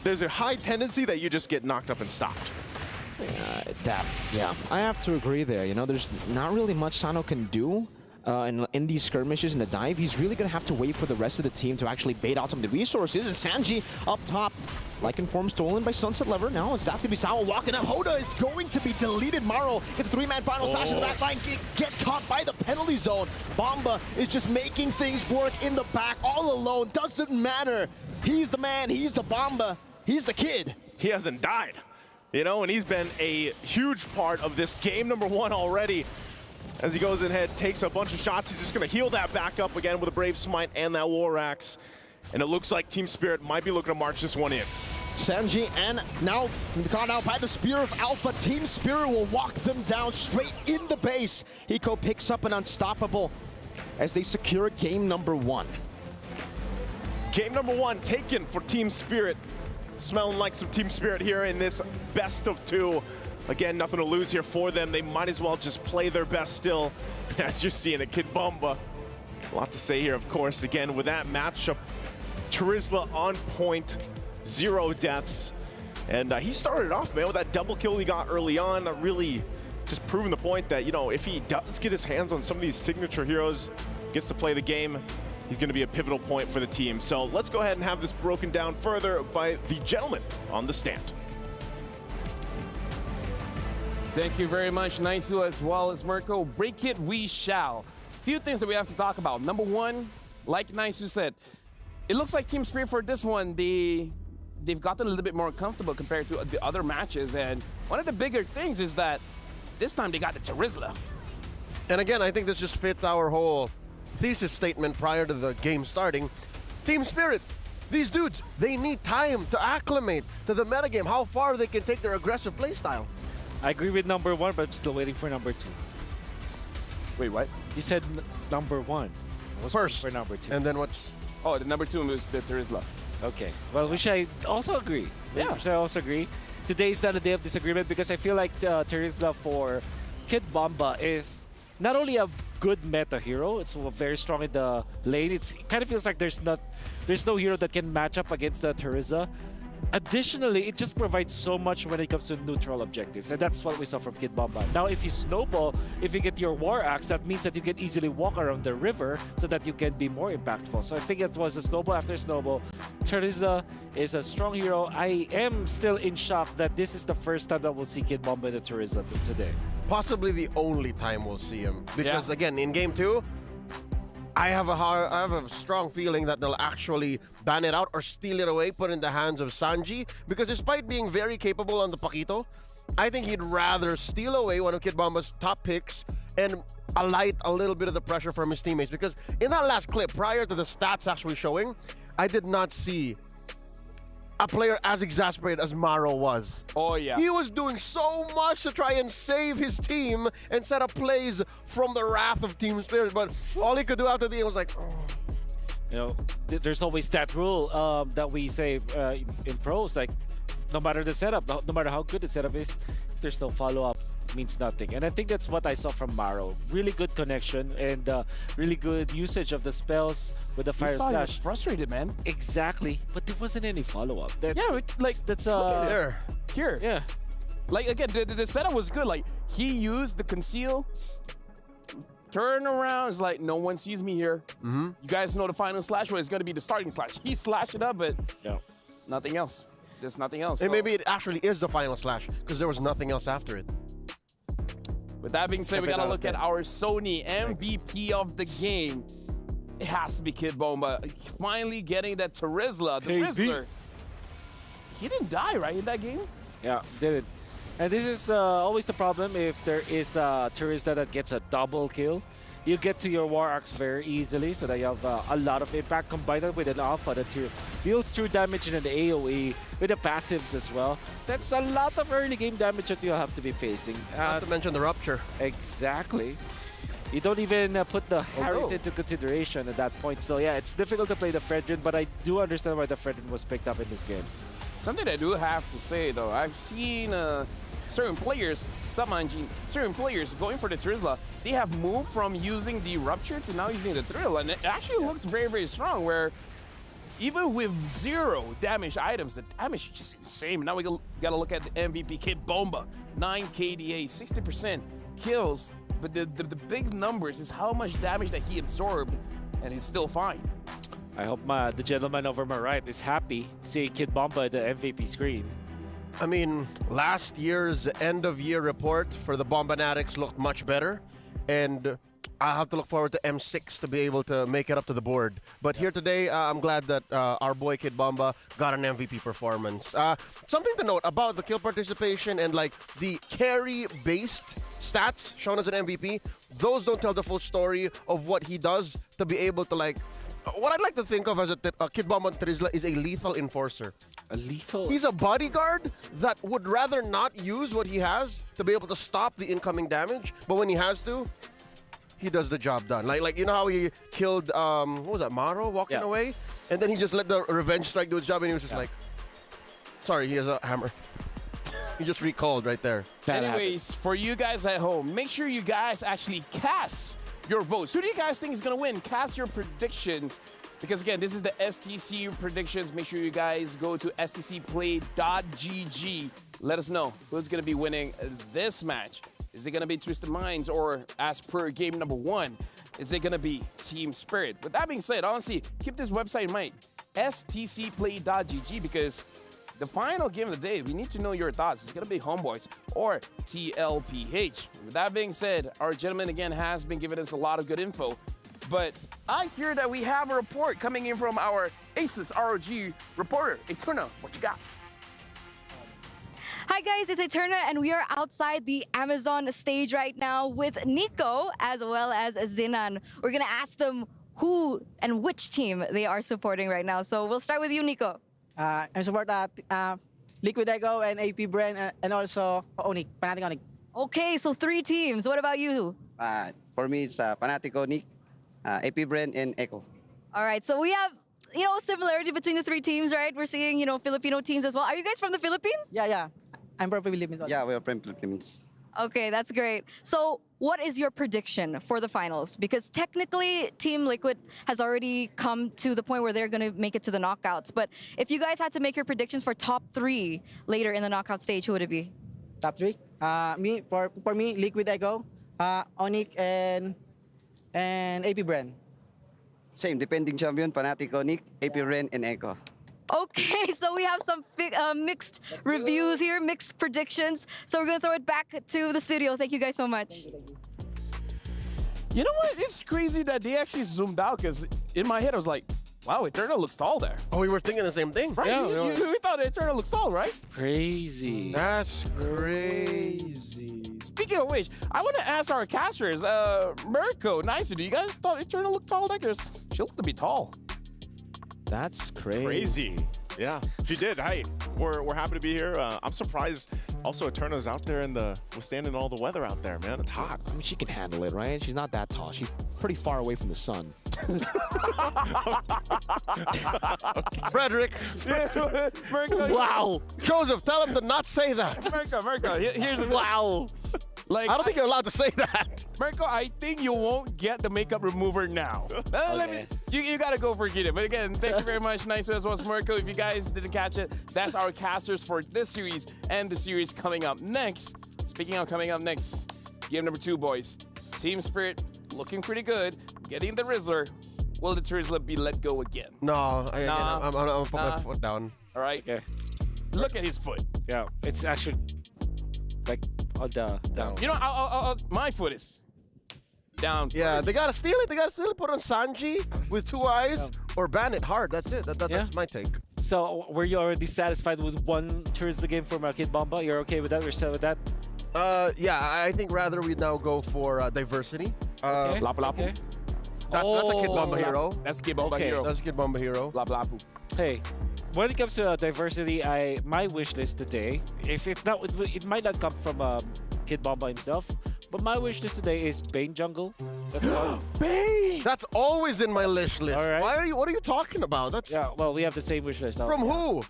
there's a high tendency that you just get knocked up and stopped. Yeah, I have to agree there. You know, there's not really much Sano can do. In these skirmishes in the dive, he's really going to have to wait for the rest of the team to actually bait out some of the resources. And Sanji up top, like informed, stolen by Sunset Lever. Now it's that's going to be Sawa walking up. Hoda is going to be deleted. Maro gets a 3-man final slash in the back line. Get caught by the penalty zone. Bomba is just making things work in the back all alone. Doesn't matter. He's the man. He's the Bomba. He's the kid. He hasn't died, you know, and he's been a huge part of this game number 1 already. As he goes ahead, takes a bunch of shots, he's just going to heal that back up again with a Brave Smite and that War Axe. And it looks like Team Spirit might be looking to march this one in. Sanji and now caught out by the Spear of Alpha. Team Spirit will walk them down straight in the base. Hiko picks up an unstoppable as they secure game number 1. Game number 1 taken for Team Spirit. Smelling like some Team Spirit here in this best of 2. Again, nothing to lose here for them. They might as well just play their best still. As you're seeing it, Kid Bomba. A lot to say here, of course. Again, with that matchup, Terizla on point, 0 deaths. And he started off, man, with that double kill he got early on. Really just proving the point that, you know, if he does get his hands on some of these signature heroes, gets to play the game, he's going to be a pivotal point for the team. So let's go ahead and have this broken down further by the gentleman on the stand. Thank you very much, Naisu, as well as Mirko. Break it, we shall. Few things that we have to talk about. Number 1, like Naisu said, it looks like Team Spirit for this one, they've gotten a little bit more comfortable compared to the other matches. And one of the bigger things is that this time they got the Terizla. And again, I think this just fits our whole thesis statement prior to the game starting. Team Spirit, these dudes, they need time to acclimate to the metagame, how far they can take their aggressive playstyle. I agree with number 1, but I'm still waiting for number 2. Wait, what? You said number 1. First, for number 2. And then what's? Oh, the number 2 was the Terizla. Okay. Well, which I also agree. Yeah. Which I also agree. Today's not a day of disagreement because I feel like Terizla for Kid Bomba is not only a good meta hero, it's very strong in the lane. It kind of feels like there's no hero that can match up against the Terizla. Additionally, it just provides so much when it comes to neutral objectives, and that's what we saw from Kid Bomba. Now, if you snowball, if you get your War Axe, that means that you can easily walk around the river so that you can be more impactful. So I think it was a snowball after snowball. Terizla is a strong hero. I am still in shock that this is the first time that we'll see Kid Bomba in the Terizla today. Possibly the only time we'll see him. Because again, in game 2, I have a strong feeling that they'll actually ban it out or steal it away, put it in the hands of Sanji. Because despite being very capable on the Paquito, I think he'd rather steal away one of Kid Bomba's top picks and alight a little bit of the pressure from his teammates. Because in that last clip, prior to the stats actually showing, I did not see a player as exasperated as Maro was. Oh, yeah. He was doing so much to try and save his team and set up plays from the wrath of Team Spirit, but all he could do after the game was like, oh. You know, there's always that rule that we say in pros, like, no matter the setup, no matter how good the setup is, if there's no follow-up, means nothing. And I think that's what I saw from Maro. Really good connection and really good usage of the spells with the Fire He was Slash. frustrated, man. Exactly, but there wasn't any follow-up. Yeah, like that's look at it. Here. Yeah. Like again, the setup was good. Like he used the conceal, turn around. It's like no one sees me here. You guys know the final slash was going to be the starting slash. He slashed it up, but nothing else. There's nothing else. And So, maybe it actually is the final slash because there was nothing else after it. with that being said, we gotta look at our Sony MVP of the game. It has to be Kid Bomba. Finally getting that Terizla, the KD. Rizzler. He didn't die, right, in that game? Yeah, did it. And this is always the problem if there is a Terizla that gets a double kill. You get to your War Axe very easily so that you have a lot of impact combined with an Alpha that deals true damage in an AoE with the passives as well. That's a lot of early game damage that you'll have to be facing. Not to mention the Rupture. Exactly. You don't even put the Harriet into consideration at that point. So yeah, it's difficult to play the Fredrin, but I do understand why the Fredrin was picked up in this game. Something I do have to say, though, I've seen certain players, certain players going for the Terizla, they have moved from using the Rupture to now using the Thrill, and it actually looks very, very strong, where even with 0 damage items, the damage is just insane. Now we gotta look at the MVP Kid Bomba, 9 KDA, 60% kills, but the big numbers is how much damage that he absorbed, and he's still fine. I hope the gentleman over my right is happy seeing Kid Bomba at the MVP screen. I mean, last year's end-of-year report for the Bombanatics looked much better, and I have to look forward to M6 to be able to make it up to the board. But here today, I'm glad that our boy Kid Bomba got an MVP performance. Something to note about the kill participation and like the carry-based stats shown as an MVP, those don't tell the full story of what he does to be able to like... What I'd like to think of as a Kid Bomba Terizla is a lethal enforcer. A lethal? He's a bodyguard that would rather not use what he has to be able to stop the incoming damage, but when he has to, he does the job done. Like you know how he killed what was that, Maro walking away, and then he just let the revenge strike do its job, and he was just like, sorry, he has a hammer. He just recalled right there. Anyways, for you guys at home, make sure you guys actually cast your votes. Who do you guys think is going to win? Cast your predictions. Because again, this is the STC predictions. Make sure you guys go to stcplay.gg. Let us know who's going to be winning this match. Is it going to be Twisted Minds, or as per game number 1, is it going to be Team Spirit? With that being said, honestly, keep this website in mind, stcplay.gg, because the final game of the day, we need to know your thoughts. It's going to be Homeboys or TLPH. With that being said, our gentleman again has been giving us a lot of good info. But I hear that we have a report coming in from our Aces ROG reporter. Eterna, what you got? Hi guys, it's Eterna, and we are outside the Amazon stage right now with Nico as well as Zinan. We're gonna ask them who and which team they are supporting right now. So we'll start with you, Nico. I'm support Liquid Echo and AP Brand and also Onyx, Fanatic Onyx. Okay, so 3 teams. What about you? For me, it's Fanatic Onyx, AP Brand, and Echo. All right, so we have, similarity between the 3 teams, right? We're seeing, Filipino teams as well. Are you guys from the Philippines? Yeah. I'm from Philippines. Yeah, we are from Philippines. Okay, that's great. So what is your prediction for the finals? Because technically, Team Liquid has already come to the point where they're going to make it to the knockouts. But if you guys had to make your predictions for top 3 later in the knockout stage, who would it be? Top 3? For me, Liquid Echo, Onyx, and AP Brand. Same, defending champion, Fanatic Onyx, AP Brand, and Echo. Okay, so we have some mixed reviews here, mixed predictions. So we're going to throw it back to the studio. Thank you guys so much. You know what? It's crazy that they actually zoomed out, because in my head I was like, wow, Eternal looks tall there. Oh, we were thinking the same thing. Right? Yeah, we thought Eternal looks tall, right? Crazy. That's crazy. Speaking of which, I want to ask our casters, Mirko, Nice, do you guys thought Eternal looked tall there? Because she looked to be tall. That's crazy. Crazy. Yeah, she did. Hey, we're happy to be here. I'm surprised also Eterna's out there withstanding all the weather out there, man. It's hot. I mean, she can handle it, right? She's not that tall. She's pretty far away from the sun. Frederick. Mirko. Wow. Joseph, tell him to not say that. Mirko, here's the wow. Like I don't think you're allowed to say that. Marco, I think you won't get the makeup remover now. You gotta go for it. But again, thank you very much. Nice as well as Marco. If you guys didn't catch it, that's our casters for this series and the series coming up next. Speaking of coming up next, game number 2, boys. Team Spirit looking pretty good. Getting the Rizzler. Will the Rizzler be let go again? No, I'm gonna put my foot down. All right. Okay. Look at his foot. Yeah, it's actually like on the down. You know, my foot is down. Yeah, they gotta steal it. They gotta steal it. Put on Sanji with 2 eyes or ban it hard. That's it. That's my take. So, were you already satisfied with one Rizzler game for Kid Bomba? You're okay with that? You're set with that? Yeah, I think rather we now go for diversity. Okay. Lapu-Lapu. Okay. That's a Kid Bomba hero. That's a Kid Bomba hero. That's a Kid Bomba hero. Lapu-Lapu. Hey, when it comes to diversity, my wish list today, if not, it might not come from Kid Bomba himself, but my wish list today is Bane Jungle. That's one. Bane! That's always in my wish list. All right. What are you talking about? That's well, we have the same wish list now. From who?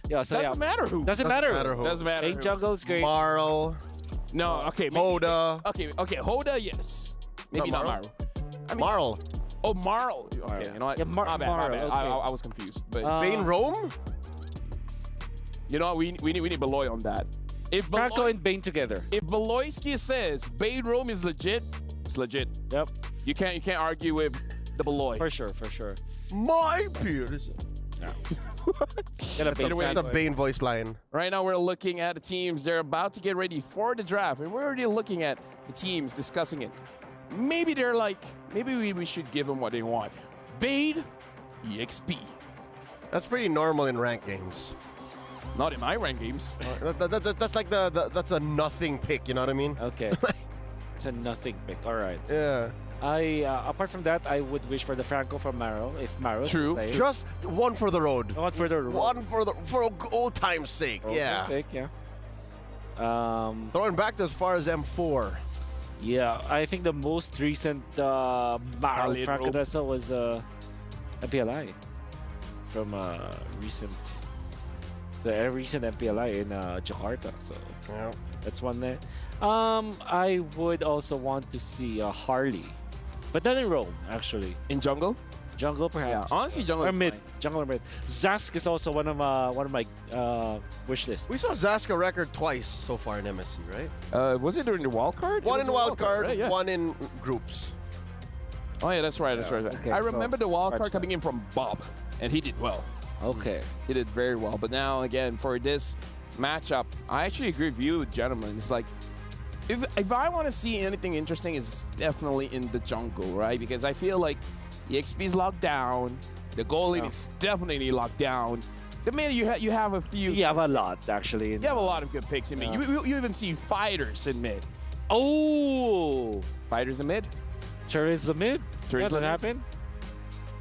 Yeah, so Doesn't matter who. Doesn't matter who. Doesn't matter Bane who. Jungle is great. Marl. No, okay. Hoda. Okay, Hoda, yes. Maybe not Marl. Marl. Oh, Marl. Okay, you know what? Yeah, my bad, my bad. okay. I was confused. But Bane Rome? you know what? We need Beloy on that. If Franco Beloy, and Bane together. if Beloyski says Bane Rome is legit, it's legit. Yep. You can't argue with the Beloy. For sure, for sure. My peers. Get a Bane That's a Bane voice line. Right now we're looking at the teams. They're about to get ready for the draft. And we're already looking at the teams, discussing it. Maybe they're like, maybe we should give them what they want. Bane, EXP. That's pretty normal in ranked games. Not in my rank games. That's like that's a nothing pick. You know what I mean? Okay. It's a nothing pick. All right. Yeah. Apart from that, I would wish for the Franco from Maro, if Maro. True. Just one for the road. One for the road. One for old time's sake. Yeah. Sake, yeah. Throwing back to as far as M4. Yeah, I think the most recent Maro Khalid Franco Robe. that I saw was MPLI from recent MPLI in Jakarta. So that's one there. I would also want to see Harley, but not in Rome actually. In jungle? Jungle perhaps. Yeah, honestly, jungle or is mid. fine. Jungle or mid. Zask is also one of my wish lists. We saw Zaska record twice so far in MSC, right? Was it during the wild card? One It in was the wild card, right? Yeah. one in groups. Oh yeah, that's right. That's right. Okay, I so remember the wild card scratch coming in from Bob, and he did well. Okay. He did very well. But now again for this matchup, I actually agree with you, gentlemen. It's like if I want to see anything interesting, it's definitely in the jungle, right? Because I feel like EXP is locked down, the goalie is definitely locked down. The mid, you have a few. You have a lot actually. You have a lot of good picks in mid. You even see fighters in mid. Oh, fighters in mid. Charizla mid. Charizla That mid. happened.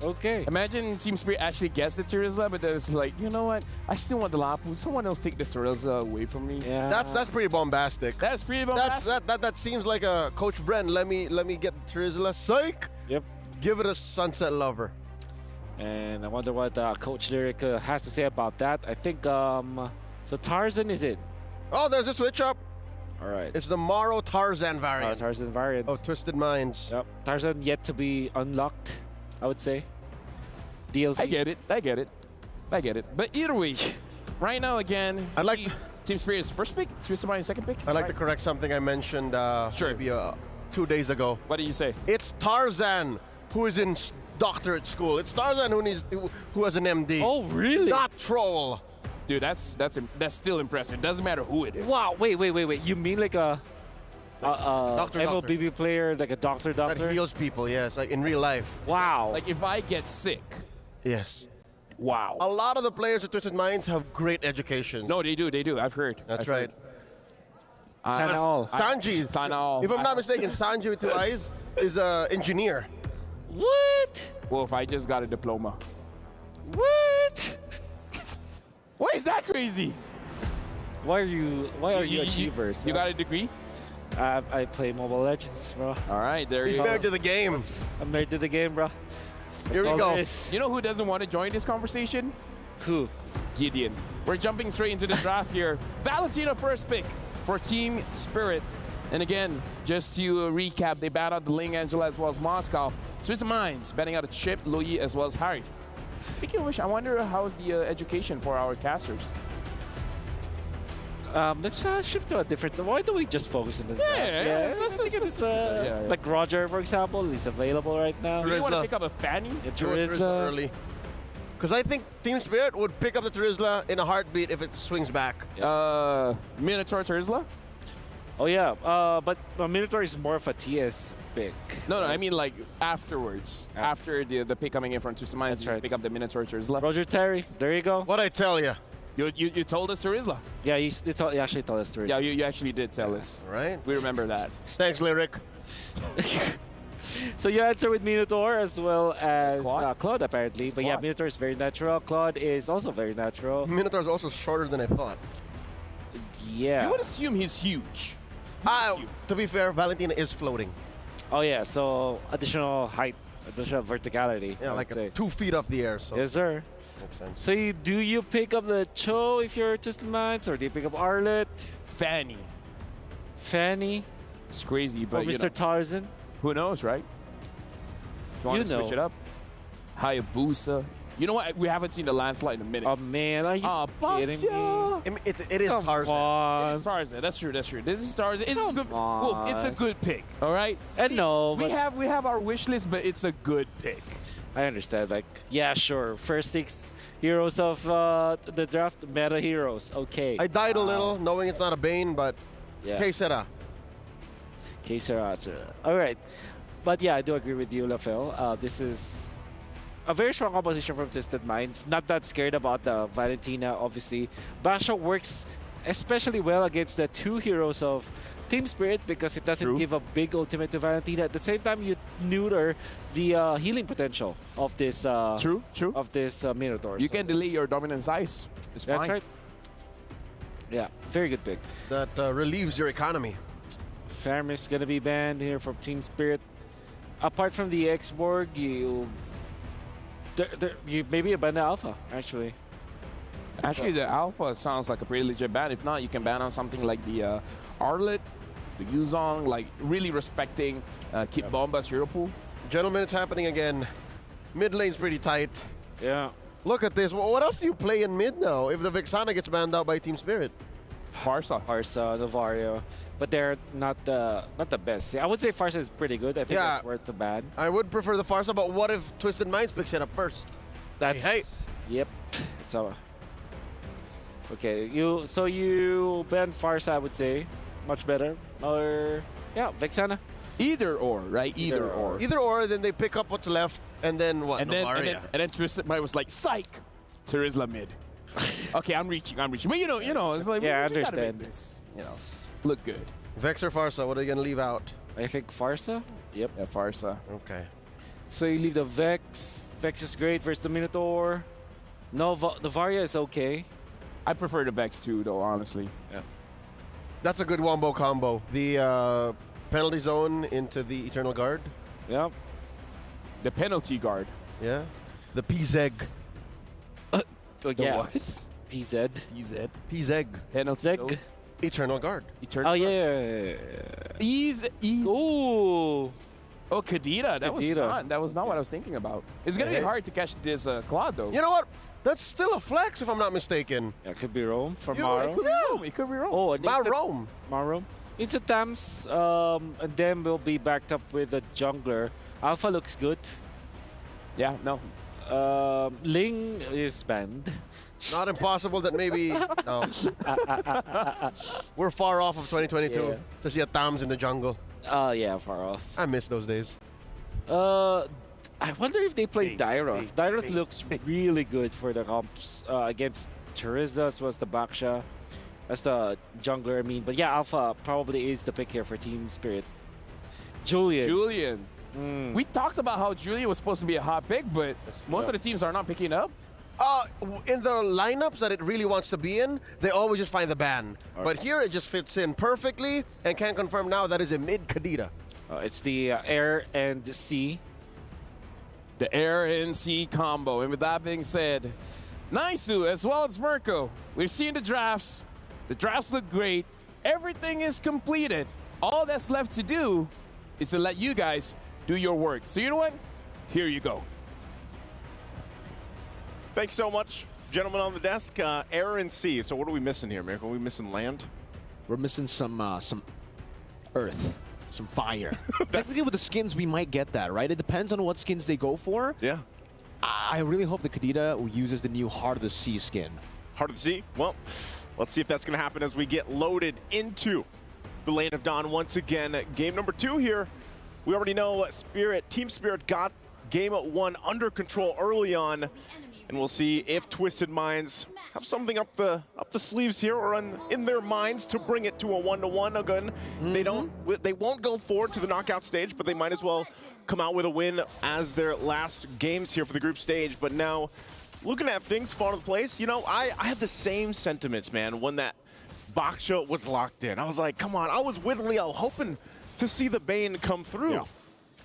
Okay. Imagine Team Spirit actually gets the Charizla, but then it's like, you know what? I still want the Lapu. Someone else take this Charizla away from me. Yeah. That's pretty bombastic. That's pretty bombastic. That seems like a Coach Bren. Let me get the Trizla. Psych. Yep. Give it a Sunset Lover. And I wonder what Coach Lyric has to say about that. I think so. Tarzan is it? Oh, there's a switch up. All right. It's the Morrow Tarzan variant. Tarzan variant. Oh, Twisted Minds. Yep. Tarzan yet to be unlocked, I would say. DLC. I get it. But either way, right now again, I'd like Team Spirit's first pick, Twisted Mind second pick. I'd like to correct something I mentioned maybe 2 days ago. What did you say? It's Tarzan who is in doctorate school. It's Tarzan who has an MD. Oh, really? Not Troll. Dude, that's still impressive. Doesn't matter who it is. Wow. Wait. You mean like a MLBB player, like a doctor? That heals people, yes, like in real life. Wow. Like if I get sick. Yes. Wow. A lot of the players at Twisted Minds have great education. No, they do. I've heard. That's I've right. heard. Sanji. Sanal. If I'm not mistaken, Sanji with 2 eyes is an engineer. What? Well, if I just got a diploma. What? Why is that crazy? Why are you achievers? You got a degree? I play Mobile Legends, bro. All right, there He's you go. married to the game. I'm married to the game, bro. Here we go. You know who doesn't want to join this conversation? Who? Gideon. We're jumping straight into the draft here. Valentino first pick for Team Spirit. And again, just to recap, they bat out the Ling Angela as well as Moskov. Twisted Minds batting out a Chip, Louis, as well as Harif. Speaking of which, I wonder how's the education for our casters. Let's shift to a different. Why don't we just focus on the draft? Yeah. Like Roger, for example, is available right now. Do you want to pick up a Fanny? Turizla early. Because I think Team Spirit would pick up the Turizla in a heartbeat if it swings back. Minotaur Turizla? Oh yeah, but Minotaur is more of a TS pick. No, I mean like afterwards. After the pick coming in from Twisted Minds, you just pick up the Minotaur Turizla. Roger Terry, there you go. What I tell you? You told us Turizla. Yeah, you actually told us Turizla. Yeah, you actually did tell us. Right. We remember that. Thanks, Lyric. So you answer with Minotaur as well as Claude? apparently. But yeah, Minotaur is very natural. Claude is also very natural. Minotaur is also shorter than I thought. Yeah. You would assume he's huge. To be fair, Valentina is floating. Oh yeah, so additional height, additional verticality. Yeah, like 2 feet off the air. So. Yes, sir. Makes sense. So do you pick up the Cho if you're Twisted Minds, or do you pick up Arlet? Fanny. It's crazy, but or Mr. Tarzan? Who knows, right? If you want to switch it up. Hayabusa. You know what? We haven't seen the landslide in a minute. Oh man, are you kidding me? It is Tarzan. It is Tarzan. That's true. This is Tarzan. It's a good Wolf. It's a good pick. All right. And no, we have our wish list, but it's a good pick. I understand. Like, yeah, sure. First 6 heroes of the draft, meta heroes. Okay. I died a little knowing it's not a Bane, but yeah. Que sera. All right. But yeah, I do agree with you, Lafel. This is a very strong composition from Twisted Minds. Not that scared about the Valentina, obviously. Basha works especially well against the 2 heroes of Team Spirit because it doesn't give a big ultimate to Valentina. At the same time, you neuter the healing potential of this of this Minotaur. You can delay your Dominance Ice. It's fine. That's right. Yeah, very good pick. That relieves your economy. Farmis gonna be banned here from Team Spirit. Apart from the X-Borg, you maybe a ban the Alpha, actually. Actually, the Alpha sounds like a pretty legit ban. If not, you can ban on something like the Arlet, the Yuzong, like really respecting Kit Bomba's hero pool. Gentlemen, it's happening again. Mid lane's pretty tight. Yeah. Look at this. What else do you play in mid now if the Vexana gets banned out by Team Spirit? Farsa, Novario. But they're not the best. I would say Farsa is pretty good. I think that's worth the ban. I would prefer the Farsa, but what if Twisted Minds picks it up first? That's yep. It's a okay. You ban Farsa, I would say, much better. Or yeah, Vexana. Either or, right? Either or. Either or, then they pick up what's left, and then what? And then Twisted Mind was like, psych, Turizla mid. Okay, I'm reaching. But you know, it's like yeah, I we gotta understand. make this, look good. Vex or Farsa? What are you gonna leave out? I think Farsa. Yep. Yeah, Farsa. Okay. So you leave the Vex. Vex is great versus the Minotaur. No, the Varia is okay. I prefer the Vex too, though, honestly. Yeah. That's a good wombo combo. The penalty zone into the Eternal Guard. Yep. The penalty guard. Yeah. The PZEG. Yeah. What? PZ. PZEG. Penalty Zeg. Eternal Guard. Oh yeah. Ease. Ooh. Oh, Kadira. That was not what I was thinking about. It's gonna be hard to catch this Claude though. You know what? That's still a flex if I'm not mistaken. Yeah, it could be Rome from It Maro. could be Rome. Oh, and Rome. It's a Tams, and then we'll be backed up with a jungler. Alpha looks good. Yeah, no. Ling is banned. Not impossible that maybe no. We're far off of 2022 to see a Tams in the jungle. Yeah, far off. I miss those days. I wonder if they play Dyroth. Dyroth looks really good for the comps against Turizla as well as the Baksha. As the jungler, I mean. But yeah, Alpha probably is the pick here for Team Spirit. Julian. We talked about how Julian was supposed to be a hot pick, but most of the teams are not picking up. In the lineups that it really wants to be in, they always just find the ban. But here it just fits in perfectly, and can confirm now that is a mid Kadira. It's the Air and Sea. The Air and Sea combo. And with that being said, Naisu as well as Mirko. We've seen the drafts. The drafts look great. Everything is completed. All that's left to do is to let you guys do your work. So you know what? Here you go. Thanks so much, gentlemen on the desk. Air and sea. So what are we missing here, Miracle? Are we missing land? We're missing some earth, some fire. Technically, with the skins, we might get that, right? It depends on what skins they go for. Yeah. I really hope the Kadita uses the new Heart of the Sea skin. Heart of the Sea? Well, let's see if that's going to happen as we get loaded into the Land of Dawn once again. Game number 2 here. We already know Team Spirit got game 1 under control early on. And we'll see if Twisted Minds have something up the sleeves here or in their minds to bring it to a 1-to-1 again. They won't go forward to the knockout stage, but they might as well come out with a win as their last games here for the group stage. But now, looking at things fall into place, you know, I had the same sentiments, man, when that Baksha was locked in. I was like, come on, I was with Leo hoping to see the Bane come through. Yeah.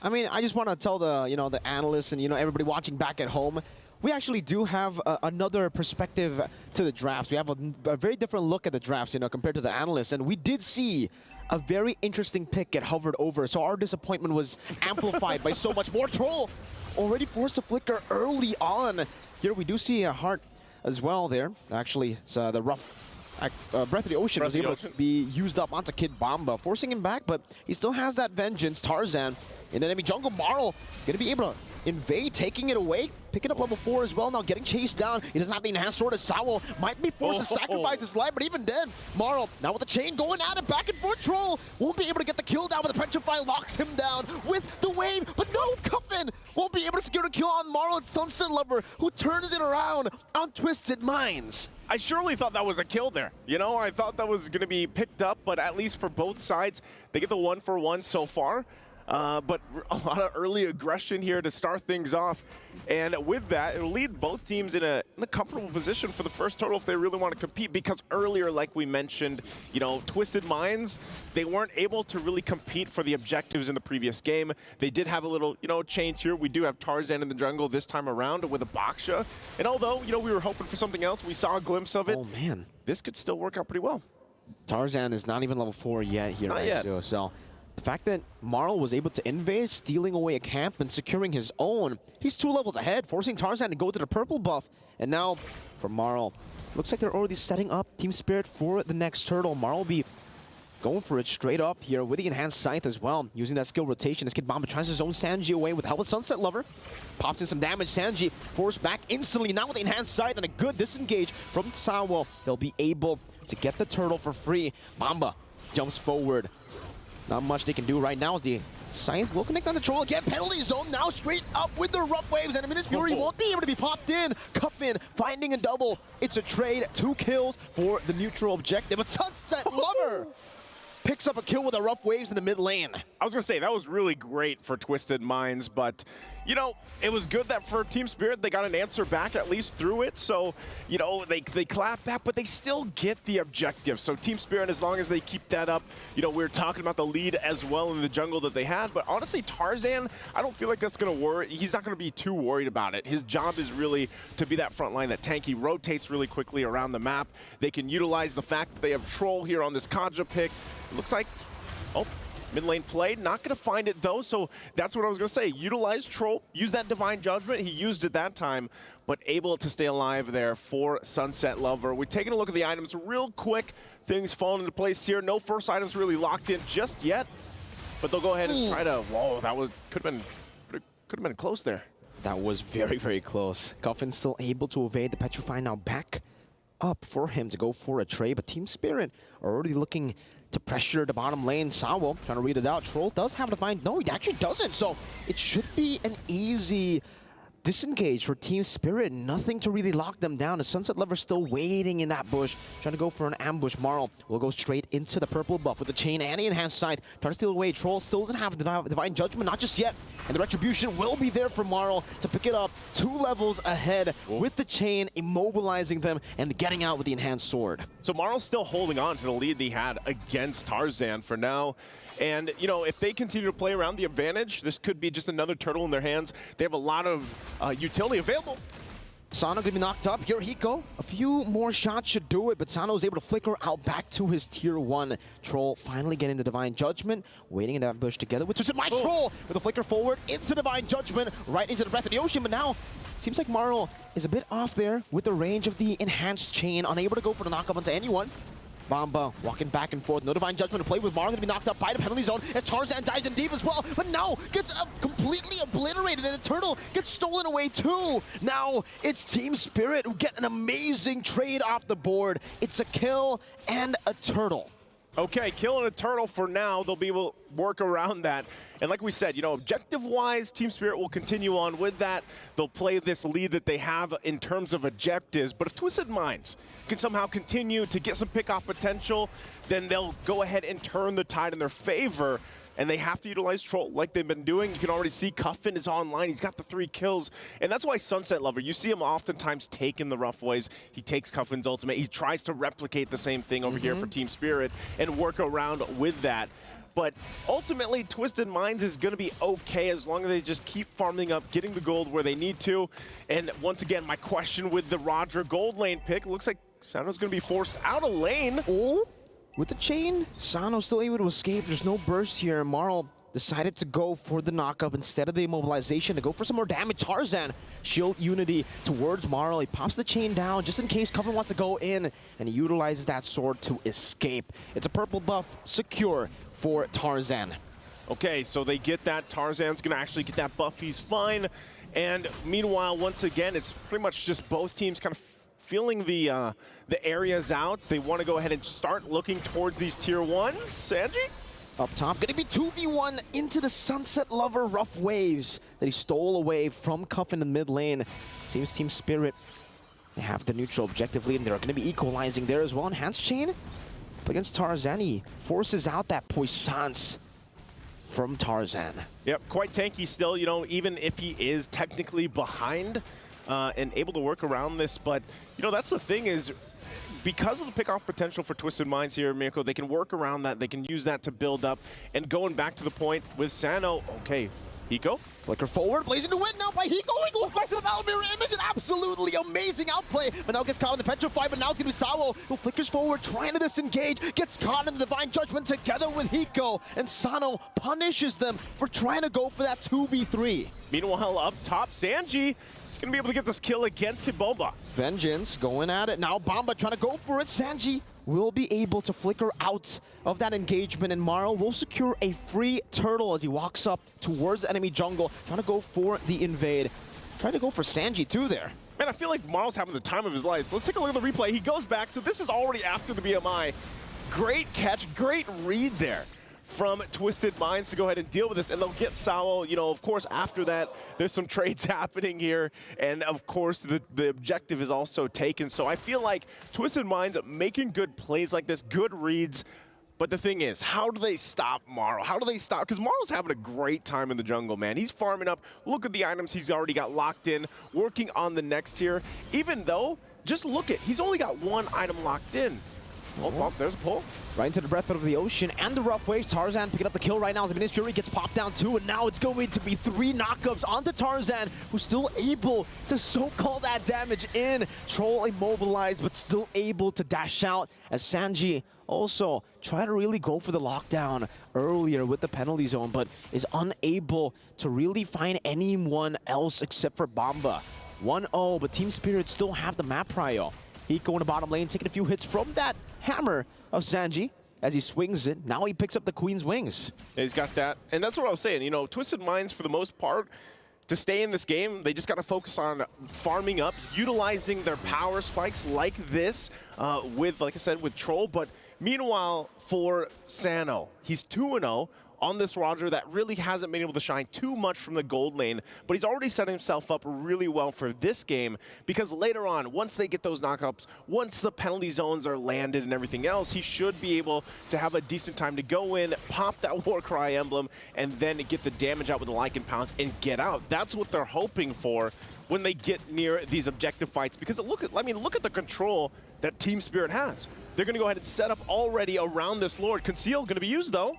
I mean, I just want to tell the analysts and everybody watching back at home, we actually do have another perspective to the drafts. We have a very different look at the drafts, compared to the analysts, and we did see a very interesting pick get hovered over, so our disappointment was amplified by so much more. Troll already forced to flicker early on. Here we do see a heart as well there. Actually, the rough Breath of the Ocean was able to be used up onto Kid Bomba, forcing him back, but he still has that vengeance. Tarzan in enemy jungle. Marl gonna be able to invade, taking it away, picking up level 4 as well, now getting chased down. He doesn't have the enhanced sword as Sawo might be forced to sacrifice his life, but even then, Marl, now with the chain going at it, back and forth, Troll won't be able to get the kill down, but the Petrify locks him down with the wave, but no, Cuffin won't be able to secure the kill on Marl and Sunset Lover, who turns it around on Twisted Minds. I surely thought that was a kill there. I thought that was going to be picked up, but at least for both sides, they get the 1-for-1 so far. But a lot of early aggression here to start things off. And with that, it'll lead both teams in a comfortable position for the first turtle if they really want to compete. Because earlier, like we mentioned, Twisted Minds, they weren't able to really compete for the objectives in the previous game. They did have a little, change here. We do have Tarzan in the jungle this time around with a Baksha. And although, we were hoping for something else, we saw a glimpse of it. Oh, man. This could still work out pretty well. Tarzan is not even level 4 yet here, Not yet. So the fact that Marl was able to invade, stealing away a camp and securing his own, he's 2 levels ahead, forcing Tarzan to go to the purple buff. And now for Marl, looks like they're already setting up Team Spirit for the next turtle. Marl will be going for it straight up here with the enhanced scythe as well, using that skill rotation as Kid Bomba tries his own Sanji away with help with Sunset Lover. Pops in some damage, Sanji forced back instantly, now with the enhanced scythe and a good disengage from Sawo. They'll be able to get the turtle for free. Bomba jumps forward. Not much they can do right now as the Scythe will connect on the Troll again. Penalty zone now straight up with the rough waves. And Minus Fury won't be able to be popped in. Cuffin finding a double. It's a trade. 2 kills for the neutral objective. But Sunset Lover picks up a kill with the rough waves in the mid lane. I was going to say, that was really great for Twisted Minds, but, it was good that for Team Spirit, they got an answer back at least through it. So, they clap back, but they still get the objective. So Team Spirit, as long as they keep that up, we were talking about the lead as well in the jungle that they had. But honestly, Tarzan, I don't feel like that's going to worry. He's not going to be too worried about it. His job is really to be that front line, that tank. He rotates really quickly around the map. They can utilize the fact that they have Troll here on this Kaja pick. It looks like, mid lane played, not going to find it though, so that's what I was going to say. Utilize Troll, use that Divine Judgment. He used it that time, but able to stay alive there for Sunset Lover. We're taking a look at the items real quick. Things falling into place here. No first items really locked in just yet, but they'll go ahead and try to, whoa, that was, could have been close there. That was very, very close. Cuffin still able to evade the Petrify, now back up for him to go for a trade, but Team Spirit are already looking to pressure the bottom lane. Sawo trying to read it out. Troll does have to find, no, he actually doesn't, so it should be an easy disengage for Team Spirit. Nothing to really lock them down. The Sunset Lover still waiting in that bush, trying to go for an ambush. Marl will go straight into the purple buff with the chain and the enhanced scythe, trying to steal away. Troll still doesn't have the Divine Judgment, not just yet. And the Retribution will be there for Marl to pick it up 2 levels ahead with the chain, immobilizing them and getting out with the enhanced sword. So Marl's still holding on to the lead they had against Tarzan for now. And, if they continue to play around the advantage, this could be just another turtle in their hands. They have a lot of utility available. Sano gonna be knocked up. Here Hiko. A few more shots should do it, but Sano was able to flicker out back to his tier 1. Troll finally getting the Divine Judgment, waiting in that bush together with Twisted Mind. Troll with a flicker forward into Divine Judgment, right into the Breath of the Ocean, but now seems like Marl is a bit off there with the range of the enhanced chain, unable to go for the knockup onto anyone. Bamba walking back and forth. No Divine Judgment to play with. Marl going to be knocked up by the penalty zone as Tarzan dives in deep as well. But now gets completely obliterated and the turtle gets stolen away too. Now it's Team Spirit who get an amazing trade off the board. It's a kill and a turtle. Okay, killing a turtle for now. They'll be able to work around that. And like we said, you know, objective-wise, Team Spirit will continue on with that. They'll play this lead that they have in terms of objectives. But if Twisted Minds can somehow continue to get some pick-off potential, then they'll go ahead and turn the tide in their favor. And they have to utilize Troll like they've been doing. You can already see Cuffin is online. He's got the 3 kills. And that's why Sunset Lover, you see him oftentimes taking the rough ways. He takes Cuffin's ultimate. He tries to replicate the same thing over here for Team Spirit and work around with that. But ultimately, Twisted Minds is going to be okay as long as they just keep farming up, getting the gold where they need to. And once again, my question with the Roger gold lane pick, looks like Sano's going to be forced out of lane. Oh. With the chain, Sano still able to escape. There's no burst here. Marl decided to go for the knockup instead of the immobilization to go for some more damage. Tarzan, shield unity towards Marl. He pops the chain down just in case Coven wants to go in, and he utilizes that sword to escape. It's a purple buff, secure for Tarzan. Okay, so they get that. Tarzan's going to actually get that buff. He's fine. And meanwhile, once again, it's pretty much just both teams kind of feeling the areas out. They want to go ahead and start looking towards these tier 1s. Sanji? Up top, going to be 2v1 into the Sunset Lover rough waves that he stole away from Cuff in the mid lane. Seems Team Spirit, they have the neutral objective lead, and they're going to be equalizing there as well. Enhanced chain up against Tarzani forces out that puissance from Tarzan. Yep, quite tanky still, you know, even if he is technically behind and able to work around this. But, you know, that's the thing is, because of the pick-off potential for Twisted Minds here, Mirko, they can work around that. They can use that to build up. And going back to the point with Sano, okay, Hiko. Flicker forward, blazing to win now by Hiko. He goes back to the Battle Mirror image, an absolutely amazing outplay. But now gets caught in the Petrify, but now it's going to be Sawo who flickers forward, trying to disengage, gets caught in the Divine Judgment together with Hiko. And Sano punishes them for trying to go for that 2v3. Meanwhile, up top, Sanji is going to be able to get this kill against Kibomba. Vengeance going at it. Now Bamba trying to go for it. Sanji will be able to flicker out of that engagement, and Marl will secure a free turtle as he walks up towards the enemy jungle, trying to go for the invade. Trying to go for Sanji too there. Man, I feel like Marl's having the time of his life. Let's take a look at the replay. He goes back, so this is already after the BMI. Great catch, great read there from Twisted Minds to go ahead and deal with this, and they'll get Sawo. You know, of course, after that, there's some trades happening here, and of course, the objective is also taken. So I feel like Twisted Minds making good plays like this, good reads, but the thing is, how do they stop Marl? How do they stop? Because Marl's having a great time in the jungle, man. He's farming up. Look at the items he's already got locked in, working on the next tier, even though, just look at, he's only got 1 item locked in. Oh, there's a pull. Right into the Breath of the Ocean and the rough waves. Tarzan picking up the kill right now. The Minis Fury gets popped down too, and now it's going to be 3 knockups onto Tarzan, who's still able to so-called that damage in. Troll immobilized, but still able to dash out as Sanji also try to really go for the lockdown earlier with the penalty zone, but is unable to really find anyone else except for Bamba. 1-0, but Team Spirit still have the map prio. Hiko in the bottom lane, taking a few hits from that hammer of Sanji as he swings it. Now he picks up the Queen's Wings. Yeah, he's got that. And that's what I was saying. You know, Twisted Minds, for the most part, to stay in this game, they just got to focus on farming up, utilizing their power spikes like this with, like I said, with Troll. But meanwhile, for Sano, he's 2-0. On this Roger that really hasn't been able to shine too much from the gold lane, but he's already set himself up really well for this game, because later on, once they get those knockups, once the penalty zones are landed and everything else, he should be able to have a decent time to go in, pop that Warcry emblem, and then get the damage out with the Lycan Pounce and get out. That's what they're hoping for when they get near these objective fights, because look at the control that Team Spirit has. They're going to go ahead and set up already around this Lord. Conceal going to be used, though.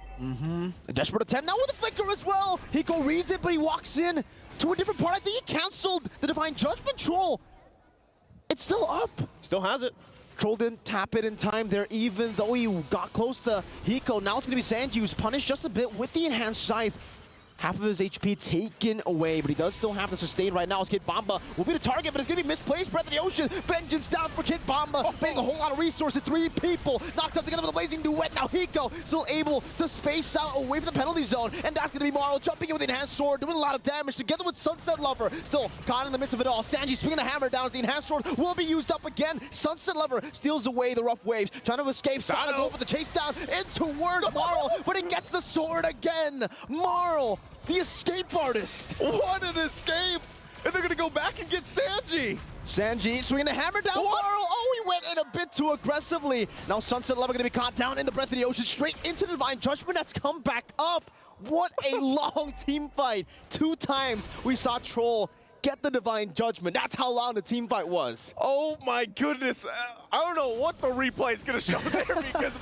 A desperate attempt now with the flicker as well. Hiko reads it, but he walks in to a different part. I think he canceled the Divine Judgment Troll. It's still up. Still has it. Troll didn't tap it in time there, even though he got close to Hiko. Now it's going to be Sanji who's punished just a bit with the enhanced scythe. Half of his HP taken away, but he does still have the sustain right now as Kid Bomba will be the target, but it's going to be misplaced. Breath of the Ocean, Vengeance down for Kid Bomba, baiting a whole lot of resources. 3 people knocked up together with a blazing duet. Now Hiko still able to space out away from the penalty zone, and that's going to be Marl jumping in with the enhanced sword, doing a lot of damage together with Sunset Lover. Still caught in the midst of it all. Sanji swinging the hammer down as the enhanced sword will be used up again. Sunset Lover steals away the rough waves, trying to escape. Sano go for the chase down into towards Marl, but he gets the sword again. Marl, the escape artist. What an escape! And they're gonna go back and get Sanji. Sanji swinging the hammer down. Marl. Oh, he went in a bit too aggressively. Now Sunset Lover gonna be caught down in the Breath of the Ocean, straight into the Divine Judgment. That's come back up. What a long team fight. 2 times we saw Troll get the Divine Judgment. That's how long the team fight was. Oh my goodness. I don't know what the replay is gonna show there because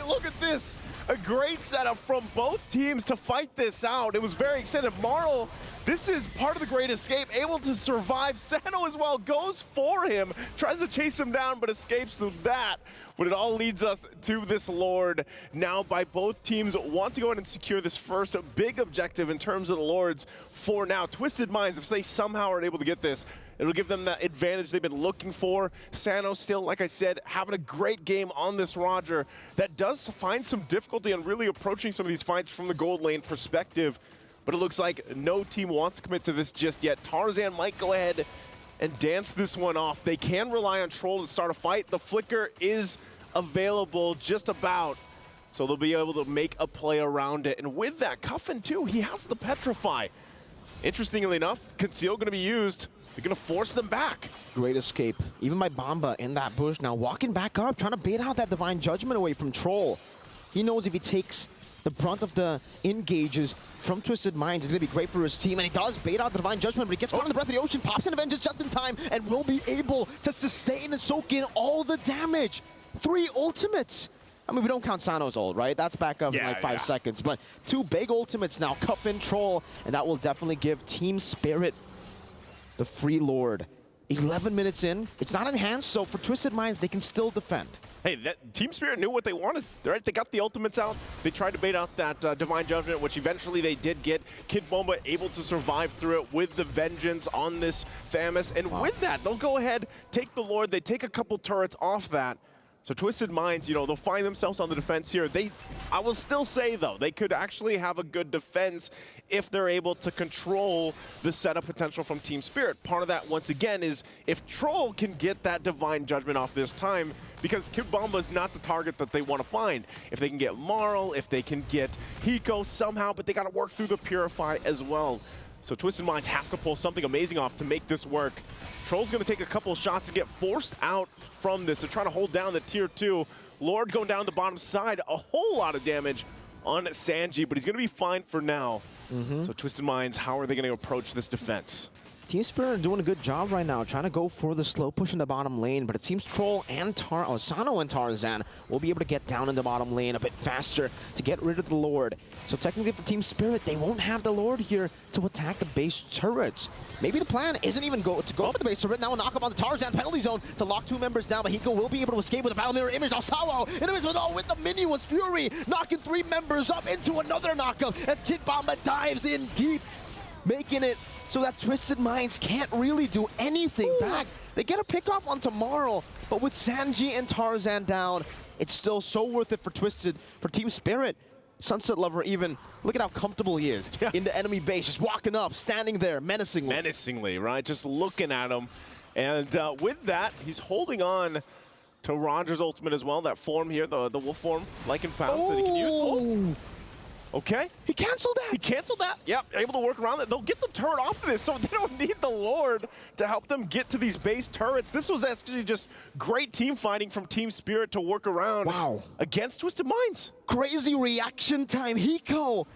look at this. A great setup from both teams to fight this out. It was very extended. Marl, this is part of the great escape, able to survive. Sano as well goes for him, tries to chase him down, but escapes through that. But it all leads us to this Lord. Now by both teams want to go ahead and secure this first big objective in terms of the Lords for now. Twisted Minds, if they somehow are able to get this, it'll give them that advantage they've been looking for. Sano still, like I said, having a great game on this Roger that does find some difficulty on really approaching some of these fights from the gold lane perspective. But it looks like no team wants to commit to this just yet. Tarzan might go ahead and dance this one off. They can rely on Troll to start a fight. The Flicker is available just about, so they'll be able to make a play around it. And with that, Cuffin too, he has the Petrify. Interestingly enough, Conceal going to be used. They're going to force them back. Great escape, even by Bomba in that bush. Now walking back up, trying to bait out that Divine Judgment away from Troll. He knows if he takes the brunt of the engages from Twisted Minds, it's going to be great for his team, and he does bait out the Divine Judgment, but he gets caught in the Breath of the Ocean, pops in Vengeance just in time, and will be able to sustain and soak in all the damage. 3 ultimates. I mean, we don't count Sano's ult, right? That's back up in like 5 seconds, but 2 big ultimates now, Cuffin, Troll, and that will definitely give Team Spirit the free Lord. 11 minutes in, it's not enhanced, so for Twisted Minds, they can still defend. Hey, that Team Spirit knew what they wanted. Right? They got the ultimates out. They tried to bait out that Divine Judgment, which eventually they did get. Kid Bomba able to survive through it with the Vengeance on this Thamus. And with that, they'll go ahead, take the Lord. They take a couple turrets off that. So Twisted Minds, you know, they'll find themselves on the defense here. I will still say, though, they could actually have a good defense if they're able to control the setup potential from Team Spirit. Part of that, once again, is if Troll can get that Divine Judgment off this time, because Kid Bomba is not the target that they want to find. If they can get Marl, if they can get Hiko somehow, but they got to work through the Purify as well. So Twisted Minds has to pull something amazing off to make this work. Troll's going to take a couple of shots and get forced out from this. They're trying to hold down the tier 2. Lord going down the bottom side. A whole lot of damage on Sanji, but he's going to be fine for now. So Twisted Minds, how are they going to approach this defense? Team Spirit are doing a good job right now, trying to go for the slow push in the bottom lane, but it seems Troll and Sano and Tarzan will be able to get down in the bottom lane a bit faster to get rid of the Lord. So technically for Team Spirit, they won't have the Lord here to attack the base turrets. Maybe the plan isn't even to go for the base turret. Now a knock up on the Tarzan penalty zone to lock 2 members down, but Hiko will be able to escape with a battle mirror image. Now Salo in the midst of with the minions, Fury knocking 3 members up into another knockup as Kid Bomba dives in deep, making it so that Twisted Minds can't really do anything back. They get a pick off on Tomorrow, but with Sanji and Tarzan down, it's still so worth it for Team Spirit. Sunset Lover even, look at how comfortable he is in the enemy base, just walking up, standing there menacingly. Menacingly, right? Just looking at him. And with that, he's holding on to Roger's ultimate as well. That form here, the wolf form, like in Pound, that he can use. Oh. Okay. He canceled that. He canceled that. Yep, able to work around it. They'll get the turret off of this, so they don't need the Lord to help them get to these base turrets. This was actually just great team fighting from Team Spirit to work around against Twisted Minds. Crazy reaction time. Hiko,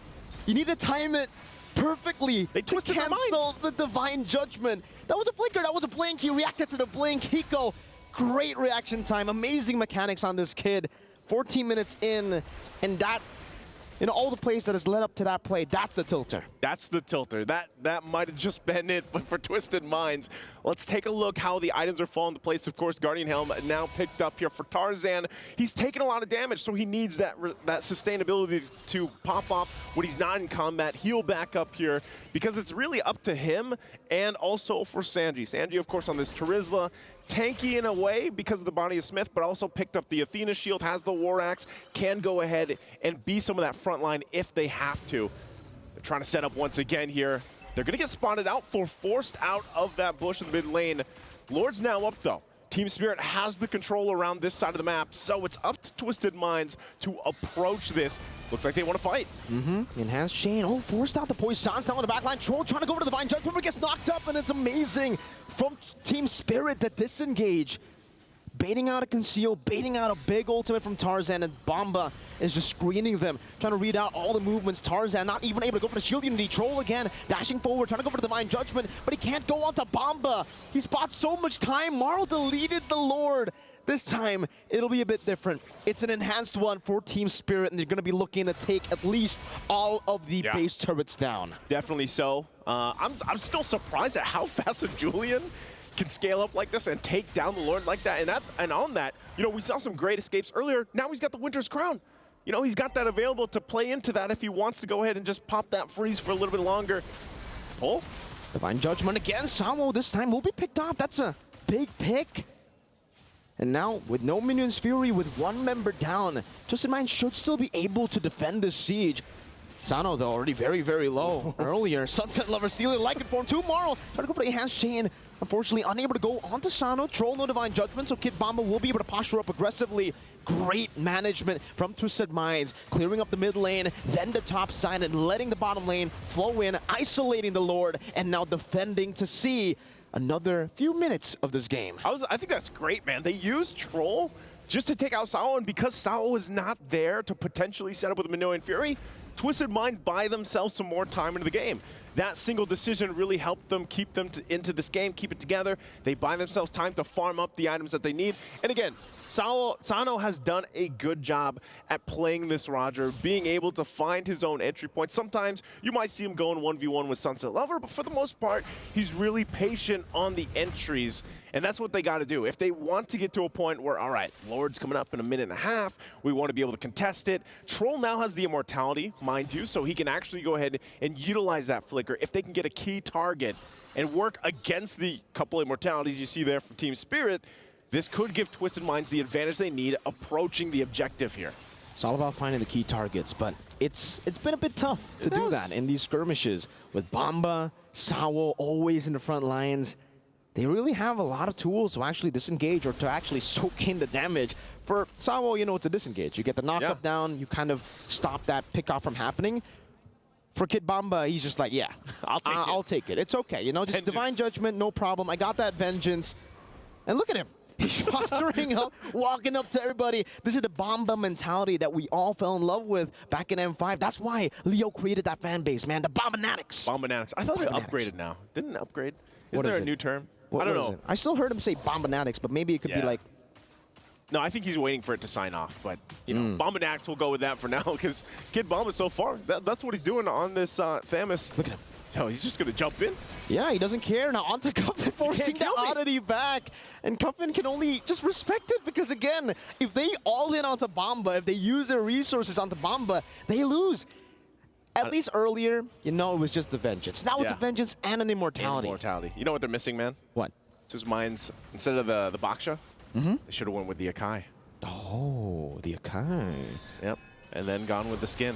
you need to time it perfectly to cancel the Divine Judgment. That was a flicker. That was a blink. He reacted to the blink. Hiko, great reaction time. Amazing mechanics on this kid. 14 minutes in, and that You know, all the plays that has led up to that play, that's the tilter. That's the tilter. That might have just been it, but for Twisted Minds, let's take a look how the items are falling into place. Of course, Guardian Helm now picked up here for Tarzan. He's taken a lot of damage, so he needs that sustainability to pop off when he's not in combat, heal back up here, because it's really up to him and also for Sanji. Sanji, of course, on this Terizla, tanky in a way because of the body of Smith, but also picked up the Athena shield, has the War Axe, can go ahead and be some of that front line if they have to. They're trying to set up once again here. They're going to get spotted out, forced out of that bush in the mid lane. Lord's now up, though. Team Spirit has the control around this side of the map, so it's up to Twisted Minds to approach this. Looks like they want to fight. Enhanced chain. Oh, forced out the Poison's now on the back line. Troll trying to go over to the Divine Judgment, but gets knocked up, and it's amazing from Team Spirit to disengage. Baiting out a conceal, baiting out a big ultimate from Tarzan, and Bomba is just screening them, trying to read out all the movements. Tarzan not even able to go for the shield unity. Troll again, dashing forward, trying to go for the Divine Judgment, but he can't go onto Bomba. He's bought so much time. Marl deleted the Lord. This time, it'll be a bit different. It's an enhanced one for Team Spirit, and they're going to be looking to take at least all of the base turrets down. Definitely so. I'm still surprised at how fast Julian can scale up like this and take down the Lord like that. And on that, you know, we saw some great escapes earlier. Now he's got the Winter's Crown. You know, he's got that available to play into that if he wants to go ahead and just pop that freeze for a little bit longer. Oh, Divine Judgment again. Samo this time will be picked off. That's a big pick. And now, with no Minion's Fury, with one member down, Twisted Minds should still be able to defend this siege. Sano, though, already very, very low earlier. Sunset Lover stealing like it form. Tomorrow, trying to go for the enhanced chain. Unfortunately, unable to go onto Sano. Troll, no Divine Judgment, so Kid Bomba will be able to posture up aggressively. Great management from Twisted Minds, clearing up the mid lane, then the top side, and letting the bottom lane flow in, isolating the Lord, and now defending to see another few minutes of this game. I think that's great, man. They used Troll just to take out Sao, and because Sao was not there to potentially set up with a Minoan Fury, Twisted Mind buy themselves some more time into the game. That single decision really helped them keep them into this game, keep it together. They buy themselves time to farm up the items that they need. And again, Sano has done a good job at playing this Roger, being able to find his own entry point. Sometimes you might see him going 1v1 with Sunset Lover, but for the most part, he's really patient on the entries. And that's what they got to do. If they want to get to a point where, all right, Lord's coming up in a minute and a half, we want to be able to contest it. Troll now has the immortality, mind you, so he can actually go ahead and utilize that flicker. If they can get a key target and work against the couple immortalities you see there from Team Spirit, this could give Twisted Minds the advantage they need approaching the objective here. It's all about finding the key targets, but it's been a bit tough to do that in these skirmishes. With Bomba, Sawo always in the front lines, they really have a lot of tools to actually disengage or to actually soak in the damage. For Sawo, you know, it's a disengage. You get the knockup down, you kind of stop that pick-off from happening. For Kid Bomba, he's just like, yeah, I'll take it. It's okay, you know, just vengeance. Divine Judgment, no problem. I got that vengeance. And look at him. He's posturing up, walking up to everybody. This is the Bomba mentality that we all fell in love with back in M5. That's why Leo created that fan base, man. The Bombanatics. Bombanatics. I thought they upgraded now. Didn't it upgrade? Isn't there a new term? I don't know. I still heard him say Bombanatics, but maybe it could be like... No, I think he's waiting for it to sign off, but you know, Bombanatics will go with that for now because Kid Bomba so far, that's what he's doing on this Thamus. Look at him. Oh, he's just going to jump in? Yeah, he doesn't care. Now onto Cuffin, forcing the oddity back. And Cuffin can only just respect it because, again, if they all in onto Bomba, if they use their resources onto Bomba, they lose. At least earlier, you know, it was just the vengeance. Now it's a vengeance and an immortality. You know what they're missing, man? What? Just Minds, instead of the Baksha, they should have went with the Akai. Oh, the Akai. Yep. And then gone with the skin.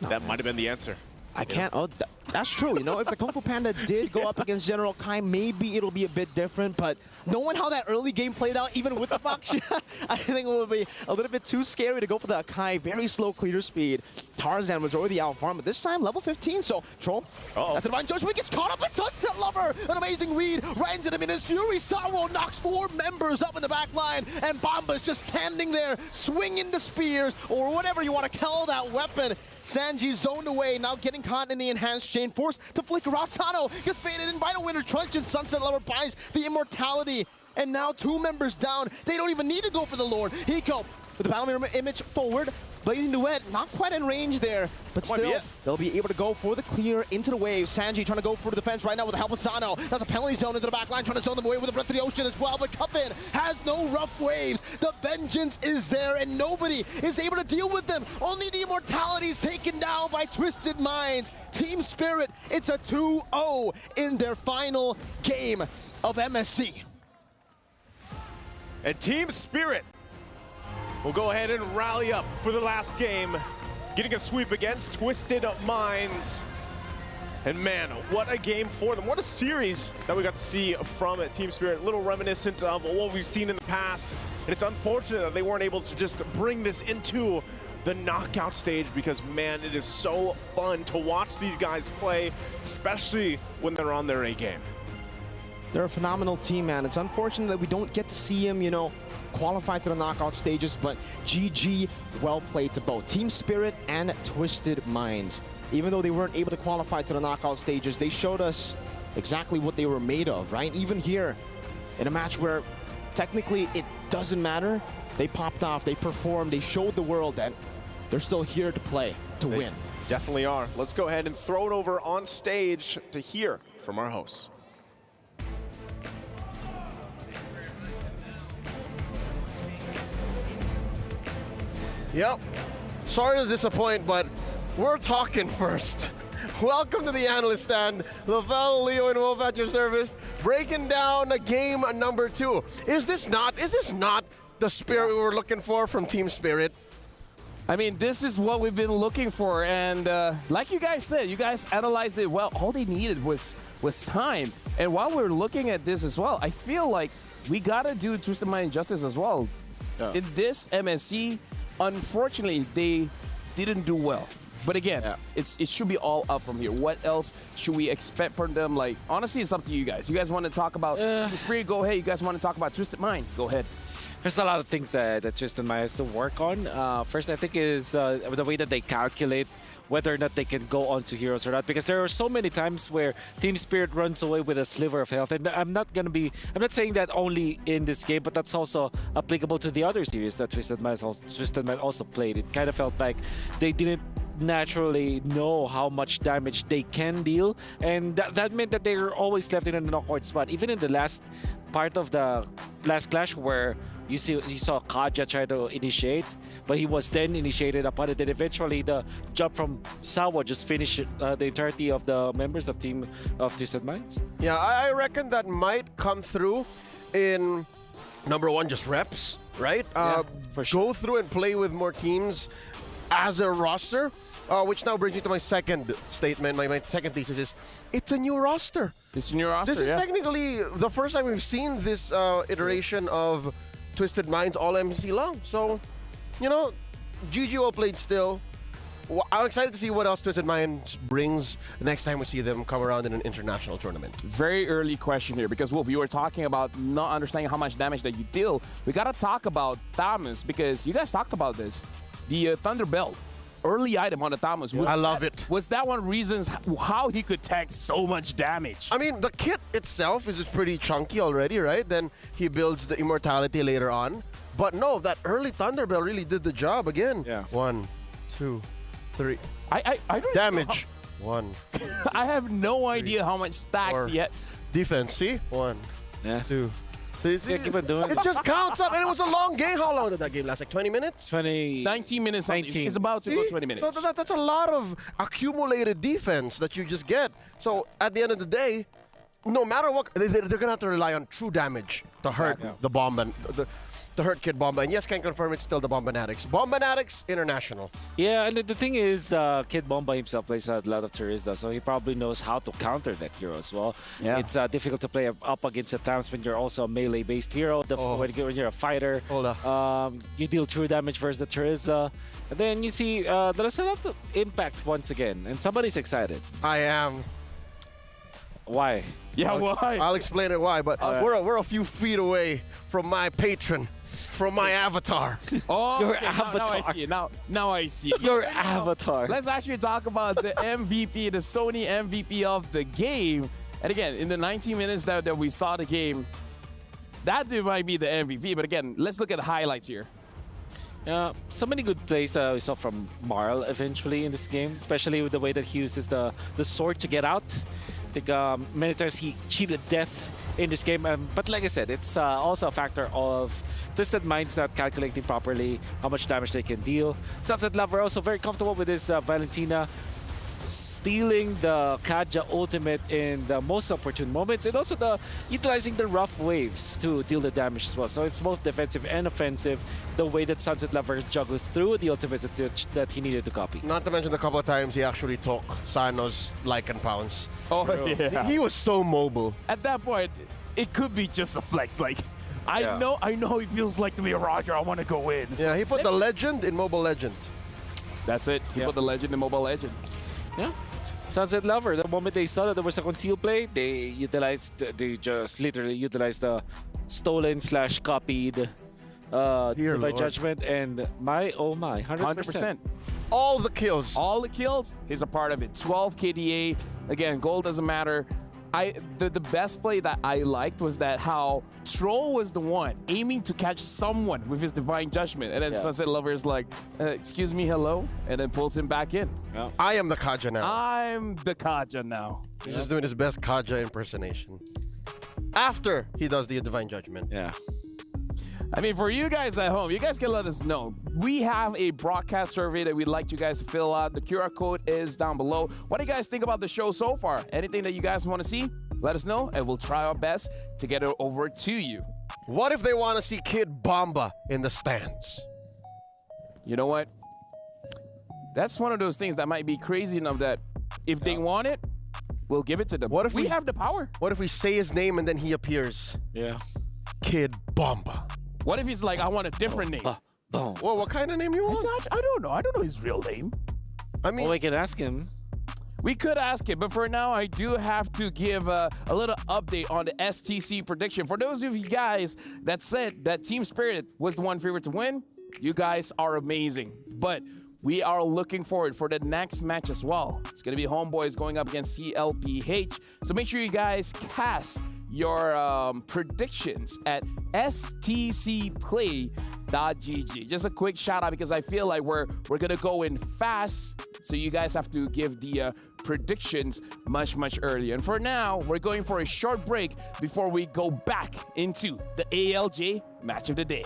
That might have been the answer. I can't. Oh, that's true. You know, if the Kung Fu Panda did go up against General Kai, maybe it'll be a bit different. But knowing how that early game played out, even with the Baksha, I think it will be a little bit too scary to go for the Akai. Very slow clear speed. Tarzan was already out farm, but this time level 15. So Troll, that's the Divine Judgment, gets caught up in Sunset Lover. An amazing read, right into the Minus Fury. Sawo knocks 4 members up in the back line, and Bomba's just standing there, swinging the spears, or whatever you want to call that weapon. Sanji zoned away, now getting caught in the enhanced chain, forced to flicker out. Sano gets baited in by the Winter Truncheon, and Sunset Lover buys the immortality. And now 2 members down. They don't even need to go for the Lord. Hiko with the Battle Mirror image forward. Blazing Duet, not quite in range there, but Might be still, it. they'll be able to go for the clear into the wave. Sanji trying to go for the defense right now with the help of Sano. That's a penalty zone into the back line, trying to zone them away with the Breath of the Ocean as well, but Cuffin has no rough waves. The vengeance is there, and nobody is able to deal with them. Only the Immortality is taken down by Twisted Minds. Team Spirit, it's a 2-0 in their final game of MSC. And Team Spirit will go ahead and rally up for the last game, getting a sweep against Twisted Minds. And man, what a game for them. What a series that we got to see from Team Spirit. A little reminiscent of what we've seen in the past. And it's unfortunate that they weren't able to just bring this into the knockout stage, because man, it is so fun to watch these guys play, especially when they're on their A game. They're a phenomenal team, man. It's unfortunate that we don't get to see him, you know, qualify to the knockout stages, but GG, well played to both Team Spirit and Twisted Minds. Even though they weren't able to qualify to the knockout stages, they showed us exactly what they were made of, right? Even here, in a match where technically it doesn't matter, they popped off, they performed, they showed the world that they're still here to play, to win. Definitely are. Let's go ahead and throw it over on stage to hear from our hosts. Yep. Sorry to disappoint, but we're talking first. Welcome to the analyst stand. Lavelle, Leo, and Wolf at your service, breaking down game number 2. Is this not the spirit we were looking for from Team Spirit? I mean, this is what we've been looking for, and like you guys said, you guys analyzed it well. All they needed was time. And while we're looking at this as well, I feel like we gotta do Twisted Mind justice as well. Yeah. In this MSC, unfortunately, they didn't do well. But again, it should be all up from here. What else should we expect from them? Like, honestly, it's up to you guys. You guys want to talk about Team Spirit? Go ahead. You guys want to talk about Twisted Mind? Go ahead. There's a lot of things that Twisted Mind has to work on. First, I think is the way that they calculate whether or not they can go on to Heroes or not, because there are so many times where Team Spirit runs away with a sliver of health, and I'm not saying that only in this game, but that's also applicable to the other series that Twisted Mind also played. It kind of felt like they didn't naturally know how much damage they can deal, and that meant that they were always left in a knockout spot. Even in the last part of the last clash, where you saw Kaja try to initiate, but he was then initiated upon it, and eventually the jump from Sawa just finished the entirety of the members of Team of Twisted Minds. Yeah, I reckon that might come through in number 1, just reps, right? For sure. Go through and play with more teams as a roster, which now brings me to my second statement. My second thesis is, it's a new roster. It's a new roster, This is technically the first time we've seen this iteration of Twisted Minds all MSC long. So, you know, GG well played still. I'm excited to see what else Twisted Minds brings the next time we see them come around in an international tournament. Very early question here, because Wolf, you were talking about not understanding how much damage that you deal. We gotta talk about Thomas, because you guys talked about this. The Thunder Belt, early item on the Thomas. I love it. Was that one reasons how he could tank so much damage? I mean, the kit itself is just pretty chunky already, right? Then he builds the immortality later on. But no, that early Thunderbell really did the job again. Yeah. 1, 2, 3. I don't damage. 1. I have no idea how much stacks yet. Defense, see? 1, 2. Keep on doing It just counts up, and it was a long game. How long did that game last? Like 20 minutes? 19 minutes. 19. It's about to go 20 minutes. So that's a lot of accumulated defense that you just get. So at the end of the day, no matter what, they're going to have to rely on true damage to hurt the bomb and to hurt Kid Bomba. And yes, can confirm it's still the Bombanatics. Bombanatics International. Yeah, and the thing is, Kid Bomba himself plays a lot of Terizda, so he probably knows how to counter that hero as well. Yeah. It's difficult to play up against a Thams when you're also a melee-based hero. When you're a fighter, you deal true damage versus the Terizda. And then you see there's a lot of impact once again, and somebody's excited. I am. Why? Yeah, why? I'll explain it why, but we're a few feet away from my patron, from my avatar. Oh, Your okay, avatar. Now I see it. Now I see it. Your avatar. Let's actually talk about the MVP, the Sony MVP of the game. And again, in the 19 minutes that we saw the game, that might be the MVP. But again, let's look at the highlights here. So many good plays we saw from Marl eventually in this game, especially with the way that he uses the sword to get out. I think many times he cheated death in this game. But like I said, it's also a factor of Twisted Minds not calculating properly how much damage they can deal. Sunset Lover also very comfortable with his Valentina, stealing the Kaja ultimate in the most opportune moments, and also utilizing the rough waves to deal the damage as well. So it's both defensive and offensive, the way that Sunset Lover juggles through the ultimates that he needed to copy. Not to mention the couple of times he actually took Sano's Lycan Pounce. Oh, yeah. He was so mobile. At that point, it could be just a flex. Like, I know he feels like to be a Roger. I want to go in. Yeah, he put the legend in Mobile Legend. That's it. He put the legend in Mobile Legend. Yeah. Sunset Lover, the moment they saw that there was a concealed play, they just literally utilized the stolen / copied Divine Judgment, and oh my, 100%. All the kills. All the kills, he's a part of it. 12 KDA. Again, gold doesn't matter. The best play that I liked was that how Troll was the one aiming to catch someone with his Divine Judgment, and then Sunset Lover is like, excuse me, hello, and then pulls him back in. Yeah. I am the Kaja now. I'm the Kaja now. He's just doing his best Kaja impersonation. After he does the Divine Judgment. Yeah. I mean, for you guys at home, you guys can let us know. We have a broadcast survey that we'd like you guys to fill out. The QR code is down below. What do you guys think about the show so far? Anything that you guys want to see? Let us know, and we'll try our best to get it over to you. What if they want to see Kid Bomba in the stands? You know what? That's one of those things that might be crazy enough that if they want it, we'll give it to them. What if we have the power? What if we say his name and then he appears? Yeah. Kid Bomba. What if he's like, I want a different name? Well, what kind of name you want? I don't know. I don't know his real name. I mean, well, we can ask him. We could ask him, but for now, I do have to give a little update on the STC prediction. For those of you guys that said that Team Spirit was the one favorite to win, you guys are amazing. But we are looking forward for the next match as well. It's going to be Homeboys going up against CLPH. So make sure you guys cast your predictions at stcplay.gg. Just a quick shout out because I feel like we're gonna go in fast, so you guys have to give the predictions much earlier. And for now, we're going for a short break before we go back into the ALJ match of the day.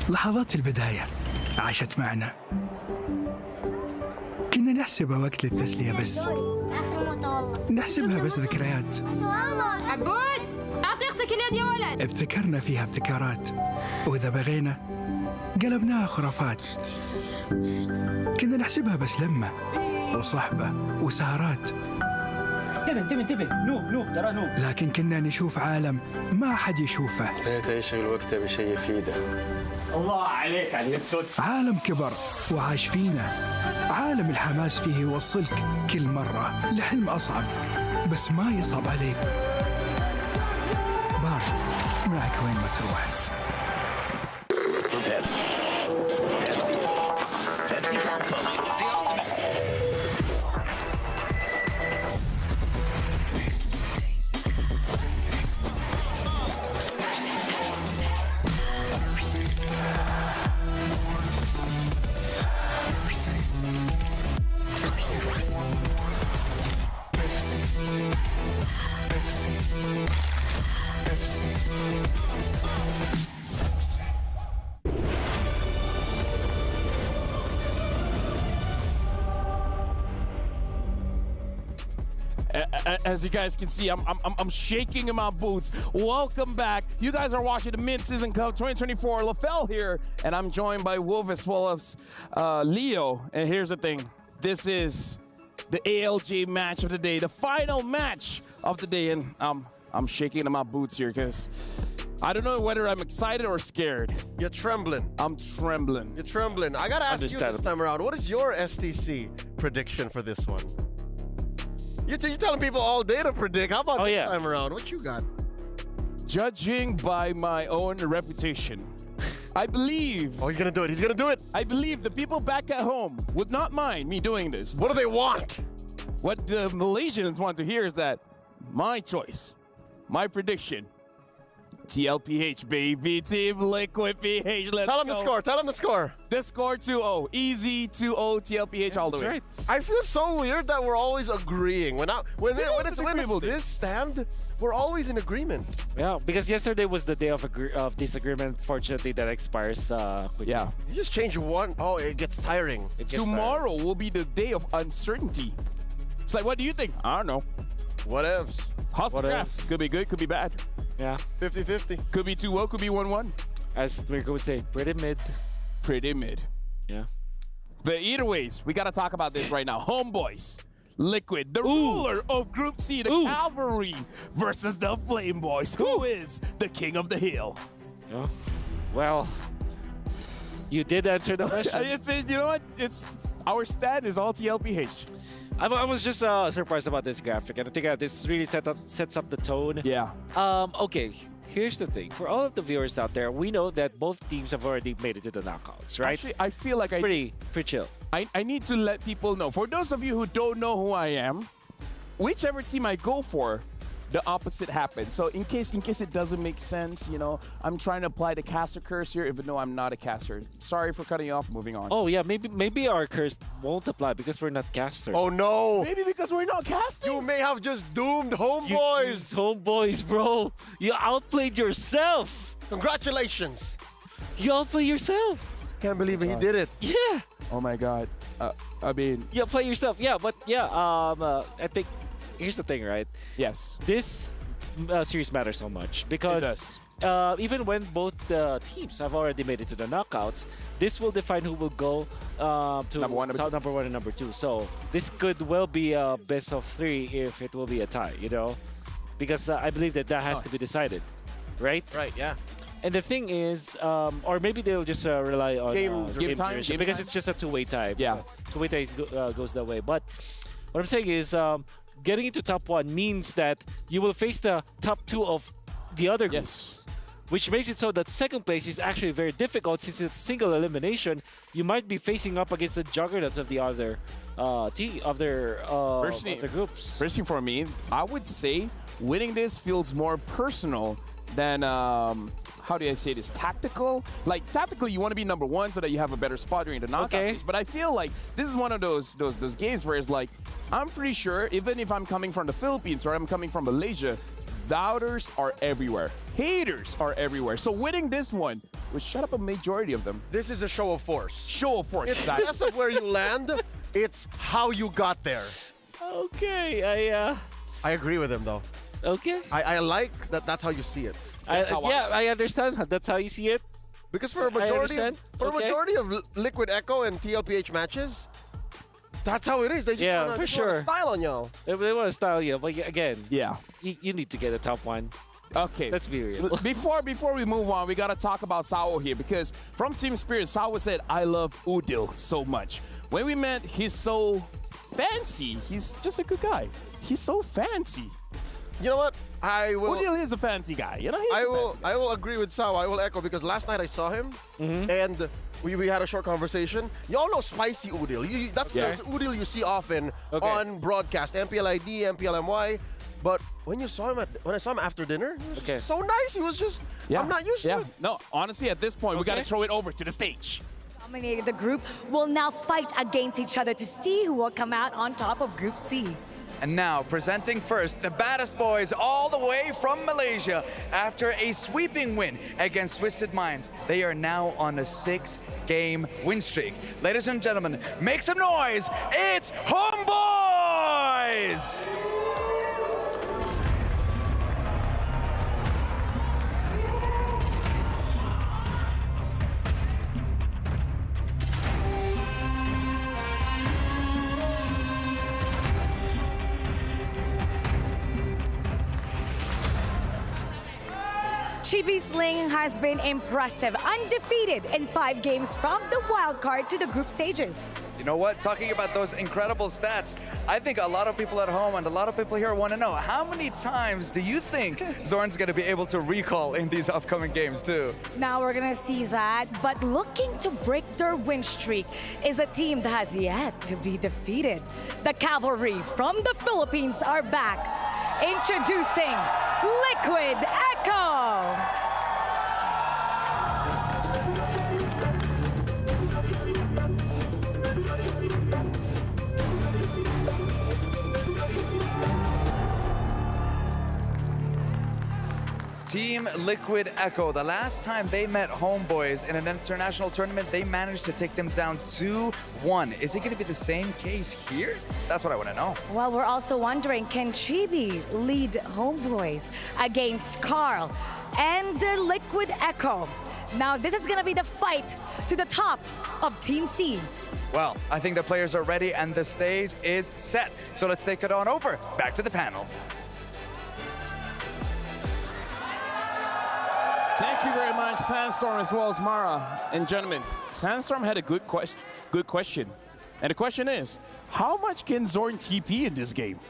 لحظات البداية عاشت معنا. كنا نحسبها وقت للتسلية بس. نحسبها بس ذكريات. عبود أعطي أختك اليد يا ولد. ابتكرنا فيها ابتكارات، وإذا بغينا قلبناها خرافات. كنا نحسبها بس لمة وصحبة وسهرات. انتبه نوب ترى نوب. لكن كنا نشوف عالم ما حد يشوفه. لا تشغل وقته بشيء يفيده. الله عليك على الهيدسوت. عالم كبر وعاش فينا. عالم الحماس فيه يوصلك كل مرة لحلم أصعب، بس ما يصعب عليك. بارد معك وين ما تروح. content. As you guys can see, I'm shaking in my boots. Welcome back. You guys are watching the Mid-Season Cup 2024. LaFell here, and I'm joined by Wolf as well as Leo. And here's the thing. This is the ALJ match of the day, the final match of the day. And I'm shaking in my boots here because I don't know whether I'm excited or scared. You're trembling. I'm trembling. You're trembling. I gotta ask you this time around, what is your STC prediction for this one? You're telling people all day to predict. How about this time around? What you got? Judging by my own reputation, I believe... Oh, he's gonna do it. He's gonna do it. I believe the people back at home would not mind me doing this. What do they want? What the Malaysians want to hear is that my choice, my prediction, TLPH, baby, Team Liquid PH. Let's Tell him go. the score. Tell him the score. The score 2-0. Easy 2-0 TLPH all the way. Right. I feel so weird that we're always agreeing. When it's this stand, we're always in agreement. Yeah, because yesterday was the day of disagreement. Fortunately, that expires quickly. Yeah. You just change one. Oh, it gets tiring. Tomorrow will be the day of uncertainty. It's like, what do you think? I don't know. What else? How's the draft? Could be good, could be bad. Yeah. 50-50. Could be 2-0, could be 1-1. As Mirko would say, pretty mid. Pretty mid. Yeah. But either ways, we got to talk about this right now. Homeboys, Liquid, the ruler of Group C, the Cavalry versus the Flame Boys. Who is the king of the hill? Yeah. Well, you did answer the question. You know what? Our stand is all TLPH. I was just surprised about this graphic, and I think this really sets up the tone. Yeah. Okay, here's the thing. For all of the viewers out there, we know that both teams have already made it to the knockouts, right? Actually, I feel like it's pretty chill. I need to let people know. For those of you who don't know who I am, whichever team I go for, the opposite happens. So in case it doesn't make sense, you know, I'm trying to apply the caster curse here, even though I'm not a caster. Sorry for cutting you off. Moving on. Oh yeah, maybe our curse won't apply because we're not casters. Oh no! Maybe because we're not casting. You may have just doomed Homeboys. Homeboys, bro. You outplayed yourself. Congratulations. You outplayed yourself. Can't believe he did it. Yeah. Oh my God. I mean. You outplayed yourself. Yeah, but yeah. I think. Here's the thing, right? Yes. This series matters so much because even when both teams have already made it to the knockouts, this will define who will go to number one and number two. So this could well be a best of 3 if it will be a tie, you know, because I believe that has to be decided, right? Right. Yeah. And the thing is, or maybe they'll just rely on game time because it's just a two-way tie. Yeah. Two-way tie goes that way. But what I'm saying is. Getting into top 1 means that you will face the top 2 of the other groups, which makes it so that second place is actually very difficult since it's single elimination. You might be facing up against the juggernauts of the other groups. Personally, for me, I would say winning this feels more personal than how do I say this? Tactical? Like, tactically, you want to be number 1 so that you have a better spot during the knockout stage. But I feel like this is one of those games where it's like, I'm pretty sure, even if I'm coming from the Philippines or I'm coming from Malaysia, doubters are everywhere. Haters are everywhere. So winning this one would shut up a majority of them. This is a show of force. Show of force. It's less of where you land, it's how you got there. Okay, I agree with him, though. Okay. I like that that's how you see it. I understand. That's how you see it. Because for a majority of Liquid Echo and TLPH matches, that's how it is. They just wanna style on y'all. They want to style you, but again, yeah, you need to get a top 1. Okay. Let's be real. Before we move on, we got to talk about Sao here because from Team Spirit, Sao said, I love Udil so much. When we met, he's so fancy. He's just a good guy. He's so fancy. You know what? I will. Udil is a fancy guy. You know, I will agree with Sao. I will echo because last night I saw him and we had a short conversation. Y'all know spicy Udil. That's Udil you see often on broadcast, MPLID, MPLMY. But when I saw him after dinner, he was just so nice. He was just, I'm not used to it. No, honestly, at this point, we got to throw it over to the stage. Dominated the group will now fight against each other to see who will come out on top of Group C. And now, presenting first, the baddest boys all the way from Malaysia. After a sweeping win against Twisted Minds, they are now on a 6-game win streak. Ladies and gentlemen, make some noise. It's Homeboys! Chibi Sling has been impressive, undefeated in 5 games from the wild card to the group stages. You know what? Talking about those incredible stats, I think a lot of people at home and a lot of people here want to know, how many times do you think Zorn's going to be able to recall in these upcoming games too? Now we're going to see that, but looking to break their win streak is a team that has yet to be defeated. The Cavalry from the Philippines are back. Introducing Liquid Echo. Team Liquid Echo, the last time they met Homeboys in an international tournament, they managed to take them down 2-1. Is it going to be the same case here? That's what I want to know. Well, we're also wondering, can Chibi lead Homeboys against Carl and Liquid Echo? Now, this is going to be the fight to the top of Team C. Well, I think the players are ready and the stage is set. So let's take it on over, back to the panel. Thank you very much, Sandstorm, as well as Mara. And gentlemen, Sandstorm had a good question. And the question is, how much can Zorn TP in this game?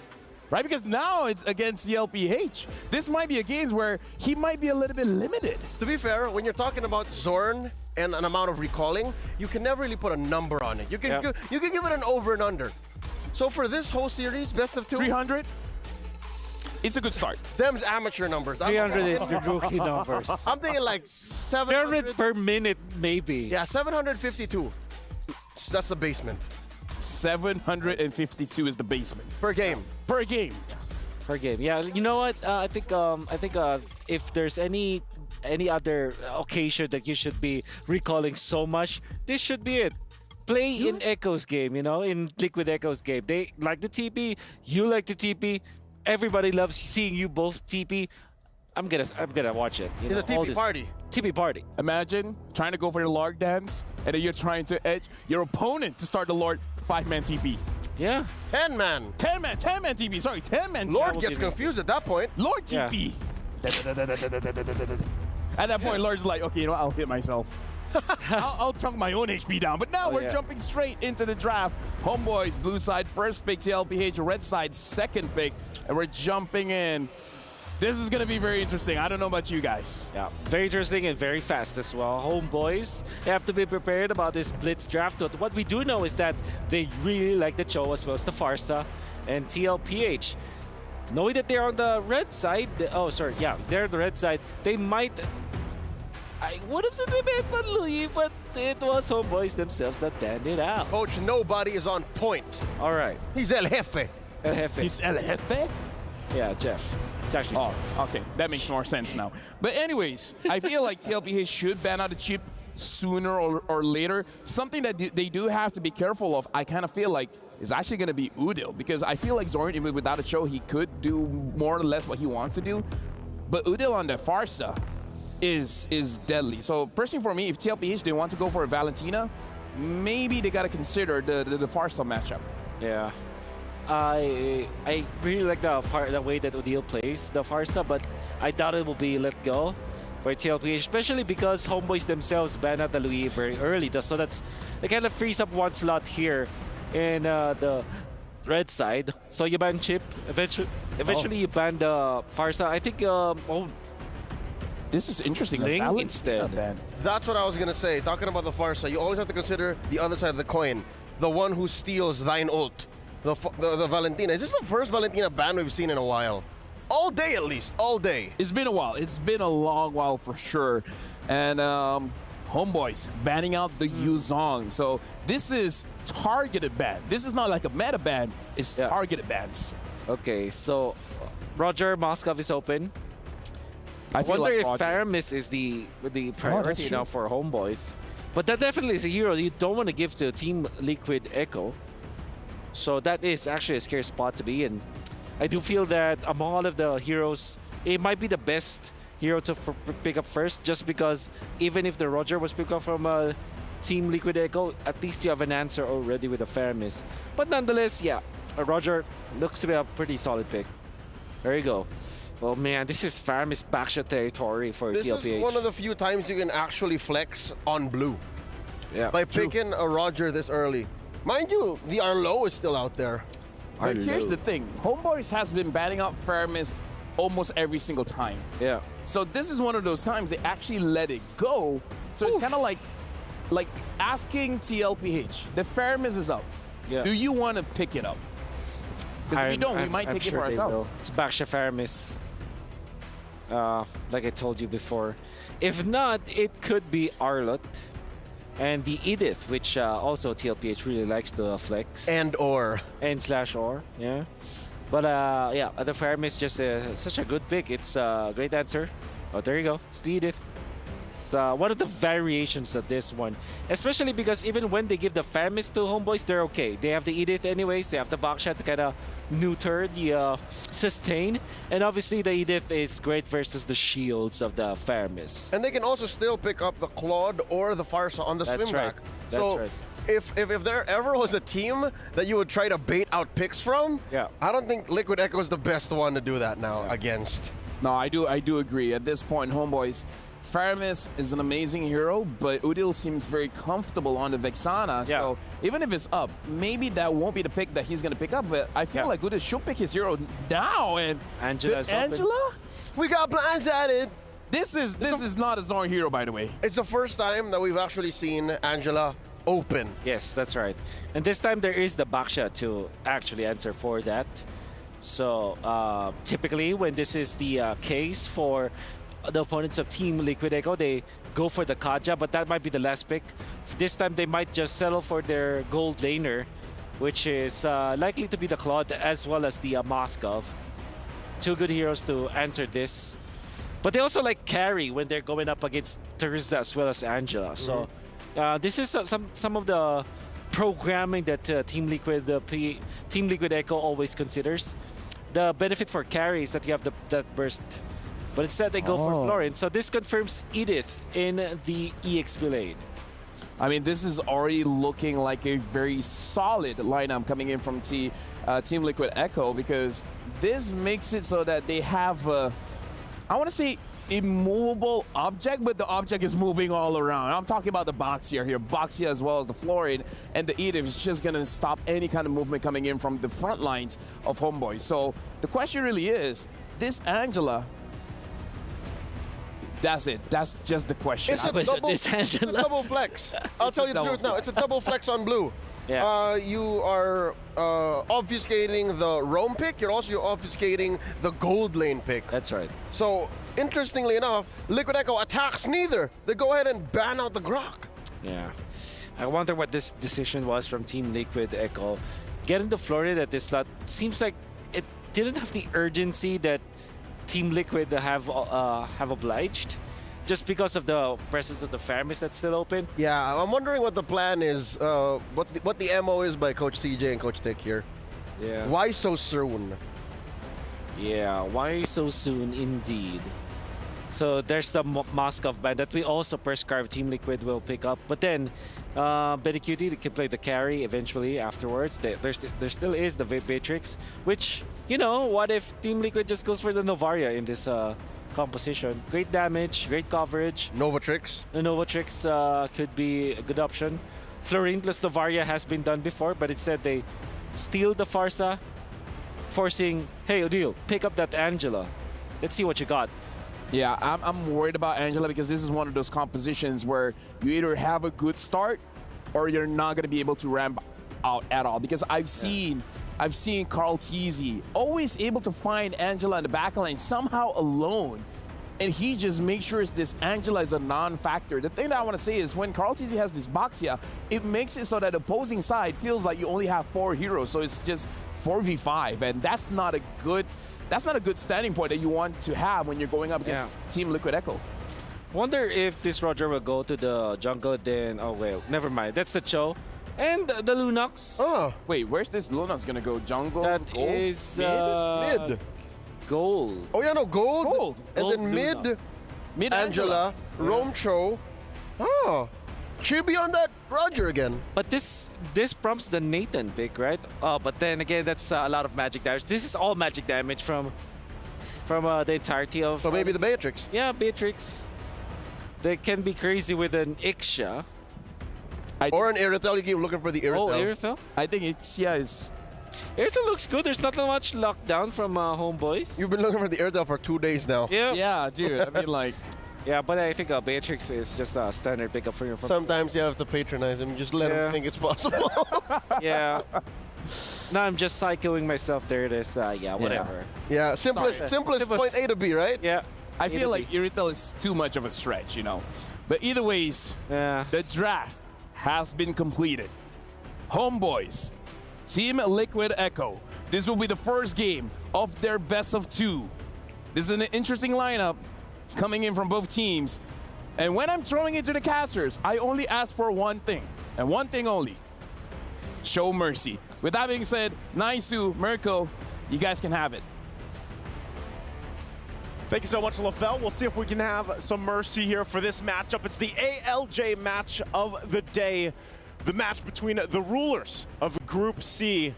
Right? Because now it's against CLPH. This might be a game where he might be a little bit limited. To be fair, when you're talking about Zorn and an amount of recalling, you can never really put a number on it. You can you can give it an over and under. So for this whole series, best of 2, 300. It's a good start. Them's amateur numbers. 300 is the rookie numbers. I'm thinking like 700 per minute, maybe. Yeah, 752. That's the basement. 752 is the basement per game. Per game. Per game. Yeah. You know what? I think if there's any other occasion that you should be recalling so much, this should be it. Play in Echo's game. You know, in Liquid Echo's game. They like the TP. You like the TP. Everybody loves seeing you both TP. I'm gonna watch it. It's a TP party. TP party. Imagine trying to go for your Lord dance, and then you're trying to edge your opponent to start the Lord 5-man TP. Yeah. 10-man. 10-man TP. Sorry, 10-man TP. Lord gets confused at that point. Lord TP. At that point, Lord's like, okay, you know what? I'll hit myself. I'll chunk my own HP down. But now we're jumping straight into the draft. Homeboys, blue side, first pick, TLPH, red side, second pick. And we're jumping in. This is going to be very interesting. I don't know about you guys. Yeah, very interesting and very fast as well. Homeboys have to be prepared about this blitz draft. But what we do know is that they really like the Cho as well as the Farsa and TLPH. Knowing that they're on the red side, they're on the red side, they might... I would have said they meant Louis, but it was Homeboys themselves that planned it out. Coach, nobody is on point. All right. He's El Jefe. El Jefe. He's El Jefe? Yeah, Jeff. It's actually Jeff. Okay. That makes more sense now. But anyways, I feel like TLPH should ban out the chip sooner or later. Something that they do have to be careful of, I kind of feel like, is actually going to be Udil. Because I feel like Zorn, even without a show, he could do more or less what he wants to do. But Udil on the Farsa is deadly. So personally for me, if TLPH they want to go for a Valentina, maybe they got to consider the Farsa matchup. Yeah. I really like the way that Udil plays the Farsa, but I doubt it will be let go for TLPH, especially because Homeboys themselves ban out the Louis very early. So it kind of frees up one slot here in the red side. So you ban Chip, Eventually, you ban the Farsa. I think. This is interesting. Ling instead. That's what I was gonna say. Talking about the Farsa, you always have to consider the other side of the coin. The one who steals thine ult. The Valentina. Is this the first Valentina ban we've seen in a while? All day at least. All day. It's been a while. It's been a long while for sure. And Homeboys banning out the Yuzong. So this is targeted ban. This is not like a meta ban. It's targeted bans. Okay, so Roger Moskov is open. I wonder if Faramis is the priority now for Homeboys. But that definitely is a hero you don't want to give to Team Liquid Echo. So that is actually a scary spot to be in. I do feel that among all of the heroes, it might be the best hero to pick up first, just because even if the Roger was picked up from Team Liquid Echo, at least you have an answer already with the Faramis. But nonetheless, yeah, Roger looks to be a pretty solid pick. There you go. Oh man, this is Faramis backshot territory for TLPH. This is one of the few times you can actually flex on blue. Yeah, by picking a Roger this early. Mind you, the Arlo is still out there. But here's the thing. Homeboys has been batting out Faramis almost every single time. Yeah. So this is one of those times they actually let it go. So it's kind of like asking TLPH, the Faramis is up. Yeah. Do you want to pick it up? Because if we don't, we might take it for ourselves. It's backshot Faramis. Like I told you before. If not, it could be Arlot and the Edith, which also TLPH really likes to flex. And/or. And/or, yeah. But yeah, the Faramis just such a good pick. It's a great answer. Oh, there you go. It's the Edith. It's one of the variations of this one. Especially because even when they give the Faramis to Homeboys, they're okay. They have the Edith anyways. They have the backshot to kind of neuter the sustain. And obviously the Edith is great versus the shields of the Faramis. And they can also still pick up the Claude or the Farsa on the swim back. That's right. If there ever was a team that you would try to bait out picks from, I don't think Liquid Echo is the best one to do that now against. No, I do agree. At this point, Homeboys, Faramis is an amazing hero, but Udil seems very comfortable on the Vexana. So even if it's up, maybe that won't be the pick that he's going to pick up. But I feel like Udil should pick his hero now. And Angela? We got blindsided. This is not a Zorn hero, by the way. It's the first time that we've actually seen Angela open. Yes, that's right. And this time there is the backshot to actually answer for that. So typically when this is the case for the opponents of Team Liquid Echo, they go for the Kaja, but that might be the last pick. This time they might just settle for their gold laner, which is likely to be the Claude as well as the Moskov. Two good heroes to answer this. But they also like carry when they're going up against Thursday as well as Angela. So this is some of the programming that Team Liquid Echo always considers. The benefit for carry is that you have that burst. But instead, they go for Florence. So this confirms Edith in the EXP lane. I mean, this is already looking like a very solid lineup coming in from Team Liquid Echo, because this makes it so that they have, I want to say, immovable object, but the object is moving all around. I'm talking about the Boxia here. Boxia as well as the Florid, and the Edith is just going to stop any kind of movement coming in from the front lines of Homeboy. So the question really is, this Angela... That's it. That's just the question. It's a double flex. I'll tell you the truth now. It's a double flex on blue. Yeah. You are obfuscating the roam pick. You're also obfuscating the gold lane pick. That's right. So, interestingly enough, Liquid Echo attacks neither. They go ahead and ban out the Grok. Yeah. I wonder what this decision was from Team Liquid Echo. Getting the Florida at this slot seems like it didn't have the urgency that Team Liquid have obliged, just because of the presence of the Faramis that's still open. Yeah, I'm wondering what the plan is, what the MO is by Coach CJ and Coach Tick here. Yeah. Why so soon? Yeah, why so soon indeed. So there's the Moskov ban that we also prescribe Team Liquid will pick up. But then Betty Cutie can play the carry eventually afterwards. There still is the Matrix, which, you know, what if Team Liquid just goes for the Novaria in this composition? Great damage, great coverage. Novatrix? The Novatrix could be a good option. Florine plus Novaria has been done before, but instead they steal the Farsa forcing, hey, Odile, pick up that Angela. Let's see what you got. Yeah, I'm worried about Angela because this is one of those compositions where you either have a good start or you're not going to be able to ramp out at all. Because I've seen Carl Teasy always able to find Angela in the backline somehow alone. And he just makes sure this Angela is a non-factor. The thing that I want to say is when Carl Teasy has this Boxia, it makes it so that the opposing side feels like you only have 4 heroes. So it's just 4v5. And that's not a good standing point that you want to have when you're going up against Team Liquid Echo. Wonder if this Roger will go to the jungle then. Oh, well, never mind. That's the Cho. And the Lunox. Oh, wait, where's this Lunox gonna go? Jungle? That gold? is Mid. Gold. Oh yeah, no, gold. And Gold then mid Angela. Rome Cho. Oh, Chibi on that Roger again. But this prompts the Nathan pick, right? Oh, but then again, that's a lot of magic damage. This is all magic damage from the entirety of... So maybe the Beatrix. Yeah, Beatrix. They can be crazy with an Ixia. Or an Irithel. You keep looking for the Irithel. Oh, Irithel? I think Ixia is... Irithel looks good. There's not much lockdown from Homeboys. You've been looking for the Irithel for 2 days now. Yeah. Yeah, dude. I mean, like... Yeah, but I think Beatrix is just a standard pickup for you. Sometimes you have to patronize him. Just let him think it's possible. Yeah. No, I'm just psychoing myself. There it is. Yeah, whatever. Yeah, simplest point A to B, right? Yeah. I feel like Irithel is too much of a stretch, you know. But either ways, the draft has been completed. Homeboys, Team Liquid Echo. This will be the first game of their best of 2. This is an interesting lineup coming in from both teams. And when I'm throwing it to the casters, I only ask for one thing, and one thing only. Show mercy. With that being said, Naisu, Mirko, you guys can have it. Thank you so much, LaFell. We'll see if we can have some mercy here for this matchup. It's the ALJ match of the day. The match between the rulers of Group C,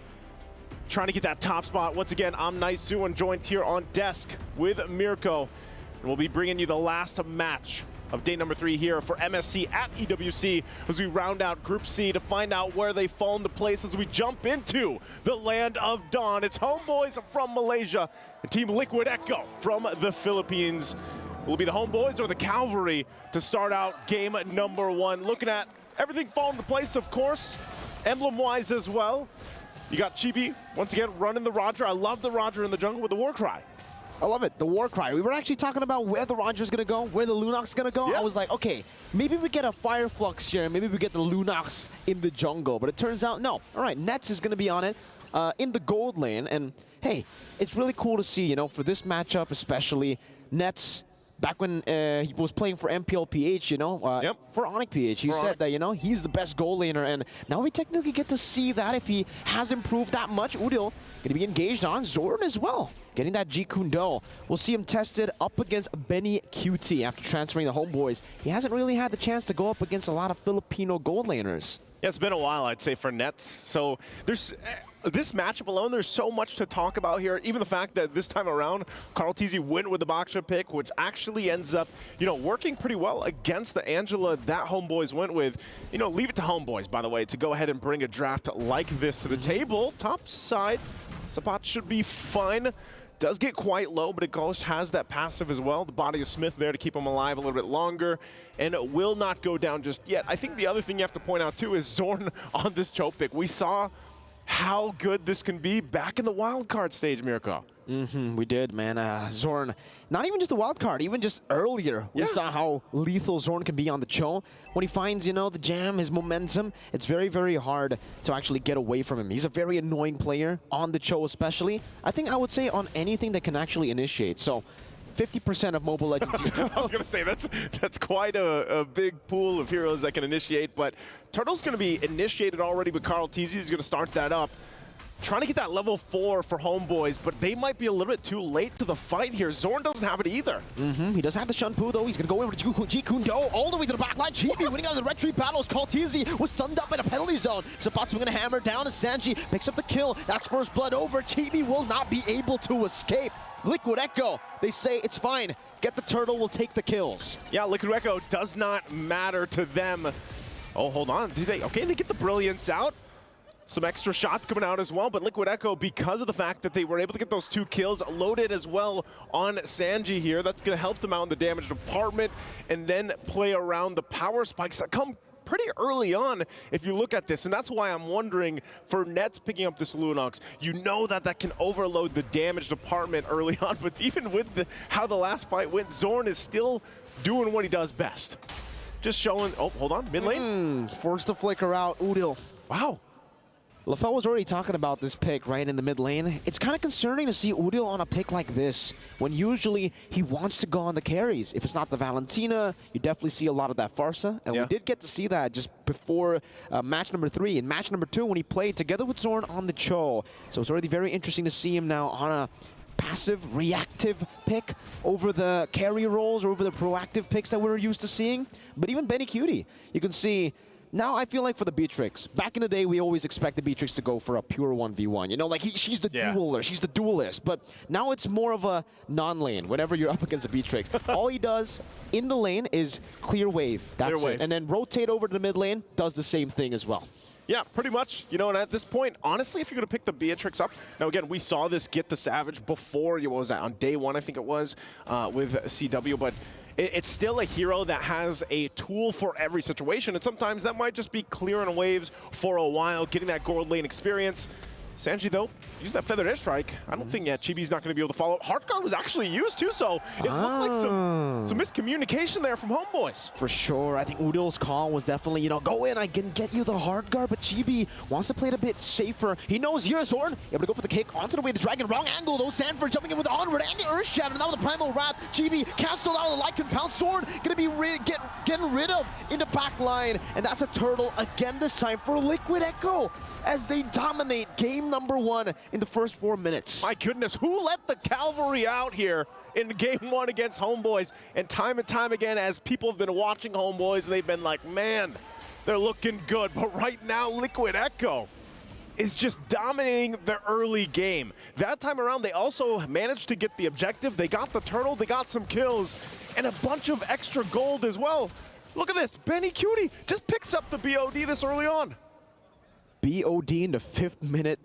trying to get that top spot. Once again, I'm Naisu and joined here on desk with Mirko. And we'll be bringing you the last match of day number 3 here for MSC at EWC as we round out Group C to find out where they fall into place as we jump into the land of dawn. It's Homeboys from Malaysia and Team Liquid Echo from the Philippines. Will be the Homeboys or the Cavalry to start out game number 1. Looking at everything fall into place, of course, emblem-wise as well. You got Chibi, once again, running the Roger. I love the Roger in the jungle with the war cry. I love it, the war cry. We were actually talking about where the Roger's gonna go, where the Lunox gonna go. I was like, okay, maybe we get a Fire Flux here, maybe we get the Lunox in the jungle. But it turns out, no. All right, Nets is gonna be on it in the gold lane. And hey, it's really cool to see, you know, for this matchup especially, Nets, back when he was playing for MPLPH, you know, for Onyx PH, he said that, you know, he's the best goal laner, and now we technically get to see that if he has improved that much. Udil gonna be engaged on Zorn as well, getting that G Kundo. We'll see him tested up against Benny QT after transferring the Homeboys. He hasn't really had the chance to go up against a lot of Filipino gold laners. Yeah, it's been a while, I'd say, for Nets. So there's this matchup alone, there's so much to talk about here. Even the fact that this time around, Carl Teasy went with the Boxer pick, which actually ends up, you know, working pretty well against the Angela that Homeboys went with. You know, leave it to Homeboys, by the way, to go ahead and bring a draft like this to the table. Top side, Sapat should be fine. Does get quite low, but it has that passive as well. The body of Smith there to keep him alive a little bit longer, and it will not go down just yet. I think the other thing you have to point out, too, is Zorn on this choke pick. We saw how good this can be back in the wild card stage, Mirko. We did, man. Zorn, not even just the wild card, even just earlier, we saw how lethal Zorn can be on the Cho. When he finds, you know, the jam, his momentum, it's very, very hard to actually get away from him. He's a very annoying player on the Cho especially. I think I would say on anything that can actually initiate. So 50% of Mobile Legends heroes. I was going to say, that's quite a big pool of heroes that can initiate, but Turtle's going to be initiated already, but Carl Teasy is going to start that up. Trying to get that level 4 for Homeboys, but they might be a little bit too late to the fight here. Zorn doesn't have it either. He does have the Shunpu, though. He's going to go in with G Kundo all the way to the back line. Chibi winning out of the red tree battles. Carl Teasy was stunned up in a penalty zone. Sapat swinging a hammer down, as Sanji picks up the kill. That's first blood over. Chibi will not be able to escape. Liquid Echo, they say it's fine. Get the turtle, we'll take the kills. Yeah, Liquid Echo does not matter to them. Oh, hold on. Do they? Okay, they get the brilliance out. Some extra shots coming out as well, but Liquid Echo, because of the fact that they were able to get those 2 kills, loaded as well on Sanji here, that's going to help them out in the damage department, and then play around the power spikes that come pretty early on if you look at this. And that's why I'm wondering, for Nets picking up this Lunox, you know that can overload the damage department early on, but even with how the last fight went, Zorn is still doing what he does best. Just showing, oh, hold on, mid lane. Force the flicker out, Udil. Wow. LaFell was already talking about this pick right in the mid lane. It's kind of concerning to see Udil on a pick like this, when usually he wants to go on the carries. If it's not the Valentina, you definitely see a lot of that Farsa, and we did get to see that just before match number 3. In match number 2, when he played together with Zorn on the Cho. So it's already very interesting to see him now on a passive, reactive pick over the carry roles or over the proactive picks that we're used to seeing. But even Benny Cutie, you can see. Now I feel like for the Beatrix, back in the day we always expect the Beatrix to go for a pure 1v1. You know, like she's the dueler, she's the duelist. But now it's more of a non-lane whenever you're up against a Beatrix. All he does in the lane is clear wave. That's it. And then rotate over to the mid lane, does the same thing as well. Yeah, pretty much. You know, and at this point, honestly, if you're going to pick the Beatrix up, now again, we saw this get the Savage before, what was that, on day 1, I think it was, with CW, but it's still a hero that has a tool for every situation, and sometimes that might just be clearing waves for a while, getting that gold lane experience. Sanji, though, used that Feathered Airstrike. I don't think Chibi's not going to be able to follow. Heart Guard was actually used, too, so it looked like some miscommunication there from Homeboys. For sure. I think Udil's call was definitely, you know, go in, I can get you the Heart Guard, but Chibi wants to play it a bit safer. He knows here's Zorn, able to go for the kick, onto the way the Dragon, wrong angle, though. Sanford jumping in with the Onward and the Earth Shatter, now with the Primal Wrath. Chibi canceled out of the Lycan Pound. Zorn going to be getting rid of in the back line, and that's a turtle again this time for Liquid Echo as they dominate game number 1 in the first 4 minutes. My goodness, who let the cavalry out here in game 1 against Homeboys? And time again, as people have been watching Homeboys, they've been like, man, they're looking good. But right now, Liquid Echo is just dominating the early game. That time around, they also managed to get the objective. They got the turtle, they got some kills, and a bunch of extra gold as well. Look at this, Benny Cutie just picks up the BOD this early on. BOD in the 5th minute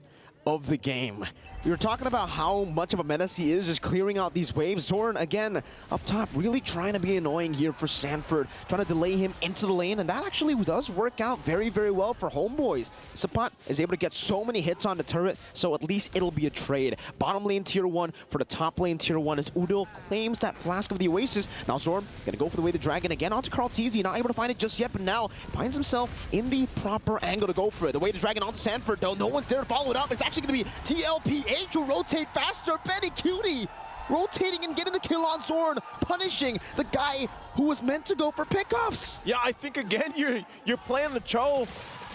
of the game. We were talking about how much of a menace he is, just clearing out these waves. Zorn, again, up top, really trying to be annoying here for Sanford, trying to delay him into the lane, and that actually does work out very, very well for Homeboys. Sapat is able to get so many hits on the turret, so at least it'll be a trade. Bottom lane tier 1 for the top lane tier 1 as Udil claims that Flask of the Oasis. Now Zorn gonna go for the way the Dragon again onto Carl Teasy, not able to find it just yet, but now finds himself in the proper angle to go for it. The way the Dragon onto Sanford, though, no one's there to follow it up. It's actually gonna be TLPH who rotate faster. Benny Cutie rotating and getting the kill on Zorn, punishing the guy who was meant to go for pickups. Yeah, I think again you're playing the Cho.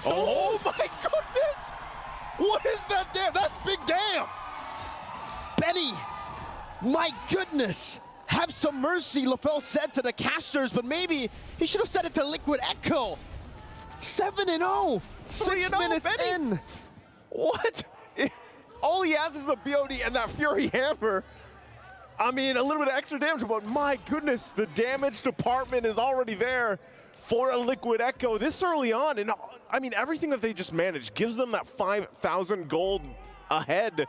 Oh my goodness! What is that damn? That's big damn! Benny, my goodness! Have some mercy, LaFell said to the casters, but maybe he should have said it to Liquid Echo. 7-0, 6 minutes in. What? All he has is the BOD and that Fury Hammer. I mean, a little bit of extra damage, but my goodness, the damage department is already there for a Liquid Echo this early on. And I mean, everything that they just managed gives them that 5,000 gold ahead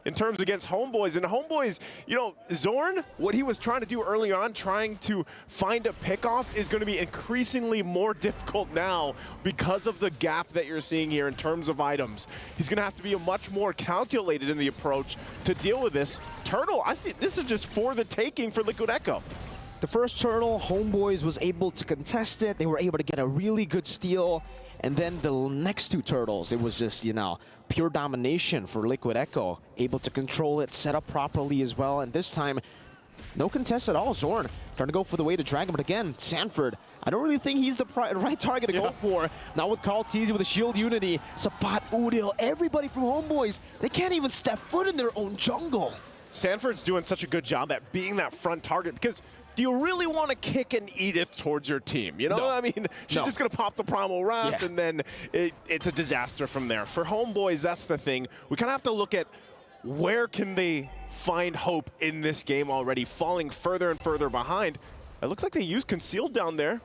in terms against Homeboys. And Homeboys, you know, Zorn, what he was trying to do early on, trying to find a pickoff, is going to be increasingly more difficult now because of the gap that you're seeing here in terms of items. He's going to have to be much more calculated in the approach to deal with this. Turtle, I think this is just for the taking for Liquid Echo. The first turtle, Homeboys was able to contest it. They were able to get a really good steal. And then the next 2 turtles, it was just, you know, pure domination for Liquid Echo. Able to control it, set up properly as well. And this time, no contest at all. Zorn trying to go for the way to Dragon. But again, Sanford, I don't really think he's the right target to go for. Now with Carl Teasy with the shield unity, Sapat, Udil, everybody from Homeboys, they can't even step foot in their own jungle. Sanford's doing such a good job at being that front target because do you really want to kick an Edith towards your team? You know, No. I mean, she's just going to pop the Primal Wrath, Yeah. and then it's a disaster from there. For Homeboys, that's the thing. We kind of have to look at where can they find hope in this game already, falling further and further behind. It looks like they used Concealed down there.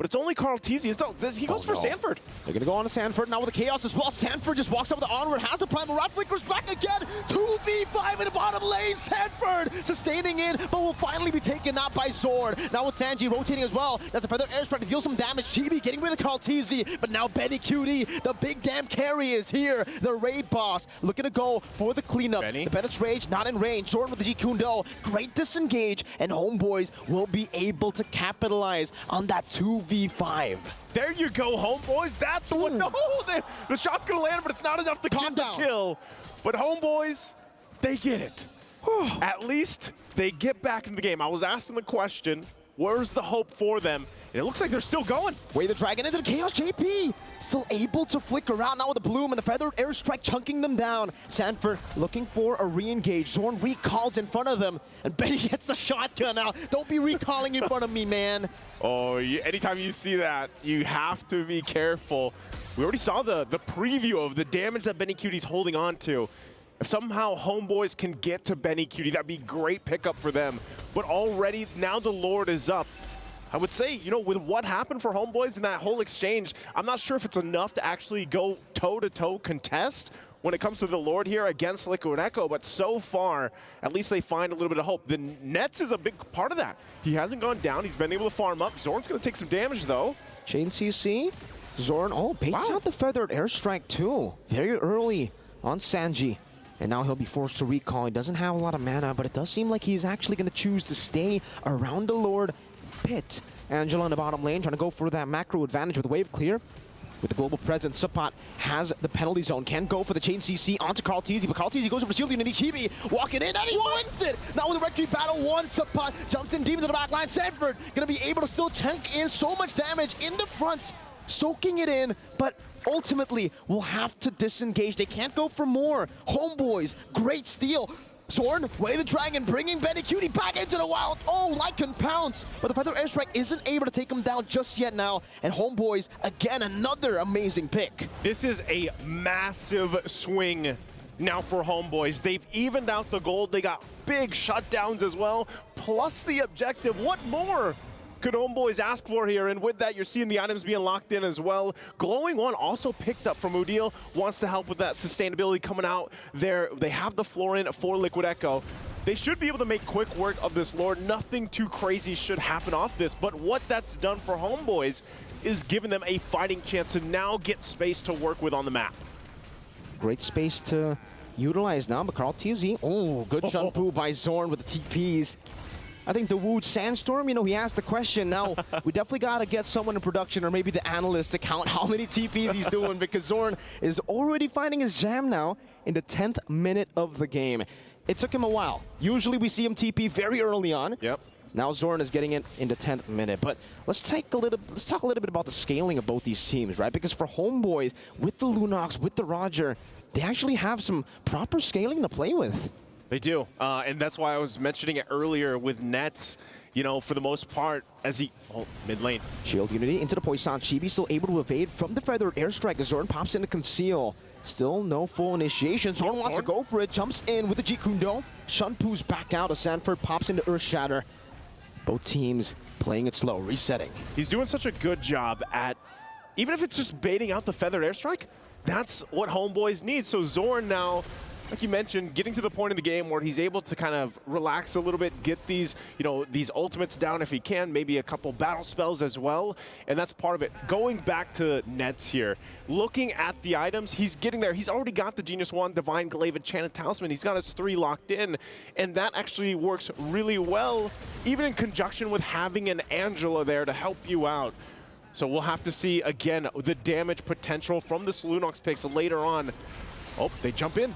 but it's only Carl Teasy. He goes for Sanford. They're going to go on to Sanford now with the Chaos as well. Sanford just walks up with the onward, has the Primal Wrap, flickers back again. 2v5 in the bottom lane. Sanford sustaining in, but will finally be taken out by Zorn. Now with Sanji rotating as well. That's a Feather Airstrike to deal some damage. Chibi getting rid of Carl Teasy, but now Benny Cutie, the big damn carry is here. The raid boss looking to go for the cleanup. The Bennett's Rage not in range. Zorn with the G Kundo. Great disengage, and Homeboys will be able to capitalize on that 2v5. There you go, Homeboys. That's what. No, the shot's gonna land, but it's not enough to get the kill. But Homeboys, they get it. At least they get back in the game. I was asking the question, where's the hope for them? And it looks like they're still going. Way the Dragon into the Chaos. JP still able to flicker out now with the Bloom and the Feathered Airstrike chunking them down. Sanford looking for a re-engage. Zorn recalls in front of them, and Benny gets the shotgun out. Don't be recalling in front of me, man. Oh, anytime you see that, you have to be careful. We already saw the preview of the damage that Benny Cutie's holding on to. If somehow Homeboys can get to Benny Cutie, that'd be great pickup for them. But already, now the Lord is up. I would say, you know, with what happened for Homeboys in that whole exchange, I'm not sure if it's enough to actually go toe-to-toe contest when it comes to the Lord here against Liquid Echo, but so far, at least they find a little bit of hope. The Nets is a big part of that. He hasn't gone down. He's been able to farm up. Zorn's going to take some damage, though. Chain CC. Zorn, baits out the Feathered Airstrike, too. Very early on Sanji. And now he'll be forced to recall. He doesn't have a lot of mana, but it does seem like he's actually going to choose to stay around the Lord pit. Angela in the bottom lane trying to go for that macro advantage with wave clear. With the global presence, Sapat has the penalty zone. Can go for the chain CC onto Carl Teasy, but Carl Teasy goes over shield unity. Chibi walking in, and he wins it! Now with the Rectory Battle 1, Sapat jumps in deep into the back line. Sanford gonna be able to still chunk in so much damage in the front, soaking it in, but ultimately will have to disengage. They can't go for more. Homeboys, great steal. Zorn, Way the Dragon, bringing Benny Cutie back into the wild. Oh, Lycan pounce. But the Feather Airstrike isn't able to take him down just yet now. And Homeboys, again, another amazing pick. This is a massive swing now for Homeboys. They've evened out the gold. They got big shutdowns as well, plus the objective. What more could Homeboys ask for here? And with that, you're seeing the items being locked in as well. Glowing One also picked up from Udil, wants to help with that sustainability coming out there. They have the floor in for Liquid Echo. They should be able to make quick work of this Lord. Nothing too crazy should happen off this, but what that's done for Homeboys is giving them a fighting chance to now get space to work with on the map. Great space to utilize now, but Carl Teasy, good Shunpu by Zorn with the TPs. I think the Wood Sandstorm, you know, he asked the question. Now, we definitely got to get someone in production or maybe the analyst to count how many TPs he's doing, because Zorn is already finding his jam now in the 10th minute of the game. It took him a while. Usually we see him TP very early on. Yep. Now Zorn is getting it in the 10th minute. But let's talk a little bit about the scaling of both these teams, right? Because for Homeboys, with the Lunox, with the Roger, they actually have some proper scaling to play with. They do, and that's why I was mentioning it earlier with Nets. You know, for the most part, as he... mid lane. Shield Unity into the Poison. Chibi still able to evade from the Feathered Airstrike as Zorn pops into Conceal. Still no full initiation. Zorn wants to go for it. Jumps in with the G Kundo. Shunpu's back out as Sanford pops into Earth Shatter. Both teams playing it slow, resetting. He's doing such a good job at... Even if it's just baiting out the Feathered Airstrike, that's what Homeboys need. So Zorn now, like you mentioned, getting to the point in the game where he's able to kind of relax a little bit, get these, you know, these ultimates down if he can, maybe a couple battle spells as well, and that's part of it. Going back to Nets here, looking at the items, he's getting there. He's already got the Genius Wand, Divine Glaive, Enchanted Talisman. He's got his 3 locked in, and that actually works really well, even in conjunction with having an Angela there to help you out. So we'll have to see, again, the damage potential from this Lunox picks later on. Oh, they jump in.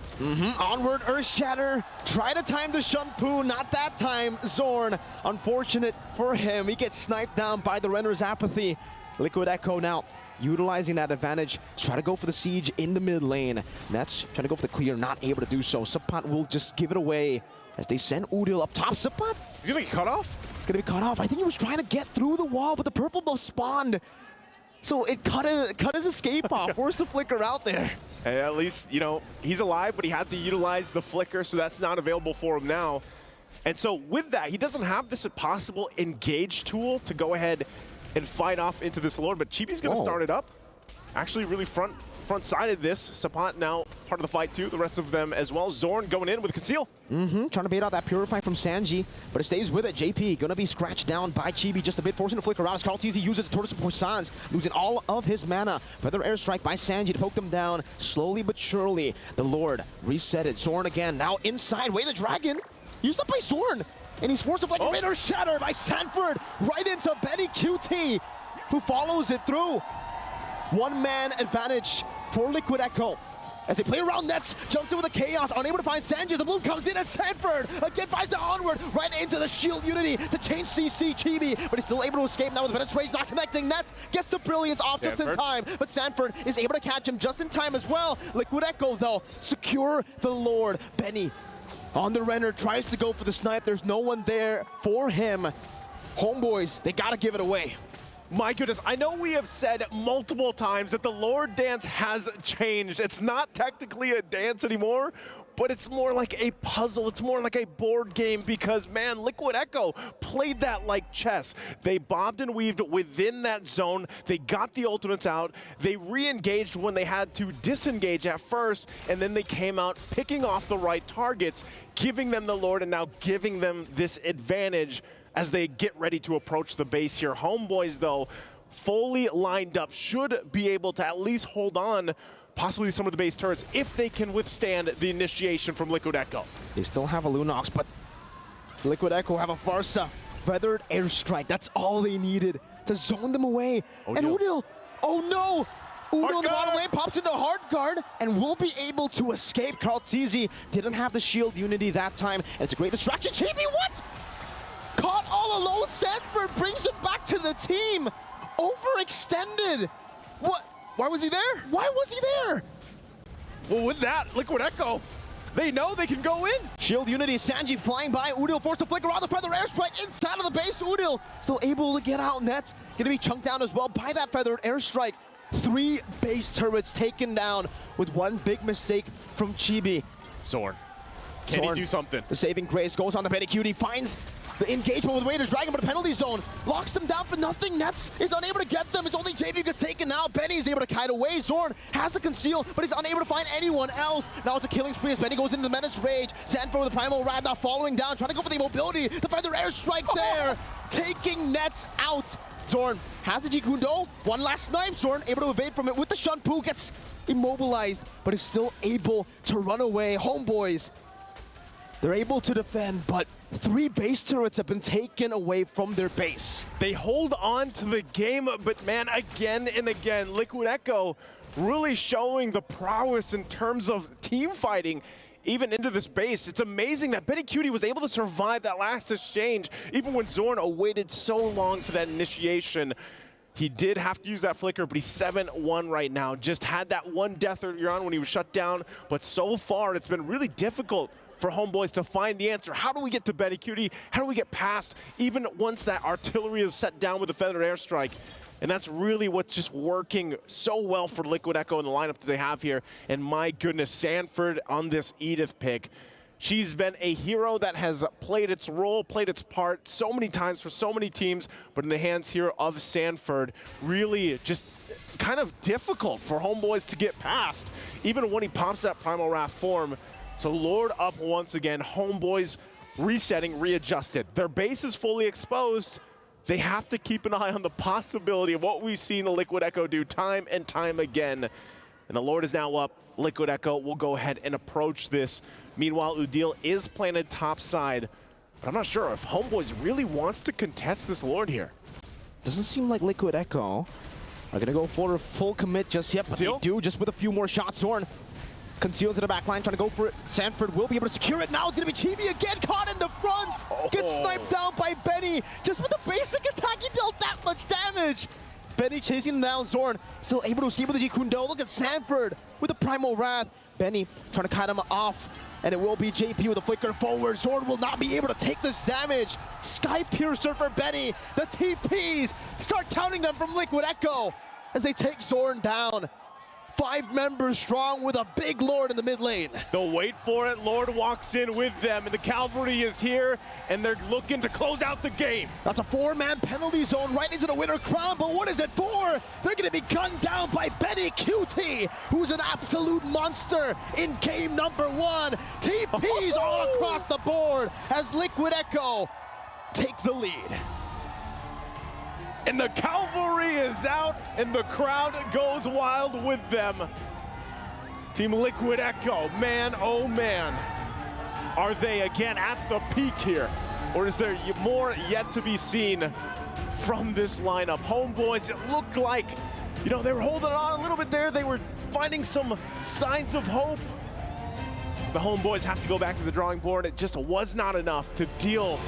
Onward, Earth Shatter. Try to time the Shunpu, not that time. Zorn, unfortunate for him. He gets sniped down by the Renner's Apathy. Liquid Echo now utilizing that advantage. Try to go for the siege in the mid lane. Nets trying to go for the clear, not able to do so. Sapat will just give it away as they send Udil up top. Sapat. He's gonna get cut off? It's gonna be cut off. I think he was trying to get through the wall, but the purple buff spawned. So it cut his escape off, forced to flicker out there. And at least, you know, he's alive, but he had to utilize the flicker, so that's not available for him now. And so with that, he doesn't have this possible engage tool to go ahead and fight off into this Lord, but Chibi's going to start it up. Actually really front-sided this. Sapat now part of the fight too, the rest of them as well. Zorn going in with Conceal. Trying to bait out that Purify from Sanji, but it stays with it. JP gonna be scratched down by Chibi just a bit, forcing to flicker out as CLOSE uses the Tortoise support Sans, losing all of his mana. Feather Airstrike by Sanji to poke them down, slowly but surely. The Lord reset it. Zorn again, now inside, Way the Dragon, used up by Zorn, and he's forced to flicker. Raider Shatter by Sanford, right into Benny QT, who follows it through. One-man advantage for Liquid Echo. As they play around nets, jumps in with the Chaos, unable to find Sanji. The blue comes in, and Sanford again finds the onward, right into the Shield Unity to change CC Chibi, but he's still able to escape now with Venus Rage, not connecting nets, gets the Brilliance off just in time, but Sanford is able to catch him just in time as well. Liquid Echo, though, secure the Lord. Benny on the Renner, tries to go for the snipe. There's no one there for him. Homeboys, they gotta give it away. My goodness, I know we have said multiple times that the Lord dance has changed. It's not technically a dance anymore, but it's more like a puzzle. It's more like a board game because, man, Liquid Echo played that like chess. They bobbed and weaved within that zone. They got the ultimates out. They re-engaged when they had to disengage at first, and then they came out picking off the right targets, giving them the Lord, and now giving them this advantage as they get ready to approach the base here. Homeboys, though, fully lined up, should be able to at least hold on possibly some of the base turrets if they can withstand the initiation from Liquid Echo. They still have a Lunox, but Liquid Echo have a Farsa. Feathered Airstrike, that's all they needed to zone them away. And Udil, oh no! Udil in the bottom lane pops into hard guard and will be able to escape. CLOSE didn't have the Shield Unity that time, and it's a great distraction. Chibi, what? Caught all alone, Sanford brings him back to the team. Overextended. What? Why was he there? Why was he there? Well, with that, Liquid Echo, they know they can go in. Shield Unity, Sanji flying by. Udil forced to flicker around the Feather Airstrike inside of the base. Udil still able to get out. Nets gonna be chunked down as well by that Feathered Airstrike. 3 base turrets taken down with one big mistake from Chibi. Zorn. Can he do something? The saving grace goes on to Betty Cutie, finds the engagement with Raiders Dragon, but a penalty zone locks them down for nothing. Nets is unable to get them. It's only JV gets taken out. Benny is able to kite away. Zorn has to conceal, but he's unable to find anyone else. Now it's a killing spree as Benny goes into the Menace Rage. Sanford with the Primal Rad now following down, trying to go for the mobility. The Feather Airstrike there, taking Nets out. Zorn has the Jikundo. One last snipe. Zorn able to evade from it with the Shunpu. Gets immobilized, but is still able to run away. Homeboys, they're able to defend, but 3 base turrets have been taken away from their base. They hold on to the game, but man, again and again, Liquid Echo really showing the prowess in terms of team fighting, even into this base. It's amazing that Betty Cutie was able to survive that last exchange, even when Zorn awaited so long for that initiation. He did have to use that flicker, but he's 7-1 right now. Just had that one death earlier on when he was shut down, but so far it's been really difficult for Homeboys to find the answer. How do we get to Betty Cutie? How do we get past even once that artillery is set down with the Feathered Airstrike? And that's really what's just working so well for Liquid Echo in the lineup that they have here. And my goodness, Sanford on this Edith pick. She's been a hero that has played its role, played its part so many times for so many teams, but in the hands here of Sanford, really just kind of difficult for Homeboys to get past, even when he pops that Primal Wrath form. So Lord up once again, Homeboys resetting, readjusted. Their base is fully exposed. They have to keep an eye on the possibility of what we've seen the Liquid Echo do time and time again. And the Lord is now up. Liquid Echo will go ahead and approach this. Meanwhile, Udil is planted top side, but I'm not sure if Homeboys really wants to contest this Lord here. Doesn't seem like Liquid Echo are gonna go for a full commit just yet, but they do just with a few more shots. Zorn concealed to the back line, trying to go for it. Sanford will be able to secure it. Now it's going to be Chibi again, caught in the front. Gets sniped down by Benny. Just with a basic attack, he dealt that much damage. Benny chasing him down. Zorn still able to escape with the Jikundo. Look at Sanford with the Primal Wrath. Benny trying to kite him off, and it will be JP with a flicker forward. Zorn will not be able to take this damage. Sky Piercer for Benny. The TPs start counting them from Liquid Echo as they take Zorn down. 5 members strong with a big Lord in the mid lane. They'll wait for it. Lord walks in with them, and the cavalry is here, and they're looking to close out the game. That's a 4-man penalty zone right into the winner crown, but what is it for? They're going to be gunned down by Benny QT, who's an absolute monster in game number 1. TPs all across the board as Liquid Echo take the lead. And the cavalry is out, and the crowd goes wild with them. Team Liquid Echo, man, oh man. Are they again at the peak here? Or is there more yet to be seen from this lineup? Homeboys, it looked like, you know, they were holding on a little bit there. They were finding some signs of hope. The Homeboys have to go back to the drawing board. It just was not enough to deal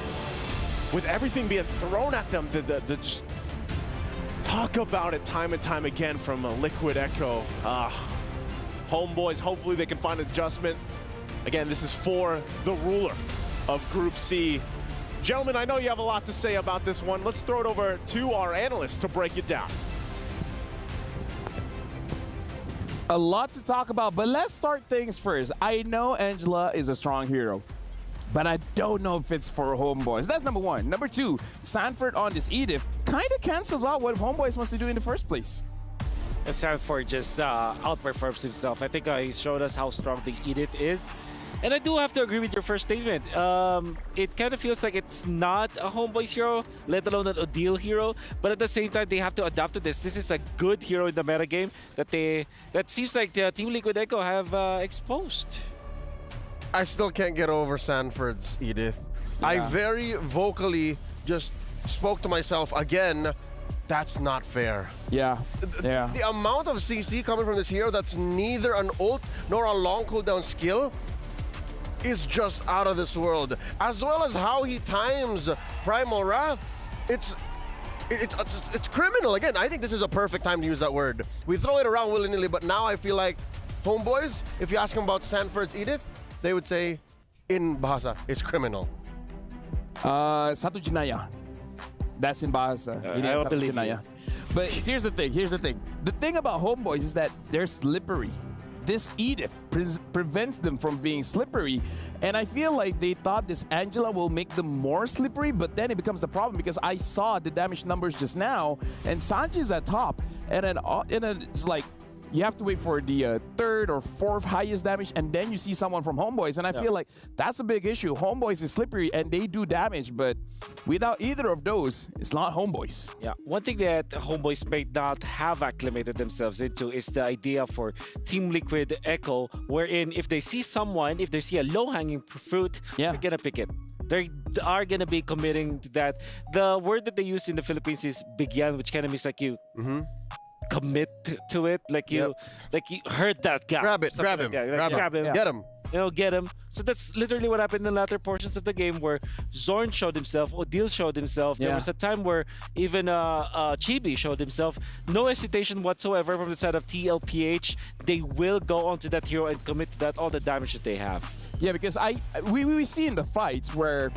with everything being thrown at them. Just talk about it time and time again from Liquid Echo. Homeboys, hopefully they can find adjustment. Again, this is for the ruler of Group C. Gentlemen, I know you have a lot to say about this one. Let's throw it over to our analyst to break it down. A lot to talk about, but let's start things first. I know Angela is a strong hero, but I don't know if it's for Homeboys. That's number 1. Number 2, Sanford on this Edith kind of cancels out what Homeboys wants to do in the first place. Sanford just outperforms himself. I think he showed us how strong the Edith is. And I do have to agree with your first statement. It kind of feels like it's not a Homeboys hero, let alone an Odile hero. But at the same time, they have to adapt to this. This is a good hero in the metagame that seems like the Team Liquid Echo have exposed. I still can't get over Sanford's Edith. Yeah. I very vocally just spoke to myself again, that's not fair. Yeah, yeah. The amount of CC coming from this hero that's neither an ult nor a long cooldown skill is just out of this world. As well as how he times Primal Wrath. It's criminal. Again, I think this is a perfect time to use that word. We throw it around willy-nilly, but now I feel like Homeboys, if you ask them about Sanford's Edith, they would say, in Bahasa, it's criminal. Satu Jinaya. That's in Bahasa. I don't believe you. But here's the thing. The thing about Homeboys is that they're slippery. This Edith prevents them from being slippery. And I feel like they thought this Angela will make them more slippery, but then it becomes the problem because I saw the damage numbers just now, and Sanchez at top, and then it's like, you have to wait for the 3rd or 4th highest damage, and then you see someone from Homeboys. And I feel like that's a big issue. Homeboys is slippery, and they do damage, but without either of those, it's not Homeboys. Yeah, one thing that Homeboys may not have acclimated themselves into is the idea for Team Liquid Echo, wherein if they see someone, if they see a low-hanging fruit, they're gonna pick it. They are gonna be committing to that. The word that they use in the Philippines is bigyan, which kind of means like you commit to it, like you hurt that guy. Grab him, grab him, get him. You know, get him. So that's literally what happened in the latter portions of the game, where Zorn showed himself, Odile showed himself. There was a time where even Chibi showed himself. No hesitation whatsoever from the side of TLPH. They will go onto that hero and commit to that all the damage that they have. Yeah, because we see in the fights where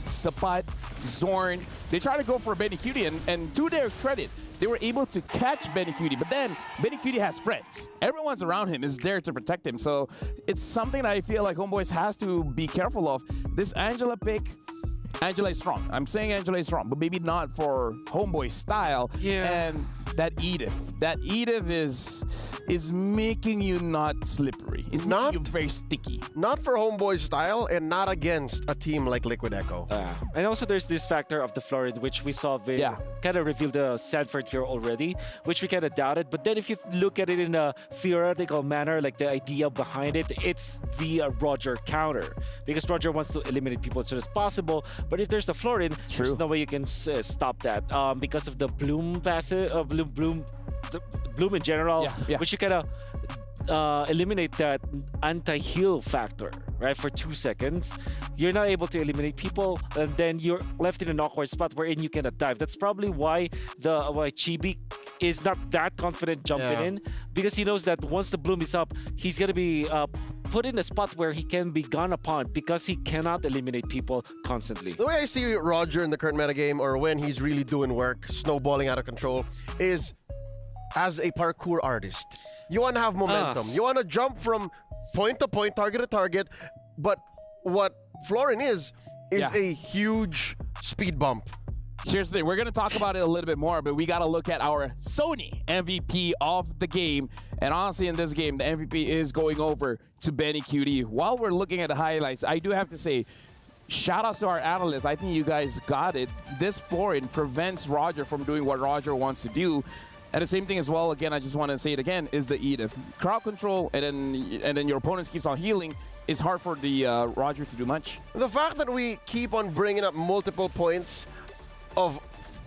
Sapat, Zorn, they try to go for Benny Cutie, and to their credit, they were able to catch Benny Cutie, but then Benny Cutie has friends. Everyone's around him is there to protect him. So it's something that I feel like Homeboys has to be careful of. This Angela pick, Angela is strong. I'm saying Angela is strong, but maybe not for Homeboy style. Yeah. And that Edith is making you not slippery. It's making you very sticky. Not for Homeboy style and not against a team like Liquid Echo. And also there's this factor of the Florid, which we saw kind of revealed the Sanford here already, which we kind of doubted. But then if you look at it in a theoretical manner, like the idea behind it, it's the Roger counter. Because Roger wants to eliminate people as soon as possible. But if there's the Florid, there's no way you can stop that. Because of the Bloom passive, Bloom in general, which you kind of eliminate that anti-heal factor, right? For 2 seconds, you're not able to eliminate people, and then you're left in an awkward spot wherein you cannot dive. That's probably why Chibi is not that confident jumping in, because he knows that once the bloom is up, he's gonna be put in a spot where he can be gone upon because he cannot eliminate people constantly. The way I see Roger in the current metagame, or when he's really doing work, snowballing out of control, is as a parkour artist. You want to have momentum. You want to jump from point to point, target to target. But what Florin is a huge speed bump. Here's the thing. We're going to talk about it a little bit more, but we got to look at our Sony MVP of the game. And honestly, in this game, the MVP is going over to Benny QD. While we're looking at the highlights, I do have to say, shout out to our analysts. I think you guys got it. This Florin prevents Roger from doing what Roger wants to do. And the same thing as well, again, I just want to say it again, is the Edith. Crowd control and then your opponent keeps on healing. It's hard for the Roger to do much. The fact that we keep on bringing up multiple points of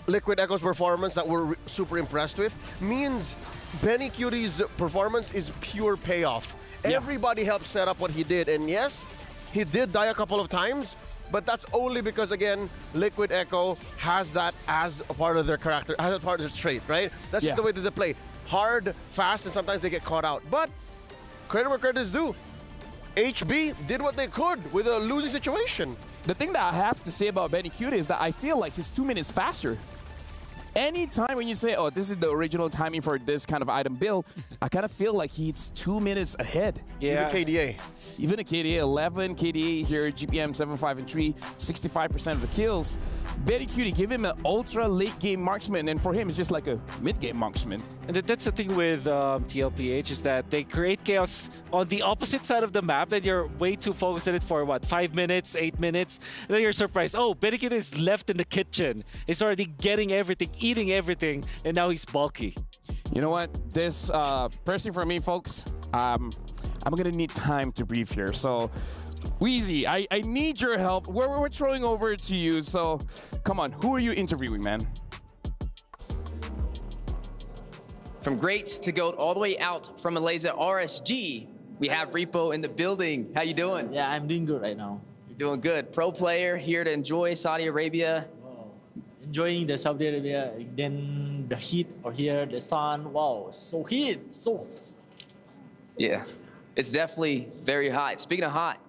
Liquid Echo's performance that we're super impressed with means Benny QD's performance is pure payoff. Everybody helped set up what he did, and yes, he did die a couple of times, but that's only because, again, Liquid Echo has that as a part of their character, as a part of their trait, right? That's just the way that they play. Hard, fast, and sometimes they get caught out. But credit where credit is due. HB did what they could with a losing situation. The thing that I have to say about Benny QD is that I feel like he's 2 minutes faster. Anytime when you say, oh, this is the original timing for this kind of item build, I kind of feel like he's 2 minutes ahead. Even KDA. Even a KDA 11, KDA here, GPM 7.5 and 3, 65% of the kills. Benny QD, give him an ultra late game marksman, and for him, it's just like a mid game marksman. And that's the thing with TLPH is that they create chaos on the opposite side of the map, and you're way too focused on it for what, 5 minutes, 8 minutes, and then you're surprised. Oh, Benny QD is left in the kitchen. He's already getting everything, eating everything, and now he's bulky. You know what? This personally for me, folks, I'm gonna need time to brief here. So, Wheezy, I need your help. We're throwing over to you. So, come on, who are you interviewing, man? From great to GOAT, all the way out from Malaysia, RSG, we have Repo in the building. How you doing? Yeah, I'm doing good right now. You're doing good. Pro player, here to enjoy Saudi Arabia. Enjoying the Saudi Arabia, then the heat or here, the sun. Wow, so heat, so. Yeah, it's definitely very hot. Speaking of hot,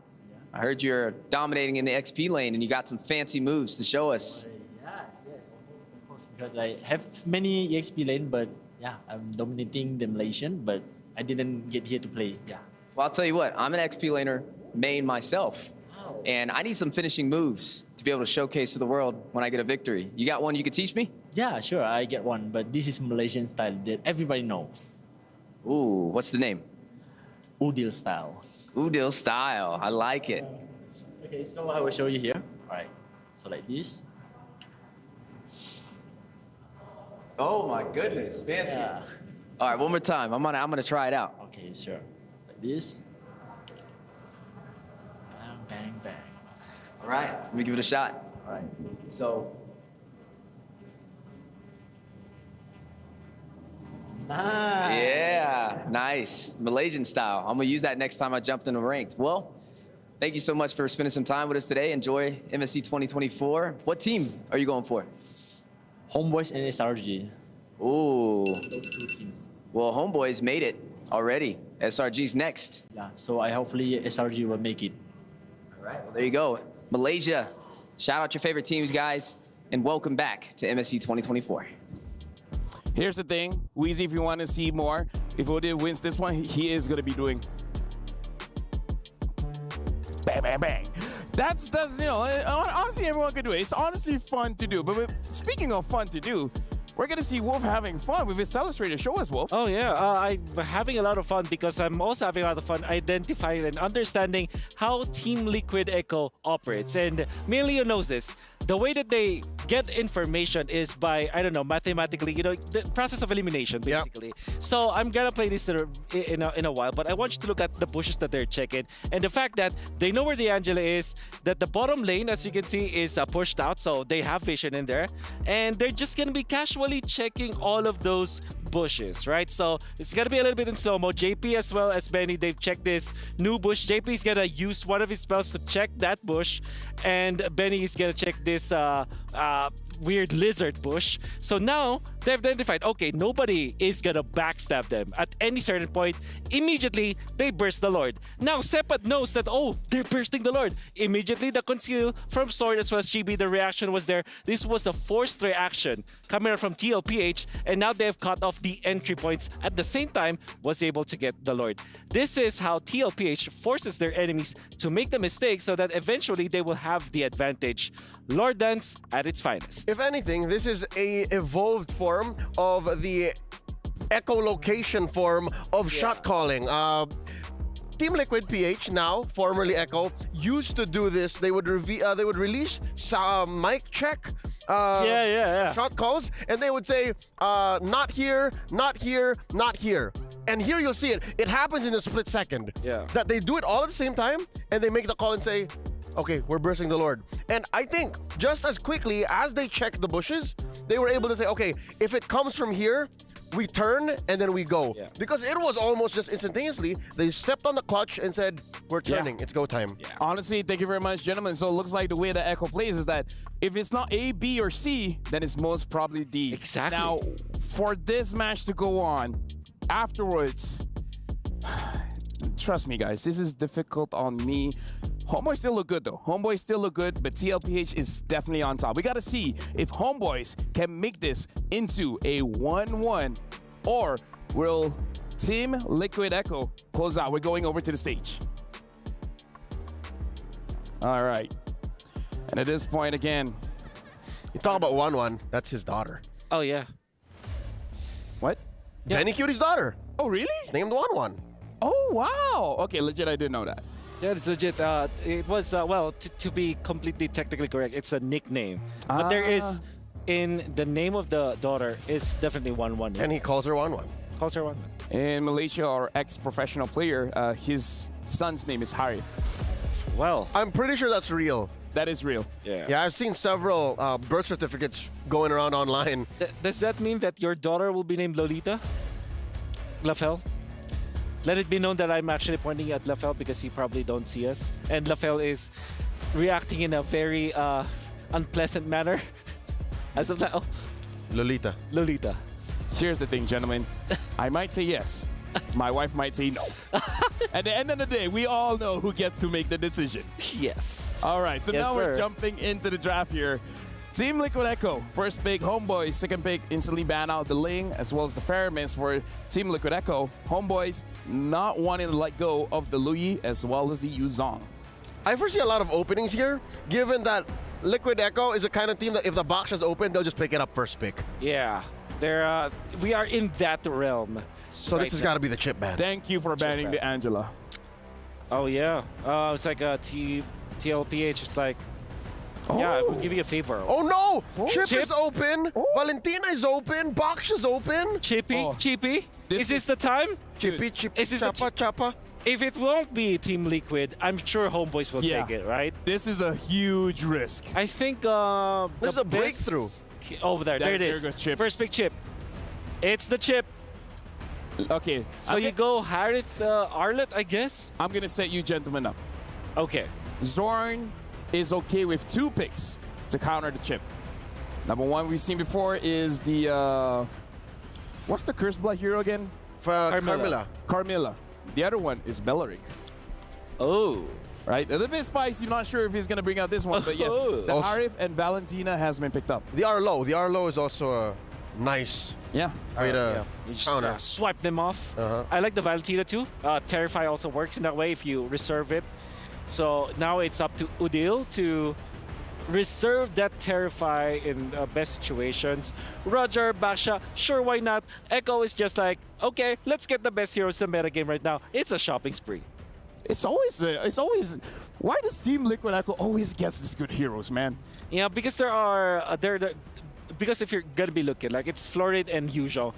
I heard you're dominating in the XP lane and you got some fancy moves to show us. Yes, of course, because I have many EXP lane, but yeah, I'm dominating the Malaysian, but I didn't get here to play, yeah. Well, I'll tell you what, I'm an XP laner main myself, and I need some finishing moves to be able to showcase to the world when I get a victory. You got one you could teach me? Yeah, sure, I get one, but this is Malaysian style that everybody know. Ooh, what's the name? Udil style. Udil style, I like it. Okay, so I will show you here. All right, so like this. Oh my goodness, fancy. Yeah. All right, one more time. I'm gonna try it out. Okay, sure. Like this. Bang, bang, bang. All right, let me give it a shot. All right. So. Nice. Yeah, nice. Malaysian style. I'm gonna use that next time I jumped into ranked. Well, thank you so much for spending some time with us today. Enjoy MSC 2024. What team are you going for? Homeboys and SRG. Ooh. Those two teams. Well, Homeboys made it already. SRG's next. Yeah, so I hopefully SRG will make it. All right, well, there you go. Malaysia, shout out your favorite teams, guys, and welcome back to MSC 2024. Here's the thing, Wheezy, if you want to see more, if Odin wins this one, he is going to be doing bang, bang, bang. That's you know, honestly, everyone can do it. It's honestly fun to do. But speaking of fun to do, we're going to see Wolf having fun with his Illustrator. Show us, Wolf. Oh, yeah. I'm having a lot of fun because I'm also having a lot of fun identifying and understanding how Team Liquid Echo operates. And Melio knows this. The way that they get information is by, I don't know, mathematically, you know, the process of elimination, basically. Yep. So I'm going to play this in a while, but I want you to look at the bushes that they're checking. And the fact that they know where the Angela is, that the bottom lane, as you can see, is pushed out, so they have vision in there. And they're just going to be casually checking all of those bushes, right? So it's going to be a little bit in slow-mo. JP as well as Benny, they've checked this new bush. JP is going to use one of his spells to check that bush, and Benny is going to check this weird lizard bush. So now they identified, okay, nobody is gonna backstab them. At any certain point, immediately they burst the Lord. Now Sepad knows that, oh, they're bursting the Lord. Immediately the conceal from Sword as well as GB, the reaction was there. This was a forced reaction coming from TLPH, and now they've cut off the entry points. At the same time, was able to get the Lord. This is how TLPH forces their enemies to make the mistake so that eventually they will have the advantage. Lord Dance at its finest. If anything, this is a evolved form of the echolocation form of shot calling. Team Liquid PH, now formerly Echo, used to do this. They would release mic check shot calls, and they would say, not here, not here, not here. And here you'll see it. It happens in a split second. Yeah. That they do it all at the same time, and they make the call and say, okay, we're bursting the Lord. And I think just as quickly as they checked the bushes, they were able to say, okay, if it comes from here, we turn and then we go. Yeah. Because it was almost just instantaneously. They stepped on the clutch and said, we're turning. It's go time. Yeah. Honestly, thank you very much, gentlemen. So it looks like the way that Echo plays is that if it's not A, B, or C, then it's most probably D. Exactly. Now, for this match to go on, afterwards, trust me, guys, this is difficult on me. Homeboys still look good, though. Homeboys still look good, but TLPH is definitely on top. We got to see if Homeboys can make this into a 1-1, or will Team Liquid Echo close out? We're going over to the stage. All right. And at this point, again, you talk about 1-1. That's his daughter. Oh, yeah. What? Yeah. Benny Cutie's daughter. Oh, really? It's named 1-1. Oh, wow. Okay, legit, I didn't know that. Yeah, it's legit. It was, well, to be completely technically correct, it's a nickname. But there is, in the name of the daughter, is definitely 1-1. And he calls her 1-1. Calls her 1-1. In Malaysia, our ex-professional player, his son's name is Harith. Well, I'm pretty sure that's real. That is real. Yeah. Yeah, I've seen several birth certificates going around online. Does that mean that your daughter will be named Lolita? Lafel? Let it be known that I'm actually pointing at Lafel because he probably don't see us. And Lafel is reacting in a very unpleasant manner as of now. Lolita. Lolita. Here's the thing, gentlemen. I might say yes. My wife might say no. At the end of the day, we all know who gets to make the decision. Yes. All right, so Yes, now we're sir. jumping into the draft here. Team Liquid Echo, first pick, Homeboys. Second pick, instantly ban out the Ling, as well as the Pheromones for Team Liquid Echo. Homeboys not wanting to let go of the Luyi, as well as the Yuzong. I foresee a lot of openings here, given that Liquid Echo is a kind of team that if the box is open, they'll just pick it up first pick. Yeah. We are in that realm. So this has got to be the chip ban. Thank you for banning the Angela. Oh, yeah. It's like a TLPH. It's like, yeah, we'll give you a favor. Oh no! Chip is open. Valentina is open. Box is open. Chippy. Is this the time? Chippy. Is this Chapa. If it won't be Team Liquid, I'm sure Homeboys will take it, right? This is a huge risk. I think this is a breakthrough. Over there. There it is. There goes Chip. First pick Chip. It's the Chip. Okay. So you go Harith Arlet, I guess? I'm going to set you gentlemen up. Okay. Zorn is okay with 2 picks to counter the Chip. Number 1 we've seen before is the, what's the Curse Blood hero again? Carmilla. The other one is Bellaric. Oh. Right? A little bit spicy. I'm not sure if he's going to bring out this one, but yes. The Harith and Valentina has been picked up. The Arlo. The Arlo is also a nice way to You just counter. swipe them off. I like the Valentina too. Terrify also works in that way if you reserve it. So now it's up to Udil to reserve that Terrify in best situations. Roger, Basha, sure, why not? Echo is just like, okay, let's get the best heroes to meta game right now. It's a shopping spree. It's always, why does Team Liquid Echo always gets these good heroes, man? Yeah, because there are, because if you're gonna be looking, like it's Florid and Usual,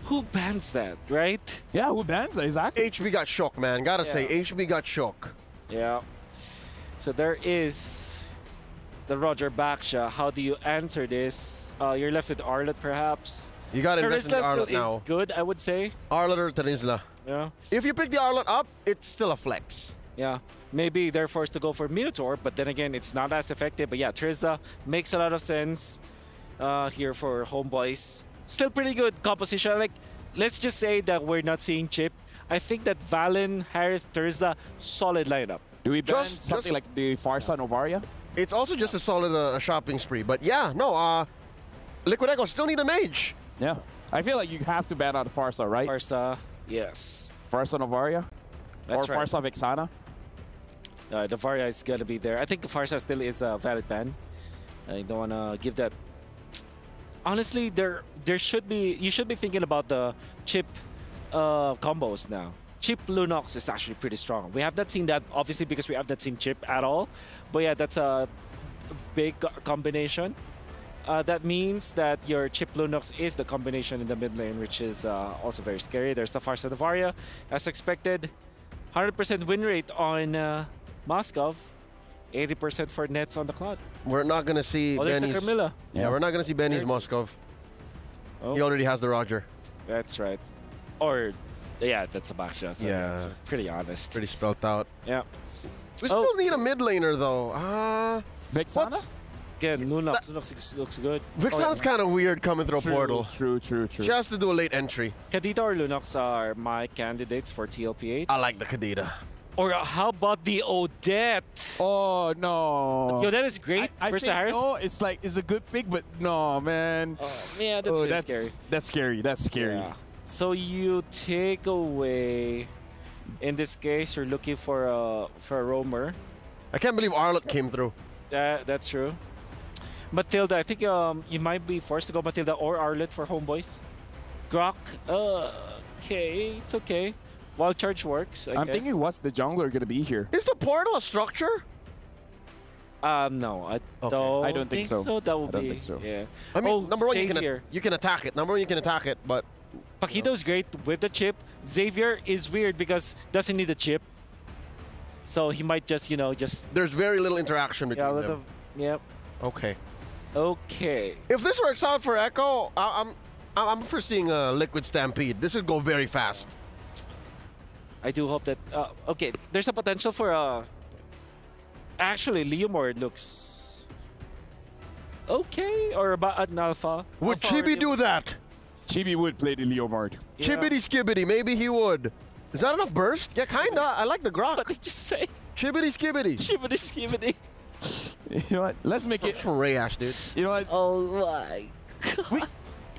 who bans that, right? Yeah, who bans that, exactly. HB got shook, man. Gotta say, HB got shook. Yeah. So there is the Roger Baksha. How do you answer this? You're left with Arlet, perhaps. You got to invest in the Arlet now. Is good, I would say. Arlet or Tanisla. Yeah. If you pick the Arlet up, it's still a flex. Yeah. Maybe they're forced to go for Minotaur, but then again, it's not as effective. But yeah, Trizza makes a lot of sense here for Homeboys. still pretty good composition. Like, let's just say that we're not seeing Chip. I think that Valen, Harith, Thursday, solid lineup. Do we ban something like the Farsa Novaria? It's also just a solid shopping spree. But yeah, no, Liquid Echo still need a mage. Yeah. I feel like you have to ban out Farsa, right? Farsa, yes. Farsa Novaria? That's or right. Farsa Vexana? The Varia is going to be there. I think Farsa still is a valid ban. I don't want to give that. Honestly, there should be. You should be thinking about the Chip combos now. Chip Lunox is actually pretty strong. We have not seen that, obviously, because we have not seen Chip at all. But yeah, that's a big combination. That means that your Chip Lunox is the combination in the mid lane, which is also very scary. There's the Farsa Varia, as expected. 100% win rate on Moskov. 80% for nets on the cloud. We're not going to see there's the Benny's. Carmilla. Yeah, we're not going to see Benny's Moskov. Oh. He already has the Roger. That's right. Or, yeah, that's a backshot. So Yeah. it's pretty honest. Pretty spelt out. Yeah. We still need a mid laner, though. Vexana? Again, Lunox looks good. Vixana's kind of weird coming through a portal. True. She has to do a late entry. Kadita or Lunox are my candidates for TLP8. I like the Kadita. Or how about the Odette? Oh, no. The Odette is great. I versus think Harith. no, it's a good pick, but no, man. Yeah, that's really scary. That's scary. Yeah. So you take away, in this case, you're looking for a roamer. I can't believe Arlott came through. That's true. Matilda, I think you might be forced to go Matilda or Arlott for homeboys. Grok, okay, it's okay. Wild charge works, I'm thinking, what's the jungler gonna be here? Is the portal a structure? No, I don't think so. That would be. Yeah. I mean, number one, Xavier. you can attack it. Number one, you can attack it, but Paquito's great with the chip. Xavier is weird because doesn't need a chip. So he might just, there's very little interaction between them. Yep. Okay. Okay. If this works out for Echo, I'm foreseeing a Liquid Stampede. This would go very fast. I do hope that. Okay, there's a potential for actually, Leomord looks okay, or about an alpha. Would Chibi do that? Chibi would play the Leomord. Yeah. Chibbity skibbity, maybe he would. Is that enough burst? Yeah, kinda. I like the Grok. What did you say? Chibbity skibbity. Chibbity skibbity. You know what? Let's make it from Rayash, dude. You know what? Oh my God.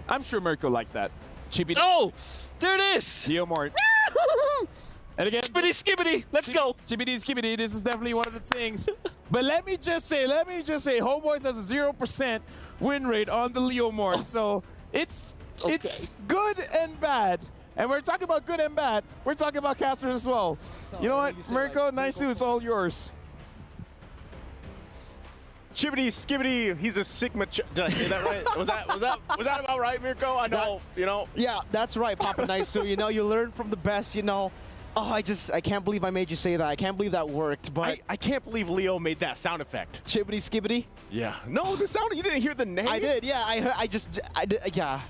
I'm sure Mirko likes that. Chibi. Oh, there it is. Leomord. And again, Chibbity skibbity. Let's go. Chibbity skibbity. This is definitely one of the things. But let me just say, Homeboys has a 0% win rate on the Leomord. So it's good and bad. And we're talking about good and bad. We're talking about casters as well. You know what, Mirko, nice it's all yours. Chibbity skibbity, he's a Sigma. Did I say that right? Was that about right, Mirko? I know, Yeah, that's right, Papa Nice. You learn from the best, Oh, I can't believe I made you say that. I can't believe that worked, but I can't believe Leo made that sound effect. Chibbity skibbity? Yeah. No, the sound, you didn't hear the name? I did, yeah. I did, yeah.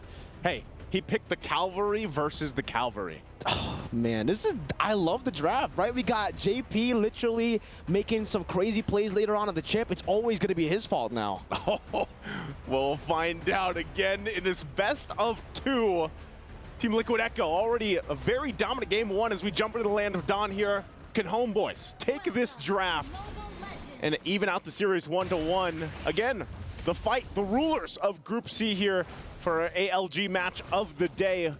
Hey, he picked the Calvary versus the Calvary. Oh, man, I love the draft, right? We got JP literally making some crazy plays later on the chip. It's always going to be his fault now. Oh, we'll find out again in this best of 2. Team Liquid Echo already a very dominant game 1 as we jump into the land of Dawn here. Can Homeboys take this draft and even out the series 1-1? Again, the fight, the rulers of Group C here for an ALG match of the day.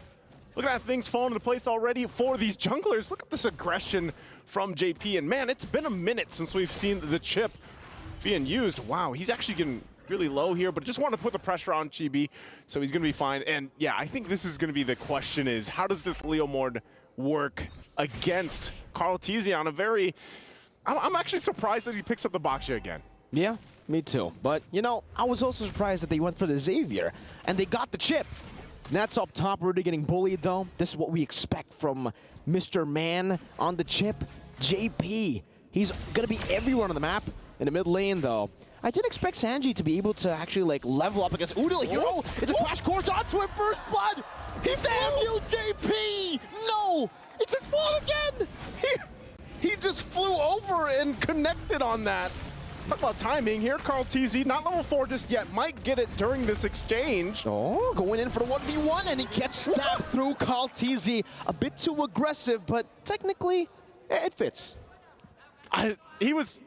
Look at that, things falling into place already for these junglers. Look at this aggression from JP. And man, it's been a minute since we've seen the chip being used. Wow, he's actually getting really low here, but just want to put the pressure on Chibi, so he's going to be fine. And yeah, I think this is going to be the question is, how does this Leomord work against Carl Tizzi on a very... I'm actually surprised that he picks up the Baksha again. Yeah, me too. But, I was also surprised that they went for the Xavier, and they got the chip. Nats up top, really getting bullied, though. This is what we expect from Mr. Man on the chip. JP, he's going to be everywhere on the map. In the mid lane, though, I didn't expect Sanji to be able to actually, level up against Udil Hero. It's a crash course onto him, first blood. Damn you, JP! No! It's his fault again! He just flew over and connected on that. talk about timing here. Carl TZ, not level 4 just yet, might get it during this exchange. Oh, going in for the 1v1, and he gets stabbed through Carl TZ. A bit too aggressive, but technically, it fits. He was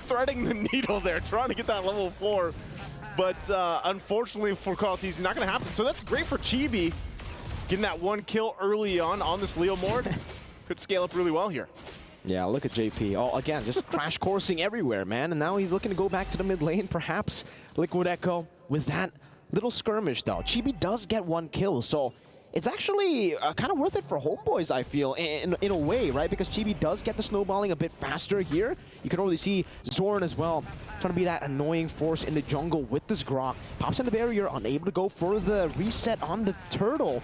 threading the needle there, trying to get that level 4. But unfortunately for Carl TZ, not going to happen. So that's great for Chibi. Getting that 1 kill early on this Leo Mord. Could scale up really well here. Yeah, look at JP. Oh, again, just crash coursing everywhere, man. And now he's looking to go back to the mid lane, perhaps. Liquid Echo with that little skirmish, though. Chibi does get 1 kill, so it's actually kind of worth it for Homeboys, I feel, in a way, right? Because Chibi does get the snowballing a bit faster here. You can already see Zorn as well, trying to be that annoying force in the jungle with this Grok. Pops in the barrier, unable to go for the reset on the turtle.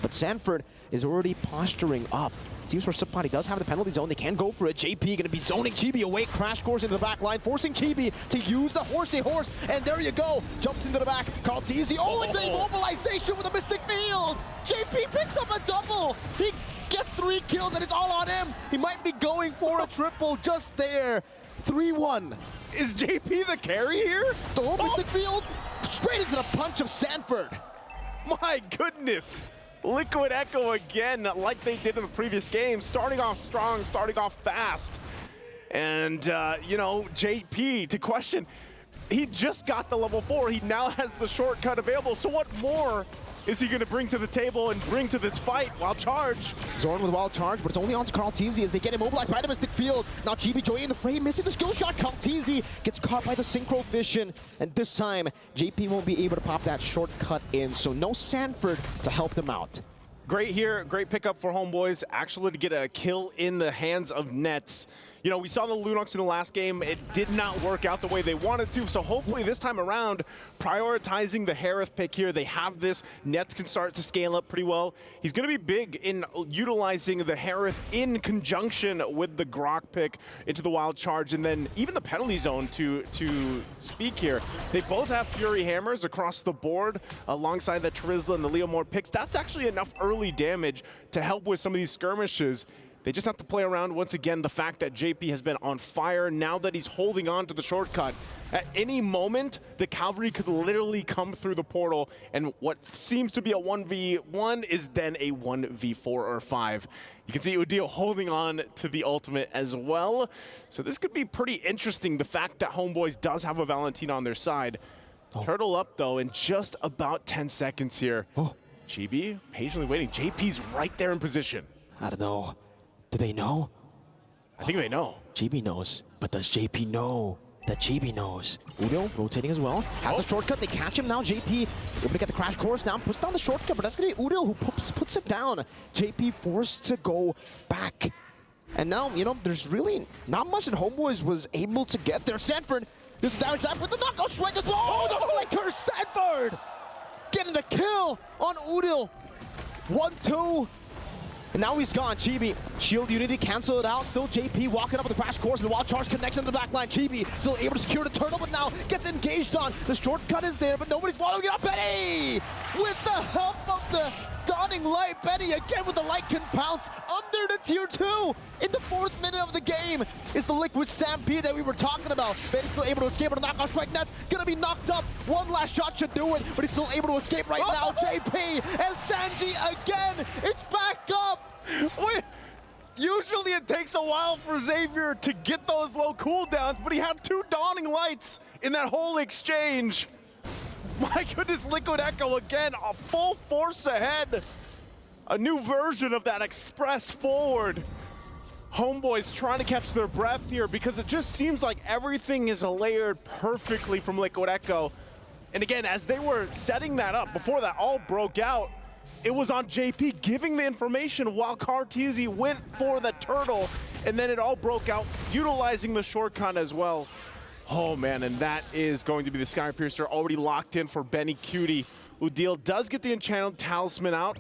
But Sanford is already posturing up. Seems for Supply, he does have the penalty zone. They can go for it. JP going to be zoning Chibi away. Crash course into the back line, forcing Chibi to use the horsey horse. And there you go. Jumps into the back. Carl TZ. Oh, it's a mobilization with a Mystic Field. JP picks up a double. He gets 3 kills, and it's all on him. He might be going for a triple just there. 3-1. Is JP the carry here? The Mystic Field straight into the punch of Sanford. My goodness. Liquid Echo again, like they did in the previous game, starting off strong, starting off fast. And, you know, JP, to question, he just got the level 4. He now has the shortcut available. So what more is he going to bring to the table and bring to this fight? Wild Charge. Zorn with Wild Charge, but it's only on to Carl TZ as they get immobilized by the Mystic Field. Now Chibi joining the frame, missing the skill shot. Carl TZ gets caught by the Synchro Vision. And this time, JP won't be able to pop that shortcut in, so no Sanford to help them out. Great here, great pickup for Homeboys, actually to get a kill in the hands of Nets. You know, we saw the Lunox in the last game. It did not work out the way they wanted to, so hopefully this time around, prioritizing the Harith pick here, they have this. Nets can start to scale up pretty well. He's going to be big in utilizing the Harith in conjunction with the Grok pick into the Wild Charge, and then even the penalty zone to speak here. They both have Fury Hammers across the board alongside the Terizla and the Leo Mord picks. That's actually enough early damage to help with some of these skirmishes. They just have to play around once again the fact that JP has been on fire now that he's holding on to the shortcut. At any moment, the cavalry could literally come through the portal, and what seems to be a 1v1 is then a 1v4 or 5. You can see Udil holding on to the ultimate as well. So this could be pretty interesting, the fact that Homeboys does have a Valentina on their side. Turtle up, though, in just about 10 seconds here. Chibi patiently waiting. JP's right there in position. I don't know. Do they know? I think they know. Chibi knows, but does JP know that Chibi knows? Udo rotating as well. Has a shortcut. They catch him now. JP able to get the crash course down. Puts down the shortcut, but that's going to be Udo who puts it down. JP forced to go back. And now, you know, there's really not much that Homeboys was able to get there. Sanford, this is damage that with the knockout strike as well. Oh, the flicker, Sanford! Getting the kill on Udil. 1-2. And now he's gone. Chibi, shield unity, cancel it out. Still JP walking up with the crash course, and the Wild Charge connects into the back line. Chibi still able to secure the turtle, but now gets engaged on. The shortcut is there, but nobody's following it up. Benny! With the help of the Dawning Light, Benny again with the light can pounce under the tier 2. In the 4th minute of the game is the Liquid Stampede that we were talking about. Benny's still able to escape on the knockout strike. Nets gonna be knocked up. One last shot should do it, but he's still able to escape right now. JP and Sanji again. It's back up. Wait. Usually it takes a while for Xavier to get those low cooldowns, but he had 2 Dawning Lights in that whole exchange. My goodness, Liquid Echo again, a full force ahead. A new version of that express forward. Homeboys trying to catch their breath here because it just seems like everything is layered perfectly from Liquid Echo. And again, as they were setting that up, before that all broke out, it was on JP giving the information while Cartesi went for the turtle, and then it all broke out, utilizing the shortcut as well. Oh man, and that is going to be the Sky Piercer already locked in for Benny Cutie. Udil does get the Enchanted Talisman out.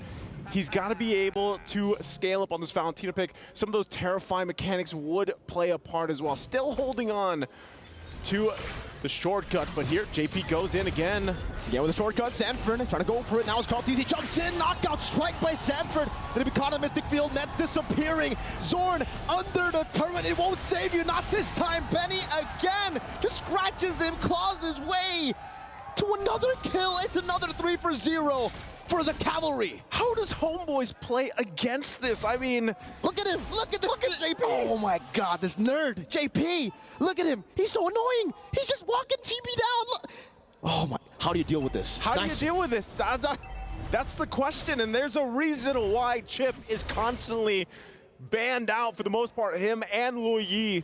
He's got to be able to scale up on this Valentina pick. Some of those Terrify mechanics would play a part as well. Still holding on to the shortcut, but here JP goes in again. Yeah, with a shortcut, Sanford trying to go for it. Now it's called TZ, jumps in, knockout strike by Sanford. Gonna be caught in the Mystic Field, Nets disappearing. Zorn under the turret, it won't save you, not this time. Benny again, just scratches him, claws his way to another kill. It's another 3 for 0 for the Cavalry. How does Homeboys play against this? I mean, look at him, look at JP. Oh my God, this nerd, JP, look at him. He's so annoying. He's just walking GB down. Look. Oh my, how do you deal with this? How do you deal with this? That's the question, and there's a reason why Chip is constantly banned out for the most part, him and Luo Yi.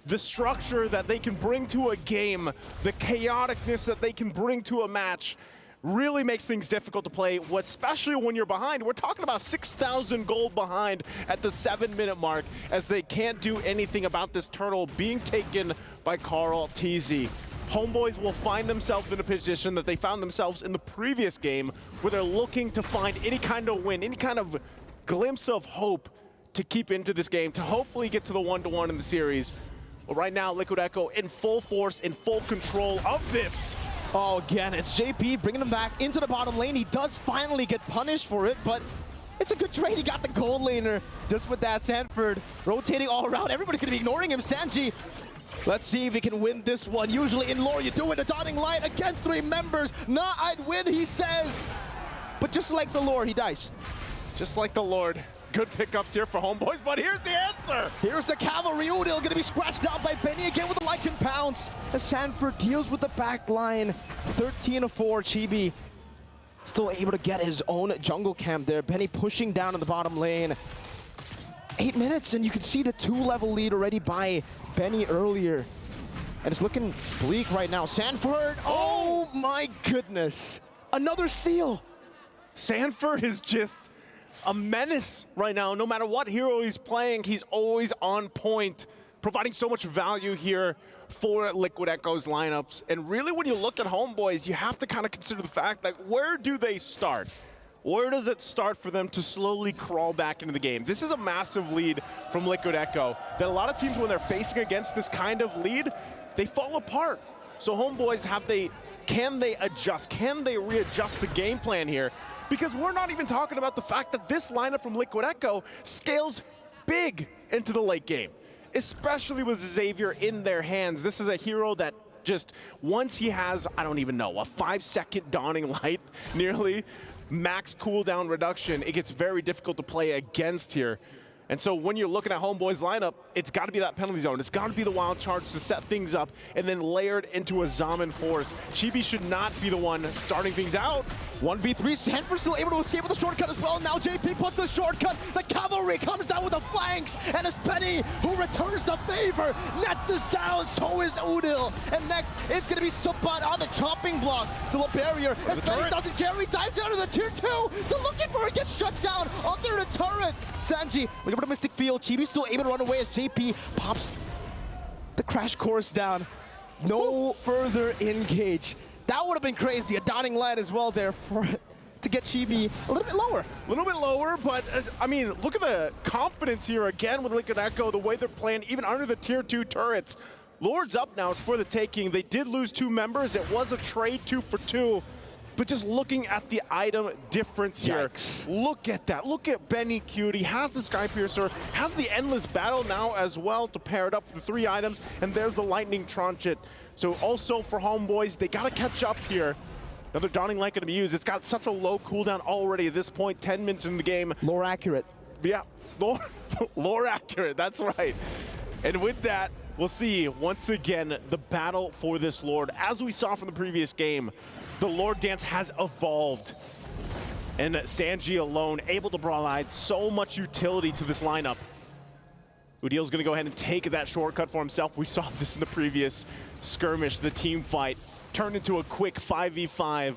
The structure that they can bring to a game, the chaoticness that they can bring to a match, really makes things difficult to play, especially when you're behind. We're talking about 6,000 gold behind at the 7-minute mark, as they can't do anything about this turtle being taken by Carl TZ. Homeboys will find themselves in a position that they found themselves in the previous game, where they're looking to find any kind of win, any kind of glimpse of hope to keep into this game, to hopefully get to the 1-1 in the series. But right now, Liquid Echo in full force, in full control of this. Oh, again, it's JP bringing him back into the bottom lane. He does finally get punished for it, but it's a good trade. He got the gold laner just with that. Sanford rotating all around. Everybody's going to be ignoring him. Sanji, let's see if he can win this one. Usually in lore, you do it. A dawning light against 3 members. Nah, I'd win, he says. But just like the Lord, he dies. Just like the Lord. Good pickups here for Homeboys, but here's the answer. Here's the Cavalry. Udil going to be scratched out by Benny again with the Lycan Pounce. As Sanford deals with the back line. 13-4, Chibi still able to get his own jungle camp there. Benny pushing down in the bottom lane. 8 minutes, and you can see the 2-level lead already by Benny earlier. And it's looking bleak right now. Sanford, oh my goodness. Another steal. Sanford is just a menace right now. No matter what hero he's playing, he's always on point, providing so much value here for Liquid Echo's lineups. And really, when you look at Homeboys, you have to kind of consider the fact that where do they start? Where does it start for them to slowly crawl back into the game? This is a massive lead from Liquid Echo that a lot of teams, when they're facing against this kind of lead, they fall apart. So Homeboys, can they adjust? Can they readjust the game plan here? Because we're not even talking about the fact that this lineup from Liquid Echo scales big into the late game, especially with Xavier in their hands. This is a hero that just, once he has, I don't even know, a 5-second dawning light, nearly max cooldown reduction, it gets very difficult to play against here. And so when you're looking at Homeboys' lineup, it's got to be that penalty zone. It's got to be the wild charge to set things up and then layered into a Zaman force. Chibi should not be the one starting things out. 1v3, Sanford still able to escape with a shortcut as well. Now JP puts the shortcut. The Cavalry comes down with the flanks. And it's Benny who returns the favor. Nets is down, so is Udil. And next, it's going to be Sabat on the chopping block. Still a barrier. As Benny doesn't care, he dives out of the tier 2. So looking for it, gets shut down under the turret. Sanji, looking for the Mystic Field. Chibi still able to run away as JP pops the crash course down. No further engage. That would have been crazy. A dawning light as well there for to get Chibi a little bit lower. A little bit lower, but I mean, look at the confidence here again with Liquid Echo, the way they're playing, even under the tier 2 turrets. Lord's up now for the taking. They did lose 2 members. It was a trade 2 for 2. But just looking at the item difference here, look at that. Look at Benny Cutie, has the Sky Piercer, has the Endless Battle now as well to pair it up with the 3 items, and there's the Lightning Trunchet. So also for Homeboys, they gotta catch up here. Another Dawning Light gonna be used. It's got such a low cooldown already at this point, 10 minutes in the game. Lore accurate. Yeah, lore accurate, that's right. And with that, we'll see, once again, the battle for this Lord. As we saw from the previous game, the Lord dance has evolved. And Sanji alone, able to provide so much utility to this lineup. Udil's gonna go ahead and take that shortcut for himself. We saw this in the previous skirmish, the team fight. Turned into a quick 5v5.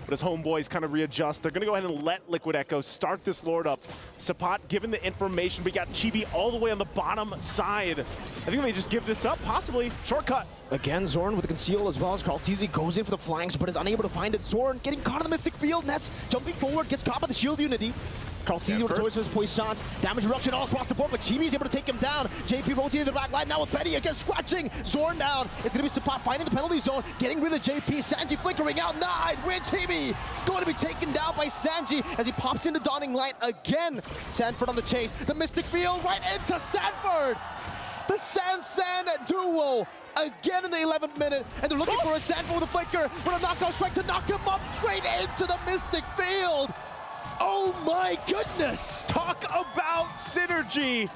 But as Homeboys kind of readjust, they're gonna go ahead and let Liquid Echo start this Lord up. Sapat given the information, we got Chibi all the way on the bottom side. I think they just give this up, possibly. Shortcut. Again, Zorn with the conceal as well as Carl TZ goes in for the flanks, but is unable to find it. Zorn getting caught in the Mystic Field. Nets jumping forward, gets caught by the shield unity. Carltini with choices, poise shots, damage reduction all across the board, but Chibi's able to take him down. JP rotating the back line now with Benny again, scratching Zorn down. It's gonna be Sapat finding the penalty zone, getting rid of JP. Sanji flickering out, Nide with Chibi. Going to be taken down by Sanji as he pops into Dawning Light again. Sanford on the chase, the Mystic Field right into Sanford. The San duo again in the 11th minute, and they're looking for a Sanford with a flicker, with a knockout strike to knock him up straight into the Mystic Field. Oh my goodness! Talk about synergy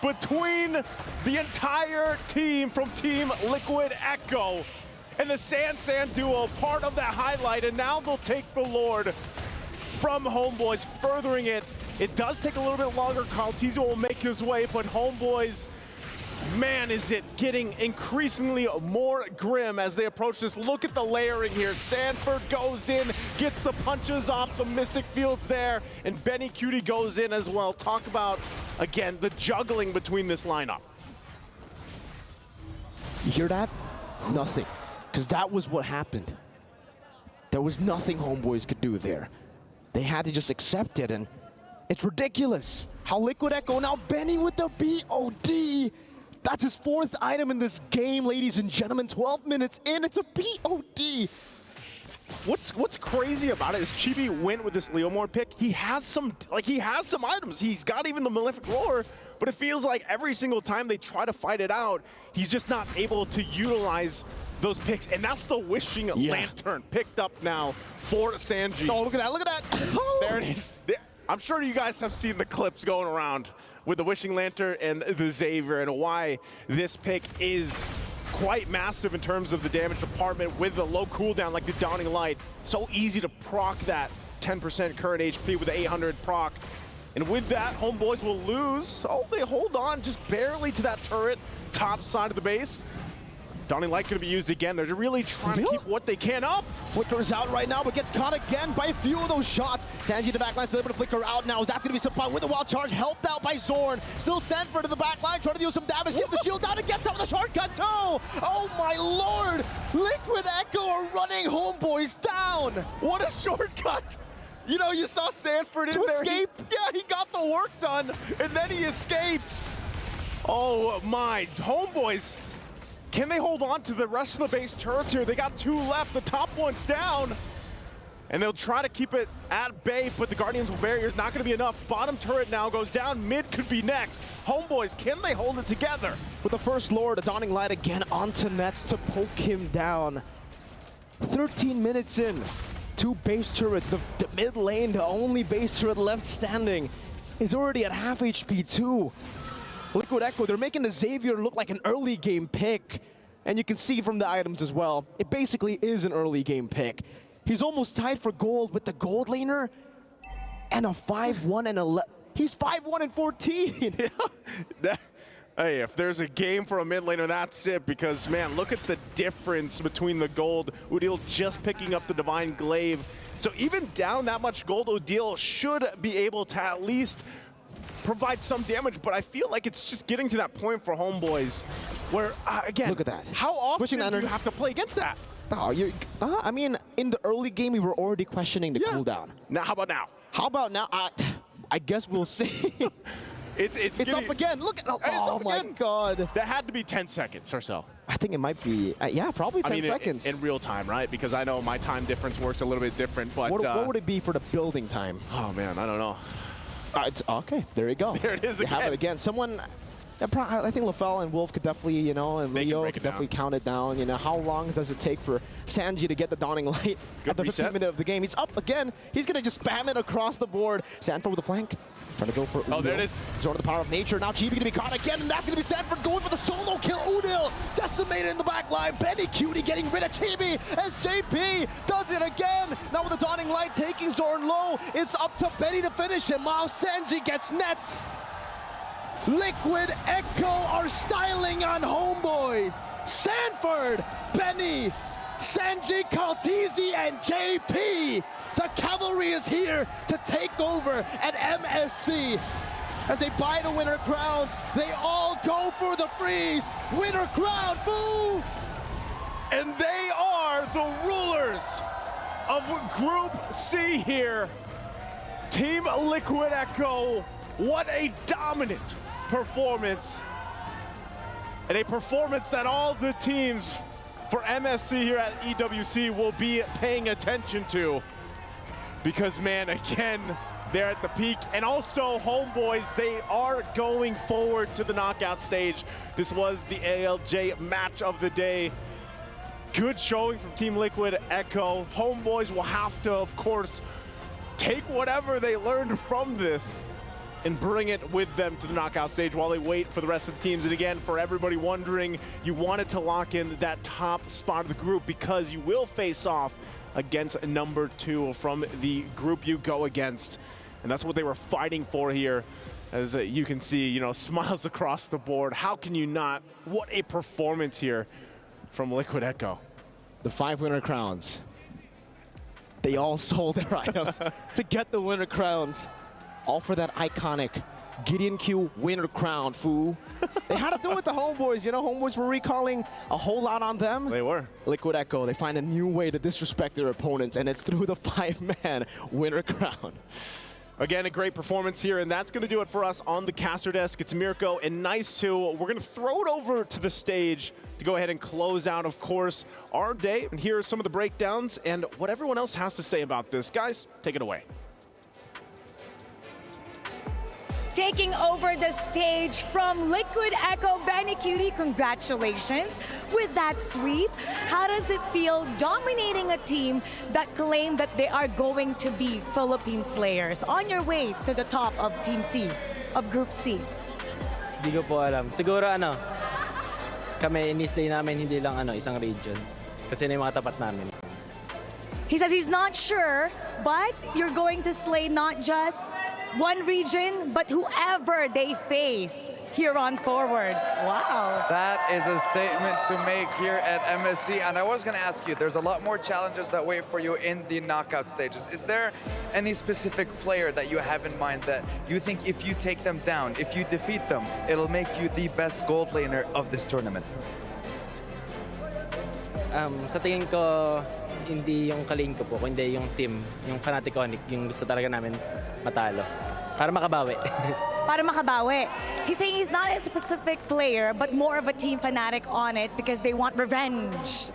between the entire team from Team Liquid Echo and the San duo, part of that highlight, and now they'll take the Lord from Homeboys, furthering it. It does take a little bit longer. Carltini will make his way, but Homeboys, man, is it getting increasingly more grim as they approach this. Look at the layering here. Sanford goes in, gets the punches off the Mystic Fields there, and Benny Cutie goes in as well. Talk about, again, the juggling between this lineup. You hear that? Nothing. Because that was what happened. There was nothing Homeboys could do there. They had to just accept it, and it's ridiculous. How Liquid Echo, now Benny with the BOD. That's his 4th item in this game, ladies and gentlemen. 12 minutes in, it's a BOD. What's crazy about it is Chibi went with this Leomord pick. He has some items. He's got even the Malefic Roar, but it feels like every single time they try to fight it out, he's just not able to utilize those picks, and that's the Wishing Lantern picked up now for Sanji. Oh, look at that, look at that. There it is. I'm sure you guys have seen the clips going around with the Wishing Lantern and the Xavier, and why this pick is quite massive in terms of the damage department with the low cooldown like the Dawning Light. So easy to proc that 10% current HP with the 800 proc. And with that, Homeboys will lose. Oh, they hold on just barely to that turret, top side of the base. Dawning Light going to be used again. They're really trying to keep what they can up. Flickers out right now, but gets caught again by a few of those shots. Sanji to the backline, still able to flicker out now. That's going to be Sapat with the wild charge, helped out by Zorn. Still Sanford to the backline, trying to deal some damage. Gives the shield down and gets out with a shortcut too. Oh my lord! Liquid Echo are running Homeboys down. What a shortcut! You know, you saw Sanford in there. Escape. He got the work done, and then he escapes. Oh my, Homeboys. Can they hold on to the rest of the base turrets here? They got 2 left, the top one's down. And they'll try to keep it at bay, but the Guardian's barrier's not gonna be enough. Bottom turret now goes down, mid could be next. Homeboys, can they hold it together? With the first Lord, a Dawning Light again onto Nets to poke him down. 13 minutes in, 2 base turrets, the mid lane, the only base turret left standing, is already at half HP too. Liquid Echo, they're making the Xavier look like an early game pick. And you can see from the items as well, it basically is an early game pick. He's almost tied for gold with the gold laner and a 5-1 and 11. He's 5-1 and 14. Hey, if there's a game for a mid laner, that's it, because man, look at the difference between the gold. Udil just picking up the Divine Glaive. So even down that much gold, Udil should be able to at least provide some damage, but I feel like it's just getting to that point for Homeboys where, again, look at that. How often do you have to play against that? Oh, I mean, in the early game, we were already questioning the cooldown. Now, how about now? How about now? I guess we'll see. It's up again. Look at oh my god. That had to be 10 seconds or so. I think it might be, yeah, probably 10 seconds. In real time, right? Because I know my time difference works a little bit different, but... What would it be for the building time? Oh man, I don't know. It's okay, there you go. There it is you again. have it again. Someone, I think LaFell and Wolf could definitely, you know, and Leo could definitely count it down. You know, how long does it take for Sanji to get the Dawning Light at the 15th minute of the game? He's up again. He's going to just spam it across the board. Sanford with the flank. Trying to go for Udil. Oh, there it is. Zone of the power of nature. Now Chibi going to be caught again, and that's going to be Sanford going for the solo kill. Udil decimated in the back line. Benny Cutie getting rid of Chibi as JP does it again. Now with the Dawning Light taking Zorn low, it's up to Benny to finish him. While Sanji gets nets. Liquid Echo are styling on Homeboys. Sanford, Benny, Sanji, Carltini, and JP. The cavalry is here to take over at MSC. As they buy the winner crowns, they all go for the freeze. Winner crown, boo! And they are the rulers of Group C here. Team Liquid Echo, what a dominant performance. And a performance that all the teams for MSC here at EWC will be paying attention to. Because, man, again, they're at the peak. And also, Homeboys, they are going forward to the knockout stage. This was the ALJ match of the day. Good showing from Team Liquid Echo. Homeboys will have to, of course, take whatever they learned from this and bring it with them to the knockout stage while they wait for the rest of the teams. And again, for everybody wondering, you wanted to lock in that top spot of the group because you will face off against number 2 from the group you go against. And that's what they were fighting for here. As you can see, you know, smiles across the board. How can you not? What a performance here from Liquid Echo. The 5 winner crowns. They all sold their items to get the winner crowns. All for that iconic Gideon Q winner crown, fool. They had to do it with the Homeboys. You know, Homeboys were recalling a whole lot on them. They were. Liquid Echo, they find a new way to disrespect their opponents, and it's through the 5-man winner crown. Again, a great performance here, and that's going to do it for us on the caster desk. It's Mirko and Nice2. We're going to throw it over to the stage to go ahead and close out, of course, our day. And here are some of the breakdowns and what everyone else has to say about this. Guys, take it away. Taking over the stage from Liquid Echo, Benny Cutie, congratulations with that sweep. How does it feel dominating a team that claim that they are going to be Philippine Slayers on your way to the top of Team C, of Group C? Hindi ko po alam. Siguro kami ini-slay namin hindi lang isang region. Kasi na yung mga tapat namin. He says he's not sure, but you're going to slay not just one region, but whoever they face here on forward. Wow. That is a statement to make here at MSC. And I was going to ask you, there's a lot more challenges that wait for you in the knockout stages. Is there any specific player that you have in mind that you think if you take them down, if you defeat them, it'll make you the best gold laner of this tournament? Sa tingin ko, hindi yung kaling ko po, kundi yung team, yung Fanaticonic, yung gusto talaga namin matalo. Para makabawi. Para makabawi. He's saying he's not a specific player, but more of a team fanatic on it because they want revenge.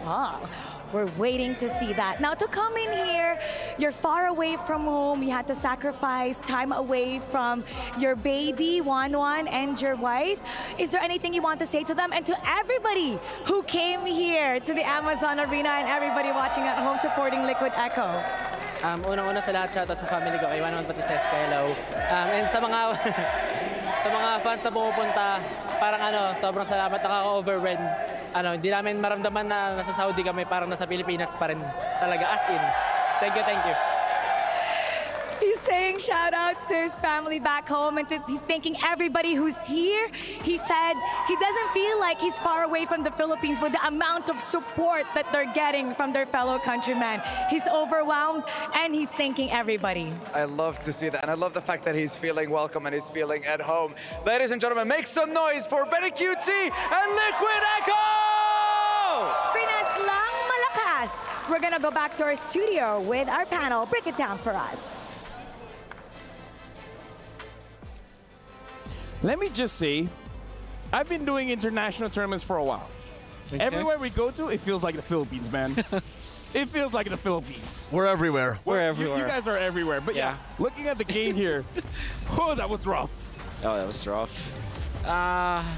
We're waiting to see that. Now, to come in here, you're far away from home. You had to sacrifice time away from your baby, Wanwan, and your wife. Is there anything you want to say to them? And to everybody who came here to the Amazon Arena and everybody watching at home supporting Liquid Echo. Unang-una sa lahat, shoutout sa family ko, kay Wanwan Patises, kay Hello. And sa mga sa mga fans na pumupunta, parang sobrang salamat, nakaka-overwhelm. Hindi namin maramdaman na nasa Saudi kami, parang nasa Pilipinas pa rin talaga, as in. Thank you, thank you. He's saying shout outs to his family back home and he's thanking everybody who's here. He said he doesn't feel like he's far away from the Philippines with the amount of support that they're getting from their fellow countrymen. He's overwhelmed and he's thanking everybody. I love to see that, and I love the fact that he's feeling welcome and he's feeling at home. Ladies and gentlemen, make some noise for Benny QT and Liquid Echo! Pinas lang malakas. We're gonna go back to our studio with our panel. Break it down for us. Let me just say, I've been doing international tournaments for a while. Okay. Everywhere we go to, it feels like the Philippines, man. It feels like the Philippines. We're everywhere. We're everywhere. You guys are everywhere. But yeah, looking at the game here, oh, that was rough. Oh, that was rough.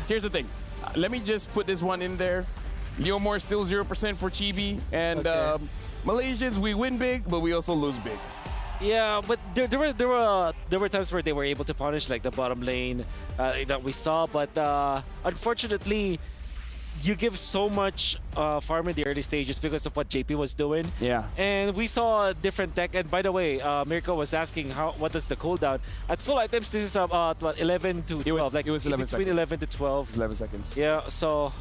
Here's the thing. Let me just put this one in there. Leomore still 0% for Chibi. And Malaysians, we win big, but we also lose big. Yeah, but there were times where they were able to punish like the bottom lane that we saw, but unfortunately, you give so much farm in the early stages because of what JP was doing. Yeah. And we saw a different tech. And by the way, Mirko was asking what is the cooldown. At full items, this is what 11 to 12. It was 11 between seconds. 11 to 12. 11 seconds. Yeah, so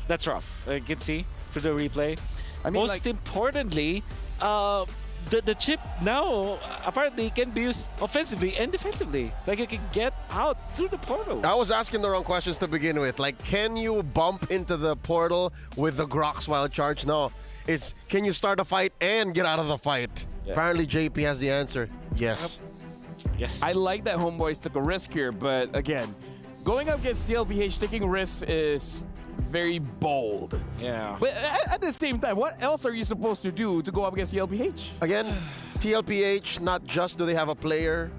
that's rough. You can see through the replay. I mean, most importantly, the chip now apparently can be used offensively and defensively. Like you can get out through the portal. I was asking the wrong questions to begin with. Like, can you bump into the portal with the Grox wild charge? No. It's can you start a fight and get out of the fight? Yeah. Apparently JP has the answer. Yes. Yes. I like that Homeboys took a risk here, but again, going up against TLPH, taking risks is very bold. Yeah. But at the same time, what else are you supposed to do to go up against TLPH? Again, TLPH, not just do they have a player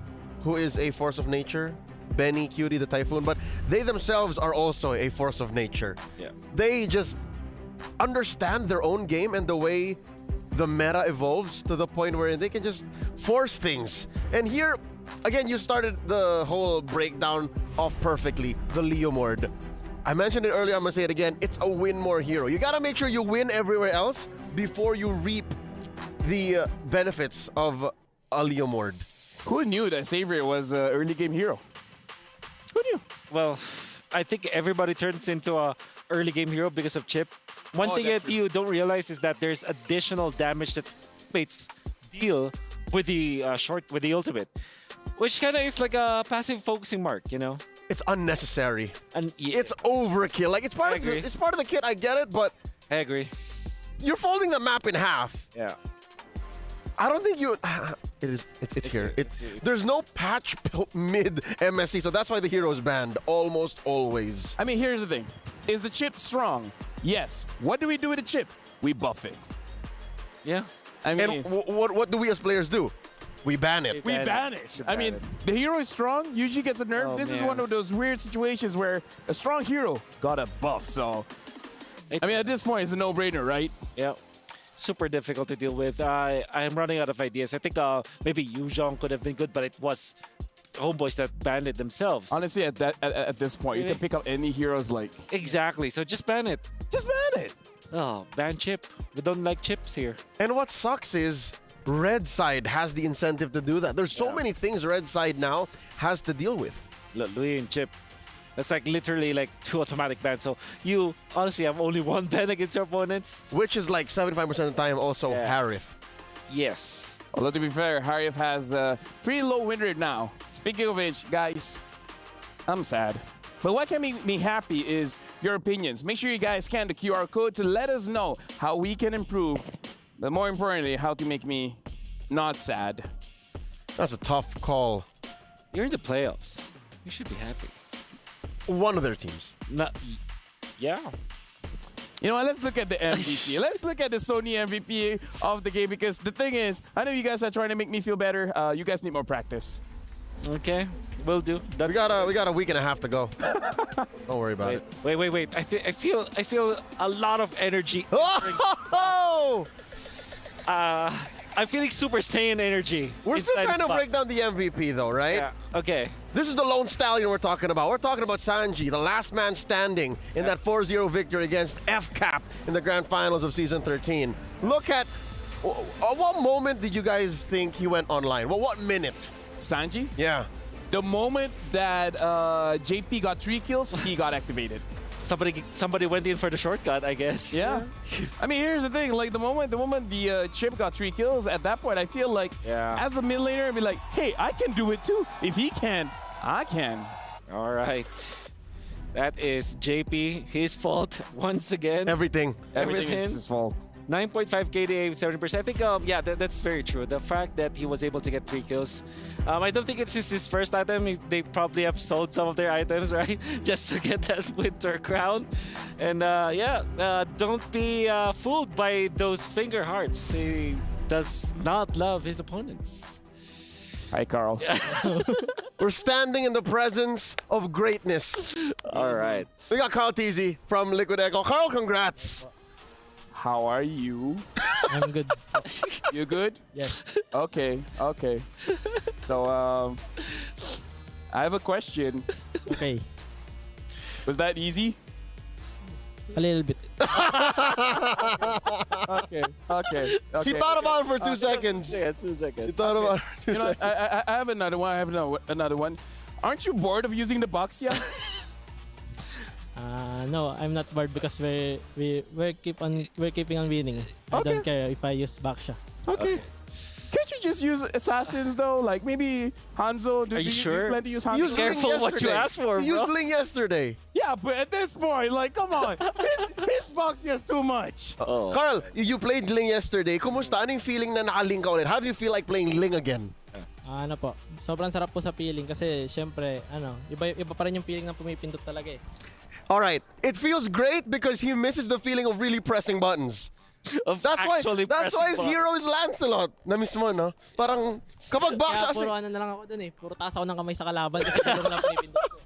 who is a force of nature, Benny, Cutie, the Typhoon, but they themselves are also a force of nature. Yeah. They just understand their own game and the way the meta evolves to the point where they can just force things. And here, again, you started the whole breakdown off perfectly, the Leomord. I mentioned it earlier, I'm gonna say it again, it's a win more hero. You gotta make sure you win everywhere else before you reap the benefits of a Leomord. Who knew that Xavier was an early game hero? Who knew? Well, I think everybody turns into a early game hero because of Chip. One thing that you don't realize is that there's additional damage that mates deal with the with the ultimate, which kind of is like a passive focusing mark, you know? It's unnecessary. And it's overkill. Like it's part of the kit. I get it, but I agree. You're folding the map in half. Yeah. I don't think you. It's here. There's no patch mid MSC, so that's why the hero is banned almost always. I mean, here's the thing: is the chip strong? Yes. What do we do with the chip? We buff it. Yeah. I mean, and what do we as players do? We ban it. We ban it. I mean, the hero is strong, usually gets a nerf. This is one of those weird situations where a strong hero got a buff. So, I mean, at this point, it's a no-brainer, right? Yeah. Super difficult to deal with. I'm running out of ideas. I think maybe Yuzhong could have been good, but it was Homeboys that banned it themselves. Honestly, at this point, you can pick up any heroes like... Exactly. So just ban it. Just ban it. Oh, ban chip. We don't like chips here. And what sucks is Red Side has the incentive to do that. There's so many things Red Side now has to deal with. Louis and Chip. That's like literally like 2 automatic bans. So you honestly have only 1 ban against your opponents. Which is like 75% of the time also Harif. Yes. Although to be fair, Harif has a pretty low win rate now. Speaking of which, guys, I'm sad. But what can make me happy is your opinions. Make sure you guys scan the QR code to let us know how we can improve. But more importantly, how to make me not sad. That's a tough call. You're in the playoffs. You should be happy. One of their teams. Yeah. You know what? Let's look at the MVP. Let's look at the Sony MVP of the game, because the thing is, I know you guys are trying to make me feel better. You guys need more practice. Okay, will do. We got a week and a half to go. Don't worry about it. Wait. I feel a lot of energy. Oh! I'm feeling Super Saiyan energy. We're still trying to break down the MVP though, right? Yeah. Okay. This is the lone stallion we're talking about. We're talking about Sanji, the last man standing in that 4-0 victory against FCAP in the grand finals of season 13. Look at what moment did you guys think he went online? Well, what minute? Sanji? Yeah. The moment that JP got 3 kills, he got activated. Somebody went in for the shortcut, I guess. Yeah. I mean, here's the thing. Like the moment the Chip got 3 kills, at that point, I feel like as a mid laner, I'd be like, hey, I can do it too. If he can, I can. All right. That is JP, his fault once again. Everything is his fault. 9.5 KDA, 70%. I think, yeah, that's very true. The fact that he was able to get 3 kills. I don't think it's his first item. They probably have sold some of their items, right? Just to get that winter crown. And don't be fooled by those finger hearts. He does not love his opponents. Hi, Carl. We're standing in the presence of greatness. All right. We got Carl Teasy from Liquid Echo. Carl, congrats. How are you? I'm good. You good? Yes. Okay. So, I have a question. Okay. Was that easy? A little bit. Okay. He thought about it for 2 seconds. Yeah, 2 seconds. He thought about it for 2 seconds. I have another one. Aren't you bored of using the box yet? No, I'm not bored because we're keeping on winning. I don't care if I use Baksha. Okay. Can't you just use assassins though? Like maybe Hanzo. Are you sure? You plan to use Hanzo? Careful what you ask for, bro. He used Ling yesterday. Yeah, but at this point, like, come on. His box is too much. Oh. Carl, you played Ling yesterday. Kumusta? Anong feeling na nakaling ka ulit? How do you feel like playing Ling again? Ano po, sobrang sarap po sa feeling kasi syempre, iba pa rin yung feeling na pumipindot talaga eh. All right, it feels great because he misses the feeling of really pressing buttons. That's why his hero is Lancelot. Na mismo, no? Parang kapag box Kaya puro ano na lang ako dun eh. Puro taas ako ng kamay sa kalaban kasi gano'n lang pinipindot ko.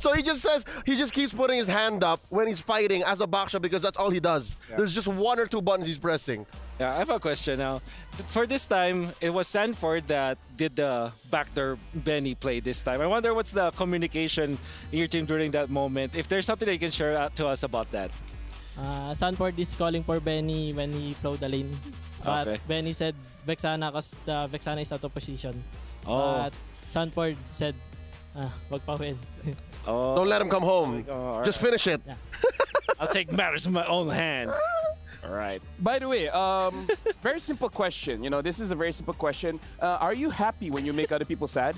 So he just keeps putting his hand up when he's fighting as a boxer because that's all he does. Yeah. There's just 1 or 2 buttons he's pressing. Yeah, I have a question now. For this time, it was Sanford that did the backdoor Benny play this time. I wonder what's the communication in your team during that moment. If there's something that you can share to us about that. Sanford is calling for Benny when he flowed the lane. But Okay. Benny said Vexana because Vexana is out of position. Oh. But Sanford said, wag pa win. Oh. Don't let him come home. Just finish it. Yeah. I'll take matters in my own hands. All right. By the way, very simple question. You know, this is a very simple question. Are you happy when you make other people sad?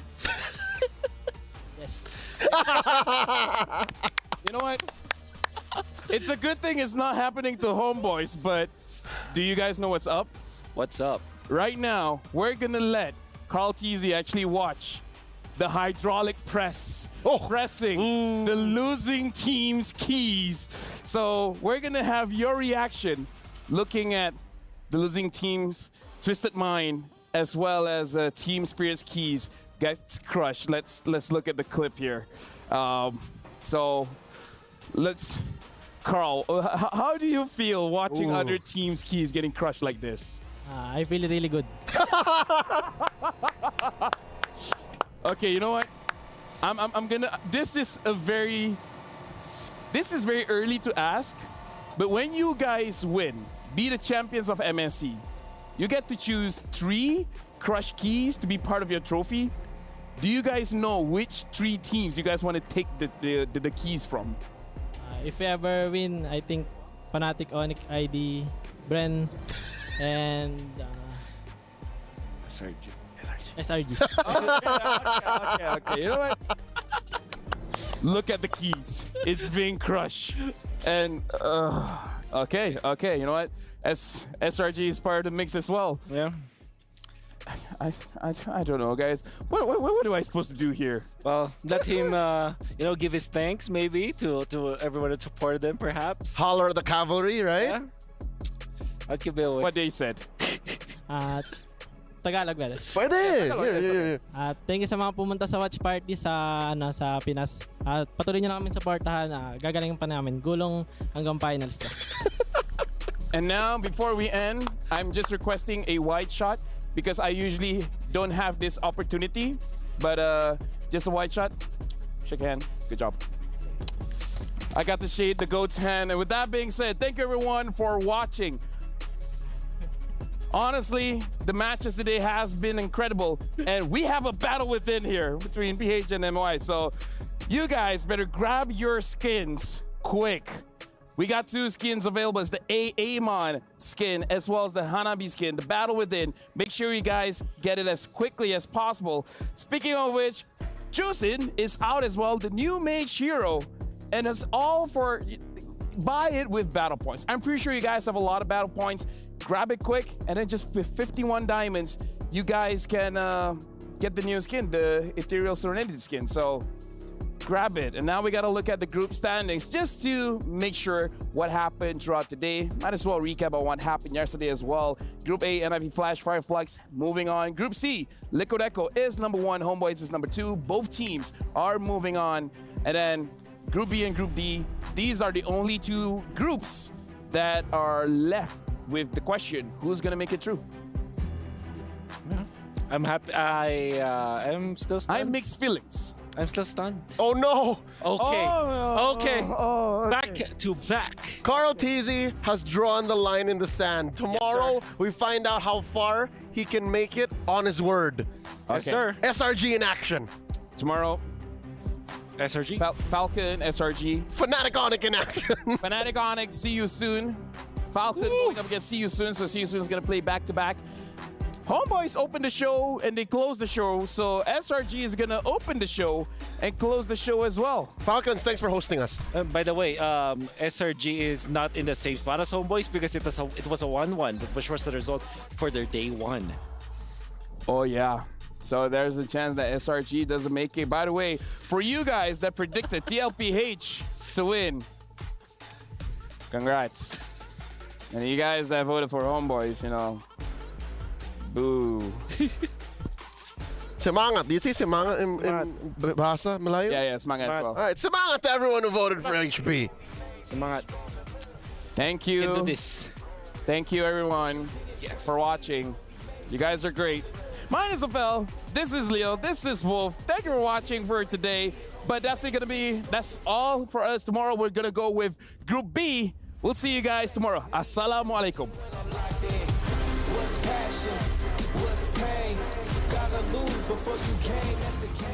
Yes. You know what? It's a good thing it's not happening to homeboys, but do you guys know what's up? What's up? Right now, we're gonna let Carl Teasy actually watch the hydraulic press, pressing the losing team's keys. So we're gonna have your reaction looking at the losing team's Twisted Mind as well as Team Spirit's keys. Guys, crushed. Let's look at the clip here. So let's, Carl, how do you feel watching other teams' keys getting crushed like this? I feel really good. Okay, you know what? I'm gonna. This is very early to ask, but when you guys win, be the champions of MSC, you get to choose 3 crush keys to be part of your trophy. Do you guys know which 3 teams you guys want to take the keys from? If we ever win, I think Fnatic, Onyx, ID, Bren, and SRG. Okay. You know what? Look at the keys. It's being crushed. And okay. You know what? SRG is part of the mix as well. Yeah. I don't know, guys. What am I supposed to do here? Well, let him, give his thanks maybe to everyone that supported them, perhaps. Holler at the cavalry, right? Yeah. I'll give it away. What they said. Tagalog ba? Pwede! Thank you sa mga pumunta sa watch party sa Pinas. Patuloy nyo na kami supportahan. Gagalingin pa namin. Gulong hanggang finals to. And now, before we end, I'm just requesting a wide shot because I usually don't have this opportunity. But just a wide shot. Shake hand. Good job. I got to shade the GOAT's hand. And with that being said, thank you everyone for watching. Honestly, the matches today has been incredible, and we have a battle within here between PH and MY. So you guys better grab your skins quick. We got 2 skins available. It's the Amon skin as well as the Hanabi skin, the battle within. Make sure you guys get it as quickly as possible. Speaking of which, Jusin is out as well, the new mage hero, and it's all for buy it with battle points. I'm pretty sure you guys have a lot of battle points. Grab it quick, and then just with 51 diamonds, you guys can get the new skin, the Ethereal Serenity skin. So grab it. And now we got to look at the group standings just to make sure what happened throughout the day. Might as well recap on what happened yesterday as well. Group A, NIP Flash, Fireflux, moving on. Group C, Liquid Echo is number 1, Homeboys is number 2. Both teams are moving on. And then Group B and Group D, these are the only 2 groups that are left with the question, who's gonna make it through? I'm happy. I am still stunned. I have mixed feelings. I'm still stunned. Oh no! Okay. Okay. Okay. Back to back. Carl Teasy has drawn the line in the sand. Tomorrow, we find out how far he can make it on his word. Yes, sir. SRG in action. Tomorrow, SRG. Falcon, SRG. Fnatic Onyx in action. Fnatic Onyx, see you soon. Falcon going up against See You Soon, so See You Soon is going to play back-to-back. Homeboys opened the show and they closed the show, so SRG is going to open the show and close the show as well. Falcons, thanks for hosting us. By the way, SRG is not in the same spot as Homeboys because it was a 1-1, which was the result for their day 1. Oh, yeah. So there's a chance that SRG doesn't make it. By the way, for you guys that predicted TLPH to win, congrats. And you guys that voted for Homeboys, you know, boo. Semangat. Do you say semangat in Bahasa Melayu? Yeah, semangat as well. All right, semangat to everyone who voted for HP. Semangat. Thank you. You can do this. Thank you, everyone, for watching. You guys are great. Mine is Afel. This is Leo. This is Wolf. Thank you for watching for today. But that's all for us. Tomorrow we're gonna go with Group B. We'll see you guys tomorrow. Assalamu alaikum. What's passion? What's pain? Gotta lose before you gain. That's the game.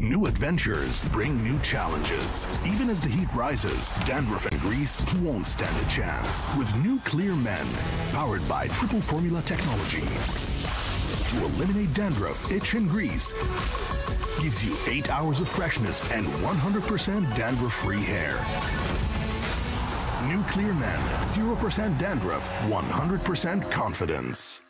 New adventures bring new challenges. Even as the heat rises, dandruff and grease won't stand a chance. With new Clear Men, powered by triple formula technology. To eliminate dandruff, itch, and grease, gives you 8 hours of freshness and 100% dandruff-free hair. New Clear Men, 0% dandruff, 100% confidence.